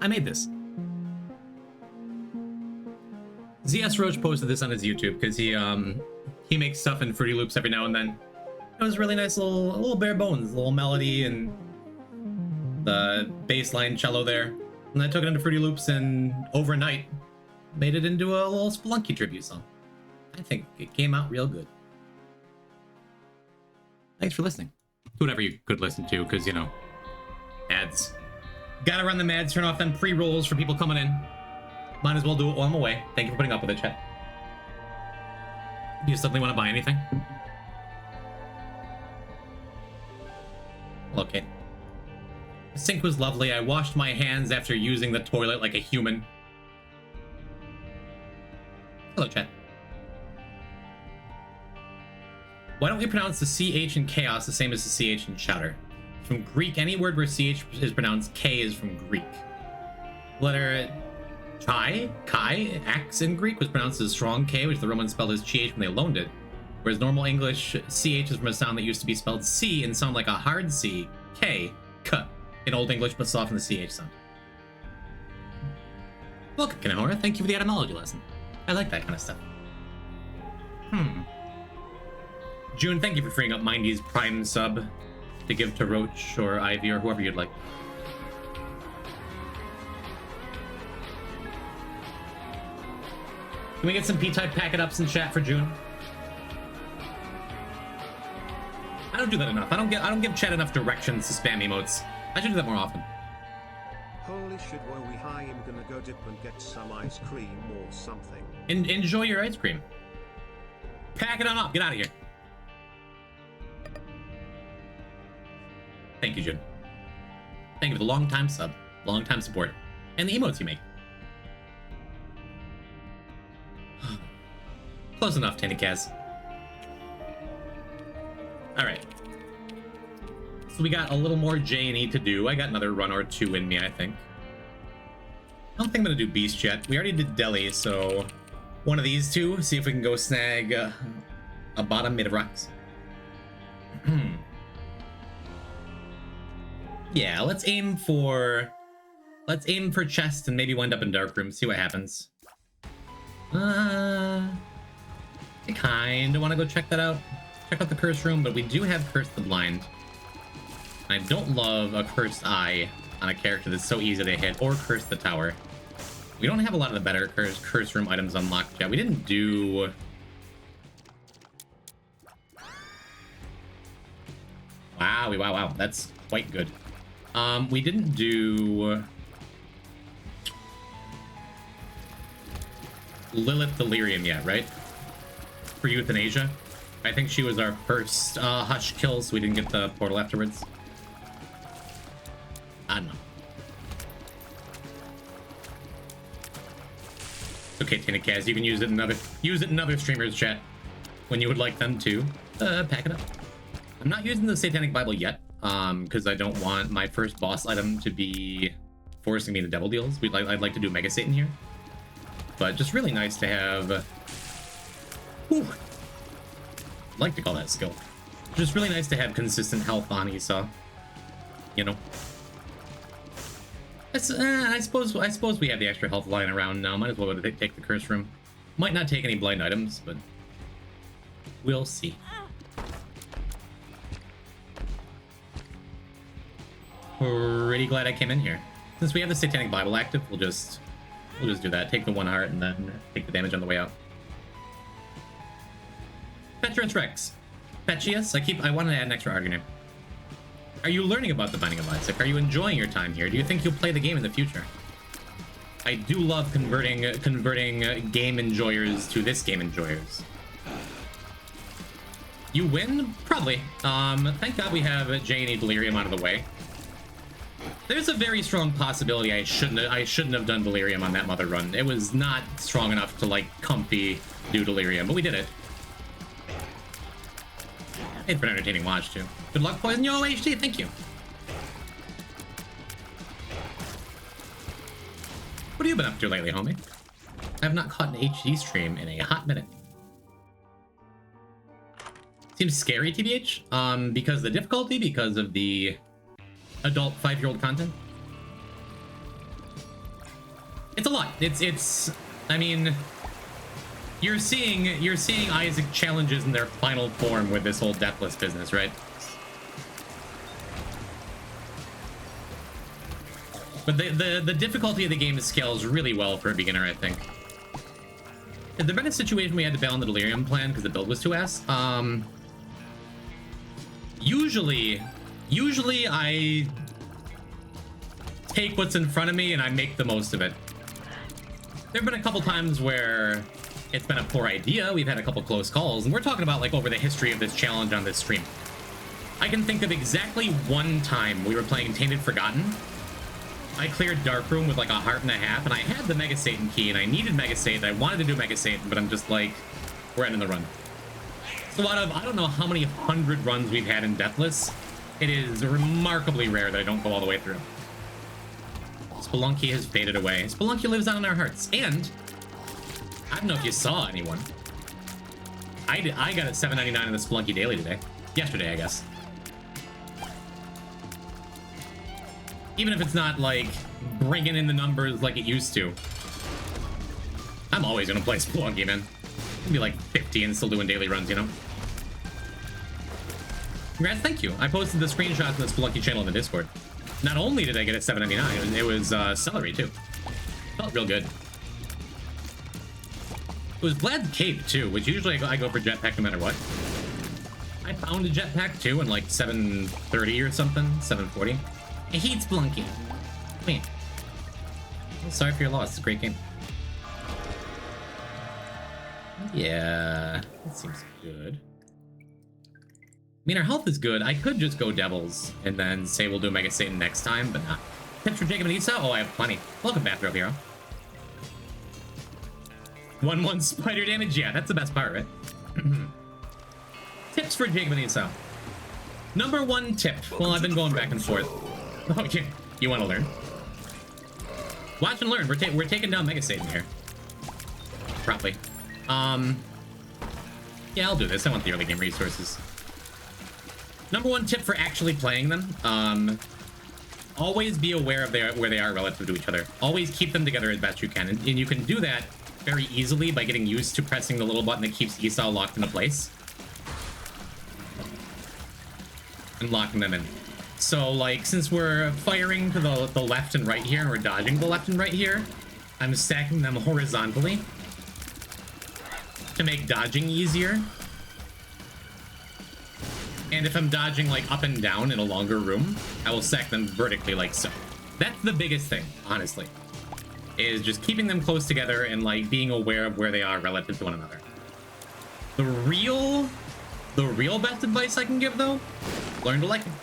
I made this. ZS Roach posted this on his YouTube because he makes stuff in Fruity Loops every now and then. It was really nice, little bare bones, little melody and the bass line cello there. And I took it into Fruity Loops and overnight made it into a little Spelunky tribute song. I think it came out real good. Thanks for listening. Whatever you could listen to, because, you know, ads. Gotta run the ads, turn off them pre-rolls for people coming in. Might as well do it while I'm away. Thank you for putting up with it, chat. Do you suddenly want to buy anything? Okay. The sink was lovely. I washed my hands after using the toilet like a human. Hello, chat. Why don't we pronounce the CH in chaos the same as the CH in chowder? From Greek, any word where CH is pronounced K is from Greek. Letter Chi, X in Greek was pronounced as strong K, which the Romans spelled as CH when they loaned it. Whereas normal English, CH is from a sound that used to be spelled C and sound like a hard C, K, K. In Old English, but soften the CH sound. Welcome, Kanahora. Thank you for the etymology lesson. I like that kind of stuff. June, thank you for freeing up Mindy's Prime sub to give to Roach or Ivy or whoever you'd like. Can we get some P-type packet-ups in chat for June? I don't do that enough. I don't give chat enough directions to spam emotes. I should do that more often. Holy shit, whoa, hi, I'm gonna go dip and get some ice cream or something. Enjoy your ice cream. Pack it on up. Get out of here. Thank you, June. Thank you for the long-time sub, long-time support, and the emotes you make. Close enough, Tanakaz. All right. So we got a little more J&E to do. I got another run or two in me, I think. I don't think I'm gonna do Beast yet. We already did Deli, so one of these two. See if we can go snag a bottom made of rocks. Yeah, let's aim for chest and maybe wind up in dark room. See what happens. I kind of want to go check that out. Check out the curse room, but we do have Curse the Blind. I don't love a Cursed Eye on a character that's so easy to hit, or Curse the Tower. We don't have a lot of the better curse room items unlocked yet. We didn't do... Wow, that's quite good. We didn't do... Lilith Delirium yet, right? For Euthanasia. I think she was our first Hush kill, so we didn't get the portal afterwards. I don't know. Okay, Tinakaz, you can use it in other streamers' chat when you would like them to. Pack it up. I'm not using the Satanic Bible yet, because I don't want my first boss item to be forcing me to devil deals. I'd like to do Mega Satan here. But just really nice to have... Whew. I'd like to call that skill. Just really nice to have consistent health on Esau. You know? I suppose we have the extra health lying around now. Might as well take the curse room. Might not take any blind items, but we'll see. Pretty glad I came in here. Since we have the Satanic Bible active, we'll just do that. Take the 1 heart and then take the damage on the way out. Petrus Rex. Petrius? I wanted to add an extra argument. Are you learning about the Binding of Isaac? Are you enjoying your time here? Do you think you'll play the game in the future? I do love converting game enjoyers to this game enjoyers. You win? Probably. Thank God we have J&E Delirium out of the way. There's a very strong possibility I shouldn't have done Delirium on that mother run. It was not strong enough to, like, comfy do Delirium, but we did it. Made for an entertaining watch, too. Good luck, Poison Yo HD, thank you. What have you been up to lately, homie? I have not caught an HD stream in a hot minute. Seems scary, TBH. Because of the difficulty, because of the adult 5-year-old content. It's a lot. It's. I mean, you're seeing Isaac challenges in their final form with this whole deathless business, right? But the difficulty of the game scales really well for a beginner, I think. Had there been a situation we had to bail on the Delirium plan because the build was too ass? Usually I take what's in front of me and I make the most of it. There have been a couple times where it's been a poor idea. We've had a couple close calls, and we're talking about like over the history of this challenge on this stream. I can think of exactly one time we were playing Tainted Forgotten. I cleared Darkroom with like a heart and a half, and I had the Mega Satan key, and I needed Mega Satan. I wanted to do Mega Satan, but I'm just like, we're ending the run. So out of, I don't know how many 100 runs we've had in Deathless, it is remarkably rare that I don't go all the way through. Spelunky has faded away. Spelunky lives on in our hearts. And I don't know if you saw anyone. I got a $7.99 in the Spelunky Daily today. Yesterday, I guess. Even if it's not like bringing in the numbers like it used to. I'm always gonna play Spelunky, man. It'd be like 50 and still doing daily runs, you know? Congrats, thank you. I posted the screenshots in the Spelunky channel in the Discord. Not only did I get a $7.99, it was celery too. Felt real good. It was Vlad's Cape too, which usually I go for jetpack no matter what. I found a jetpack too in like 7:30 or something, 7:40. I hate Spelunky. Man. I'm sorry for your loss. It's a great game. Yeah, that seems good. I mean, our health is good. I could just go Devils and then say we'll do Mega Satan next time, but not. Tips for Jacob and Issa? Oh, I have plenty. Welcome, Bathrobe Hero. 1-1 spider damage? Yeah, that's the best part, right? Tips for Jacob and Issa. Number one tip. Well, I've been going back and forth. Oh, yeah. You want to learn? Watch and learn. We're taking down Mega Satan here. Probably. Yeah, I'll do this. I want the early game resources. Number one tip for actually playing them, always be aware of where they are relative to each other. Always keep them together as best you can. And you can do that very easily by getting used to pressing the little button that keeps Esau locked into place. And locking them in. So, like, since we're firing to the left and right here, and we're dodging the left and right here, I'm stacking them horizontally to make dodging easier. And if I'm dodging like up and down in a longer room, I will stack them vertically like so. That's the biggest thing, honestly, is just keeping them close together and like being aware of where they are relative to one another. The real best advice I can give though, learn to like them.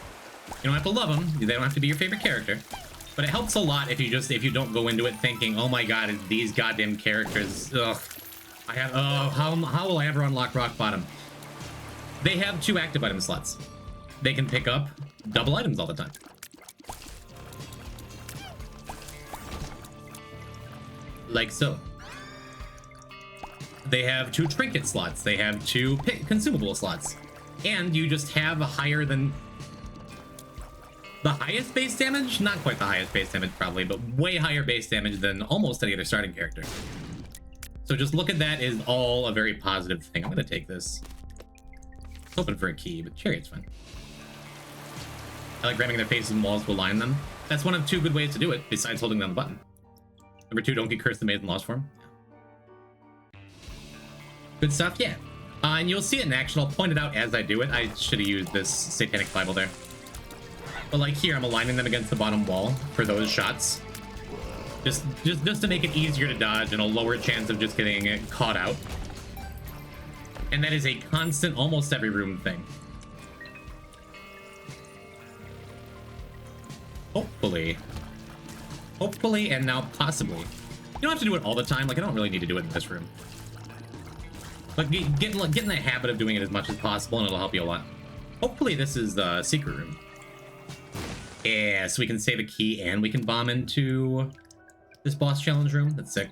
You don't have to love them. They don't have to be your favorite character, but it helps a lot if you don't go into it thinking, oh my god, these goddamn characters. Ugh. How will I ever unlock Rock Bottom? They have 2 active item slots. They can pick up double items all the time. Like so. They have 2 trinket slots. They have 2 consumable slots. And you just have a higher than... the highest base damage? Not quite the highest base damage probably, but way higher base damage than almost any other starting character. So just look at that as all a very positive thing. I'm going to take this. Hoping for a key, but Chariot's fine. I like ramming their faces and walls to align them. That's one of 2 good ways to do it, besides holding down the button. Number 2, don't get cursed, amazed, and lost form. Good stuff, yeah. And you'll see it in action. I'll point it out as I do it. I should have used this Satanic Bible there. But like here, I'm aligning them against the bottom wall for those shots. Just to make it easier to dodge and a lower chance of just getting caught out. And that is a constant, almost every room thing. Hopefully, and now possibly. You don't have to do it all the time. Like, I don't really need to do it in this room. But get in the habit of doing it as much as possible, and it'll help you a lot. Hopefully this is the secret room. Yeah, so we can save a key, and we can bomb into this boss challenge room. That's sick.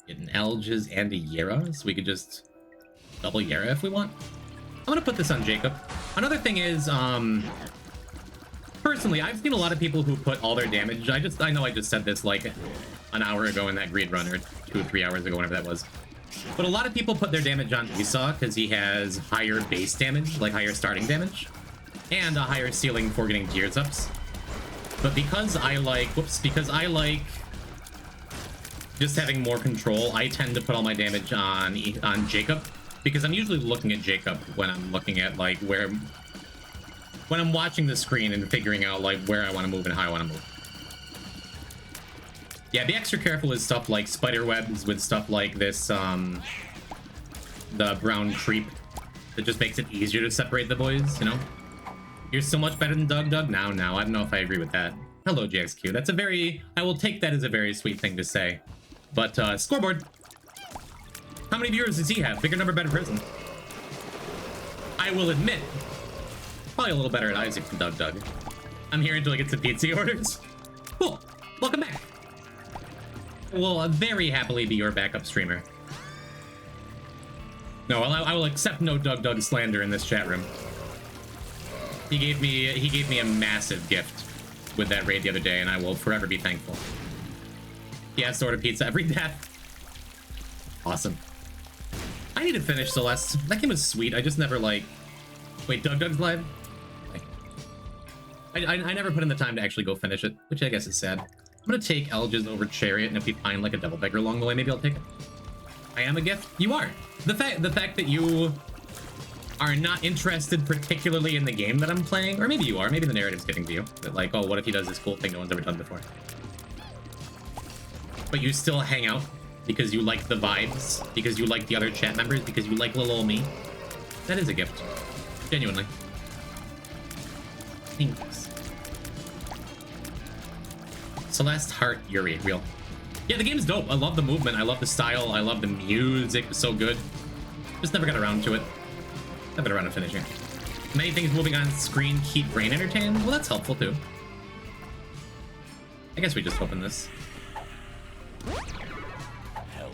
Get an Elges and a Yera, so we could just double Yera if we want. I'm gonna put this on Jacob. Another thing is, Personally, I've seen a lot of people who put all their damage. I know I just said this like an hour ago in that greed run, or 2 or 3 hours ago, whatever that was. But a lot of people put their damage on Esau because he has higher base damage, like higher starting damage, and a higher ceiling for getting gears ups. But because I like just having more control, I tend to put all my damage on Jacob, because I'm usually looking at Jacob when I'm looking at like when I'm watching the screen and figuring out like where I want to move and how I want to move. Yeah, be extra careful with stuff like spider webs, with stuff like this, the brown creep. That just makes it easier to separate the boys, you know? You're so much better than Doug. Now, I don't know if I agree with that. Hello, JXQ. That's a very... I will take that as a very sweet thing to say. But, scoreboard. How many viewers does he have? Bigger number, better person. I will admit, probably a little better at Isaac than Doug. I'm here until I get some pizza orders. Cool. Welcome back. Will very happily be your backup streamer. No, I will accept no Doug slander in this chat room. He gave me a massive gift with that raid the other day, and I will forever be thankful. He has to order pizza every death. Awesome. I need to finish Celeste. That game was sweet. I just never like... Wait, Doug's live? I never put in the time to actually go finish it, which I guess is sad. I'm gonna take Elges over Chariot, and if we find like a double beggar along the way, maybe I'll take it. I am a gift. You are. The fact that you are not interested particularly in the game that I'm playing, or maybe you are. Maybe the narrative's getting to you. That like, oh, what if he does this cool thing no one's ever done before? But you still hang out because you like the vibes, because you like the other chat members, because you like little old me. That is a gift. Genuinely. Thanks. Celeste, Heart, Yuri, real. Yeah, the game's dope. I love the movement. I love the style. I love the music. It's so good. Just never got around to it. Never got around to finishing. Many things moving on screen keep brain entertained. Well, that's helpful too. I guess we just open this.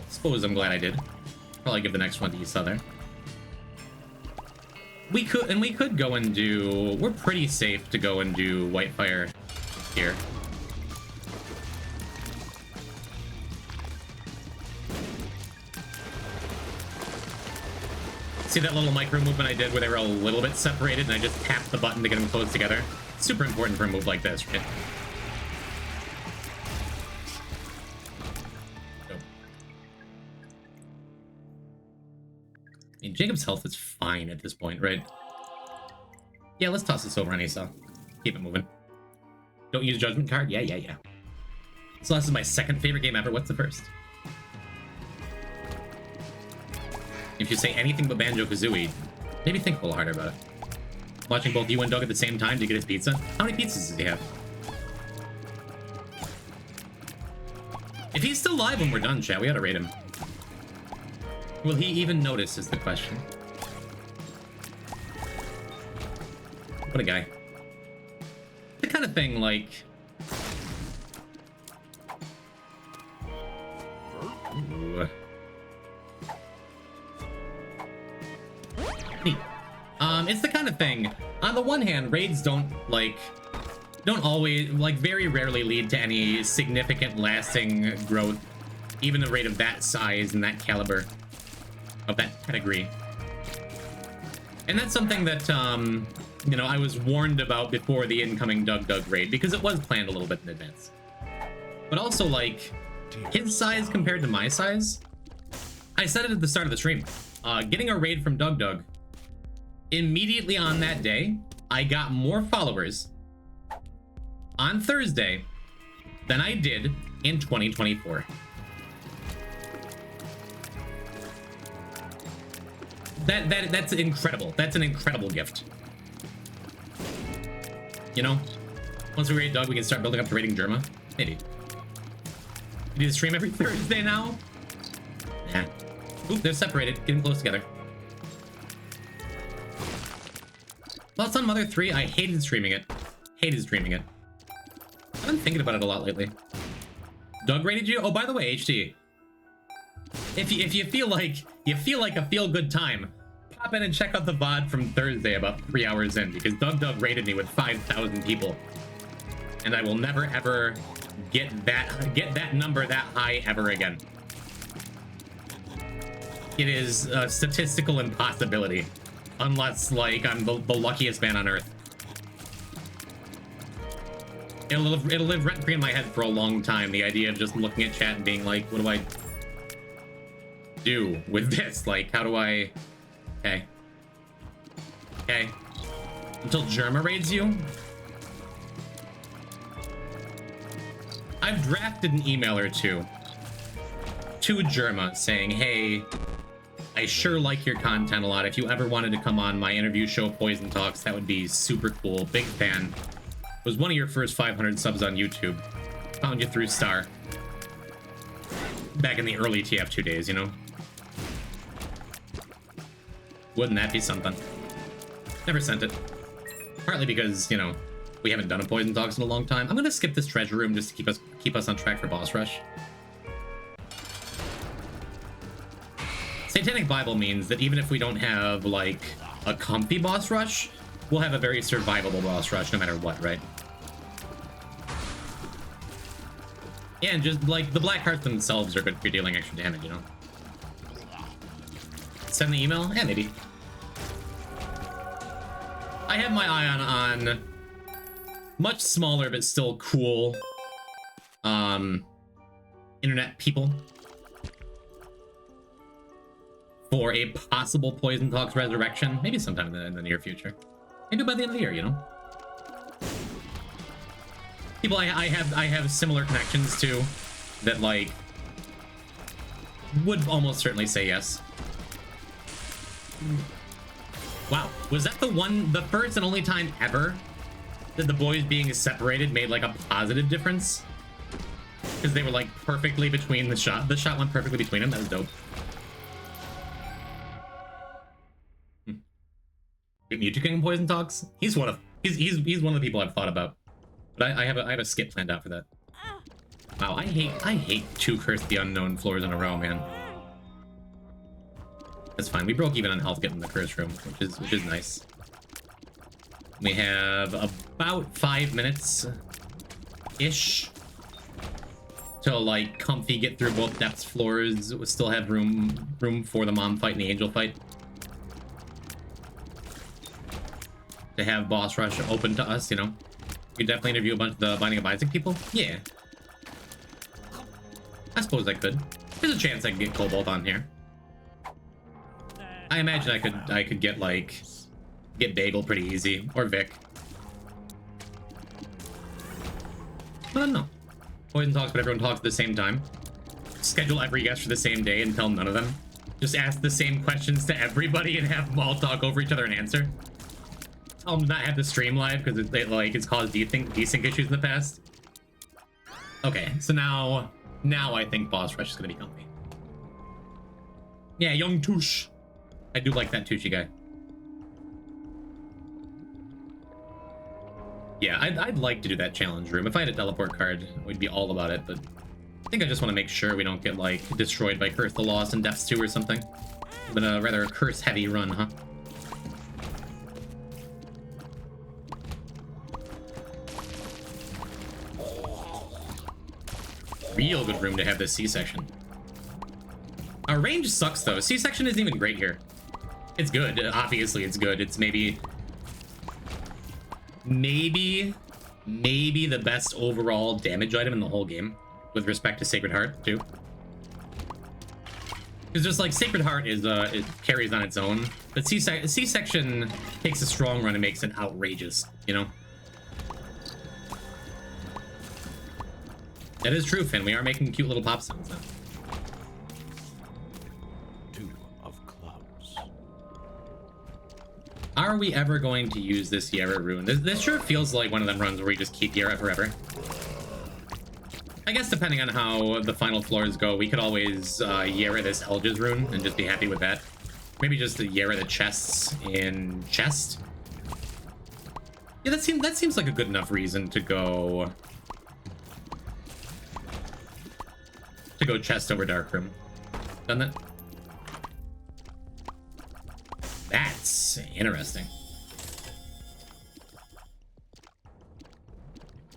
Suppose I'm glad I did. Probably give the next one to Esau there. We could go and do... We're pretty safe to go and do Whitefire here. See that little micro movement I did where they were a little bit separated and I just tapped the button to get them close together? Super important for a move like this, right? I mean, Jacob's health is fine at this point, right? Yeah, let's toss this over on Esau. Keep it moving. Don't use Judgment card? Yeah. So this is my second favorite game ever. What's the first? If you say anything but Banjo-Kazooie, maybe think a little harder about it. Watching both you and Doug at the same time to get his pizza? How many pizzas does he have? If he's still alive when we're done, chat, we gotta rate him. Will he even notice is the question. What a guy. The kind of thing, like... Ooh. Neat. It's the kind of thing, on the one hand, raids don't always, very rarely lead to any significant lasting growth, even a raid of that size and that caliber, of that pedigree. And that's something that, you know, I was warned about before the incoming Doug raid, because it was planned a little bit in advance. But also, like, his size compared to my size, I said it at the start of the stream, getting a raid from Doug, immediately on that day, I got more followers on Thursday than I did in 2024. That's incredible. That's an incredible gift. You know, once we raid Doug, we can start building up to raiding Germa. Maybe. We do the stream every Thursday now? Nah. Oop, they're separated. Getting close together. Thoughts on Mother 3? I hated streaming it. Hated streaming it. I've been thinking about it a lot lately. Doug rated you? Oh, by the way, HT. If you feel like a feel-good time, pop in and check out the VOD from Thursday about 3 hours in, because Doug rated me with 5,000 people and I will never ever get that number that high ever again. It is a statistical impossibility, unless like I'm the luckiest man on earth. It'll live rent-free in my head for a long time. The idea of just looking at chat and being like, what do I do with this? Like, how do I? Okay. Okay. Until Germa raids you? I've drafted an email or two to Germa saying, hey, I sure like your content a lot. If you ever wanted to come on my interview show, Poison Talks, that would be super cool. Big fan. Was one of your first 500 subs on YouTube. Found you through Star. Back in the early TF2 days, you know? Wouldn't that be something? Never sent it. Partly because, you know, we haven't done a Poison Talks in a long time. I'm gonna skip this treasure room just to keep us on track for boss rush. Satanic Bible means that even if we don't have, like, a comfy boss rush, we'll have a very survivable boss rush no matter what, right? Yeah, and just, like, the black hearts themselves are good for dealing extra damage, you know? Send the email? Yeah, maybe. I have my eye on much smaller but still cool internet people for a possible Poison Talks resurrection, maybe sometime in the near future. Maybe by the end of the year, you know? People I have similar connections to that, like, would almost certainly say yes. Wow, was that the first and only time ever that the boys being separated made like a positive difference? Because they were like perfectly between the shot went perfectly between them. That was dope. Mewtwo King Poison Talks? He's one of the people I've thought about. But I have a skip planned out for that. Wow, I hate 2 Curse the Unknown floors in a row, man. That's fine. We broke even on health getting the curse room, which is nice. We have about 5 minutes ish to like comfy get through both depths floors. We still have room for the mom fight and the angel fight. To have boss rush open to us, you know. You could definitely interview a bunch of the Binding of Isaac people. Yeah. I suppose I could. There's a chance I could get Cobalt on here. I imagine I could get Bagel pretty easy, or Vic. I don't know. Poison Talks, but everyone talks at the same time. Schedule every guest for the same day and tell none of them. Just ask the same questions to everybody and have them all talk over each other and answer. Tell them to not have the stream live because it's caused desync issues in the past. Okay, so now I think boss rush is gonna be comfy. Yeah, young Touche. I do like that Tucci guy. Yeah, I'd like to do that challenge room. If I had a teleport card, we'd be all about it, but I think I just want to make sure we don't get, like, destroyed by Curse the Lost and Depths 2 or something. But rather a curse-heavy run, huh? Real good room to have this C-section. Our range sucks, though. C-section isn't even great here. It's good. Obviously, it's good. It's maybe the best overall damage item in the whole game with respect to Sacred Heart, too. Because just like Sacred Heart is, it carries on its own, but C-section takes a strong run and makes it outrageous, you know? That is true, Finn. We are making cute little pop sounds now. 2 of clubs. Are we ever going to use this Yera rune? This sure feels like one of them runs where we just keep Yera forever. I guess depending on how the final floors go, we could always Yera this Elge's rune and just be happy with that. Maybe just the Yera the chests in chest. Yeah, that seems like a good enough reason to go chest over dark room. Done that? That's interesting.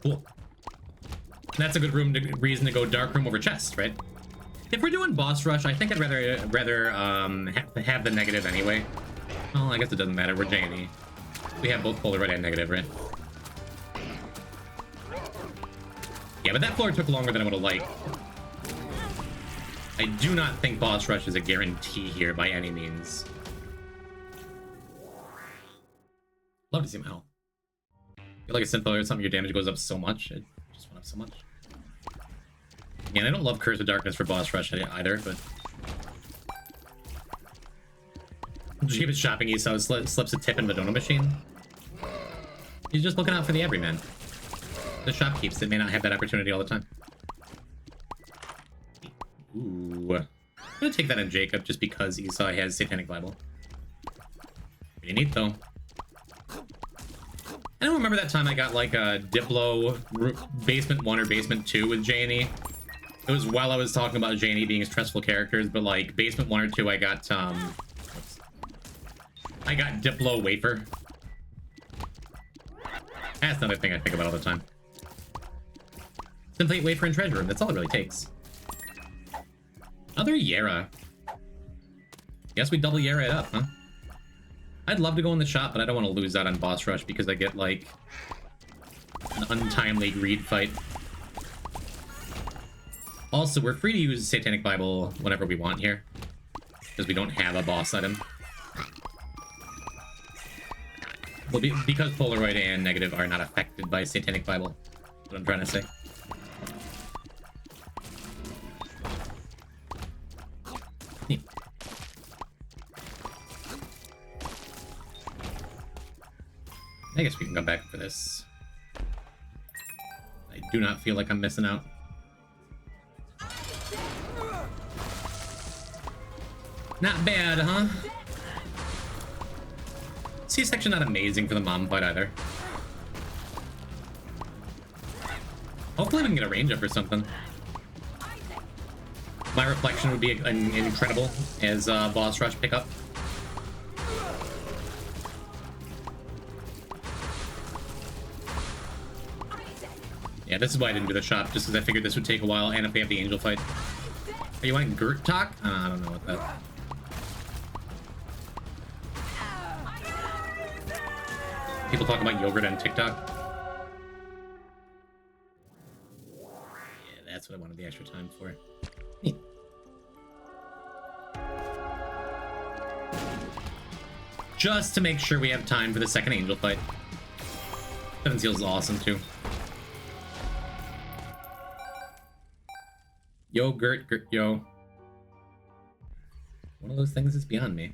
Cool. That's a good reason to go dark room over chest, right? If we're doing boss rush, I think I'd rather have the negative anyway. Well, I guess it doesn't matter. We're J&E. We have both Polaroid and negative, right? Yeah, but that floor took longer than I would have liked. I do not think boss rush is a guarantee here by any means. Love to see my health. Feel like a synth or something, your damage goes up so much. It just went up so much. Again, I don't love Curse of Darkness for boss rush either, but... Jeebus shopping Esau slips a tip in the donut machine. He's just looking out for the everyman. The shopkeepers that may not have that opportunity all the time. Ooh. I'm gonna take that on Jacob just because Esau has Satanic Bible. Pretty neat though. I don't remember that time I got like a Diplo Basement 1 or Basement 2 with J&E. It was while I was talking about J&E being stressful characters, but like Basement 1 or 2 I got Diplo Wafer. That's another thing I think about all the time. Simply Wafer and Treasure Room, that's all it really takes. Another Yara. Guess we double Yara it up, huh? I'd love to go in the shop, but I don't want to lose out on boss rush because I get like an untimely greed fight. Also, we're free to use Satanic Bible whenever we want here because we don't have a boss item. Well, because Polaroid and negative are not affected by Satanic Bible. That's what I'm trying to say. I guess we can come back for this. I do not feel like I'm missing out. Not bad, huh? C-section not amazing for the mom fight either. Hopefully we can get a range up or something. My reflection would be incredible as boss rush pickup. Yeah, this is why I didn't do the shop, just because I figured this would take a while, and if we have the angel fight. Are you wanting Gert talk? I don't know what that... People talk about yogurt on TikTok. Yeah, that's what I wanted the extra time for. Neat. Just to make sure we have time for the second angel fight. Seven Seals is awesome too. Yo, Gert, yo. One of those things is beyond me.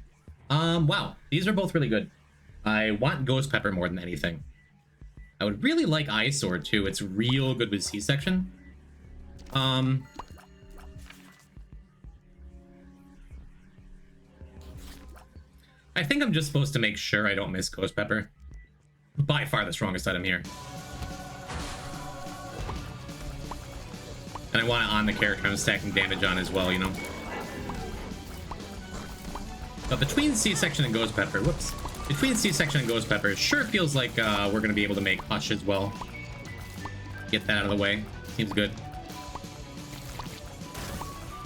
Wow. These are both really good. I want Ghost Pepper more than anything. I would really like Eyesore too. It's real good with C-section. I think I'm just supposed to make sure I don't miss Ghost Pepper. By far the strongest item here. And I want it on the character I'm stacking damage on as well, you know? But between C-section and Ghost Pepper, whoops. Between C-section and Ghost Pepper, it sure feels like we're going to be able to make Hush as well. Get that out of the way. Seems good.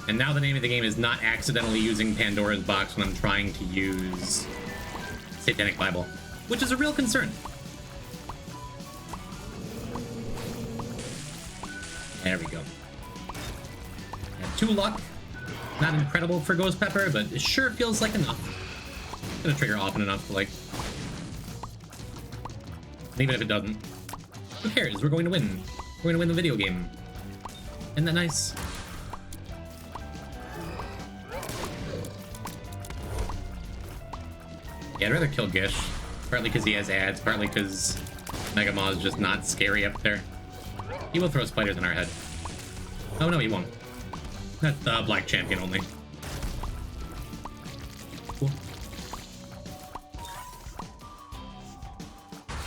And now the name of the game is not accidentally using Pandora's box when I'm trying to use Satanic Bible, which is a real concern. There we go. And 2 luck. Not incredible for Ghost Pepper, but it sure feels like enough. It's gonna trigger often enough to, like... Even if it doesn't. Who cares? We're going to win. We're going to win the video game. Isn't that nice? Yeah, I'd rather kill Gish. Partly because he has ads, partly because Mega Maw is just not scary up there. He will throw spiders in our head. Oh no, he won't. That's the black champion only. Cool.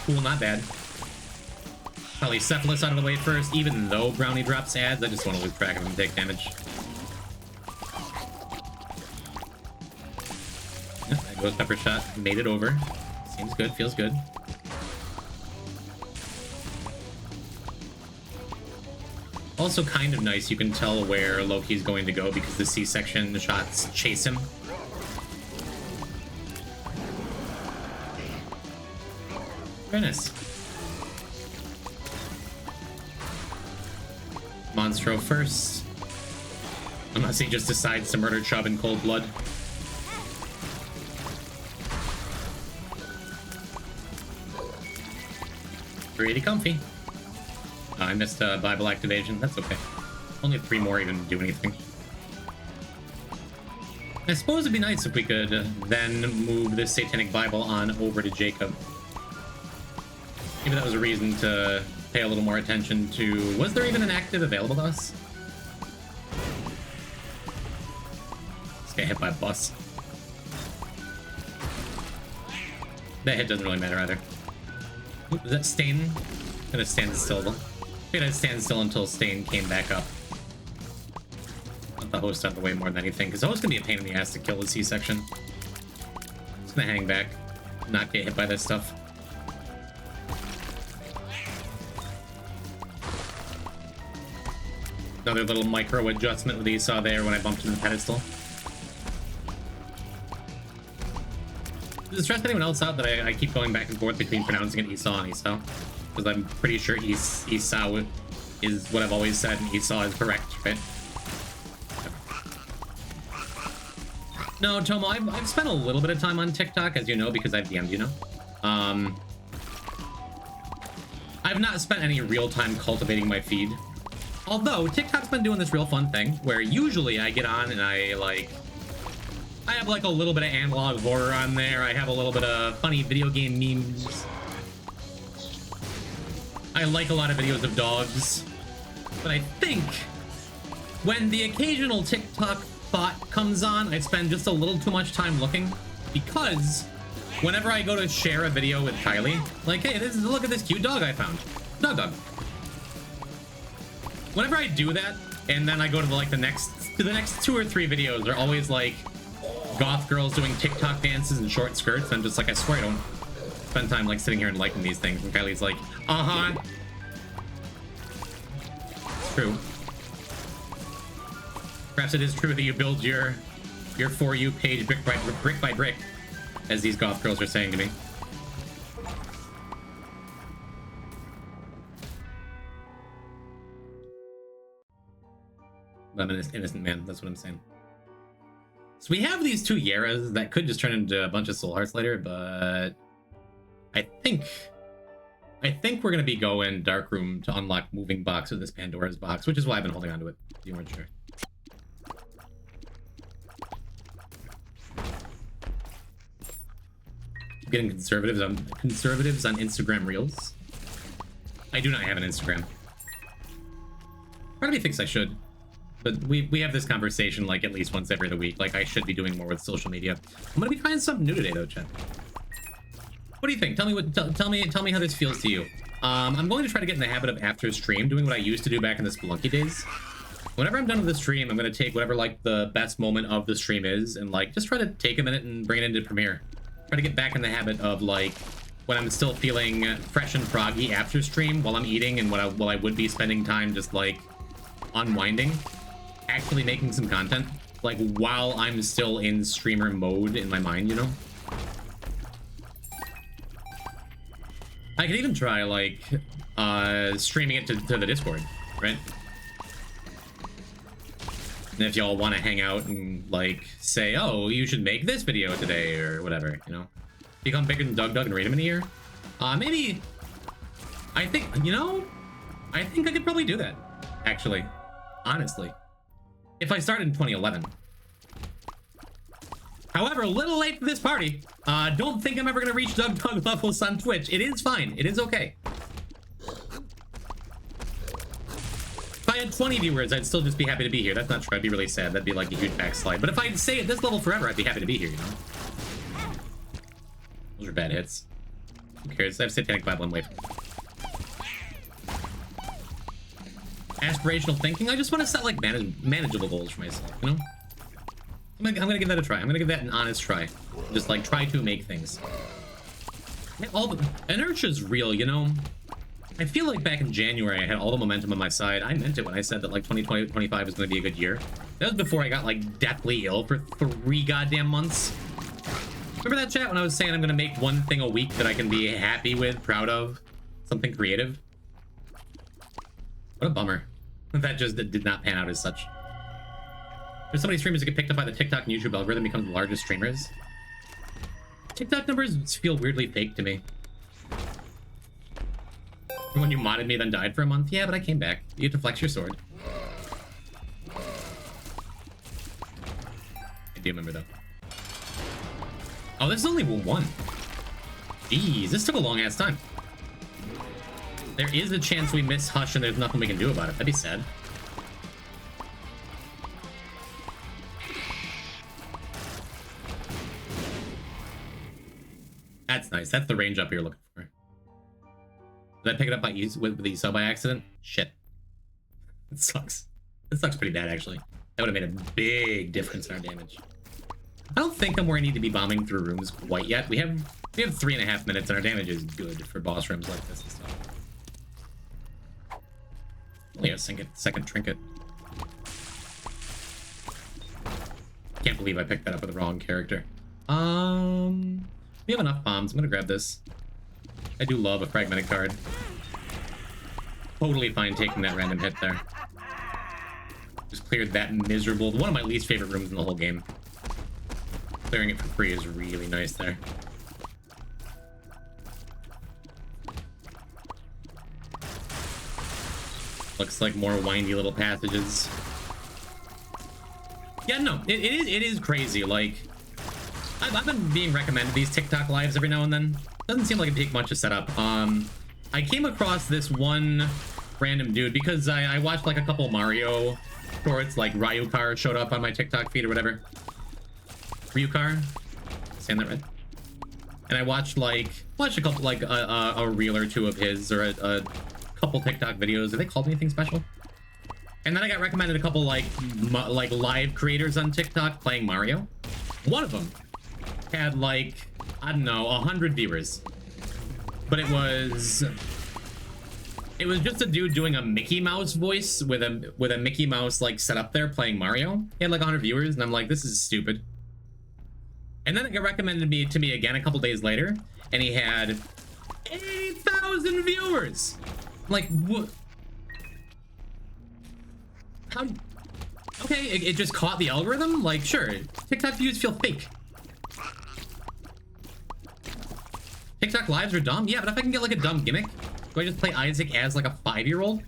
Cool, not bad. Probably Cephalus out of the way first, even though Brownie drops ads. I just want to lose track of him and take damage. Yep, that Ghost Pepper shot made it over. Seems good, feels good. Also kind of nice, you can tell where Loki's going to go because the C-section shots chase him. Very nice. Monstro first. Unless he just decides to murder Chubb in cold blood. Pretty comfy. I missed Bible activation. That's okay. Only 3 more even do anything. I suppose it'd be nice if we could then move this Satanic Bible on over to Jacob. Maybe that was a reason to pay a little more attention to... Was there even an active available to us? Let's get hit by a bus. That hit doesn't really matter either. Oop, is that Stain? Gonna stand still. I'm gonna stand still until Stain came back up. Let the host out of the way more than anything, because the host can be a pain in the ass to kill the C-section. Just gonna hang back, not get hit by this stuff. Another little micro adjustment that you saw there when I bumped into the pedestal. Does it stress anyone else out that I keep going back and forth between pronouncing it Esau and Esau? Because I'm pretty sure Esau is what I've always said, and Esau is correct, right? No, Tomo, I've spent a little bit of time on TikTok, as you know, because I've DM'd, you know. I've not spent any real time cultivating my feed. Although, TikTok's been doing this real fun thing, where usually I get on and I have like a little bit of analog horror on there. I have a little bit of funny video game memes. I like a lot of videos of dogs. But I think when the occasional TikTok bot comes on, I spend just a little too much time looking, because whenever I go to share a video with Kylie, like, hey, look at this cute dog I found. Dog. Whenever I do that, and then I go to the next 2 or 3 videos, they're always like goth girls doing TikTok dances in short skirts. And I'm just like, I swear I don't spend time like sitting here and liking these things. And Kylie's like, uh-huh. It's true. Perhaps it is true that you build your For You page brick by brick, as these goth girls are saying to me. I'm an innocent man, that's what I'm saying. So we have these 2 Yaras that could just turn into a bunch of Soul Hearts later, but I think we're gonna be going Dark Room to unlock Moving Box with this Pandora's Box, which is why I've been holding on to it, if you weren't sure. Getting conservatives on Instagram Reels. I do not have an Instagram. Part of me thinks I should. But we have this conversation like at least once every other week. Like I should be doing more with social media. I'm gonna be trying something new today though, Chet. What do you think? Tell me how this feels to you. I'm going to try to get in the habit of after stream doing what I used to do back in the Spelunky days. Whenever I'm done with the stream, I'm gonna take whatever like the best moment of the stream is and like just try to take a minute and bring it into Premiere. Try to get back in the habit of like when I'm still feeling fresh and froggy after stream while I'm eating and while I would be spending time just like unwinding. Actually making some content, like while I'm still in streamer mode in my mind, you know? I could even try like streaming it to the Discord, right? And if y'all want to hang out and like say, oh, you should make this video today or whatever, you know? Become bigger than Doug and rate him in a year? Maybe, I think, you know, I think I could probably do that, actually, honestly. If I started in 2011. However, a little late for this party. Don't think I'm ever gonna reach Doug levels on Twitch. It is fine. It is okay. If I had 20 viewers, I'd still just be happy to be here. That's not true. I'd be really sad. That'd be like a huge backslide. But if I'd stay at this level forever, I'd be happy to be here, you know? Those are bad hits. Who cares? I have Satanic Bible and wait. Aspirational thinking. I just want to set like manageable goals for myself, you know? I'm gonna give that a try. I'm gonna give that an honest try. Just like try to make things. All the inertia is real, you know? I feel like back in January, I had all the momentum on my side. I meant it when I said that like 2025 was going to be a good year. That was before I got like deathly ill for 3 goddamn months. Remember that chat when I was saying I'm going to make one thing a week that I can be happy with, proud of, something creative? What a bummer. That just did not pan out as such. There's so many streamers that get picked up by the TikTok and YouTube algorithm become the largest streamers. TikTok numbers feel weirdly fake to me. When you modded me, then died for a month? Yeah, but I came back. You get to flex your sword. I do remember, though. Oh, this is only one. Jeez, this took a long-ass time. There is a chance we miss Hush and there's nothing we can do about it. That'd be sad. That's nice. That's the range up you're looking for. Did I pick it up with the sub by accident? Shit. It sucks. It sucks pretty bad, actually. That would have made a big difference in our damage. I don't think I'm where I need to be bombing through rooms quite yet. We have 3.5 minutes, and our damage is good for boss rooms like this and stuff. Only a second trinket. Can't believe I picked that up with the wrong character. We have enough bombs. I'm gonna grab this. I do love a fragmented card. Totally fine taking that random hit there. Just cleared that miserable, one of my least favorite rooms in the whole game. Clearing it for free is really nice there. Looks like more windy little passages. Yeah, no, it is crazy. Like, I've been being recommended these TikTok lives every now and then. Doesn't seem like it'd take much to set up. I came across this one random dude because I watched like a couple Mario shorts, like Ryukar showed up on my TikTok feed or whatever. Ryukar, saying that right? And I watched a couple, like a reel or two of his, or a couple TikTok videos. Have they called anything special? And then I got recommended a couple like live creators on TikTok playing Mario. One of them had like, I don't know, 100 viewers, but it was just a dude doing a Mickey Mouse voice with a Mickey Mouse like set up there playing Mario. He had like 100 viewers, and I'm like, this is stupid. And then it got recommended to me again a couple days later, and he had 8,000 viewers. I'm like, what? How? Okay, it just caught the algorithm. Like, sure, TikTok views feel fake. TikTok lives are dumb? Yeah, but if I can get like a dumb gimmick, do I just play Isaac as like a 5-year-old?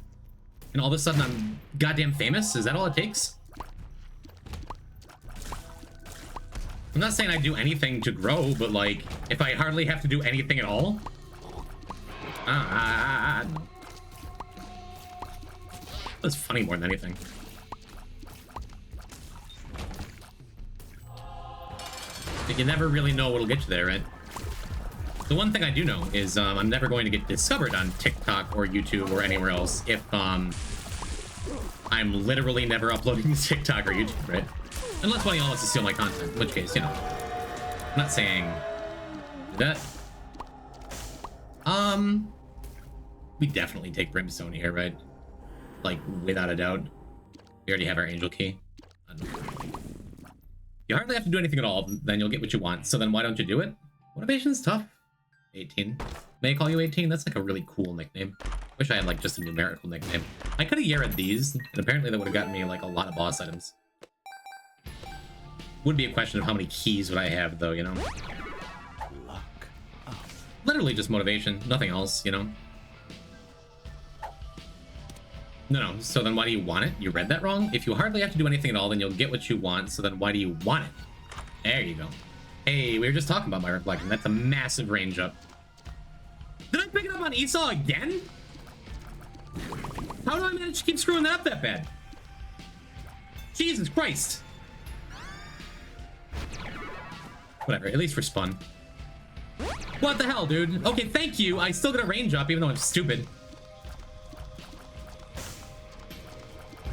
And all of a sudden I'm goddamn famous? Is that all it takes? I'm not saying I do anything to grow, but like, if I hardly have to do anything at all? That's funny more than anything. But you never really know what'll get you there, right? The one thing I do know is I'm never going to get discovered on TikTok or YouTube or anywhere else if I'm literally never uploading to TikTok or YouTube, right? Unless one of y'all wants to steal my content, in which case, you know. I'm not saying that. We definitely take Brimstone here, right? Like, without a doubt. We already have our Angel Key. You hardly have to do anything at all, then you'll get what you want. So then why don't you do it? Motivation's tough. 18. May I call you 18? That's like a really cool nickname. Wish I had like just a numerical nickname. I could have Yera'd these, and apparently that would have gotten me like a lot of boss items. Would be a question of how many keys would I have though, you know? Luck. Literally just motivation, nothing else, you know? No, so then why do you want it? You read that wrong? If you hardly have to do anything at all, then you'll get what you want, so then why do you want it? There you go. Hey, we were just talking about my reflection. That's a massive range up. Did I pick it up on Esau again? How do I manage to keep screwing that up that bad? Jesus Christ. Whatever, at least for spun. What the hell, dude? Okay, thank you. I still get a range up, even though I'm stupid.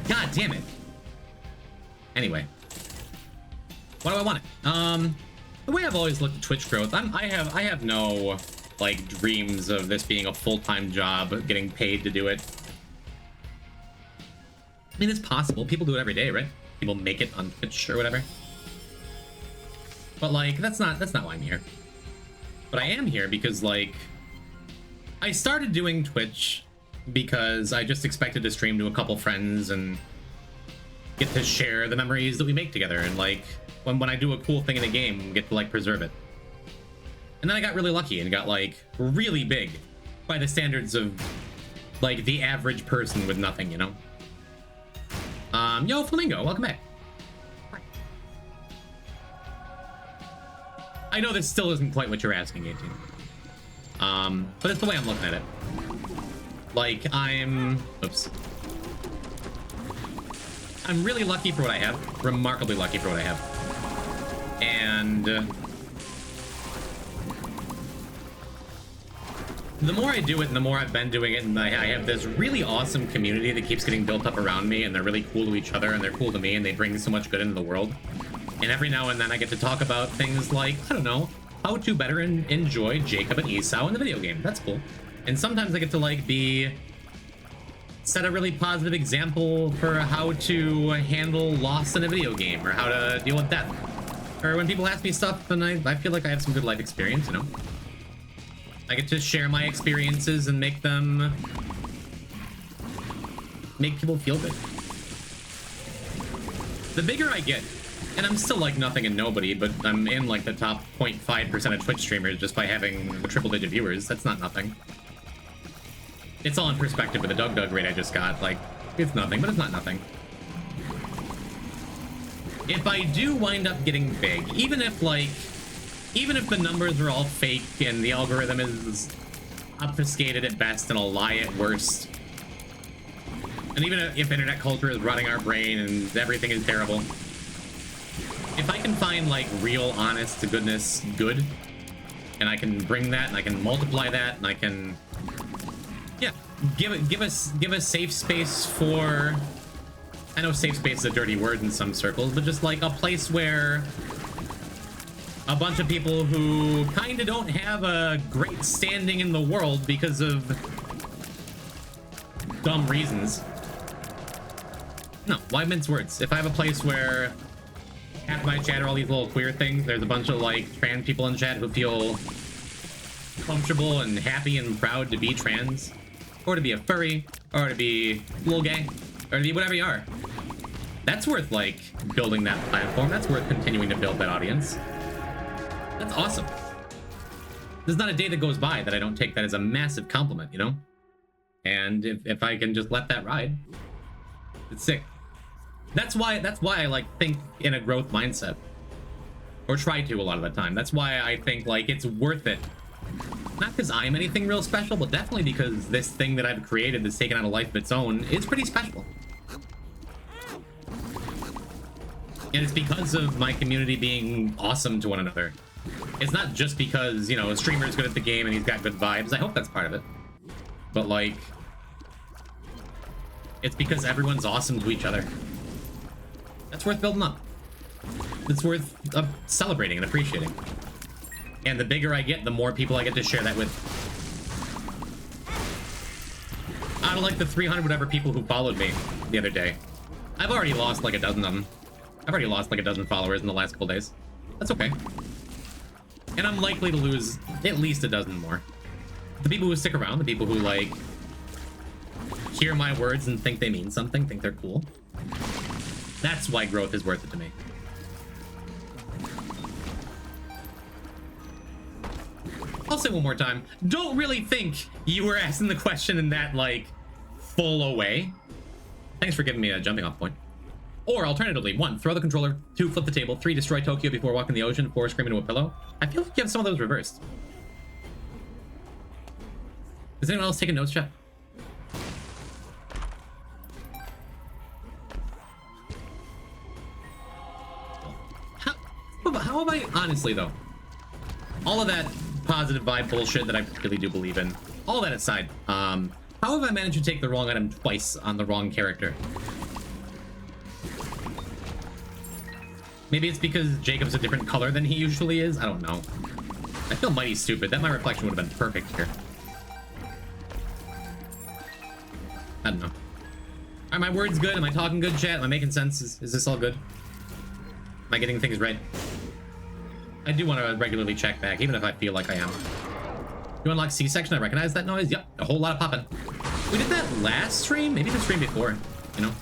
God damn it. Anyway. Why do I want it? The way I've always looked at Twitch growth, I have no like dreams of this being a full-time job, getting paid to do it. I mean, it's possible. People do it every day, right? People make it on Twitch or whatever. But like, that's not why I'm here. But I am here because like, I started doing Twitch because I just expected to stream to a couple friends and get to share the memories that we make together, and like when I do a cool thing in a game, get to like preserve it. And then I got really lucky and got like really big by the standards of like the average person with nothing, you know? Yo, Flamingo, welcome back. I know this still isn't quite what you're asking, 18. But it's the way I'm looking at it. Like, I'm really lucky for what I have. Remarkably lucky for what I have. And the more I do it and the more I've been doing it, and I have this really awesome community that keeps getting built up around me, and they're really cool to each other, and they're cool to me, and they bring so much good into the world. And every now and then I get to talk about things like, I don't know, how to better enjoy Jacob and Esau in the video game. That's cool. And sometimes I get to like set a really positive example for how to handle loss in a video game, or how to deal with death. Or when people ask me stuff, then I feel like I have some good life experience, you know? I get to share my experiences and make people feel good. The bigger I get, and I'm still like nothing and nobody, but I'm in like the top 0.5% of Twitch streamers just by having the triple-digit viewers. That's not nothing. It's all in perspective with the Doug rate I just got. Like, it's nothing, but it's not nothing. If I do wind up getting big, even if the numbers are all fake and the algorithm is obfuscated at best and a lie at worst, and even if internet culture is running our brain and everything is terrible, if I can find like real, honest to goodness good, and I can bring that and I can multiply that and I can, yeah, give a safe space for, I know safe space is a dirty word in some circles, but just like a place where a bunch of people who kind of don't have a great standing in the world because of dumb reasons. No, why mince words? If I have a place where half my chat are all these little queer things, there's a bunch of like trans people in chat who feel comfortable and happy and proud to be trans, or to be a furry, or to be a little gay, or to be whatever you are. That's worth like building that platform. That's worth continuing to build that audience. That's awesome. There's not a day that goes by that I don't take that as a massive compliment, you know? And if I can just let that ride, it's sick. That's why I like think in a growth mindset, or try to a lot of the time. That's why I think like it's worth it. Not because I'm anything real special, but definitely because this thing that I've created that's taken on a life of its own is pretty special. And it's because of my community being awesome to one another. It's not just because, you know, a streamer's good at the game and he's got good vibes. I hope that's part of it. But like, it's because everyone's awesome to each other. That's worth building up. It's worth celebrating and appreciating. And the bigger I get, the more people I get to share that with. Out of like the 300 whatever people who followed me the other day, I've already lost like a dozen of them. I've already lost like a dozen followers in the last couple days. That's okay. And I'm likely to lose at least a dozen more. The people who stick around, the people who like hear my words and think they mean something, think they're cool. That's why growth is worth it to me. I'll say one more time. Don't really think you were asking the question in that like full away. Thanks for giving me a jumping off point. Or alternatively, 1, throw the controller, 2, flip the table, 3, destroy Tokyo before walking the ocean, 4, scream into a pillow. I feel like you have some of those reversed. Is anyone else taking notes, chat? How have I, honestly though, all of that positive vibe bullshit that I really do believe in, all that aside, how have I managed to take the wrong item twice on the wrong character? Maybe it's because Jacob's a different color than he usually is. I don't know. I feel mighty stupid. That my reflection would have been perfect here. I don't know. Are my words good? Am I talking good, chat? Am I making sense? Is this all good? Am I getting things right? I do want to regularly check back, even if I feel like I am. You unlock C-section? I recognize that noise? Yep, a whole lot of popping. We did that last stream? Maybe the stream before, you know?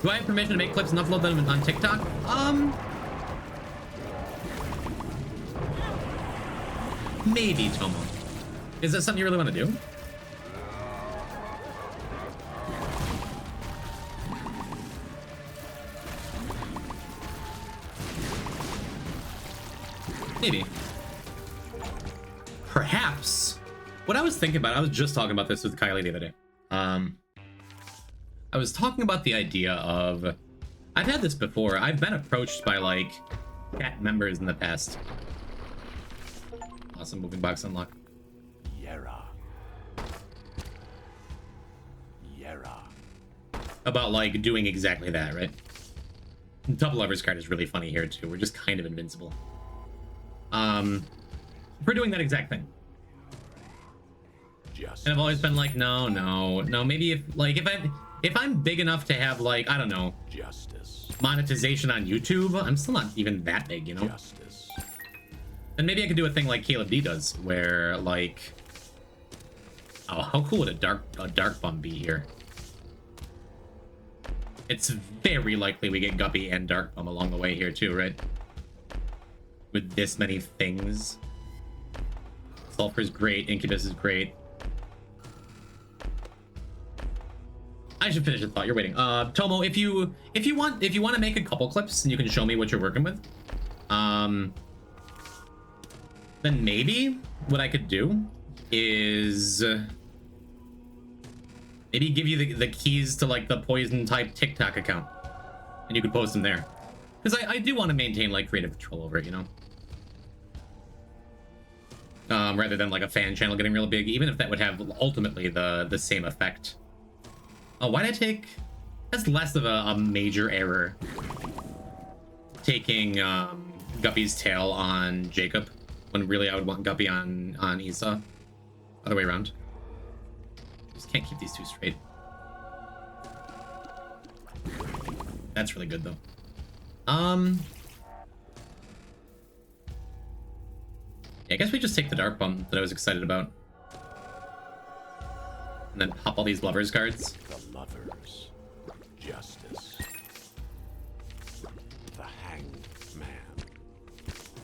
Do I have permission to make clips and upload them on TikTok? Maybe, Tomo. Is that something you really want to do? Maybe. Perhaps. What I was thinking about, I was just talking about this with Kylie the other day. I was talking about the idea of, I've had this before. I've been approached by like cat members in the past. Awesome moving box unlock. Yera. Yera. About like doing exactly that, right? Double Lover's card is really funny here too. We're just kind of invincible. We're doing that exact thing. Justice. And I've always been like, no. Maybe if I'm big enough to have like, I don't know, Justice. monetization on YouTube, I'm still not even that big, you know? Justice. And maybe I could do a thing like Caleb D does, where like, oh, how cool would a dark bum be here? It's very likely we get Guppy and Dark Bum along the way here too, right? With this many things. Sulfur's great, Incubus is great. I should finish the thought. You're waiting. Tomo, if you want to make a couple clips and you can show me what you're working with, then maybe what I could do is maybe give you the keys to like the poison type TikTok account, and you could post them there. Because I do want to maintain like creative control over it, you know. Rather than like a fan channel getting real big, even if that would have ultimately the same effect. Oh, why did I take? That's less of a major error. Taking Guppy's tail on Jacob, when really I would want Guppy on Esau. Other way around. Just can't keep these two straight. That's really good though. Yeah, I guess we just take the Dark Bum that I was excited about. And then pop all these Lovers cards. The Lovers. Justice. The Hanged Man.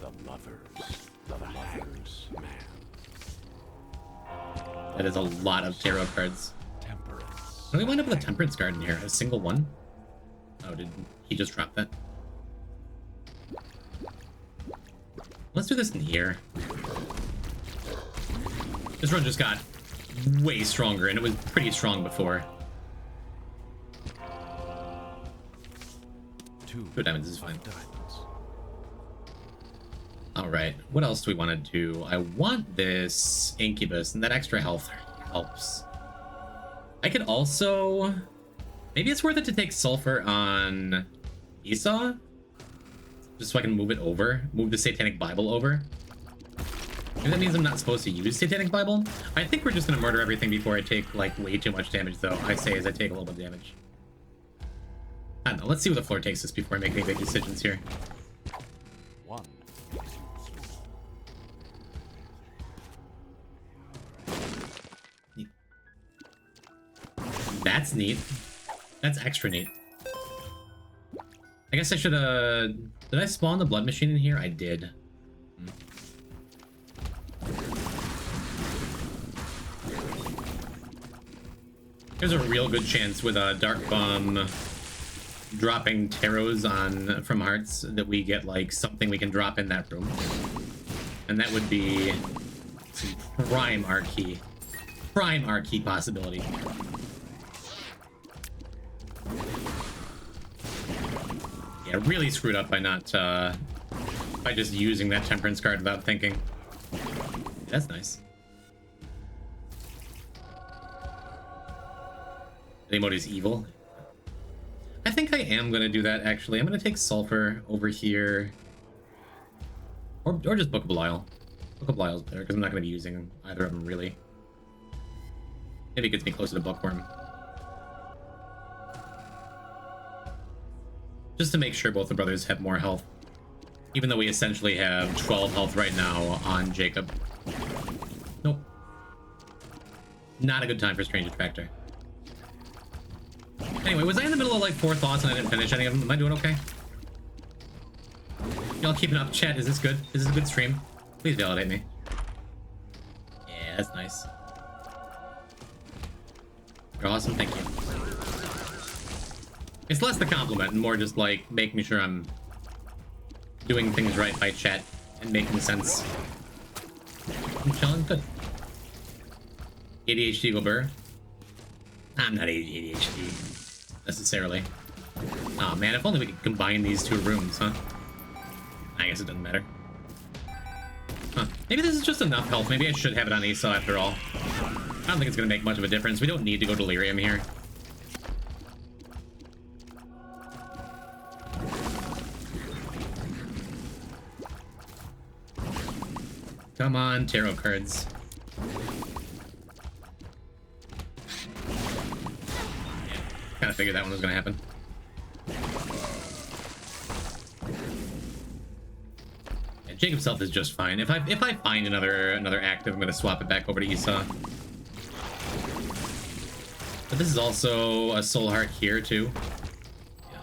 The Lovers. The Hanged Man. That is a lot of tarot cards. Temperance. How do we wind up with a Temperance card in here? A single one? Oh, did he just drop that? Let's do this in here. This run just got way stronger, and it was pretty strong before. Two diamonds is fine. diamonds. Alright, what else do we want to do? I want this Incubus, and that extra health helps. I could also... Maybe it's worth it to take Sulfur on Esau? Just so I can move it over. Move the Satanic Bible over. Maybe that means I'm not supposed to use Satanic Bible. I think we're just going to murder everything before I take, like, way too much damage, though. I say as I take a little bit of damage. I don't know. Let's see what the floor takes us before I make any big decisions here. One. That's neat. That's extra neat. I guess I should, did I spawn the blood machine in here? I did. There's a real good chance with a Dark Bum dropping tarots on from hearts that we get like something we can drop in that room. And that would be some prime R-key. Prime R-key possibility. Yeah, really screwed up by not, by just using that Temperance card without thinking. That's nice. The emote is evil. I think I am going to do that, actually. I'm going to take Sulfur over here. Or just Book of Belial. Book of Belial's better, because I'm not going to be using either of them, really. Maybe it gets me closer to Bookworm. Just to make sure both the brothers have more health. Even though we essentially have 12 health right now on Jacob. Nope. Not a good time for Strange Attractor. Anyway, was I in the middle of like 4 thoughts and I didn't finish any of them? Am I doing okay? Y'all keeping up, chat? Is this good? Is this a good stream? Please validate me. Yeah, that's nice. You're awesome, thank you. It's less the compliment and more just like making sure I'm doing things right by chat and making sense. I'm chilling, good. ADHD Gilbert. I'm not ADHD necessarily. Oh man, if only we could combine these 2 rooms, huh? I guess it doesn't matter. Huh. Maybe this is just enough health. Maybe I should have it on Esau after all. I don't think it's gonna make much of a difference. We don't need to go Delirium here. Come on, tarot cards. Kind of figured that one was gonna happen. Yeah, Jacob's health is just fine. If I find another active, I'm gonna swap it back over to Esau. But this is also a soul heart here too. Yeah.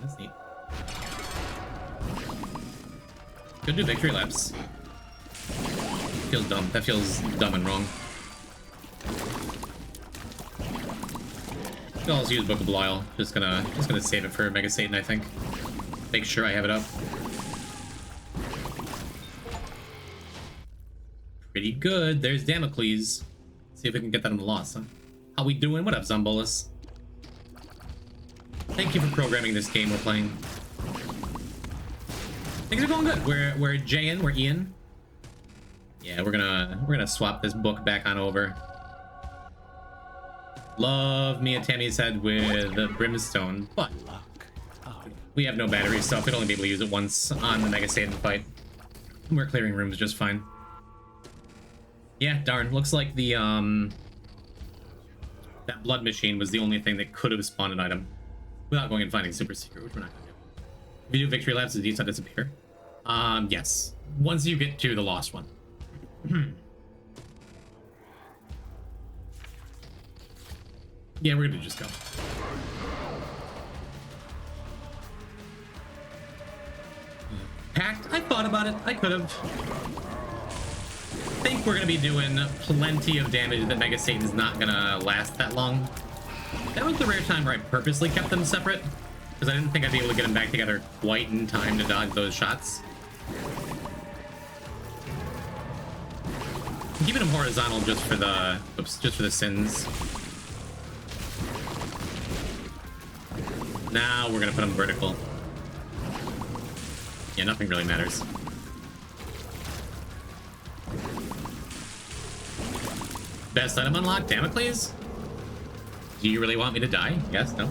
That's neat. Could do victory laps. Feels dumb. That feels dumb and wrong. I'll also use Book of Belial. Just gonna save it for Mega Satan, I think. Make sure I have it up. Pretty good. There's Damocles. See if we can get that on the loss, huh? How we doing? What up, Zombolus? Thank you for programming this game we're playing. Things are going good. We're Jayan, we're Ian. Yeah, we're gonna swap this book back on over. Love Mia Tammy's head with Brimstone, but we have no batteries, so we'd only be able to use it once on the Mega Satan fight. We're clearing rooms just fine. Yeah, darn. Looks like the that blood machine was the only thing that could have spawned an item without going and finding super secret, which we're not gonna do. If you do victory laps, does Esau disappear? Yes. Once you get to the lost one. Yeah, we're gonna just go. Packed? I thought about it. I could have. I think we're gonna be doing plenty of damage that Mega Satan's not gonna last that long. That was the rare time where I purposely kept them separate, because I didn't think I'd be able to get them back together quite in time to dodge those shots. I'm keeping them horizontal just for the sins. Now we're gonna put them vertical. Yeah, nothing really matters. Best item unlocked, Damocles? Do you really want me to die? Yes, no?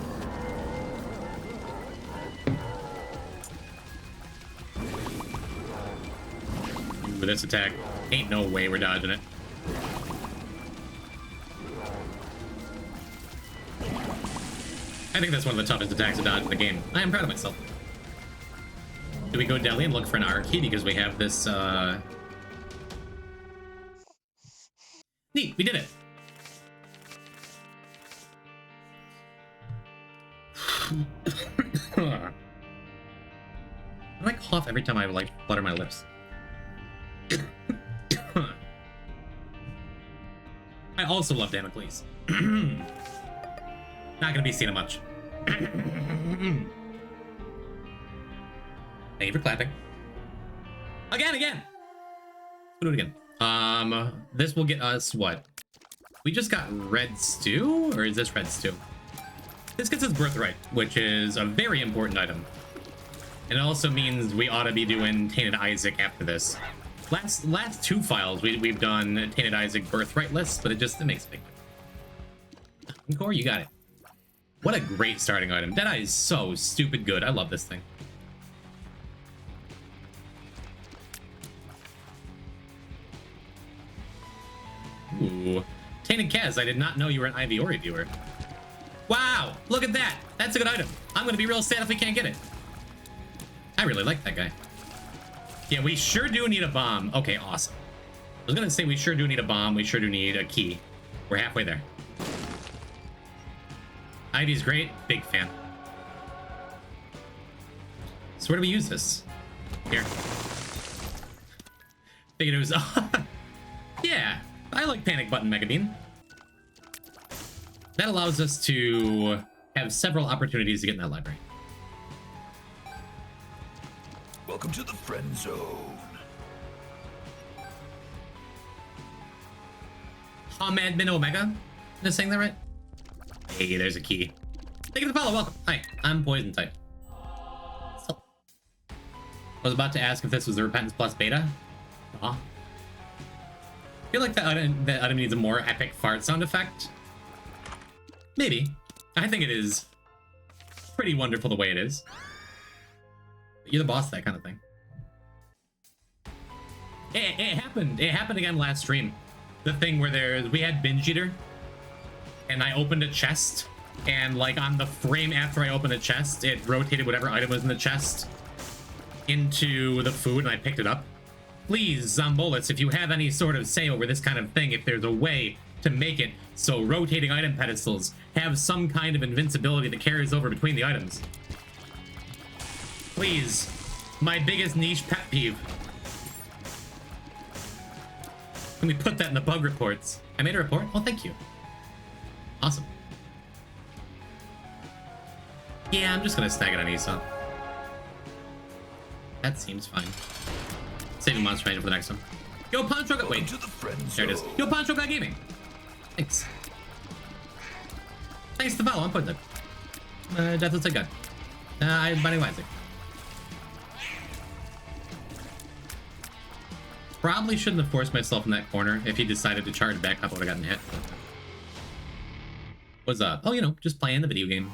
Ooh, this attack. Ain't no way we're dodging it. I think that's one of the toughest attacks to dodge in the game. I am proud of myself. Do we go Delhi and look for an R key because we have this, Neat, we did it! Why do I cough every time I, like, flutter my lips? I also love Damocles. Not gonna be seen much. Thank you for clapping. Again! Let's do it again. This will get us what? We just got red stew? Or is this red stew? This gets us birthright, which is a very important item. And it also means we ought to be doing Tainted Isaac after this. Last 2 files we've done Tainted Isaac birthright lists, but it makes me. Encore, you got it. What a great starting item. Deadeye is so stupid good. I love this thing. Yes, I did not know you were an Ivy Ori viewer. Wow, look at that. That's a good item. I'm gonna be real sad if we can't get it. I really like that guy. Yeah, we sure do need a bomb. Okay, awesome. I was gonna say we sure do need a bomb. We sure do need a key. We're halfway there. Ivy's great. Big fan. So where do we use this? Here. Figured it was... Yeah, I like Panic Button Mega Bean. That allows us to have several opportunities to get in that library. Welcome to the friend zone. Admin Omega. Am I saying that right? Hey, there's a key. Thank you for the follow. Welcome. Hi, I'm Poison type. So, I was about to ask if this was the Repentance Plus beta. I feel like that item needs a more epic fart sound effect. Maybe. I think it is pretty wonderful the way it is. You're the boss, that kind of thing. It happened. It happened again last stream. The thing where we had Binge Eater, and I opened a chest, and like on the frame after I opened a chest, it rotated whatever item was in the chest into the food, and I picked it up. Please, Zombolus, if you have any sort of say over this kind of thing, if there's a way to make it so rotating item pedestals have some kind of invincibility that carries over between the items. Please, my biggest niche pet peeve. Can we put that in the bug reports? I made a report? Oh, thank you. Awesome. Yeah, I'm just gonna snag it on Esau. That seems fine. Saving Monster Ranger for the next one. Yo, Poncho got... Wait. There it is. Yo, Poncho got gaming. Thanks. Thanks to the follow. I'm putting it. Death looks like God. I'm Bunny Isaac. Probably shouldn't have forced myself in that corner. If he decided to charge back up, I would have gotten hit. What's up? Oh, you know, just playing the video game.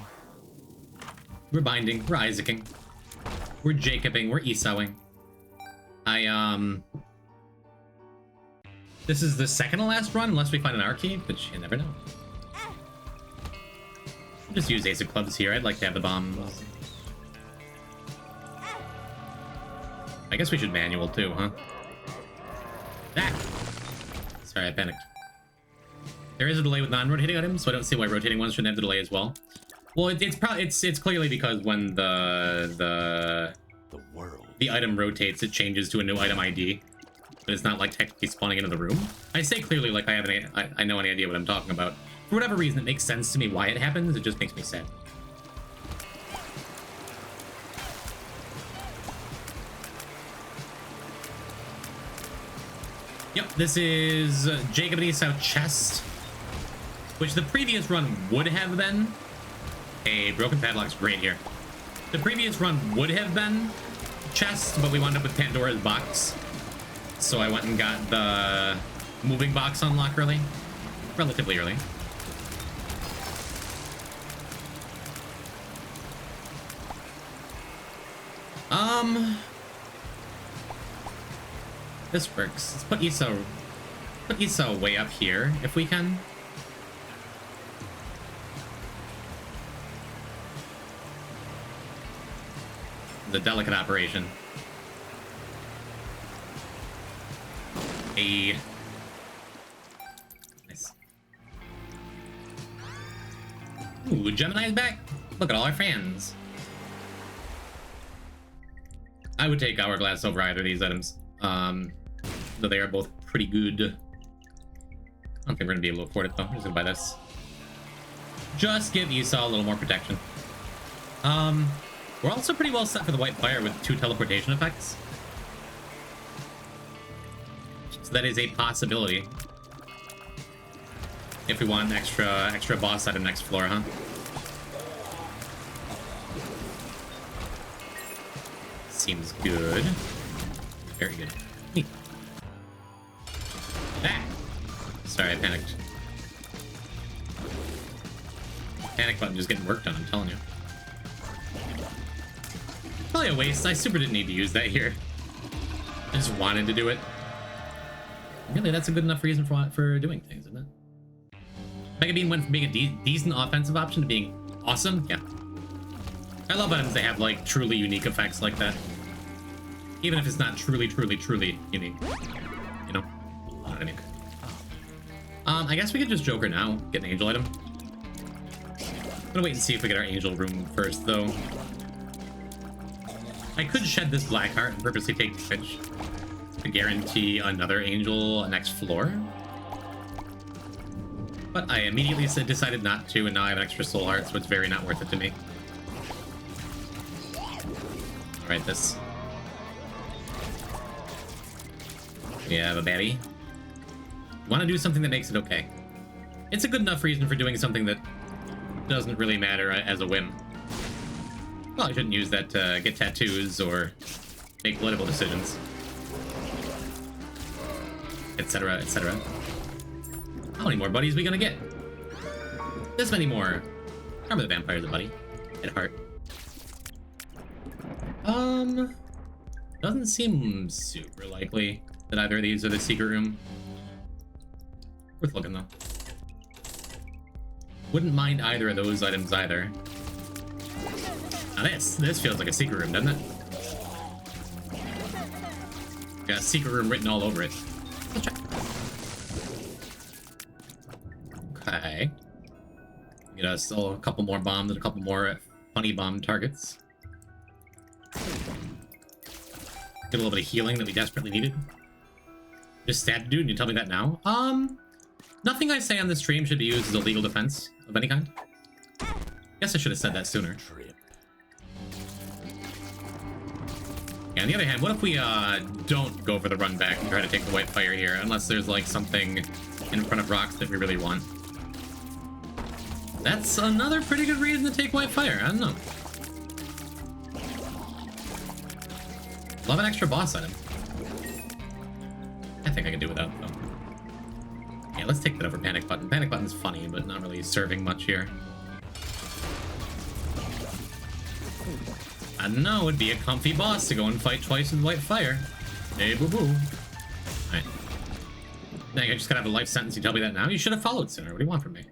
We're binding. We're Isaacing. We're Jacobing. We're Esauing. This is the second to last run, unless we find an arcade, which you never know. I'll just use Ace of Clubs here. I'd like to have the bombs. I guess we should manual too, huh? Ah! Sorry, I panicked. There is a delay with non-rotating items, so I don't see why rotating ones shouldn't have the delay as well. Well, it's clearly because when the item rotates, it changes to a new item ID, but it's not like technically spawning into the room. I say clearly like I know any idea what I'm talking about. For whatever reason, it makes sense to me why it happens. It just makes me sad. Yep, this is Jacob and Esau chest, which the previous run would have been. A broken padlock's great here. The previous run would have been chest, but we wound up with Pandora's box. So I went and got the moving box unlock early. Relatively early. This works. Let's put Esau way up here if we can. The delicate operation. Nice. Ooh, Gemini's back. Look at all our fans. I would take Hourglass over either of these items. Though they are both pretty good. I don't think we're gonna be able to afford it though. I'm just gonna buy this. Just give Esau a little more protection. We're also pretty well set for the white fire with 2 teleportation effects. So that is a possibility. If we want an extra boss item next floor, huh? Seems good. Very good. Neat. Ah! Sorry, I panicked. Panic button just getting worked on, I'm telling you. Probably a waste. I super didn't need to use that here. I just wanted to do it. Really, that's a good enough reason for doing things, isn't it? Mega Bean went from being a decent offensive option to being awesome. Yeah. I love items that have like truly unique effects like that. Even if it's not truly unique. You know? What I mean. I guess we could just Joker now. Get an angel item. I'm gonna wait and see if we get our angel room first, though. I could shed this black heart and purposely take Twitch to guarantee another angel next floor. But I immediately decided not to, and now I have an extra soul heart, so it's very not worth it to me. Alright, this. We have a baddie. Want to do something that makes it okay. It's a good enough reason for doing something that doesn't really matter as a whim. Well, I shouldn't use that to get tattoos or make political decisions. Etc, etc. How many more buddies are we gonna get? This many more. Remember the vampire's a buddy. At heart. Doesn't seem super likely that either of these are the secret room. Worth looking though. Wouldn't mind either of those items either. Now this feels like a secret room, doesn't it? Got a secret room written all over it. Let's check. Okay. Get us still a couple more bombs and a couple more funny bomb targets. Get a little bit of healing that we desperately needed. Just stabbed a dude and you tell me that now? Nothing I say on the stream should be used as a legal defense of any kind. Guess I should have said that sooner. Yeah, on the other hand, what if we don't go for the run back and try to take the white fire here, unless there's like something in front of rocks that we really want? That's another pretty good reason to take white fire. I don't know. Love an extra boss item. I think I can do without though. Yeah, let's take that over Panic Button. Panic Button's funny, but not really serving much here. I don't know, it'd be a comfy boss to go and fight twice with white fire. Hey, boo-boo. Alright. Dang, I just gotta have a life sentence. You tell me that now? You should have followed sooner. What do you want from me?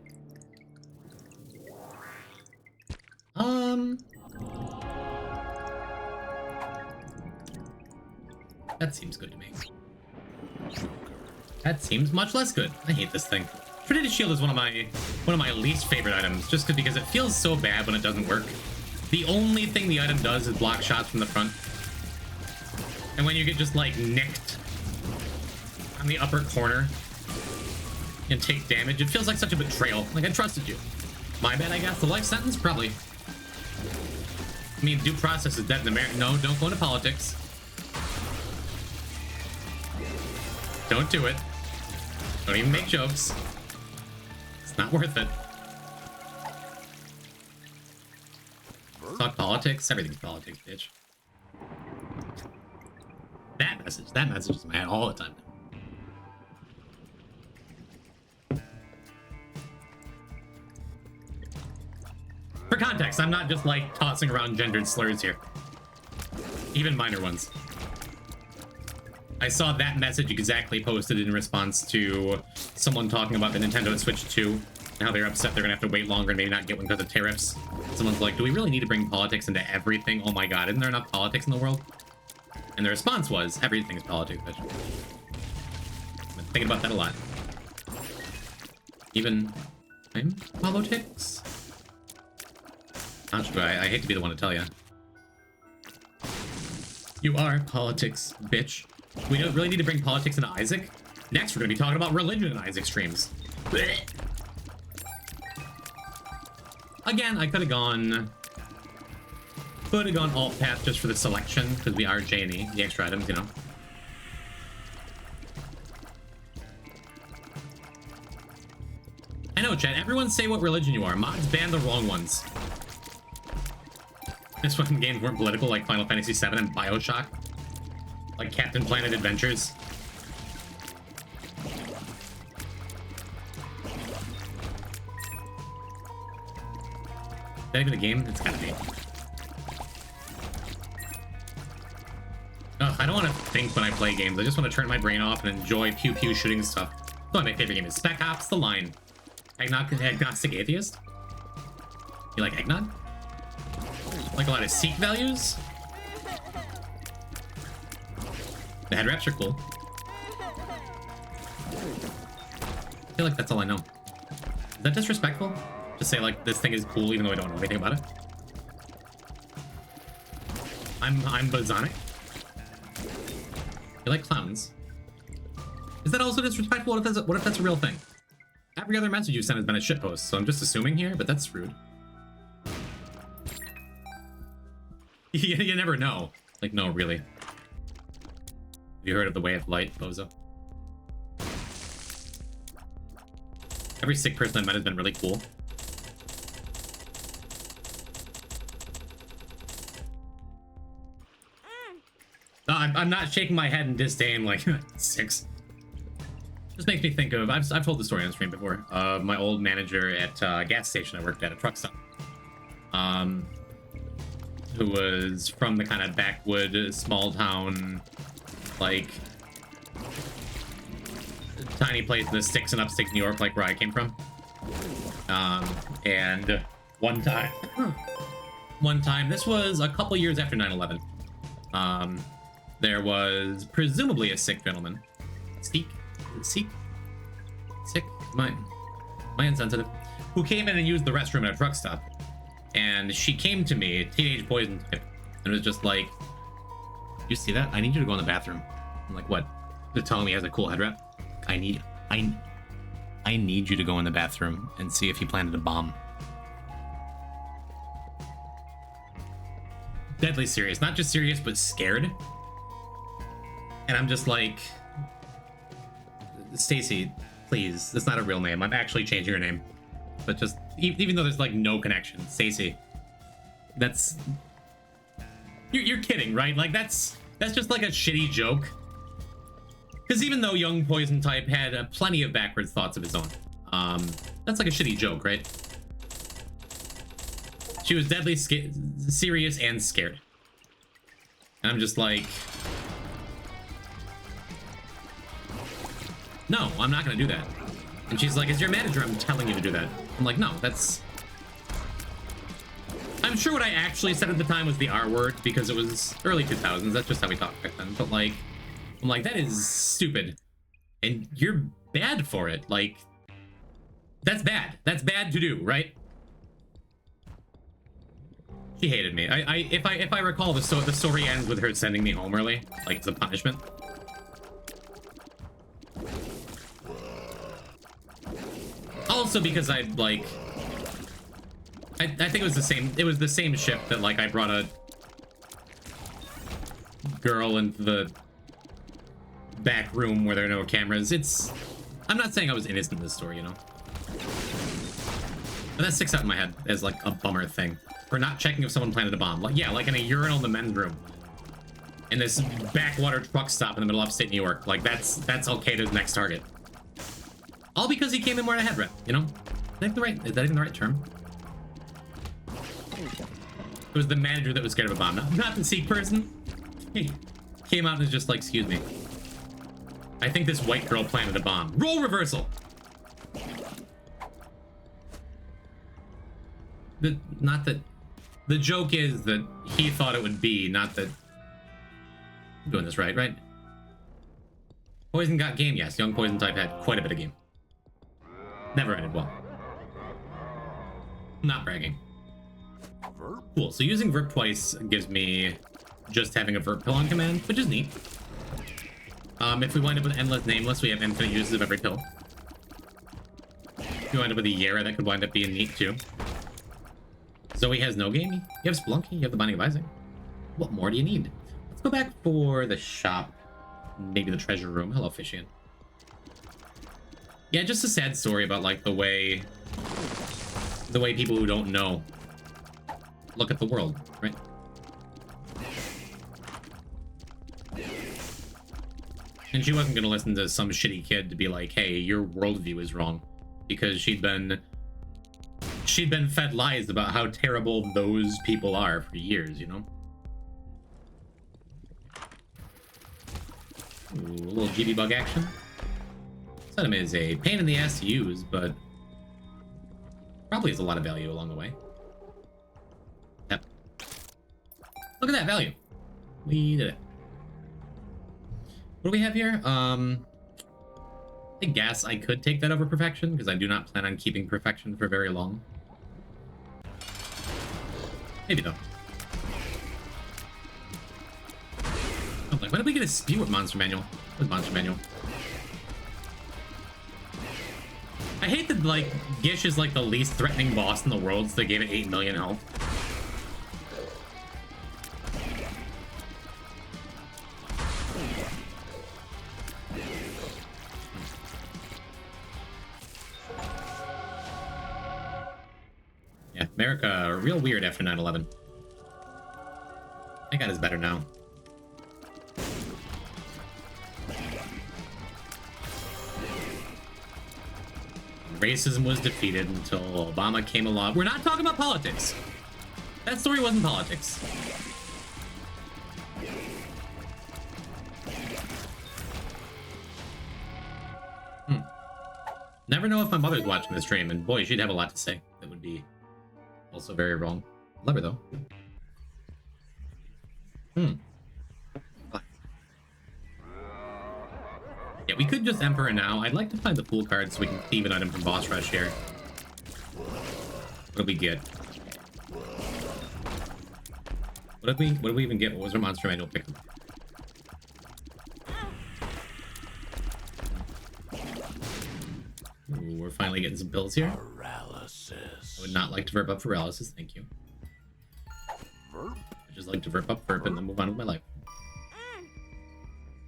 That seems good to me. That seems much less good. I hate this thing. Trinity Shield is one of my least favorite items, just because it feels so bad when it doesn't work. The only thing the item does is block shots from the front. And when you get just like nicked on the upper corner and take damage, it feels like such a betrayal. Like I trusted you. My bad, I guess. The life sentence? Probably. I mean, due process is dead in America. No, don't go into politics. Don't do it. Don't even make jokes. It's not worth it. Talk politics? Everything's politics, bitch. That message is in my head all the time. For context, I'm not just like tossing around gendered slurs here. Even minor ones. I saw that message exactly posted in response to someone talking about the Nintendo Switch 2 and how they're upset they're gonna have to wait longer and maybe not get one because of tariffs. Someone's like, do we really need to bring politics into everything? Oh my god, isn't there enough politics in the world? And the response was, everything is politics, bitch. I've been thinking about that a lot. Even I'm politics? Not sure, I hate to be the one to tell you. You are politics, bitch. We don't really need to bring politics into Isaac. Next, we're going to be talking about religion in Isaac streams. Blech. Again, I could have gone alt path just for the selection, because we are J&E, the extra items, you know. I know, chat. Everyone say what religion you are. Mods ban the wrong ones. This fucking games weren't political like Final Fantasy VII and Bioshock. Like Captain Planet Adventures. Is that even a game? It's gotta be. Ugh, I don't want to think when I play games. I just want to turn my brain off and enjoy pew-pew shooting stuff. One of my favorite games is Spec Ops: The Line. agnostic atheist? You like eggnog? Like a lot of Sikh values? The head wraps are cool. I feel like that's all I know. Is that disrespectful? Just say like this thing is cool even though I don't know anything about it? I'm Bozonic. You like clowns? Is that also disrespectful? What if that's a real thing? Every other message you sent has been a shitpost, so I'm just assuming here, but that's rude. You never know. Like, no, really. Have you heard of the Way of Light, Bozo? Every sick person I've met has been really cool. No, I'm not shaking my head in disdain like 6. Just makes me think of, I've told the story on stream before, of my old manager at a gas station I worked at, a truck stop. Who was from the kind of backwood, small town, like, tiny place in the sticks in upstate New York, like where I came from. And one time, this was a couple years after 9/11, there was presumably a sick gentleman. Sick? My insensitive. Who came in and used the restroom at a truck stop. And she came to me, teenage poison type, and was just like, "You see that? I need you to go in the bathroom." I'm like, "What?" They're telling me he has a cool head wrap. I need you to go in the bathroom and see if he planted a bomb. Deadly serious. Not just serious, but scared. And I'm just like, Stacy, please, that's not a real name. I'm actually changing your name. But just, even though there's like no connection, Stacy, that's, you're kidding, right? Like that's just like a shitty joke. Because even though young poison type had plenty of backwards thoughts of his own, that's like a shitty joke, right? She was deadly serious and scared. And I'm just like, no, I'm not gonna do that. And she's like, "As your manager, I'm telling you to do that." I'm like, no, that's... I'm sure what I actually said at the time was the R word, because it was early 2000s. That's just how we talked back then. But like, I'm like, that is stupid. And you're bad for it. Like, that's bad. That's bad to do, right? She hated me. If I recall, the story ends with her sending me home early, like it's a punishment. Also because I think it was the same ship that like I brought a girl into the back room where there are no cameras. I'm not saying I was innocent in this story, you know. But that sticks out in my head as like a bummer thing. For not checking if someone planted a bomb. Like, yeah, like in a urinal in the men's room. In this backwater truck stop in the middle of upstate New York. Like that's Al-Qaeda's next target. All because he came in wearing a head wrap, you know? Is that even the right term? It was the manager that was scared of a bomb, not the Sikh person. He came out and was just like, "Excuse me. I think this white girl planted a bomb." Role reversal! The joke is that he thought it would be, not that... I'm doing this right? Poison got game, yes. Young poison type had quite a bit of game. Never ended well. Not bragging. Cool, so using verb twice gives me just having a verb pill on command, which is neat. If we wind up with endless nameless, we have infinite uses of every pill. If you wind up with a Yera, that could wind up being neat too. Zoe has no game. You have Splunky, you have the Binding of Isaac. What more do you need? Let's go back for the shop. Maybe the treasure room. Hello, Fishian. Yeah, just a sad story about like the way people who don't know look at the world, right? And she wasn't gonna listen to some shitty kid to be like, "Hey, your worldview is wrong," because she'd been fed lies about how terrible those people are for years, you know? Ooh, a little GB bug action. This item is a pain in the ass to use, but Probably is a lot of value along the way. Yep. Look at that value. We did it. What do we have here? I guess I could take that over perfection because I do not plan on keeping perfection for very long. Maybe though. Oh, like, when did we get a spew with Monster Manual? With Monster Manual. I hate that, like, Gish is, like, the least threatening boss in the world, so they gave it 8 million health. Yeah, America, real weird after 9/11. I got his better now. Racism was defeated until Obama came along. We're not talking about politics. That story wasn't politics. Never know if my mother's watching the stream, and boy, she'd have a lot to say. That would be also very wrong. Love her though. Yeah, we could just Emperor now. I'd like to find the Fool card so we can thieve an item from Boss Rush here. What'll we get? What did we even get? What was our Monster Manual pick? Ooh, we're finally getting some pills here. Paralysis. I would not like to verb up paralysis, thank you. Verb? I just like to verb up verb and then move on with my life.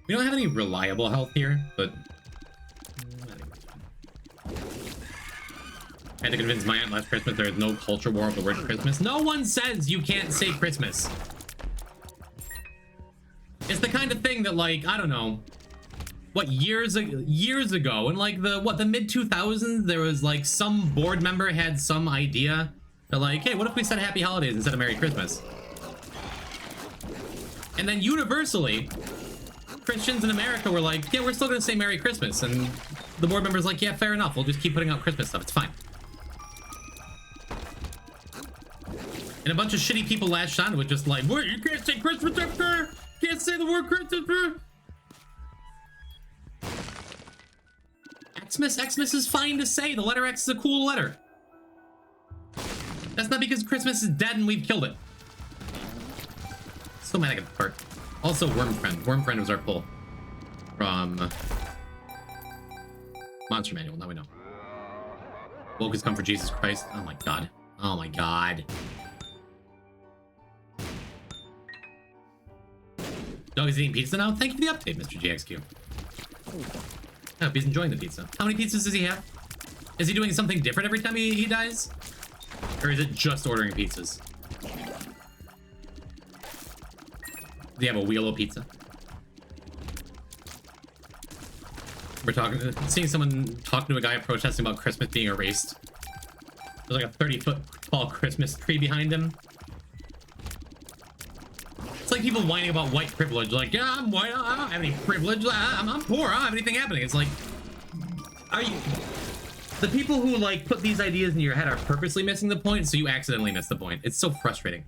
We don't have any reliable health here, but I had to convince my aunt last Christmas there is no culture war of the word Christmas. No one says you can't say Christmas. It's the kind of thing that, like, I don't know, what, years ago, in like the mid 2000s, there was like some board member had some idea that, like, hey, what if we said Happy Holidays instead of Merry Christmas? And then universally, Christians in America were like, yeah, we're still gonna say Merry Christmas. And the board member's like, yeah, fair enough. We'll just keep putting out Christmas stuff. It's fine. And a bunch of shitty people latched on with just like, what, you can't say Christmas after? Can't say the word Christmas. Xmas is fine to say. The letter X is a cool letter. That's not because Christmas is dead and we've killed it. So mad I got the part. Also, Wormfriend. Wormfriend was our pull from Monster Manual. Now we know. Woke has come for Jesus Christ. Oh my god. Oh my god. Dog is eating pizza now? Thank you for the update, Mr. GXQ. I hope he's enjoying the pizza. How many pizzas does he have? Is he doing something different every time he dies? Or is it just ordering pizzas? Do you have a wheel of pizza? We're seeing someone talking to a guy protesting about Christmas being erased. There's like a 30-foot tall Christmas tree behind him. It's like people whining about white privilege. Like, yeah, I'm white, I don't have any privilege. I'm poor, I don't have anything happening. It's like, are you... The people who, like, put these ideas in your head are purposely missing the point, so you accidentally miss the point. It's so frustrating.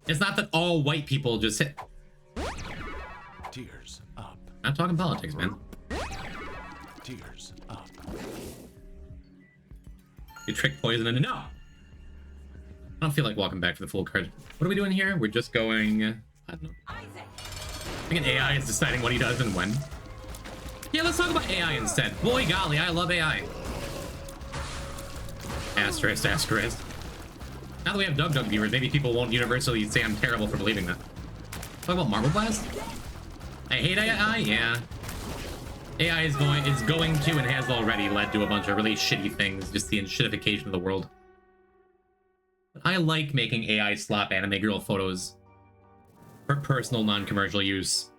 It's not that all white people just hit. Tears up. Not talking politics, man. Tears up. You trick poison into... No! I don't feel like walking back to the full card. What are we doing here? We're just going... I don't know. I think an AI is deciding what he does and when. Yeah, let's talk about AI instead. Boy golly, I love AI. Asterisk, asterisk. Now that we have Dug viewers, maybe people won't universally say I'm terrible for believing that. Talk about Marble Blast? I hate AI, yeah. AI is going to and has already led to a bunch of really shitty things, just the shittification of the world. But I like making AI slap anime girl photos for personal, non-commercial use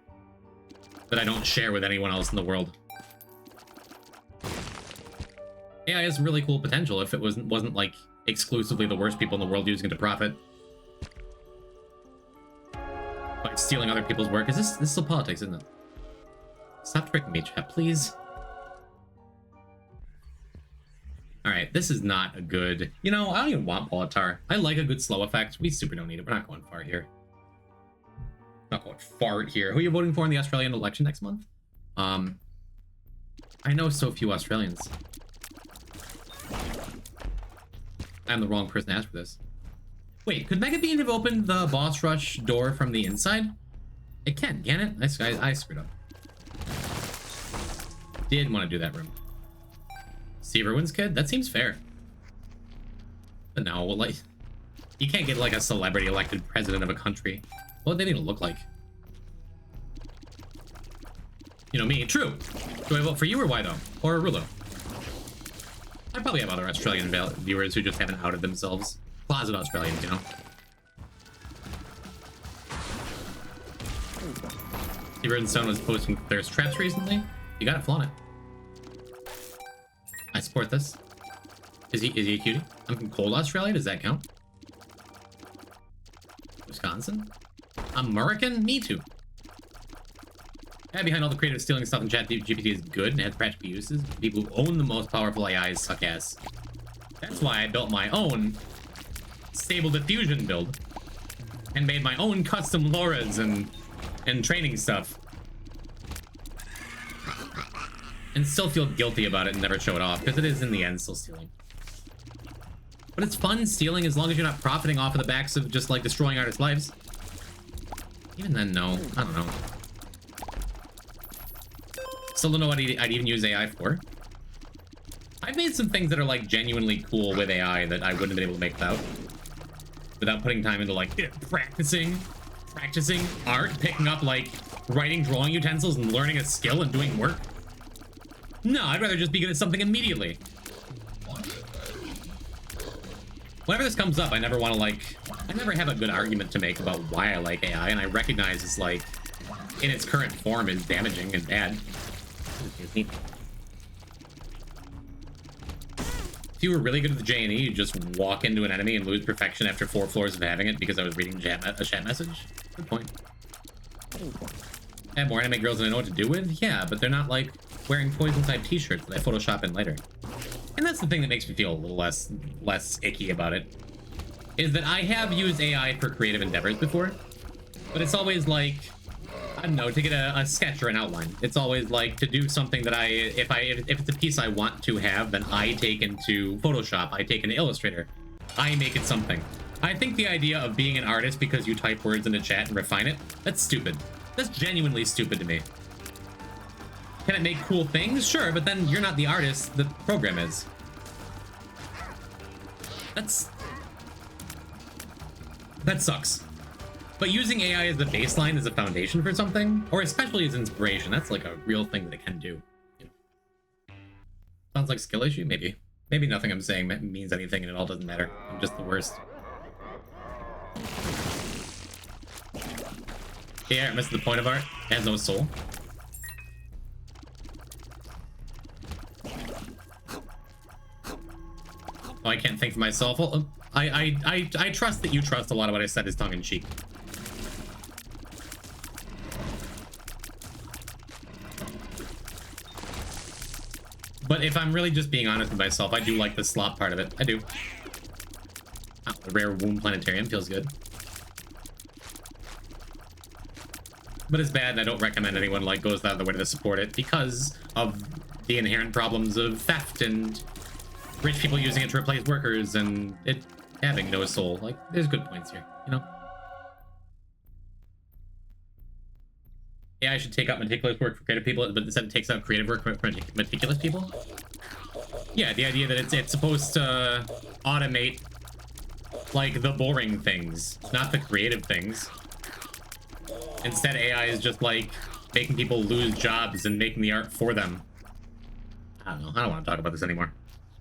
that I don't share with anyone else in the world. AI has really cool potential if it wasn't like exclusively the worst people in the world using it to profit by stealing other people's work. Is this is still politics, isn't it? Stop tricking me, chat, please. All right, this is not a good... You know, I don't even want Politar. I like a good slow effect. We super don't need it. We're not going far here. Not going far here. Who are you voting for in the Australian election next month? I know so few Australians. I'm the wrong person to ask for this. Wait, could Mega Bean have opened the boss rush door from the inside? It can it? I screwed up. Did want to do that room. See everyone's kid? That seems fair. But no, like, you can't get like a celebrity elected president of a country. What would they need to look like? You know me. True. Do I vote for you or why though? Or Rulo? I probably have other Australian viewers who just haven't outed themselves. Closet Australians, you know. Steven Stone was posting thirst traps recently. You gotta flaunt it. I support this. Is he a cutie? I'm from cold Australia. Does that count? Wisconsin? American? Me too. Yeah, behind all the creative stealing stuff in ChatGPT is good and has practical uses. People who own the most powerful AIs suck ass. That's why I built my own Stable Diffusion build and made my own custom LoRa's and training stuff. And still feel guilty about it and never show it off, because it is in the end still stealing. But it's fun stealing as long as you're not profiting off of the backs of just like destroying artists' lives. Even then, no. I don't know. Still don't know what I'd even use AI for. I've made some things that are like genuinely cool with AI that I wouldn't have been able to make without putting time into like practicing art, picking up like writing drawing utensils and learning a skill and doing work. No, I'd rather just be good at something immediately. Whenever this comes up, I never want to I never have a good argument to make about why I like AI, and I recognize it's like, in its current form, is damaging and bad. If you were really good at the J&E, you just walk into an enemy and lose perfection after 4 floors of having it because I was reading a chat message? Good point. I have more anime girls than I know what to do with? Yeah, but they're not like wearing poison type t-shirts that I Photoshop in later. And that's the thing that makes me feel a little less icky about it, is that I have used AI for creative endeavors before, but it's always like, I don't know, to get a sketch or an outline. It's always like to do something that if it's a piece I want to have, then I take into Photoshop, I take into Illustrator, I make it something. I think the idea of being an artist because you type words into chat and refine it, that's stupid. That's genuinely stupid to me. Can it make cool things? Sure, but then you're not the artist, the program is. That sucks. But using AI as the baseline as a foundation for something, or especially as inspiration, that's like a real thing that it can do. Sounds like skill issue? Maybe. Maybe nothing I'm saying means anything and it all doesn't matter. I'm just the worst. Yeah, it misses the point of art. It has no soul. Oh, I can't think for myself. Well, I trust that you trust a lot of what I said is tongue-in-cheek. But if I'm really just being honest with myself, I do like the slop part of it. I do. Oh, the rare womb planetarium feels good. But it's bad, and I don't recommend anyone like goes out of the way to support it because of the inherent problems of theft and rich people using it to replace workers and it having no soul. Like, there's good points here, you know? Yeah, I should take out meticulous work for creative people, but instead it takes out creative work for meticulous people? Yeah, the idea that it's supposed to automate, like, the boring things, not the creative things. Instead, AI is just, like, making people lose jobs and making the art for them. I don't know. I don't want to talk about this anymore.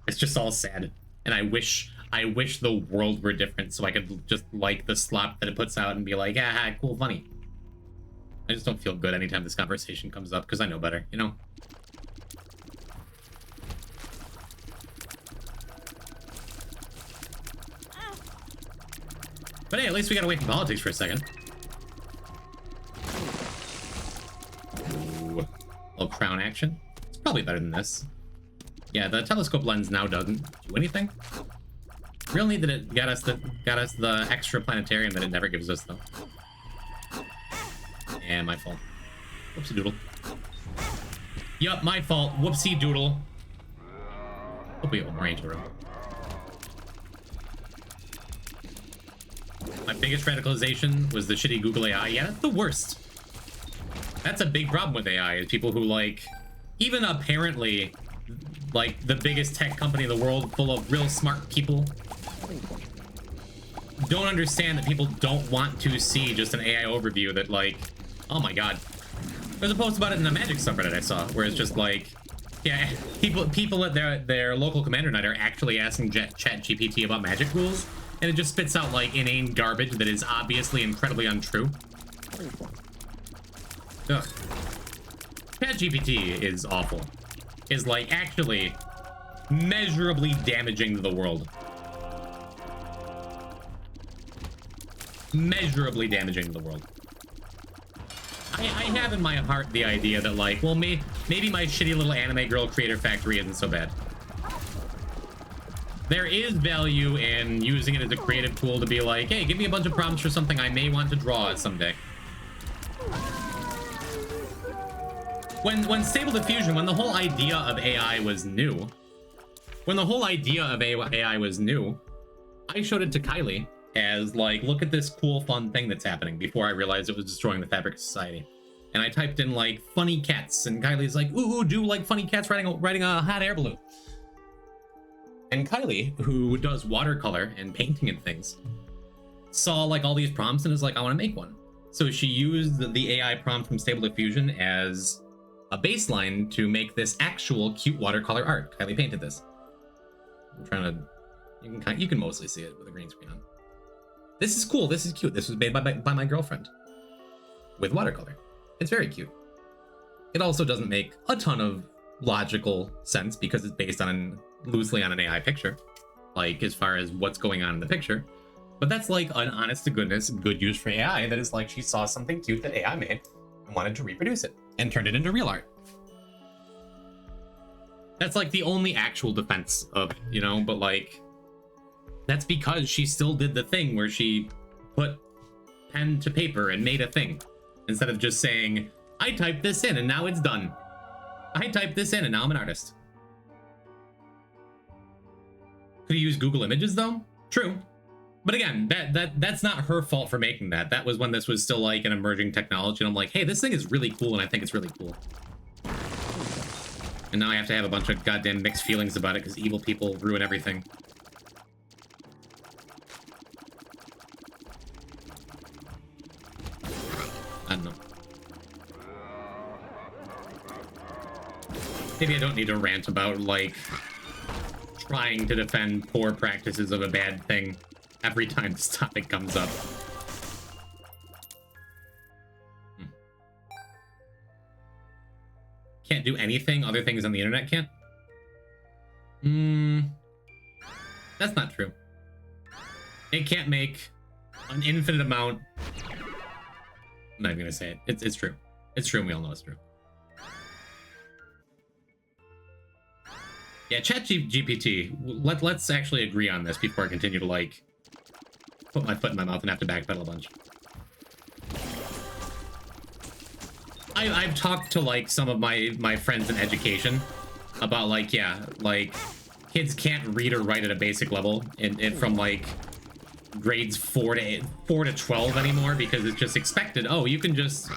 It's just all sad. And I wish the world were different so I could just like the slop that it puts out and be like, ah, cool, funny. I just don't feel good anytime this conversation comes up because I know better, you know? But hey, at least we gotta wait for politics for a second. Ooh, a little crown action. It's probably better than this. Yeah, the telescope lens now doesn't do anything. Real neat that it got us the extra planetarium that it never gives us though. And my fault. Whoopsie doodle. Yup, my fault. Whoopsie doodle. Hope we have more angel room. My biggest radicalization was the shitty Google AI. Yeah, that's the worst. That's a big problem with AI, is people who, like, even apparently, like, the biggest tech company in the world full of real smart people don't understand that people don't want to see just an AI overview that, like, oh my god. There's a post about it in a Magic subreddit I saw, where it's just like, yeah, people at their local commander night are actually asking ChatGPT about Magic rules, and it just spits out, like, inane garbage that is obviously incredibly untrue. Ugh. ChatGPT is awful. Is, like, actually measurably damaging to the world. Measurably damaging to the world. I have in my heart the idea that, like, well, maybe my shitty little anime girl creator factory isn't so bad. There is value in using it as a creative tool to be like, hey, give me a bunch of prompts for something I may want to draw someday. When Stable Diffusion, when the whole idea of AI was new, I showed it to Kylie as, like, look at this cool, fun thing that's happening, before I realized it was destroying the fabric of society. And I typed in, like, funny cats, and Kylie's like, ooh, do like funny cats riding a hot air balloon. And Kylie, who does watercolor and painting and things, saw, like, all these prompts and is like, I want to make one. So she used the AI prompt from Stable Diffusion as a baseline to make this actual cute watercolor art. Kylie painted this. I'm trying to, you can mostly see it with a green screen on. This is cool. This is cute. This was made by my girlfriend with watercolor. It's very cute. It also doesn't make a ton of logical sense because it's based on loosely on an AI picture, like, as far as what's going on in the picture. But that's, like, an honest to goodness good use for AI. That is, like, she saw something cute that AI made and wanted to reproduce it and turned it into real art. That's, like, the only actual defense of, you know, but, like, that's because she still did the thing where she put pen to paper and made a thing, instead of just saying, I typed this in and now it's done. I typed this in and now I'm an artist. Could you use Google Images though? True. But again, that's not her fault for making that. That was when this was still, like, an emerging technology, and I'm like, hey, this thing is really cool, and I think it's really cool. And now I have to have a bunch of goddamn mixed feelings about it because evil people ruin everything. I don't know. Maybe I don't need to rant about, like, trying to defend poor practices of a bad thing every time this topic comes up. Can't do anything other things on the internet can't? That's not true. It can't make an infinite amount. I'm not even gonna say it. It's true. It's true, and we all know it's true. Yeah, ChatGPT. Let's actually agree on this before I continue to, like, put my foot in my mouth and have to backpedal a bunch. I've talked to, like, some of my friends in education about, like, yeah, like, kids can't read or write at a basic level from, like, grades 4 to 12 anymore, because it's just expected. Oh, you can just,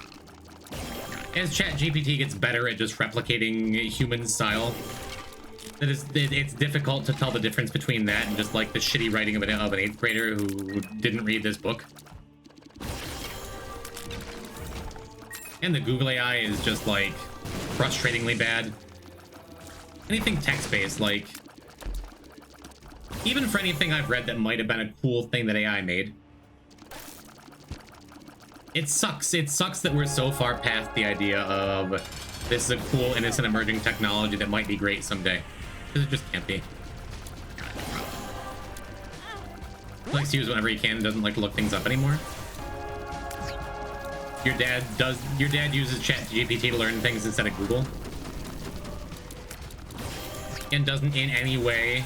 as ChatGPT gets better at just replicating human style, it's difficult to tell the difference between that and just, like, the shitty writing of an 8th grader who didn't read this book. And the Google AI is just, like, frustratingly bad. Anything text-based, like, even for anything I've read that might have been a cool thing that AI made, it sucks. It sucks that we're so far past the idea of this is a cool, innocent, emerging technology that might be great someday. Because it just can't be. He likes to use whenever he can and doesn't like to look things up anymore. Your dad uses ChatGPT to learn things instead of Google. and doesn't in any way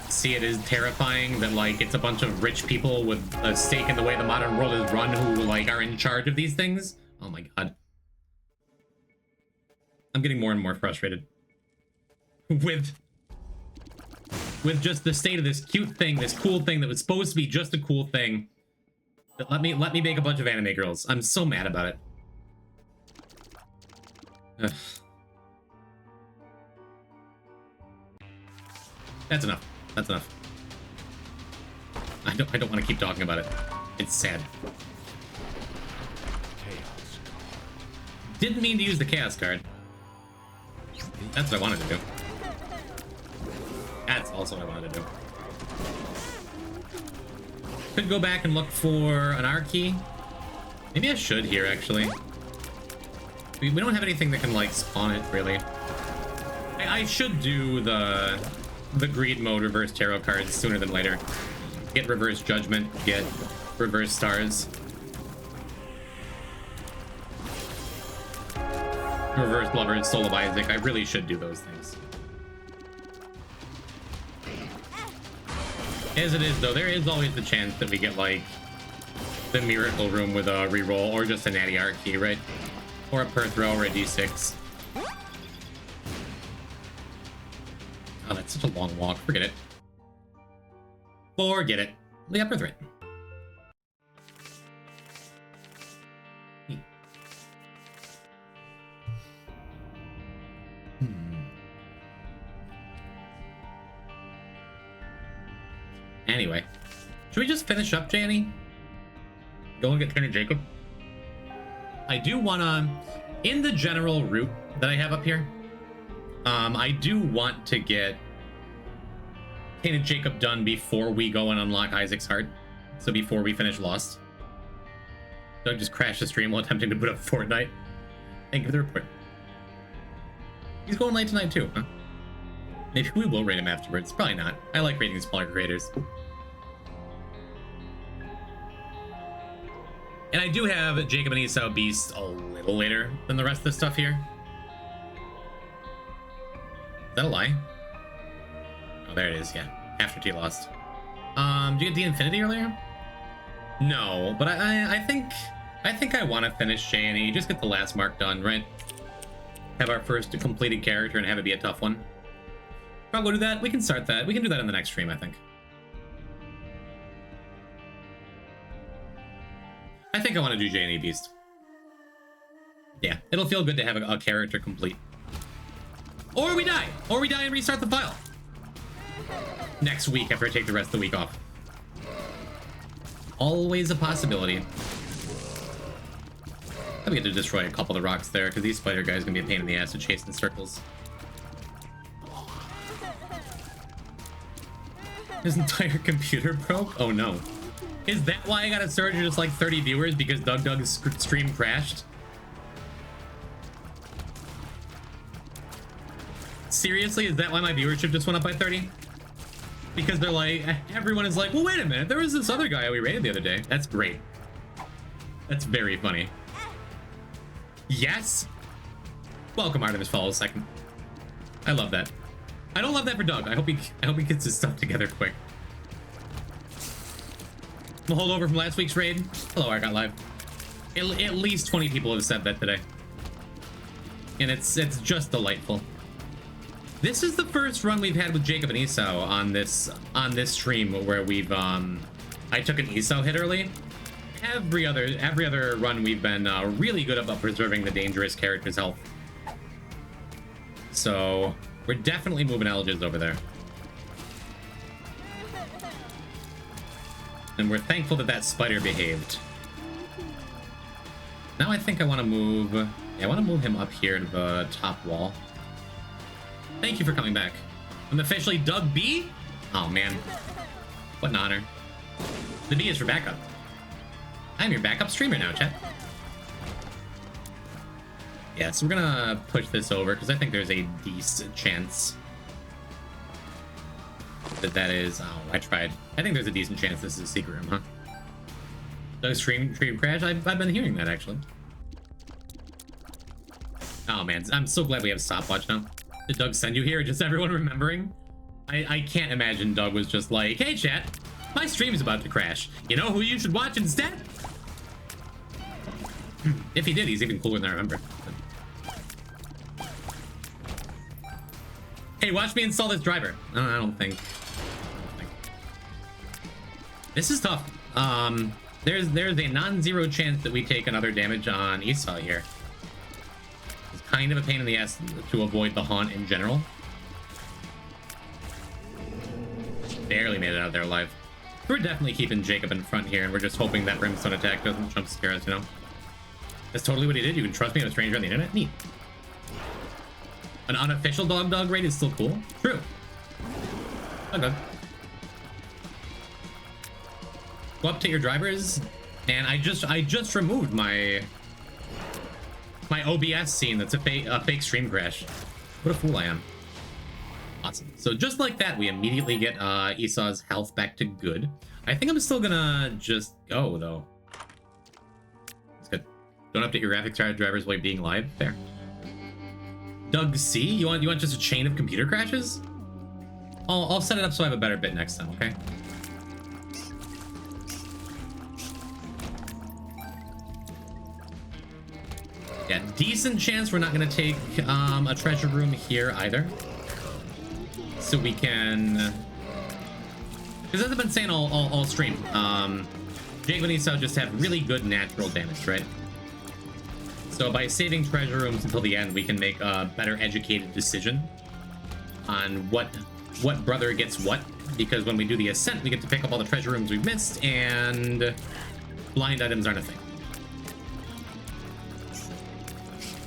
see it as terrifying that, like, it's a bunch of rich people with a stake in the way the modern world is run who, like, are in charge of these things. Oh my god. I'm getting more and more frustrated with just the state of this cute thing, this cool thing that was supposed to be just a cool thing. That let me make a bunch of anime girls. I'm so mad about it. Ugh. That's enough. That's enough. I don't want to keep talking about it. It's sad. Chaos. Didn't mean to use the chaos card. That's what I wanted to do. That's also what I wanted to do. Could go back and look for an R key. Maybe I should here, actually. We don't have anything that can, like, spawn it, really. I should do the greed mode reverse tarot cards sooner than later. Get reverse judgment, get reverse stars. Reverse lovers, soul of Isaac. I really should do those things. As it is, though, there is always the chance that we get, like, the miracle room with a reroll, or just a natty art key, right? Or a per throw, or a d6. Oh, that's such a long walk. Forget it. Forget it. We got birthright. Anyway, should we just finish up, Janny? Go and get Trainer Jacob? I do wanna, in the general route that I have up here, I do want to get Trainer Jacob done before we go and unlock Isaac's heart. So before we finish Lost. Doug just crashed the stream while attempting to put up Fortnite. Thank you for the report. He's going late tonight too, huh? Maybe we will rate him afterwards. Probably not. I like rating smaller creators. And I do have Jacob and Esau Beast a little later than the rest of the stuff here. Is that a lie? Oh, there it is, yeah. After T Lost. Did you get the Infinity earlier? No, but I think I want to finish J&E. Just get the last mark done, right? Have our first completed character and have it be a tough one. I'll go do that. We can start that. We can do that in the next stream, I think. I think I want to do J&E Beast. Yeah, it'll feel good to have a character complete. Or we die! Or we die and restart the file. Next week after I take the rest of the week off. Always a possibility. I'm going to destroy a couple of the rocks there, because these spider guys are going to be a pain in the ass to chase in circles. His entire computer broke? Oh no. Is that why I got a surge of just like 30 viewers? Because Doug's stream crashed? Seriously, is that why my viewership just went up by 30? Because they're like, everyone is like, well, wait a minute, there was this other guy we rated the other day. That's great. That's very funny. Yes? Welcome, Artemis Falls second. I love that. I don't love that for Doug. I hope he gets his stuff together quick. We'll hold over from last week's raid. Hello, I got live. At least 20 people have said that today. And it's just delightful. This is the first run we've had with Jacob and Esau on this stream where we've I took an Esau hit early. Every other run we've been really good about preserving the dangerous character's health. So we're definitely moving Elges over there. And we're thankful that that spider behaved. Now I think I want to move... Yeah, I want to move him up here to the top wall. Thank you for coming back. I'm officially Doug B? Oh, man. What an honor. The B is for backup. I'm your backup streamer now, chat. Yeah, so we're gonna push this over, because I think there's a decent chance that is... Oh, I tried. I think there's a decent chance this is a secret room, huh? Does stream crash? I've been hearing that, actually. Oh, man. I'm so glad we have stopwatch now. Did Doug send you here? Just everyone remembering? I can't imagine Doug was just like, hey chat, my stream's about to crash. You know who you should watch instead? If he did, he's even cooler than I remember. Hey, watch me install this driver. I don't think. This is tough. There's a non-zero chance that we take another damage on Esau here. It's kind of a pain in the ass to avoid the haunt in general. Barely made it out of there alive. We're definitely keeping Jacob in front here, and we're just hoping that Brimstone attack doesn't jump scare us, you know? That's totally what he did. You can trust me, I'm a stranger on the internet. Neat. An unofficial dog raid is still cool. True. Okay. Go up to your drivers, and I just removed my OBS scene. That's a fake stream crash. What a fool I am. Awesome. So just like that, we immediately get Esau's health back to good. I think I'm still gonna just go though. That's good. Don't update your graphics card drivers while being live. There. Doug C, you want just a chain of computer crashes? I'll set it up so I have a better bit next time. Okay. Yeah, decent chance we're not gonna take a treasure room here either. So we can, because as I've been saying all stream, Jacob and Esau just have really good natural damage, right? So by saving treasure rooms until the end, we can make a better educated decision on what brother gets what, because when we do the ascent, we get to pick up all the treasure rooms we've missed, and blind items aren't a thing.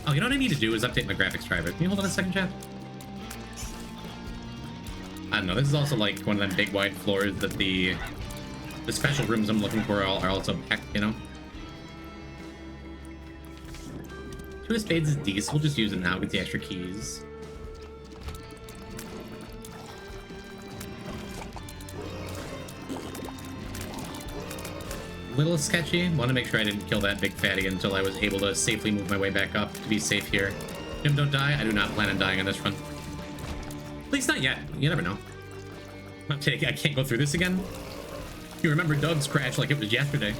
Oh, you know what I need to do is update my graphics driver. Can you hold on a second, chat? I don't know, this is also like one of them big wide floors that the special rooms I'm looking for are also packed, you know? Two of spades is decent, we'll just use it now, get the extra keys. Little sketchy, want to make sure I didn't kill that big fatty until I was able to safely move my way back up to be safe here. Jim, don't die, I do not plan on dying on this run. At least not yet. You never know. I can't go through this again. You remember Doug's crash like it was yesterday.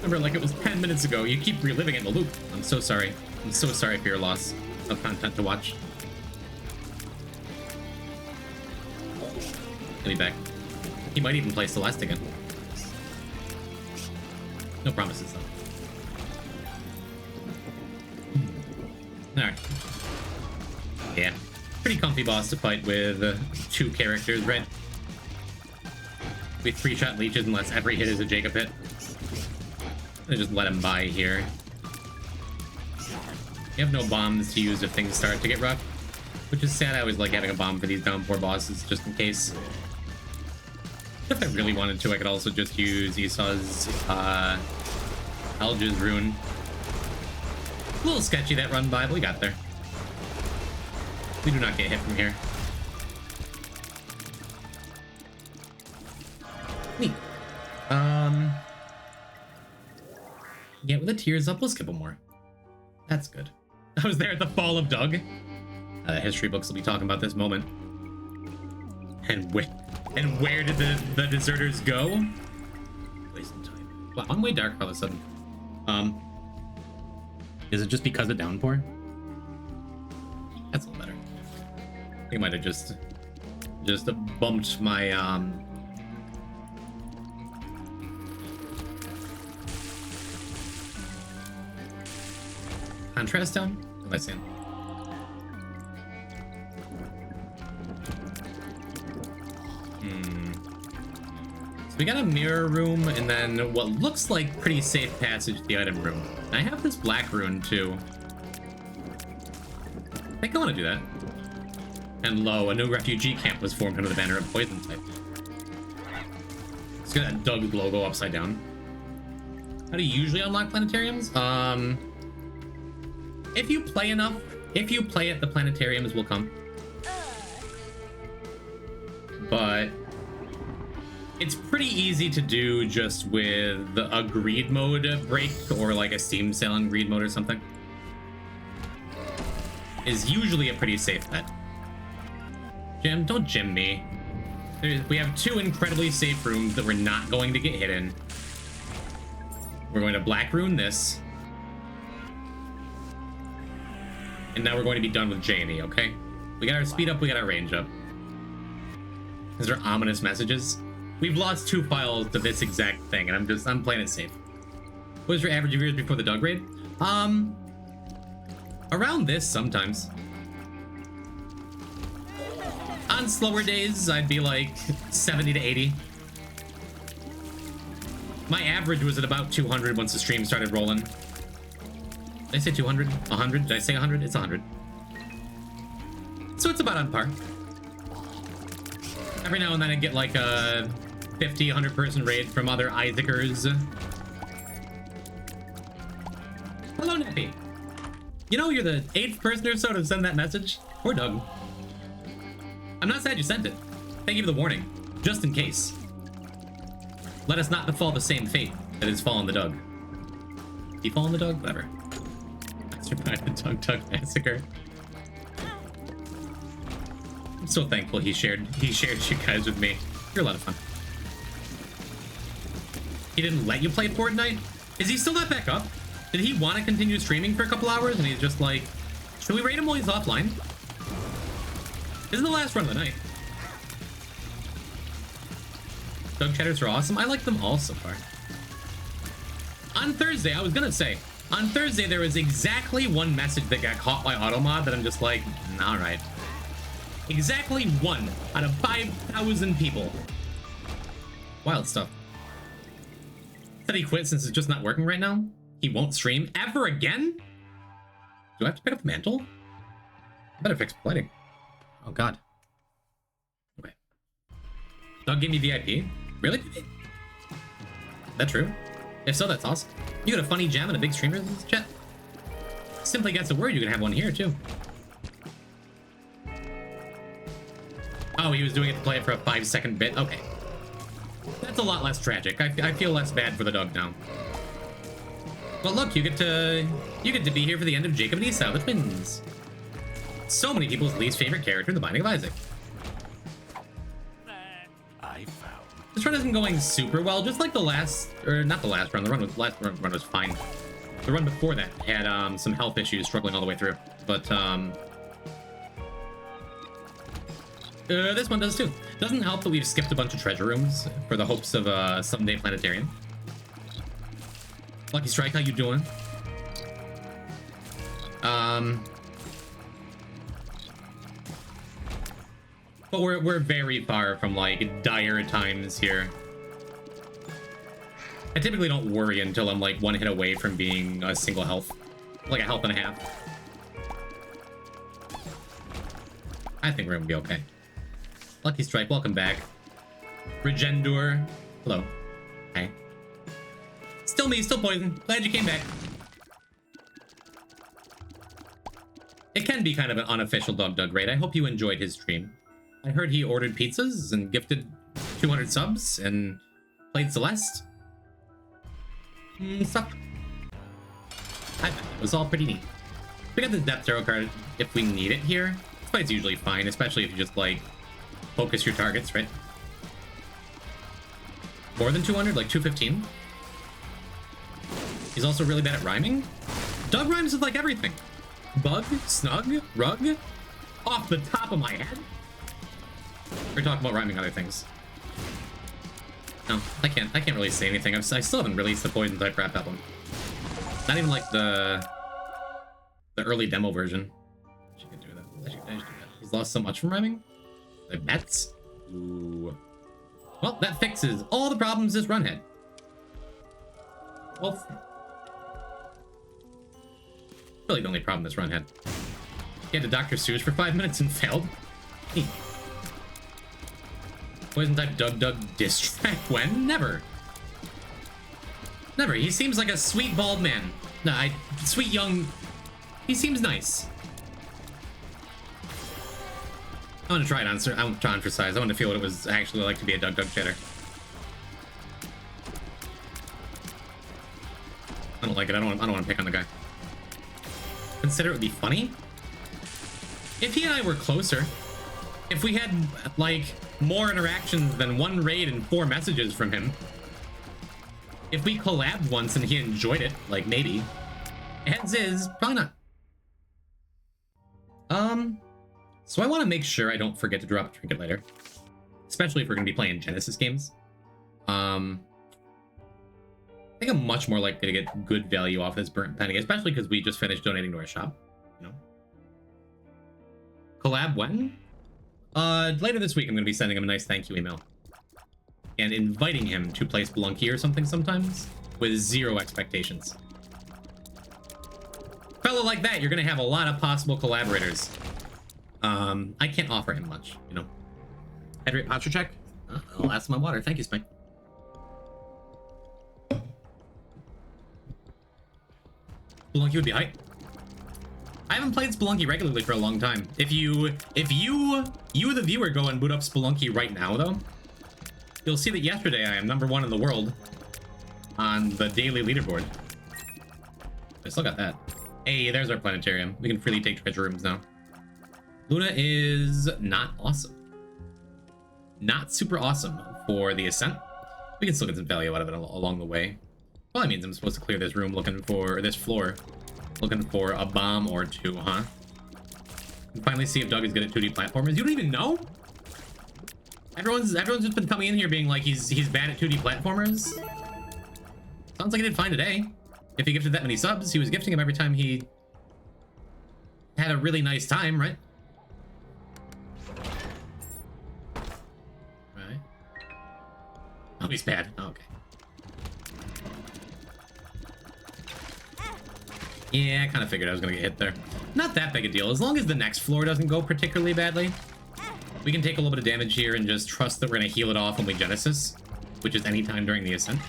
Remember like it was 10 minutes ago. You keep reliving it in the loop. I'm so sorry. I'm so sorry for your loss of content to watch. He'll be back. He might even play Celeste again. No promises though. Alright. Yeah. Pretty comfy boss to fight with two characters, right? We 3-shot leeches unless every hit is a Jacob hit. I just let him by here. You have no bombs to use if things start to get rough, which is sad. I always like having a bomb for these downpour bosses just in case. If I really wanted to, I could also just use Esau's Alge's rune. A little sketchy that run by, but we got there. We do not get hit from here. Neat. Yeah, with the tears up, we'll skip one more. That's good. I was there at the fall of Doug. History books will be talking about this moment. And where did the deserters go? Wasting time. Wow, I'm way dark all of a sudden. Is it just because of downpour? That's a little better. I think I might have just bumped my contrast down. What am I saying? So we got a mirror room and then what looks like pretty safe passage to the item room. And I have this black rune too. I think I want to do that. And lo, a new refugee camp was formed under the banner of Poison Type. Let's get that Doug logo upside down. How do you usually unlock planetariums? If you play enough, if you play it, the planetariums will come. But it's pretty easy to do just with a greed mode break or like a Steam sale on greed mode or something. is usually a pretty safe bet. Jim, don't Jim me. We have 2 incredibly safe rooms that we're not going to get hit in. We're going to black rune this. And now we're going to be done with J&E, okay? We got our speed up, we got our range up. Is there ominous messages? We've lost 2 files to this exact thing, and I'm playing it safe. What was your average viewers before the Doug raid? Around this sometimes. On slower days, I'd be like 70 to 80. My average was at about 200 once the stream started rolling. Did I say 200? 100? Did I say 100? It's 100. So it's about on par. Every now and then I get like a 50, 100 person raid from other Isaacers. Hello, Nappy. You know, you're the 8th person or so to send that message. Or Doug. I'm not sad you sent it. Thank you for the warning. Just in case. Let us not befall the same fate that has fallen the Doug. Befallen the Doug? Whatever. I survived the Doug massacre. I'm so thankful he shared you guys with me. You're a lot of fun. He didn't let you play Fortnite? Is he still not back up? Did he want to continue streaming for a couple hours and he's just like, should we raid him while he's offline? This is the last run of the night. Doug chatters are awesome. I like them all so far. On Thursday, I was gonna say, on Thursday there was exactly 1 message that got caught by automod that I'm just like, all right. Exactly 1 out of 5,000 people. Wild stuff. Said he quit since it's just not working right now. He won't stream ever again? Do I have to pick up the mantle? I better fix lighting. Oh god. Okay. Doug gave me VIP? Really? That true? If so, that's awesome. You got a funny gem and a big streamer in this chat? Simply gets a word, you can have one here too. Oh, he was doing it to play it for a 5-second bit? Okay. That's a lot less tragic. I feel less bad for the Doug now. But look, you get to be here for the end of Jacob and Esau, the twins. So many people's least favorite character in The Binding of Isaac. I found. This run isn't going super well, just like the last, or not the last run. The last run was fine. The run before that had some health issues, struggling all the way through. But this one does too. Doesn't help that we've skipped a bunch of treasure rooms for the hopes of a someday planetarium. Lucky Strike, how you doing? But we're very far from like dire times here. I typically don't worry until I'm like 1 hit away from being a single health, like a health and a half. I think we're gonna be okay. Lucky Strike, welcome back. Regendur, hello. Hi. Still me, still poison. Glad you came back. It can be kind of an unofficial Doug raid. I hope you enjoyed his stream. I heard he ordered pizzas and gifted 200 subs and played Celeste. Stuff. I thought it was all pretty neat. We got the Depth Tarot card if we need it here. This fight's usually fine, especially if you just like focus your targets, right? More than 200, like 215. He's also really bad at rhyming. Doug rhymes with like everything. Bug, snug, rug. Off the top of my head. We're talking about rhyming other things. No, I can't really say anything. I still haven't released the Poison type rap album. Not even like the early demo version. She can do that. She can do that. He's lost so much from rhyming. The bets. Ooh. Well, that fixes all the problems this run had. Well, really the only problem this run had. He had to Dr. Seuss for 5 minutes and failed. Poison type Doug diss track when? Never. Never. He seems like a sweet bald man. Nah, sweet young. He seems nice. I want to try it on. I want to try on for size. I want to feel what it was actually like to be a Doug chatter. I don't like it. I don't want to pick on the guy. Consider it would be funny. If he and I were closer, if we had like more interactions than 1 raid and 4 messages from him, if we collabed once and he enjoyed it, like maybe. Heads is probably not. So I want to make sure I don't forget to drop a trinket later, especially if we're gonna be playing Genesis games. I think I'm much more likely to get good value off this burnt penny, especially because we just finished donating to our shop. You know, collab when? Later this week, I'm gonna be sending him a nice thank you email and inviting him to play Spelunky or something sometimes with 0 expectations. Fellow like that, you're gonna have a lot of possible collaborators. I can't offer him much, you know. Hydrate posture check. I'll ask my water. Thank you, Spike. Spelunky would be hype. I haven't played Spelunky regularly for a long time. If you the viewer, go and boot up Spelunky right now, though, you'll see that yesterday I am #1 in the world on the daily leaderboard. I still got that. Hey, there's our planetarium. We can freely take treasure rooms now. Luna is not awesome. Not super awesome for the ascent. We can still get some value out of it along the way. Well, that means I'm supposed to clear this room looking for this floor, looking for a bomb or 2, huh? And finally see if Doug is good at 2D platformers. You don't even know? Everyone's just been coming in here being like he's bad at 2D platformers. Sounds like he did fine today. If he gifted that many subs, he was gifting him every time he had a really nice time, right? Right. Oh, he's bad. Oh, okay. Yeah, I kind of figured I was going to get hit there. Not that big a deal. As long as the next floor doesn't go particularly badly, we can take a little bit of damage here and just trust that we're going to heal it off when we Genesis, which is any time during the ascent.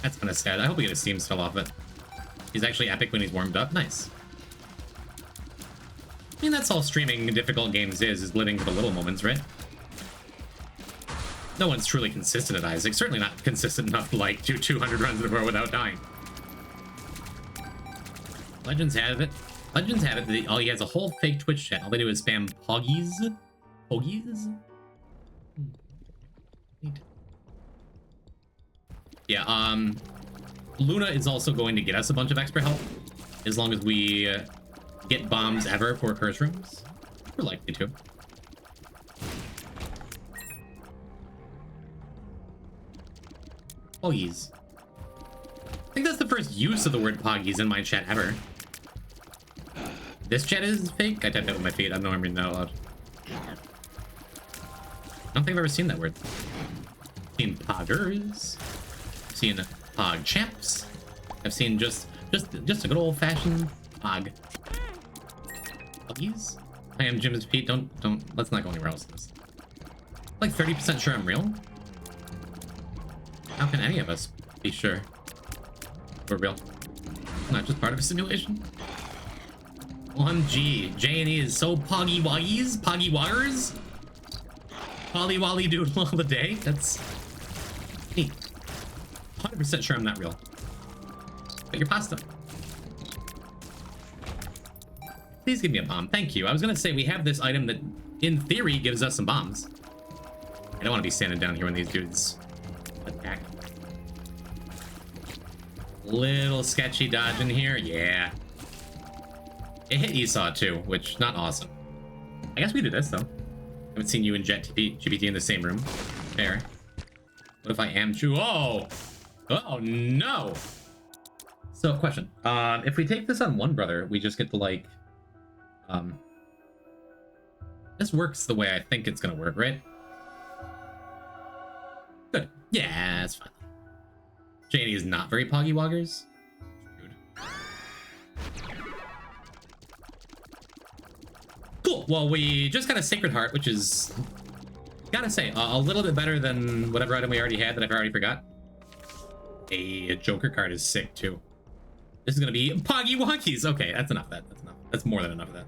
That's kind of sad. I hope we get a Steam still off it. He's actually epic when he's warmed up. Nice. I mean, that's all streaming difficult games is living for the little moments, right? No one's truly consistent at Isaac. Certainly not consistent enough to, like, do 200 runs in a row without dying. Legends have it. Legends have it that he has a whole fake Twitch chat. All they do is spam Poggies. Poggies? Neat. Yeah, Luna is also going to get us a bunch of extra help, as long as we get bombs ever for curse rooms. We're likely to. Poggies. I think that's the first use of the word Poggies in my chat ever. This chat is fake? I typed that with my feet. I don't know I'm reading that out loud. I don't think I've ever seen that word. I've seen poggers. I've seen pog champs. I've seen just a good old-fashioned pog. Poggies? I am Jim's Pete. Don't let's not go anywhere else in this. Like 30% sure I'm real. How can any of us be sure we're real? Not just part of a simulation. 1G. J&E is so poggy woggies, poggy woggers. Polly Wally doodle all the day. That's neat. 100% sure I'm not real. But your pasta. Please give me a bomb. Thank you. I was gonna say we have this item that, in theory, gives us some bombs. I don't want to be standing down here when these dudes attack. Little sketchy dodge in here. Yeah. It hit Esau too, which not awesome. I guess we do this though. Haven't seen you and GPT in the same room. Fair. What if I am true? Oh! Oh no! So, question. If we take this on one brother, we just get to like... This works the way I think it's gonna work, right? Good. Yeah, that's fine. Janie is not very poggy woggers. Rude. Cool. Well, we just got a Sacred Heart, which is, gotta say, a little bit better than whatever item we already had that I've already forgot. A Joker card is sick, too. This is gonna be poggy wonkies. Okay, that's enough of that. That's enough. That's more than enough of that.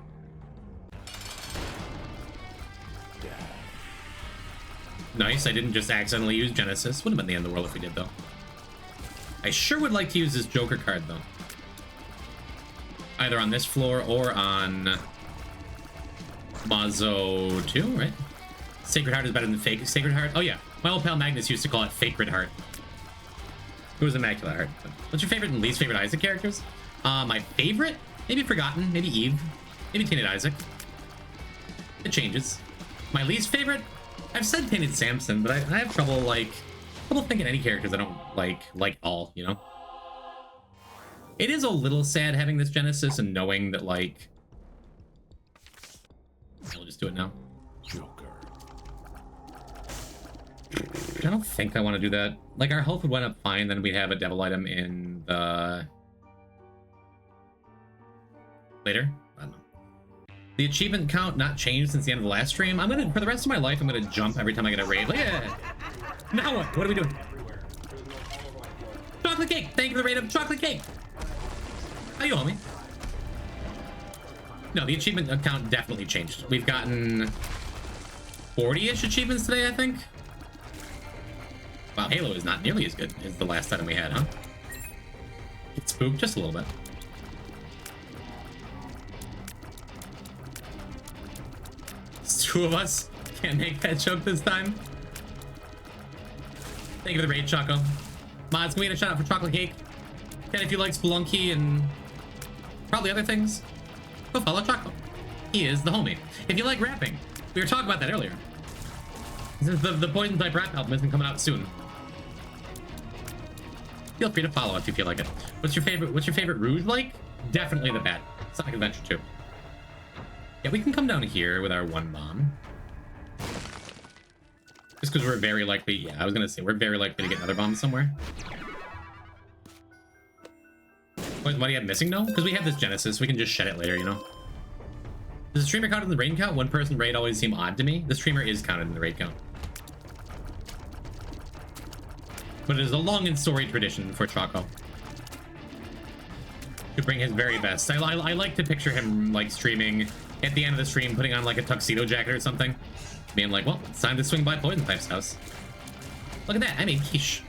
Nice, I didn't just accidentally use Genesis. Wouldn't have been the end of the world if we did, though. I sure would like to use this Joker card, though. Either on this floor or on Mazo 2, right? Sacred Heart is better than fake Sacred Heart. Oh yeah, my old pal Magnus used to call it Facred Heart. It was Immaculate Heart. What's your favorite and least favorite Isaac characters? My favorite? Maybe Forgotten, maybe Eve, maybe Tainted Isaac. It changes. My least favorite? I've said Tainted Samson, but I have trouble thinking any characters I don't like all, you know? It is a little sad having this Genesis and knowing that, like... I'll just do it now. Joker. I don't think I want to do that. Like, our health would went up fine, then we'd have a devil item in the... Later? I don't know. The achievement count not changed since the end of the last stream. I'm gonna, for the rest of my life, I'm gonna jump every time I get a raid. Like, yeah. Now what? What are we doing? Chocolate cake! Thank you for the raid of chocolate cake! How you, homie? No, the achievement count definitely changed. We've gotten 40-ish achievements today, I think. Wow, Halo is not nearly as good as the last item we had, huh? Get spooked just a little bit. It's two of us. Can't make that joke this time. Thank you for the raid, Choco. Mods, can we get a shout out for chocolate cake? And if you like Spelunky and probably other things, go follow Choco. He is the homie. If you like rapping, we were talking about that earlier. The Poison Type rap album isn't coming out soon. Feel free to follow if you feel like it. What's your favorite Rouge like? Definitely the bat. Sonic Adventure 2. Yeah, we can come down here with our one bomb. Just because we're very likely, yeah, I was gonna say, we're very likely to get another bomb somewhere. Why do you have missing though? Because we have this Genesis, we can just shed it later, you know? Does the streamer count in the raid count? One person raid always seem odd to me. The streamer is counted in the raid count. But it is a long and storied tradition for Choco to bring his very best. I like to picture him like streaming at the end of the stream, putting on like a tuxedo jacket or something, being like, well, it's time to swing by Poison Type's house. Look at that, I made quiche.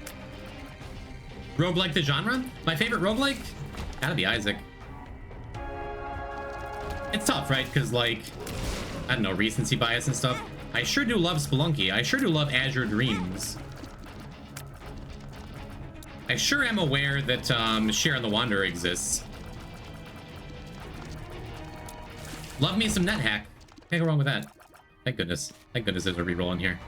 Roguelike the genre? My favorite roguelike? Gotta be Isaac. It's tough, right? Because, like, I don't know, recency bias and stuff. I sure do love Spelunky. I sure do love Azure Dreams. I sure am aware that Sharon the Wanderer exists. Love me some NetHack. Can't go wrong with that. Thank goodness. Thank goodness there's a reroll in here.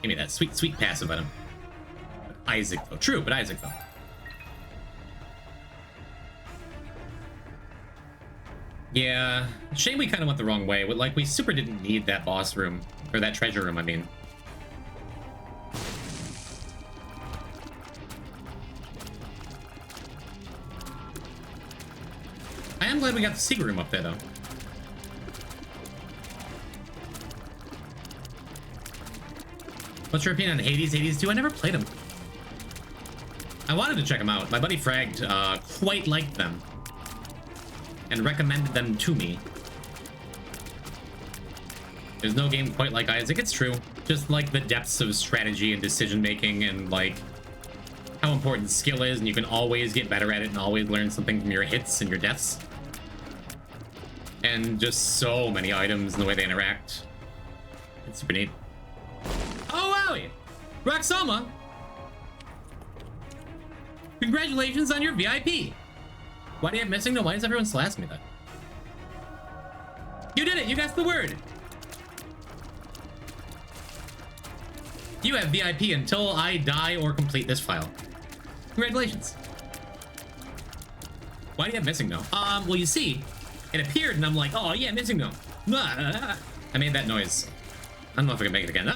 Give me that sweet, sweet passive item. Isaac, though. True, but Isaac, though. Yeah, shame we kind of went the wrong way. Like, we super didn't need that boss room. Or that treasure room, I mean. I am glad we got the secret room up there, though. What's your opinion on Hades? Hades 2? I never played them. I wanted to check them out. My buddy Fragged quite liked them and recommended them to me. There's no game quite like Isaac. It's true. Just like the depths of strategy and decision making and like how important skill is, and you can always get better at it and always learn something from your hits and your deaths. And just so many items and the way they interact. It's super neat. Oh, wowie! Roxoma! Congratulations on your VIP! Why do you have missing? No, why does everyone still ask me that? You did it! You guessed the word! You have VIP until I die or complete this file. Congratulations. Why do you have missing though? Well, you see, it appeared and I'm like, oh yeah, missing though. I made that noise. I don't know if I can make it again.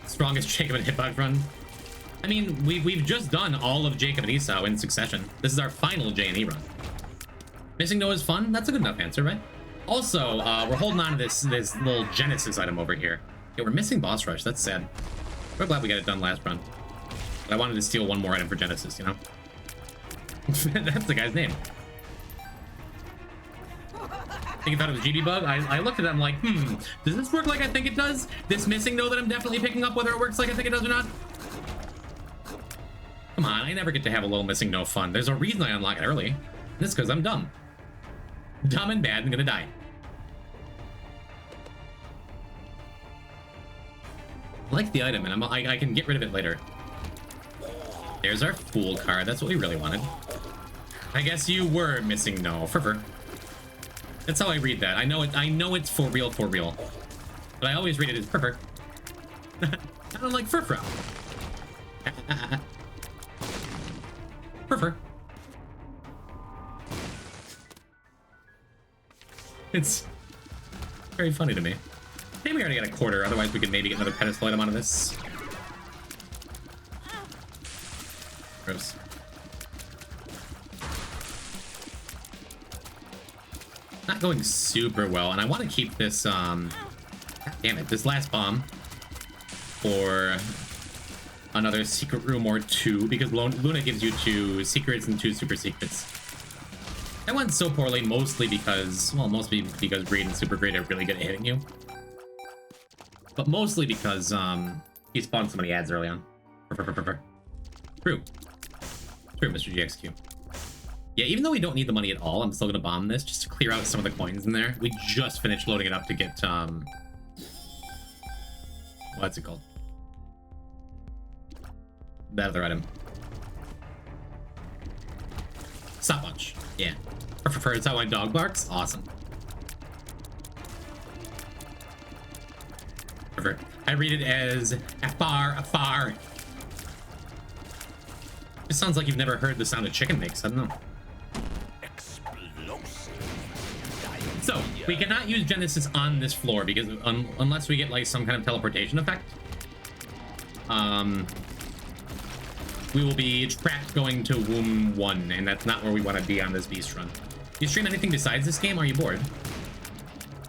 Strongest Jacob and Hitbox run. I mean, we've just done all of Jacob and Esau in succession. This is our final J&E run. Missing no is fun? That's a good enough answer, right? Also, we're holding on to this little Genesis item over here. Yeah, we're missing Boss Rush. That's sad. We're glad we got it done last run. But I wanted to steal one more item for Genesis, you know? That's the guy's name. I think you thought it was GB Bug? I looked at it, I'm like, does this work like I think it does? This missing no that I'm definitely picking up, whether it works like I think it does or not? Come on, I never get to have a little missing no fun. There's a reason I unlock it early. This is because I'm dumb. Dumb and bad and gonna die. I like the item, and I can get rid of it later. There's our fool card. That's what we really wanted. I guess you were missing no. Fur. That's how I read that. I know it's for real, but I always read it as fur. I don't like fur. Fur. It's very funny to me. I think we already got a quarter, otherwise we could maybe get another pedestal item out of this. Gross. Not going super well, and I want to keep this, God damn it, this last bomb for another secret room or two, because Luna gives you 2 secrets and 2 super secrets. That went so poorly, mostly because Greed and Super Greed are really good at hitting you. But mostly because, he spawned so many ads early on. True, Mr. GXQ. Yeah, even though we don't need the money at all, I'm still gonna bomb this just to clear out some of the coins in there. We just finished loading it up to get, what's it called? That other item. Stopwatch. Yeah. It's how my dog barks? Awesome. I read it as afar. It sounds like you've never heard the sound a chicken makes. I don't know. So, we cannot use Genesis on this floor because unless we get like some kind of teleportation effect, we will be trapped going to Womb 1, and that's not where we want to be on this beast run. You stream anything besides this game? Are you bored?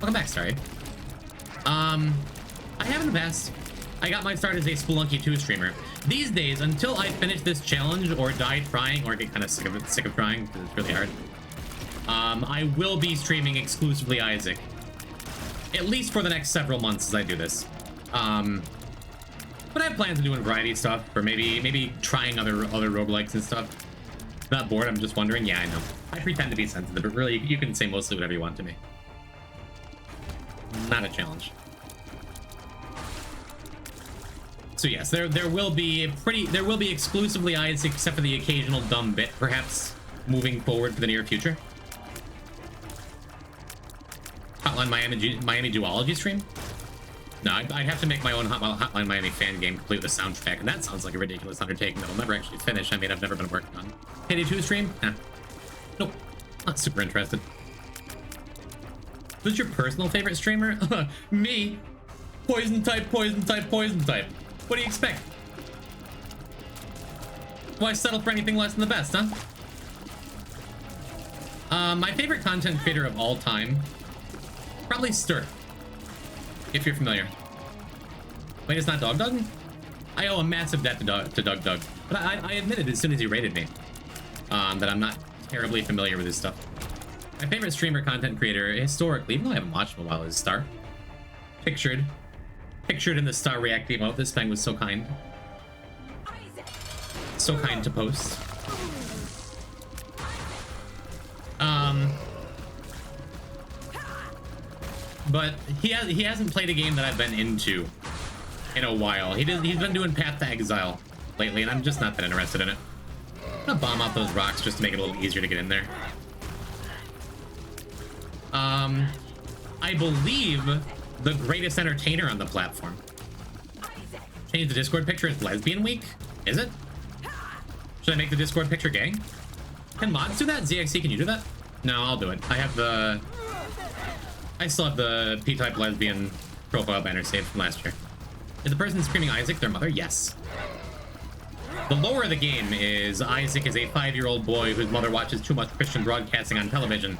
Welcome back, Starry. I have in the past. I got my start as a Spelunky 2 streamer. These days, until I finish this challenge or die trying or get kind of sick of trying, because it's really hard, I will be streaming exclusively Isaac. At least for the next several months as I do this. But I have plans of doing variety stuff, or maybe trying other roguelikes and stuff. Not bored, I'm just wondering. Yeah, I know. I pretend to be sensitive, but really, you can say mostly whatever you want to me. Not a challenge. So yes, there will be exclusively Isaac, except for the occasional dumb bit, perhaps moving forward for the near future. Hotline Miami duology stream? No, I'd have to make my own Hotline Miami fan game, complete with the soundtrack, and that sounds like a ridiculous undertaking that I'll never actually finish. I mean, I've never been working on. Payday 2 stream? Nah. Nope. Not super interested. Who's your personal favorite streamer? Me. Poison type. What do you expect? Why settle for anything less than the best, huh? My favorite content creator of all time? Probably Stir. If you're familiar. Wait, it's not Dog Dug? I owe a massive debt to Dug Dug. But I admitted as soon as he rated me that I'm not terribly familiar with his stuff. My favorite streamer content creator historically, even though I haven't watched him in a while, is Star. Pictured in the Star React emote. This thing was so kind. So kind to post. But he hasn't played a game that I've been into in a while. He's been doing Path to Exile lately, and I'm just not that interested in it. I'm gonna bomb out those rocks just to make it a little easier to get in there. I believe the greatest entertainer on the platform. Change the Discord picture as Lesbian Week? Is it? Should I make the Discord picture gay? Can mods do that? ZXC, can you do that? No, I'll do it. I still have the P-type lesbian profile banner saved from last year. Is the person screaming Isaac their mother? Yes. The lore of the game is Isaac is a 5-year-old boy whose mother watches too much Christian broadcasting on television.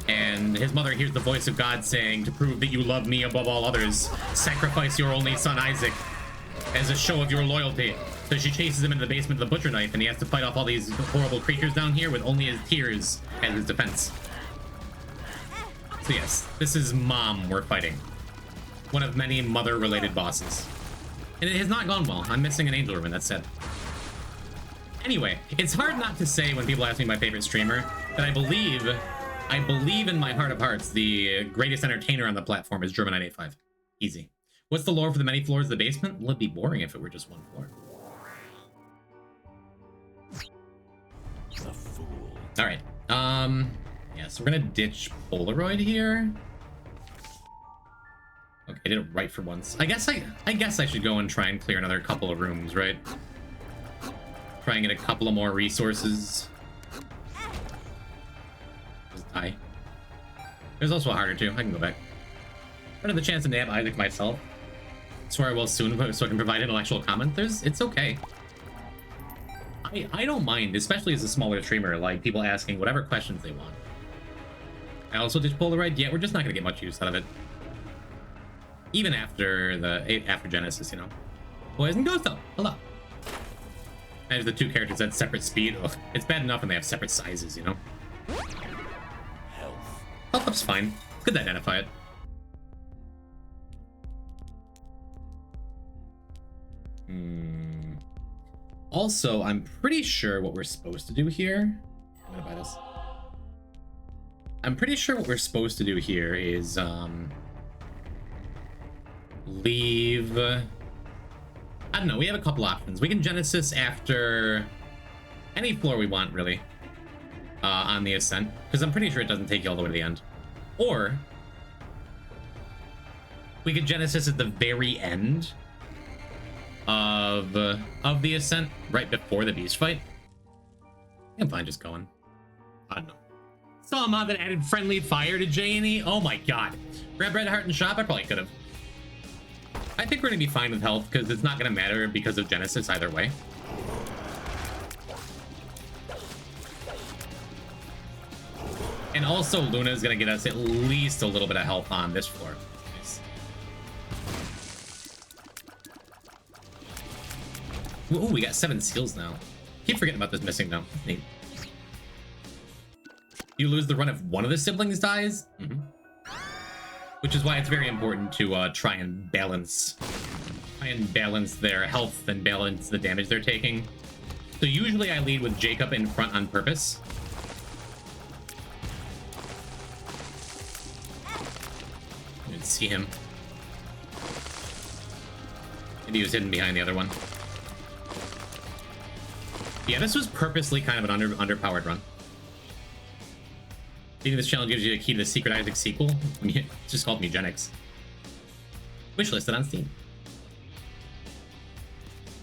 And his mother hears the voice of God saying, to prove that you love me above all others, sacrifice your only son Isaac as a show of your loyalty. So she chases him into the basement of the butcher knife, and he has to fight off all these horrible creatures down here with only his tears as his defense. So yes, this is Mom we're fighting. One of many mother-related bosses. And it has not gone well. I'm missing an angel ribbon, that's sad. Anyway, it's hard not to say when people ask me my favorite streamer that I believe in my heart of hearts the greatest entertainer on the platform is German985. Easy. What's the lore for the many floors of the basement? Well, it'd be boring if it were just one floor. The fool. All right. Yeah, so we're gonna ditch Polaroid here. Okay, I did it right for once. I guess I should go and try and clear another couple of rooms, right? Try and get a couple of more resources. Just die. There's also a harder too. I can go back. I have the chance to nab Isaac myself. Swear I will soon, so I can provide intellectual comment. It's okay. I don't mind, especially as a smaller streamer, like people asking whatever questions they want. I also did Polaroid. Yeah, we're just not gonna get much use out of it. Even after Genesis, you know. Boys and girls, though. Hello. And the two characters at separate speed. Ugh, it's bad enough when they have separate sizes, you know. Health. Health up's fine. It's good to identify it. Also, I'm pretty sure what we're supposed to do here. I'm gonna buy this. I'm pretty sure what we're supposed to do here is leave. I don't know. We have a couple options. We can Genesis after any floor we want, really, on the ascent, because I'm pretty sure it doesn't take you all the way to the end. Or we could Genesis at the very end of the ascent, right before the beast fight. I'm fine just going. I don't know. Saw a mod that added friendly fire to J&E. Oh my god. Grab Red Heart and shop. I probably could have. I think we're gonna be fine with health because it's not gonna matter because of Genesis either way. And also Luna is gonna get us at least a little bit of health on this floor. Nice. Ooh, we got 7 seals now. Keep forgetting about this missing though. Neat. You lose the run if one of the siblings dies. Which is why it's very important to try and balance their health and balance the damage they're taking. So usually I lead with Jacob in front on purpose. You can see him. Maybe he was hidden behind the other one. Yeah, this was purposely kind of an underpowered run. Beating this challenge gives you a key to the Secret Isaac sequel. It's just called Mugenics. Wishlisted on Steam.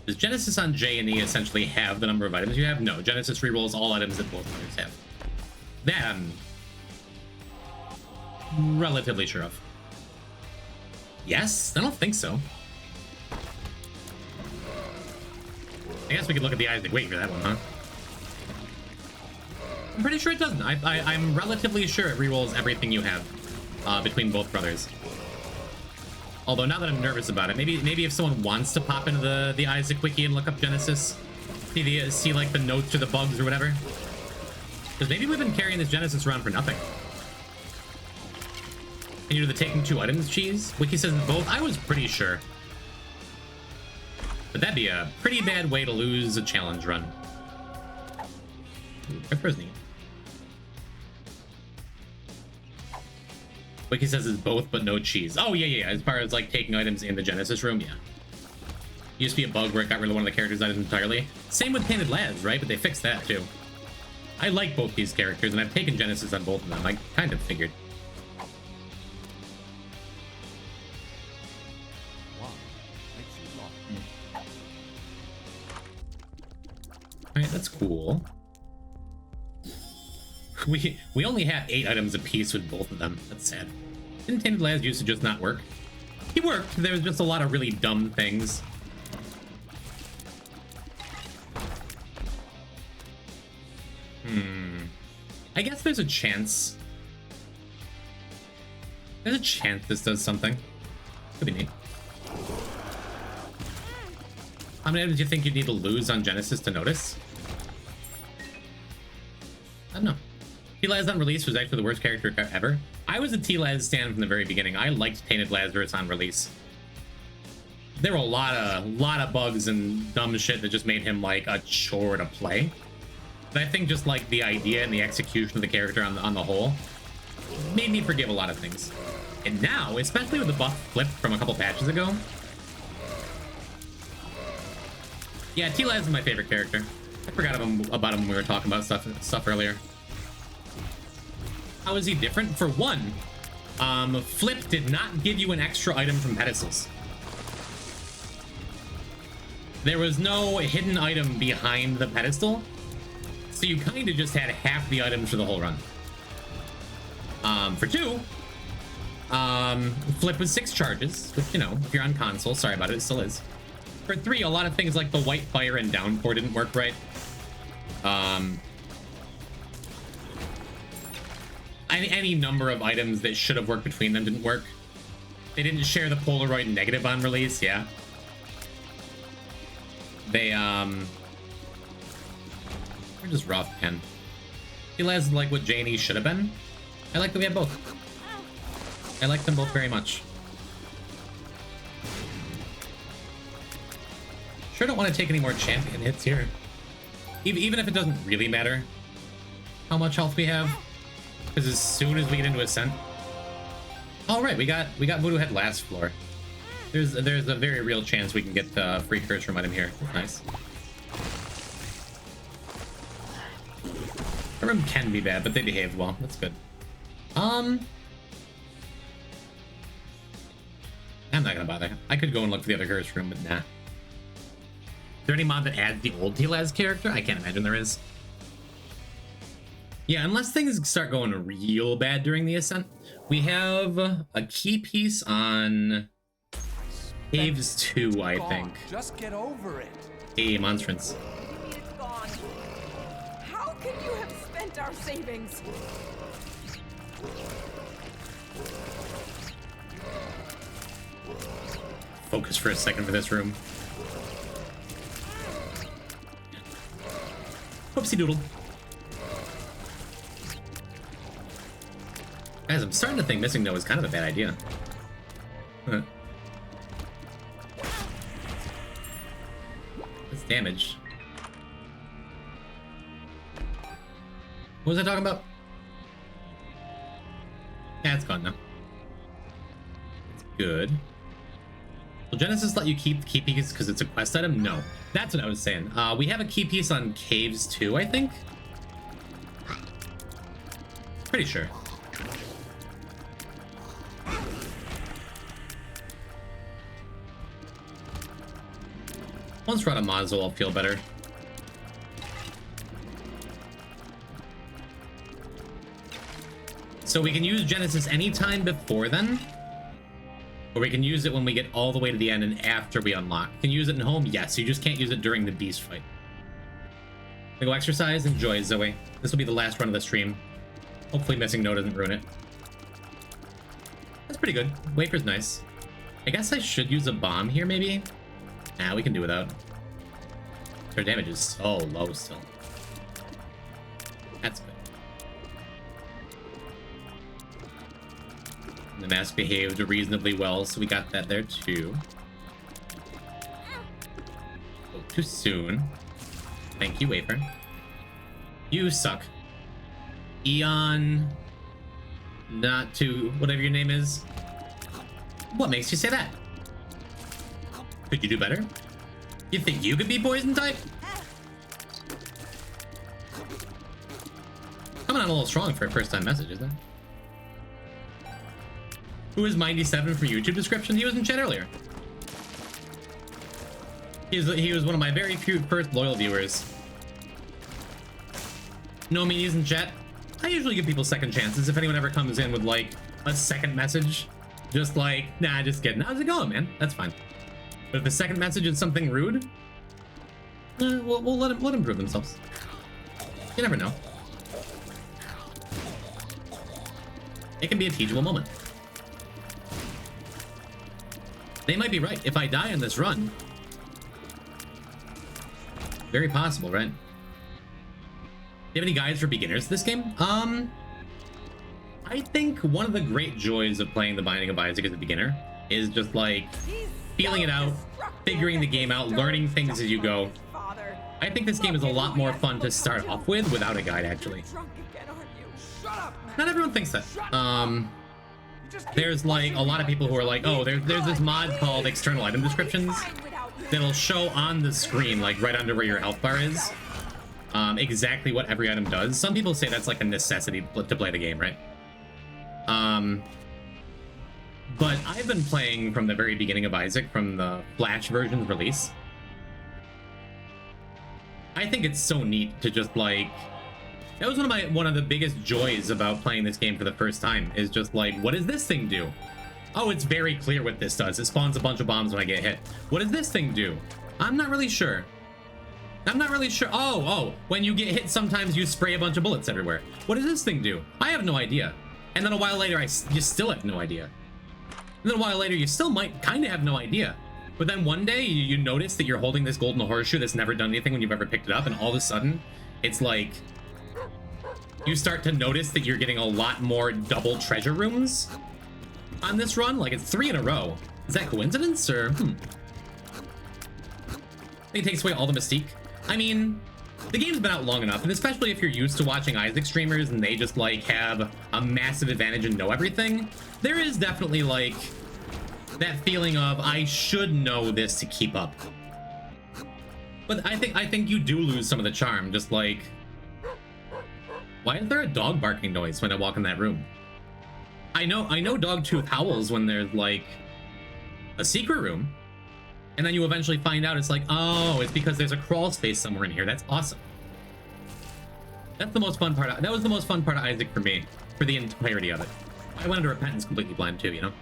Does Genesis on J&E essentially have the number of items you have? No, Genesis rerolls all items that both players have. That I'm relatively sure of. Yes? I don't think so. I guess we could look at the Isaac Wait for that one, huh? I'm pretty sure it doesn't. I'm relatively sure it rerolls everything you have between both brothers. Although now that I'm nervous about it, maybe if someone wants to pop into the Isaac wiki and look up Genesis, see like the notes or the bugs or whatever, because maybe we've been carrying this Genesis around for nothing. Can you do the taking 2 items cheese? Wiki says both. I was pretty sure, but that'd be a pretty bad way to lose a challenge run. Ripper's neat. Wiki says it's both, but no cheese. Oh, yeah. As far as, like, taking items in the Genesis room, yeah. Used to be a bug where it got rid of one of the characters' items entirely. Same with Painted Lads, right? But they fixed that, too. I like both these characters, and I've taken Genesis on both of them. I kind of figured. Alright, that's cool. We only have 8 items apiece with both of them. That's sad. Didn't Tainted Lads used to just not work? He worked. There was just a lot of really dumb things. I guess there's a chance. There's a chance this does something. Could be neat. How many items do you think you'd need to lose on Genesis to notice? I don't know. T-Laz on release was actually the worst character ever. I was a T-Laz stan from the very beginning. I liked Tainted Lazarus on release. there were a lot of bugs and dumb shit that just made him like a chore to play. But I think just like the idea and the execution of the character on the whole made me forgive a lot of things. And now, especially with the buff flip from a couple patches ago, yeah, T-Laz is my favorite character. I forgot about him when we were talking about stuff earlier. How is he different? For one, Flip did not give you an extra item from pedestals. There was no hidden item behind the pedestal, so you kind of just had half the items for the whole run. For two, Flip was 6 charges, which, you know, if you're on console, sorry about it, it still is. For 3, a lot of things like the white fire and downpour didn't work right. Any number of items that should have worked between them didn't work. They didn't share the Polaroid negative on release, yeah. They're just rough, Ken. T-Laz is like what J and E should have been. I like that we have both. I like them both very much. Sure don't want to take any more champion hits here. Even if it doesn't really matter how much health we have. Because as soon as we get into Ascent... Oh, right, we got Voodoo Head last floor. There's a very real chance we can get the free curse room item here. Nice. The room can be bad, but they behaved well. That's good. I'm not gonna bother. I could go and look for the other curse room, but nah. Is there any mod that adds the old T-Laz character? I can't imagine there is. Yeah, unless things start going real bad during the Ascent. We have a key piece on Caves 2, I think. Just get over it. A monstrance. It's gone. How can you have spent our savings? Focus for a second for this room. Whoopsie doodle. Guys, I'm starting to think missing no is kind of a bad idea. Huh. That's damage. What was I talking about? Yeah, it's gone now. It's good. Will Genesis let you keep key piece because it's a quest item? No. That's what I was saying. We have a key piece on Caves 2, I think. Pretty sure. Once we're out of Mazel, I'll feel better. So we can use Genesis anytime before then, or we can use it when we get all the way to the end and after we unlock. Can you use it in home? Yes, you just can't use it during the beast fight. Go exercise, enjoy, Zoe. This will be the last run of the stream. Hopefully missing no doesn't ruin it. That's pretty good. Wafer's nice. I guess I should use a bomb here, maybe? Nah, we can do without. Their damage is so low still. That's good. The mask behaved reasonably well, so we got that there too. Oh, too soon. Thank you, Wafer. You suck. Eon... Not to... whatever your name is. What makes you say that? Could you do better? You think you could be poison type? Coming on a little strong for a first time message, isn't it? Who is Mindy7 from YouTube description? He was in chat earlier. He was one of my very few first loyal viewers. No meanies in chat. I usually give people second chances if anyone ever comes in with like a second message. Just like, nah, just kidding. How's it going, man? That's fine. But if the second message is something rude, we'll let them prove themselves. You never know. It can be a teachable moment. They might be right. If I die in this run, very possible, right? Do you have any guides for beginners to this game? I think one of the great joys of playing The Binding of Isaac as a beginner is just like feeling it out, figuring the game out, learning things as you go. Father. I think this game is a lot more fun to start off with without a guide, actually. Drunk again, aren't you? Shut up, man. Not everyone thinks that. You just keep There's like a lot of people who are like, oh, there's this mod called external item descriptions Fine without you. that'll show on the screen, like right under where your health bar is, exactly what every item does. Some people say that's like a necessity to play the game, right? But I've been playing from the very beginning of Isaac, from the Flash version's release. I think it's so neat to just like, that was one of the biggest joys about playing this game for the first time, is just like, what does this thing do? Oh, it's very clear what this does. It spawns a bunch of bombs when I get hit. What does this thing do? I'm not really sure. I'm not really sure. Oh, when you get hit, sometimes you spray a bunch of bullets everywhere. What does this thing do? I have no idea. And then a while later, you still have no idea. And then a while later, you still might kind of have no idea. But then one day, you notice that you're holding this golden horseshoe that's never done anything when you've ever picked it up, and all of a sudden, it's like, you start to notice that you're getting a lot more double treasure rooms on this run. Like, it's 3 in a row. Is that coincidence, or I think it takes away all the mystique. I mean, the game's been out long enough, and especially if you're used to watching Isaac streamers and they just like have a massive advantage and know everything, there is definitely like that feeling of, I should know this to keep up. But I think you do lose some of the charm. Just like, why is there a dog barking noise when I walk in that room? I know Dogtooth howls when there's like a secret room, and then you eventually find out it's like, oh, it's because there's a crawl space somewhere in here. That's awesome. That's the most fun part. That was the most fun part of Isaac for me, for the entirety of it. I went into Repentance completely blind too, you know?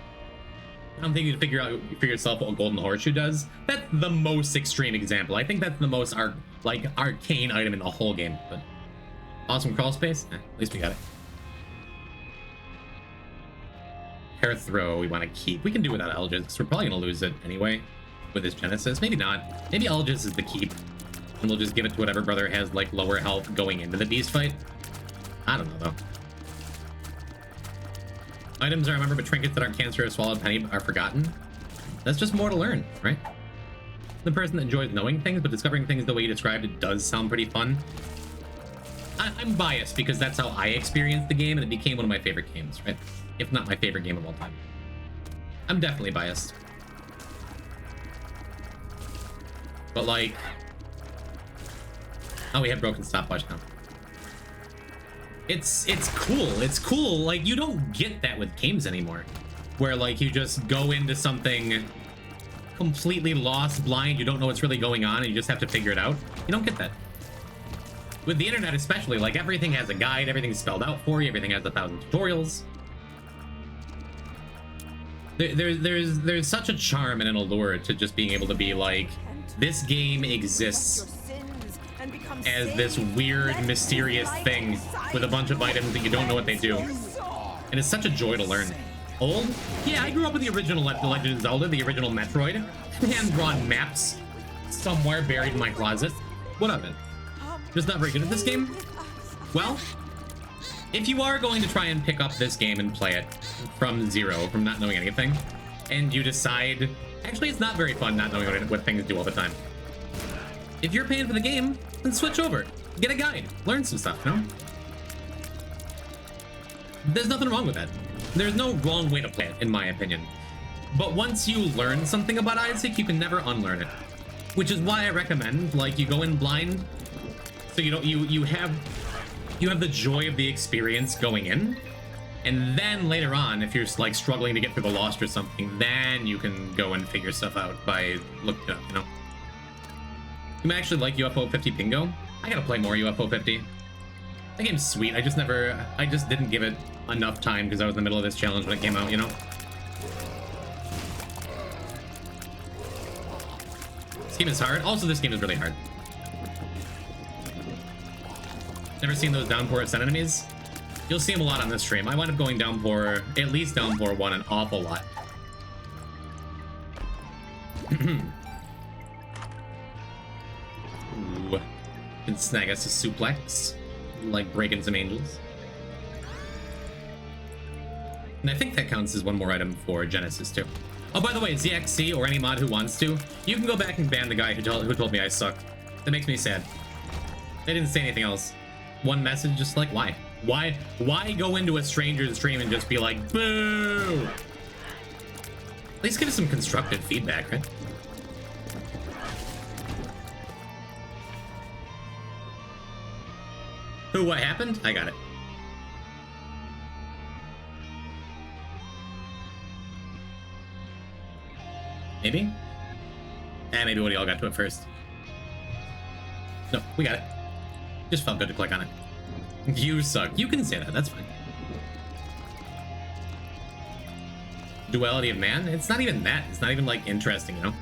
I don't think you can figure out for yourself what a golden horseshoe does. That's the most extreme example. I think that's the most arcane item in the whole game. But awesome crawl space? At least we got it. Hair throw we want to keep. We can do without Elgis, because we're probably going to lose it anyway with his Genesis. Maybe not. Maybe Elgis is the keep, and we'll just give it to whatever brother has like lower health going into the beast fight. I don't know though. Items I remember, but trinkets that aren't cancer or swallowed penny are forgotten. That's just more to learn, right? The person that enjoys knowing things, but discovering things the way you described it does sound pretty fun. I'm biased because that's how I experienced the game, and it became one of my favorite games, right? If not my favorite game of all time. I'm definitely biased. But like, oh, we have broken stopwatch now. It's cool. It's cool. Like, you don't get that with games anymore, where like you just go into something completely lost, blind, you don't know what's really going on, and you just have to figure it out. You don't get that with the internet, especially. Like, everything has a guide, everything's spelled out for you, everything has 1,000 tutorials. There's such a charm and an allure to just being able to be like, this game exists as this weird, mysterious thing with a bunch of items that you don't know what they do. And it's such a joy to learn. Old? Yeah, I grew up with the original Legend of Zelda, the original Metroid. Hand-drawn maps somewhere buried in my closet. What of it? Just not very good at this game? Well, if you are going to try and pick up this game and play it from zero, from not knowing anything, and you decide, actually it's not very fun not knowing what things do all the time. If you're paying for the game, then switch over. Get a guide. Learn some stuff, you know? There's nothing wrong with that. There's no wrong way to play it, in my opinion. But once you learn something about Isaac, you can never unlearn it. Which is why I recommend, like, you go in blind, so you have the joy of the experience going in, and then later on, if you're like struggling to get through the Lost or something, then you can go and figure stuff out by looking it up, you know? You might actually like UFO 50 Bingo. I gotta play more UFO 50. That game's sweet. I just didn't give it enough time because I was in the middle of this challenge when it came out, you know? This game is hard. Also, this game is really hard. Never seen those downpour ascent enemies? You'll see them a lot on this stream. I wind up going downpour, at least downpour 1 an awful lot. Ooh. Can snag us a suplex, like breaking some angels. And I think that counts as one more item for Genesis too. Oh, by the way, ZXC or any mod who wants to, you can go back and ban the guy who told me I suck. That makes me sad. They didn't say anything else. One message, just like, why? Why go into a stranger's stream and just be like, boo? At least give us some constructive feedback, right? Who, what happened? I got it. Maybe? Maybe one of y'all got to it first. No, we got it. Just felt good to click on it. You suck. You can say that. That's fine. Duality of Man? It's not even that. It's not even, like, interesting, you know?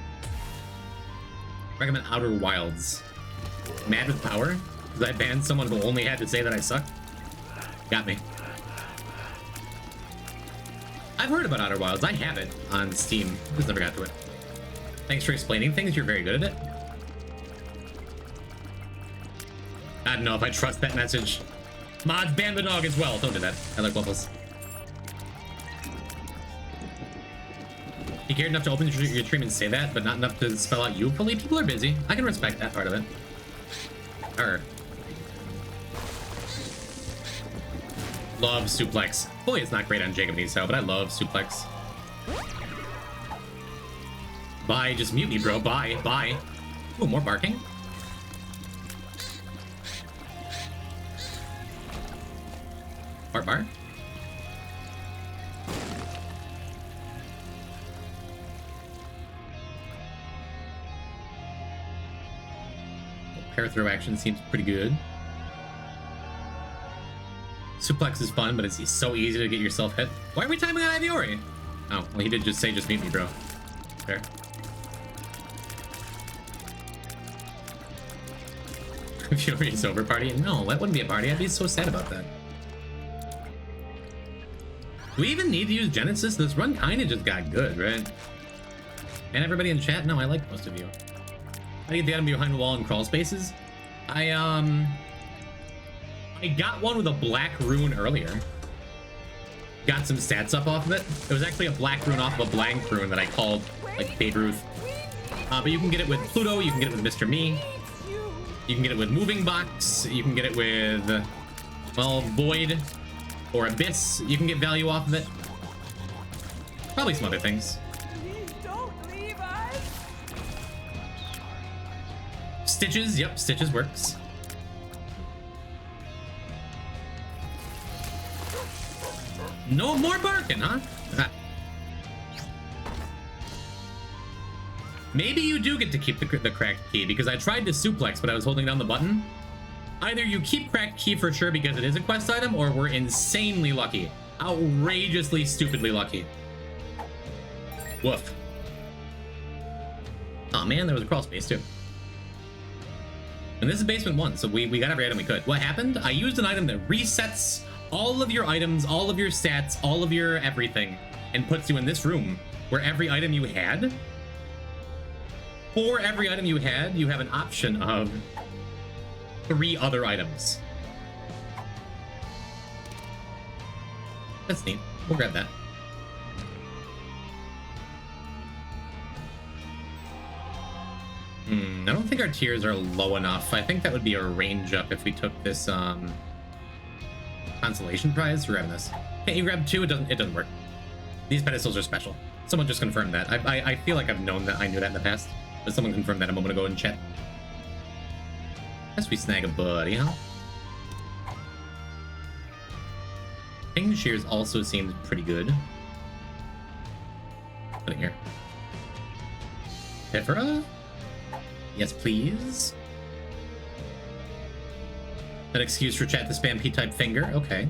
Recommend Outer Wilds. Mad with Power? Because I banned someone who only had to say that I suck? Got me. I've heard about Outer Wilds. I have it on Steam. Just never got to it. Thanks for explaining things. You're very good at it. I don't know if I trust that message. Mods, ban the dog as well. Don't do that. I like waffles. You cared enough to open your stream and say that, but not enough to spell out you fully. People are busy. I can respect that part of it. Love suplex. Boy, it's not great on Jacob Niso, but I love suplex. Bye, just mute me, bro. Bye, bye. Ooh, more barking. Bar bar. Pair throw action seems pretty good. Suplex is fun, but it's so easy to get yourself hit. Why are we timing on Iviori? Oh, well, he did just say just mute me, bro. Fair. Fury's over party? No, that wouldn't be a party. I'd be so sad about that. Do we even need to use Genesis? This run kind of just got good, right? And everybody in chat? No, I like most of you. I get the item behind the wall in crawl spaces. I got one with a black rune earlier. Got some stats up off of it. It was actually a black rune off of a blank rune that I called, like, Babe Ruth. But you can get it with Pluto, you can get it with Mr. Me. You can get it with Moving Box. You can get it with, well, Void or Abyss. You can get value off of it. Probably some other things. Please don't leave us. Stitches, yep, Stitches works. No more barking, huh? Maybe you do get to keep the cracked key, because I tried to suplex, but I was holding down the button. Either you keep cracked key for sure because it is a quest item, or we're insanely lucky. Outrageously, stupidly lucky. Woof. Oh man, there was a crawl space too. And this is basement 1, so we got every item we could. What happened? I used an item that resets all of your items, all of your stats, all of your everything, and puts you in this room where every item you had, for every item you had, you have an option of 3 other items. That's neat. We'll grab that. I don't think our tiers are low enough. I think that would be a range up if we took this consolation prize. We're grabbing this. Can't you grab 2? It doesn't work. These pedestals are special. Someone just confirmed that. I feel like I've known that. I knew that in the past, but someone confirmed that a moment ago in chat. Guess we snag a buddy, huh? Ping Shears also seems pretty good. Put it here. Pifera? Yes, please. An excuse for chat to spam P-type finger. Okay.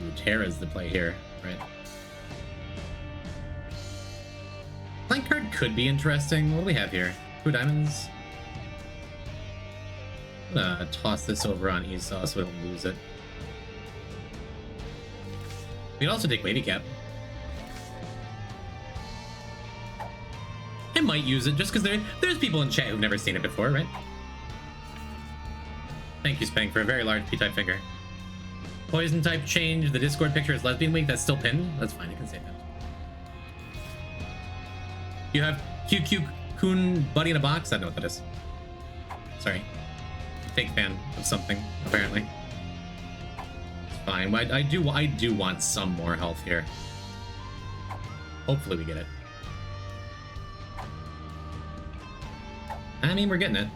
Ooh, Terra's the play here, right? Flank card could be interesting. What do we have here? 2 diamonds. I'm gonna toss this over on Esau so we don't lose it. We can also take Wavy Cap. I might use it just because there's people in chat who've never seen it before, right? Thank you, Spank, for a very large P-type finger. Poison type change. The Discord picture is lesbian week. That's still pinned. That's fine. I can say that. You have QQ Kun Buddy in a Box? I don't know what that is. Sorry. Fake fan of something, apparently. It's fine. I do want some more health here. Hopefully we get it. I mean, we're getting it.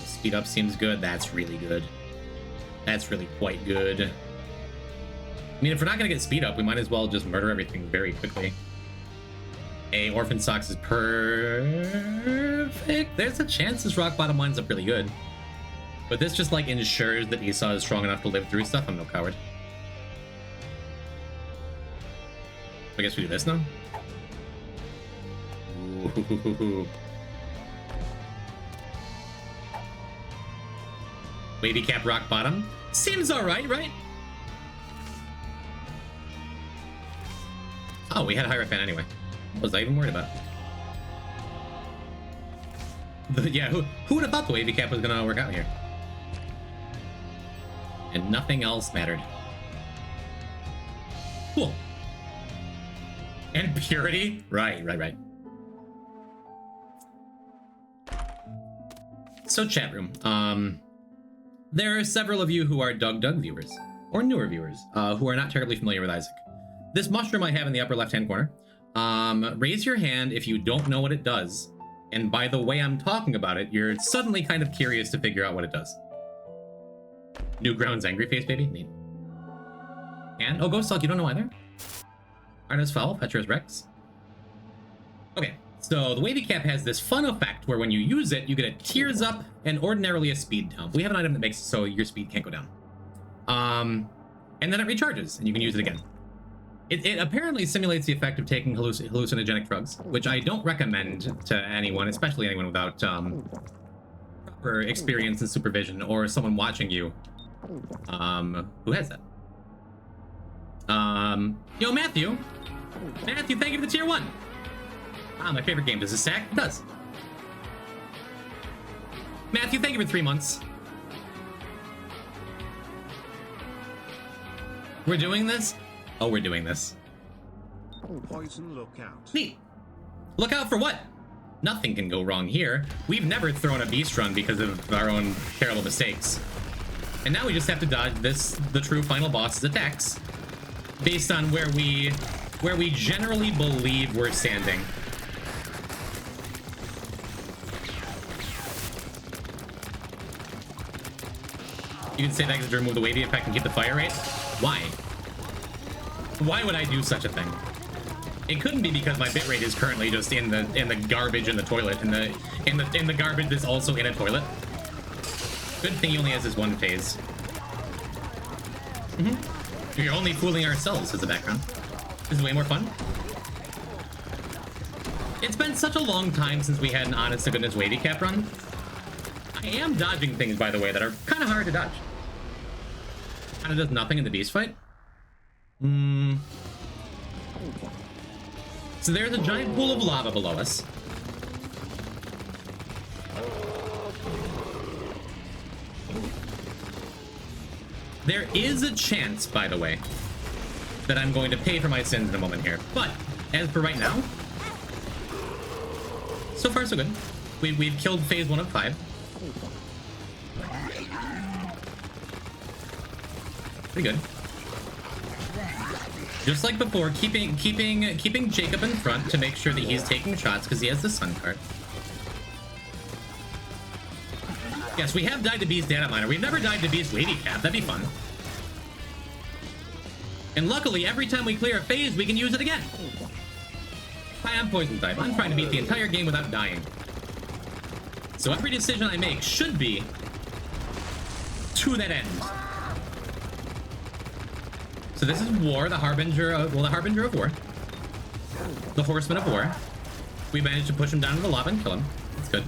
Speed up seems good. That's really good. That's really quite good. I mean, if we're not gonna get speed up, we might as well just murder everything very quickly. Orphan Socks is perfect. There's a chance this rock bottom winds up really good. But this just like ensures that Esau is strong enough to live through stuff. I'm no coward. I guess we do this now. Ooh. Wavy cap rock bottom. Seems alright, right? Oh, we had a Hierophant anyway. What was I even worried about? Yeah, who would have thought the wavy cap was gonna work out here? And nothing else mattered. Cool. And purity? Right. So chat room. There are several of you who are Doug viewers, or newer viewers, who are not terribly familiar with Isaac. This mushroom I have in the upper left-hand corner, raise your hand if you don't know what it does. And by the way I'm talking about it, you're suddenly kind of curious to figure out what it does. Newground's angry face, baby. Neat. And, oh, Ghost Hulk, you don't know either? Arnis Foul, Petra's Rex. Okay, so the wavy cap has this fun effect where when you use it, you get a tears up and ordinarily a speed down. We have an item that makes it so your speed can't go down. And then it recharges, and you can use it again. It apparently simulates the effect of taking hallucinogenic drugs, which I don't recommend to anyone, especially anyone without proper experience and supervision, or someone watching you who has that. Yo, Matthew, thank you for the tier 1. Ah, my favorite game. Does it stack? It does. Matthew, thank you for 3 months. We're doing this? Oh, we're doing this. Poison, look out. Neat. Look out for what? Nothing can go wrong here. We've never thrown a beast run because of our own terrible mistakes. And now we just have to dodge the true final boss's attacks based on where we generally believe we're standing. You can say that to remove the wavy effect and keep the fire rate? Why? Why would I do such a thing? It couldn't be because my bitrate is currently just in the garbage in the toilet, in the garbage that's also in a toilet. Good thing he only has this one phase. You're only fooling ourselves as the background. This is way more fun. It's been such a long time since we had an honest to goodness wavy cap run. I am dodging things, by the way, that are kind of hard to dodge. Kind of does nothing in the beast fight. So there's a giant pool of lava below us. There is a chance, by the way, that I'm going to pay for my sins in a moment here. But as for right now, so far so good. We've killed phase 1 of 5. Pretty good. Just like before, keeping Jacob in front to make sure that he's taking shots because he has the sun card. Yes, we have died to Beast Data Miner. We've never died to Beast Wavy Cap. That'd be fun. And luckily, every time we clear a phase, we can use it again. Hi, I'm Poison type. I'm trying to beat the entire game without dying. So every decision I make should be to that end. So this is War, the Harbinger of, well, the Harbinger of War. The Horseman of War. We managed to push him down to the lava and kill him. That's good.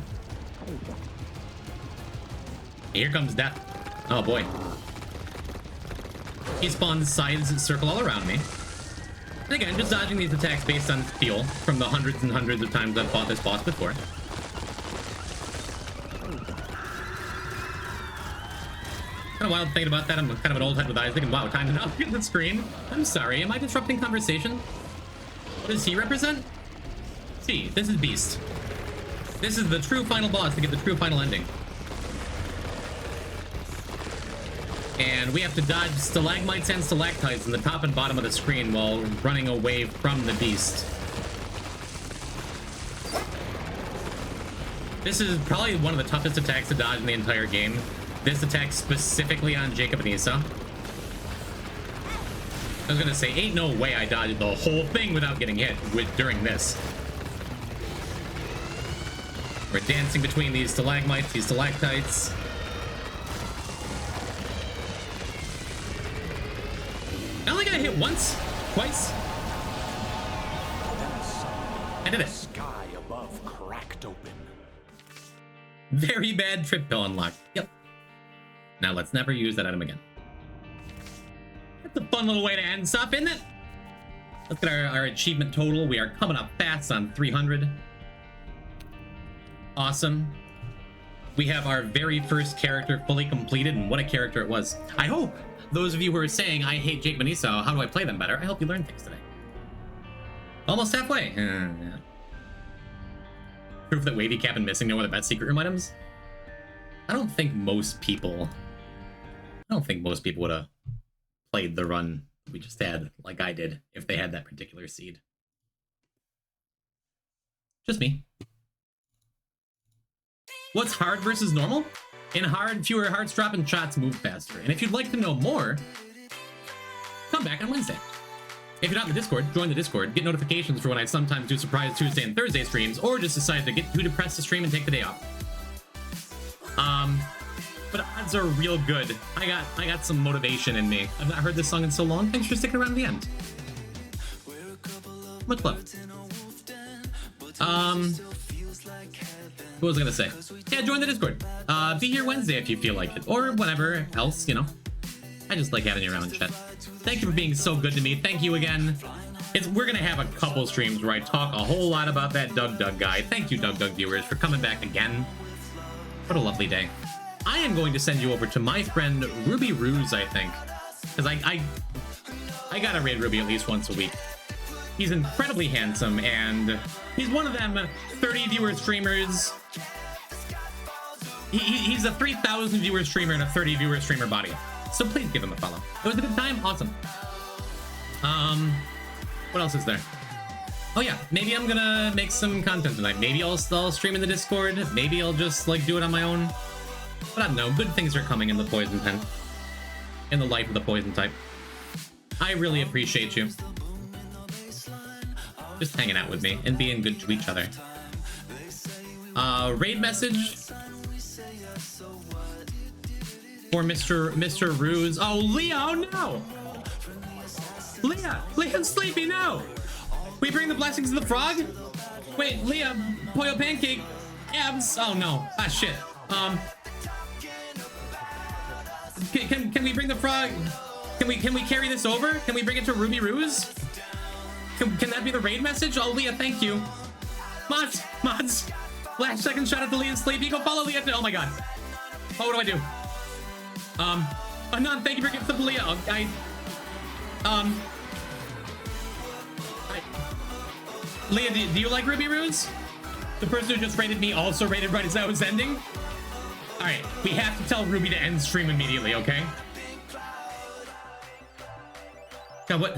Here comes death. Oh boy. He spawns sides circle all around me. And again, just dodging these attacks based on feel from the hundreds and hundreds of times I've fought this boss before. Kind of wild thinking about that. I'm kind of an old head with eyes thinking, wow, time to not look at the screen. I'm sorry, am I disrupting conversation? What does he represent? See, this is Beast. This is the true final boss to get the true final ending. And we have to dodge stalagmites and stalactites in the top and bottom of the screen while running away from the Beast. This is probably one of the toughest attacks to dodge in the entire game. This attack specifically on Jacob and Esau. I was gonna say, ain't no way I dodged the whole thing without getting hit during this. We're dancing between these stalagmites, these stalactites. I only got hit once, twice. I did it. Sky above cracked open. Very bad trip pill unlocked. Yep. Now let's never use that item again. That's a fun little way to end stuff, isn't it? Let's get our achievement total. We are coming up fast on 300. Awesome. We have our very first character fully completed, and what a character it was. I hope those of you who are saying, I hate Jake and Esau, how do I play them better? I hope you learned things today. Almost halfway. Yeah. Proof that Wavy Cap and Missing know are the best secret room items? I don't think most people would have played the run we just had like I did if they had that particular seed. Just me. What's hard versus normal? In hard, fewer hearts drop and shots move faster. And if you'd like to know more, come back on Wednesday. If you're not in the Discord, join the Discord. Get notifications for when I sometimes do surprise Tuesday and Thursday streams, or just decide to get too depressed to stream and take the day off. But odds are real good. I got some motivation in me. I've not heard this song in so long. Thanks for sticking around to the end. Much love. What was I gonna say? Yeah, join the Discord. Be here Wednesday if you feel like it, or whatever else, you know. I just like having you around, chat. Thank you for being so good to me. Thank you again. We're gonna have a couple streams where I talk a whole lot about that Doug guy. Thank you, Doug viewers, for coming back again. What a lovely day. I am going to send you over to my friend Ruby Ruse, I think, because I gotta raid Ruby at least once a week. He's incredibly handsome, and he's one of them 30 viewer streamers. He's a 3,000 viewer streamer and a 30 viewer streamer body. So please give him a follow. It was a good time. Awesome. What else is there? Oh yeah, maybe I'm gonna make some content tonight. Maybe I'll stream in the Discord. Maybe I'll just like do it on my own. But I don't know. Good things are coming in the poison pen. In the life of the poison type. I really appreciate you. Just hanging out with me and being good to each other. Raid message for Mr. Ruse. Oh, Leah, oh no! Leah's sleepy, no! We bring the blessings of the frog? Wait, Leah, Pollo Pancake, abs, oh no, ah shit. Can we bring the frog? Can we carry this over? Can we bring it to Ruby Ruse? Can that be the raid message? Oh, Leah, thank you. Mods. Last second shout out to Leah's sleepy. Go follow Leah. Oh my god. Oh, what do I do? Anon, thank you for gifts to Leah. Leah, do you like Ruby Ruse? The person who just rated me also rated right as I was ending? Alright, we have to tell Ruby to end stream immediately, okay? God, what?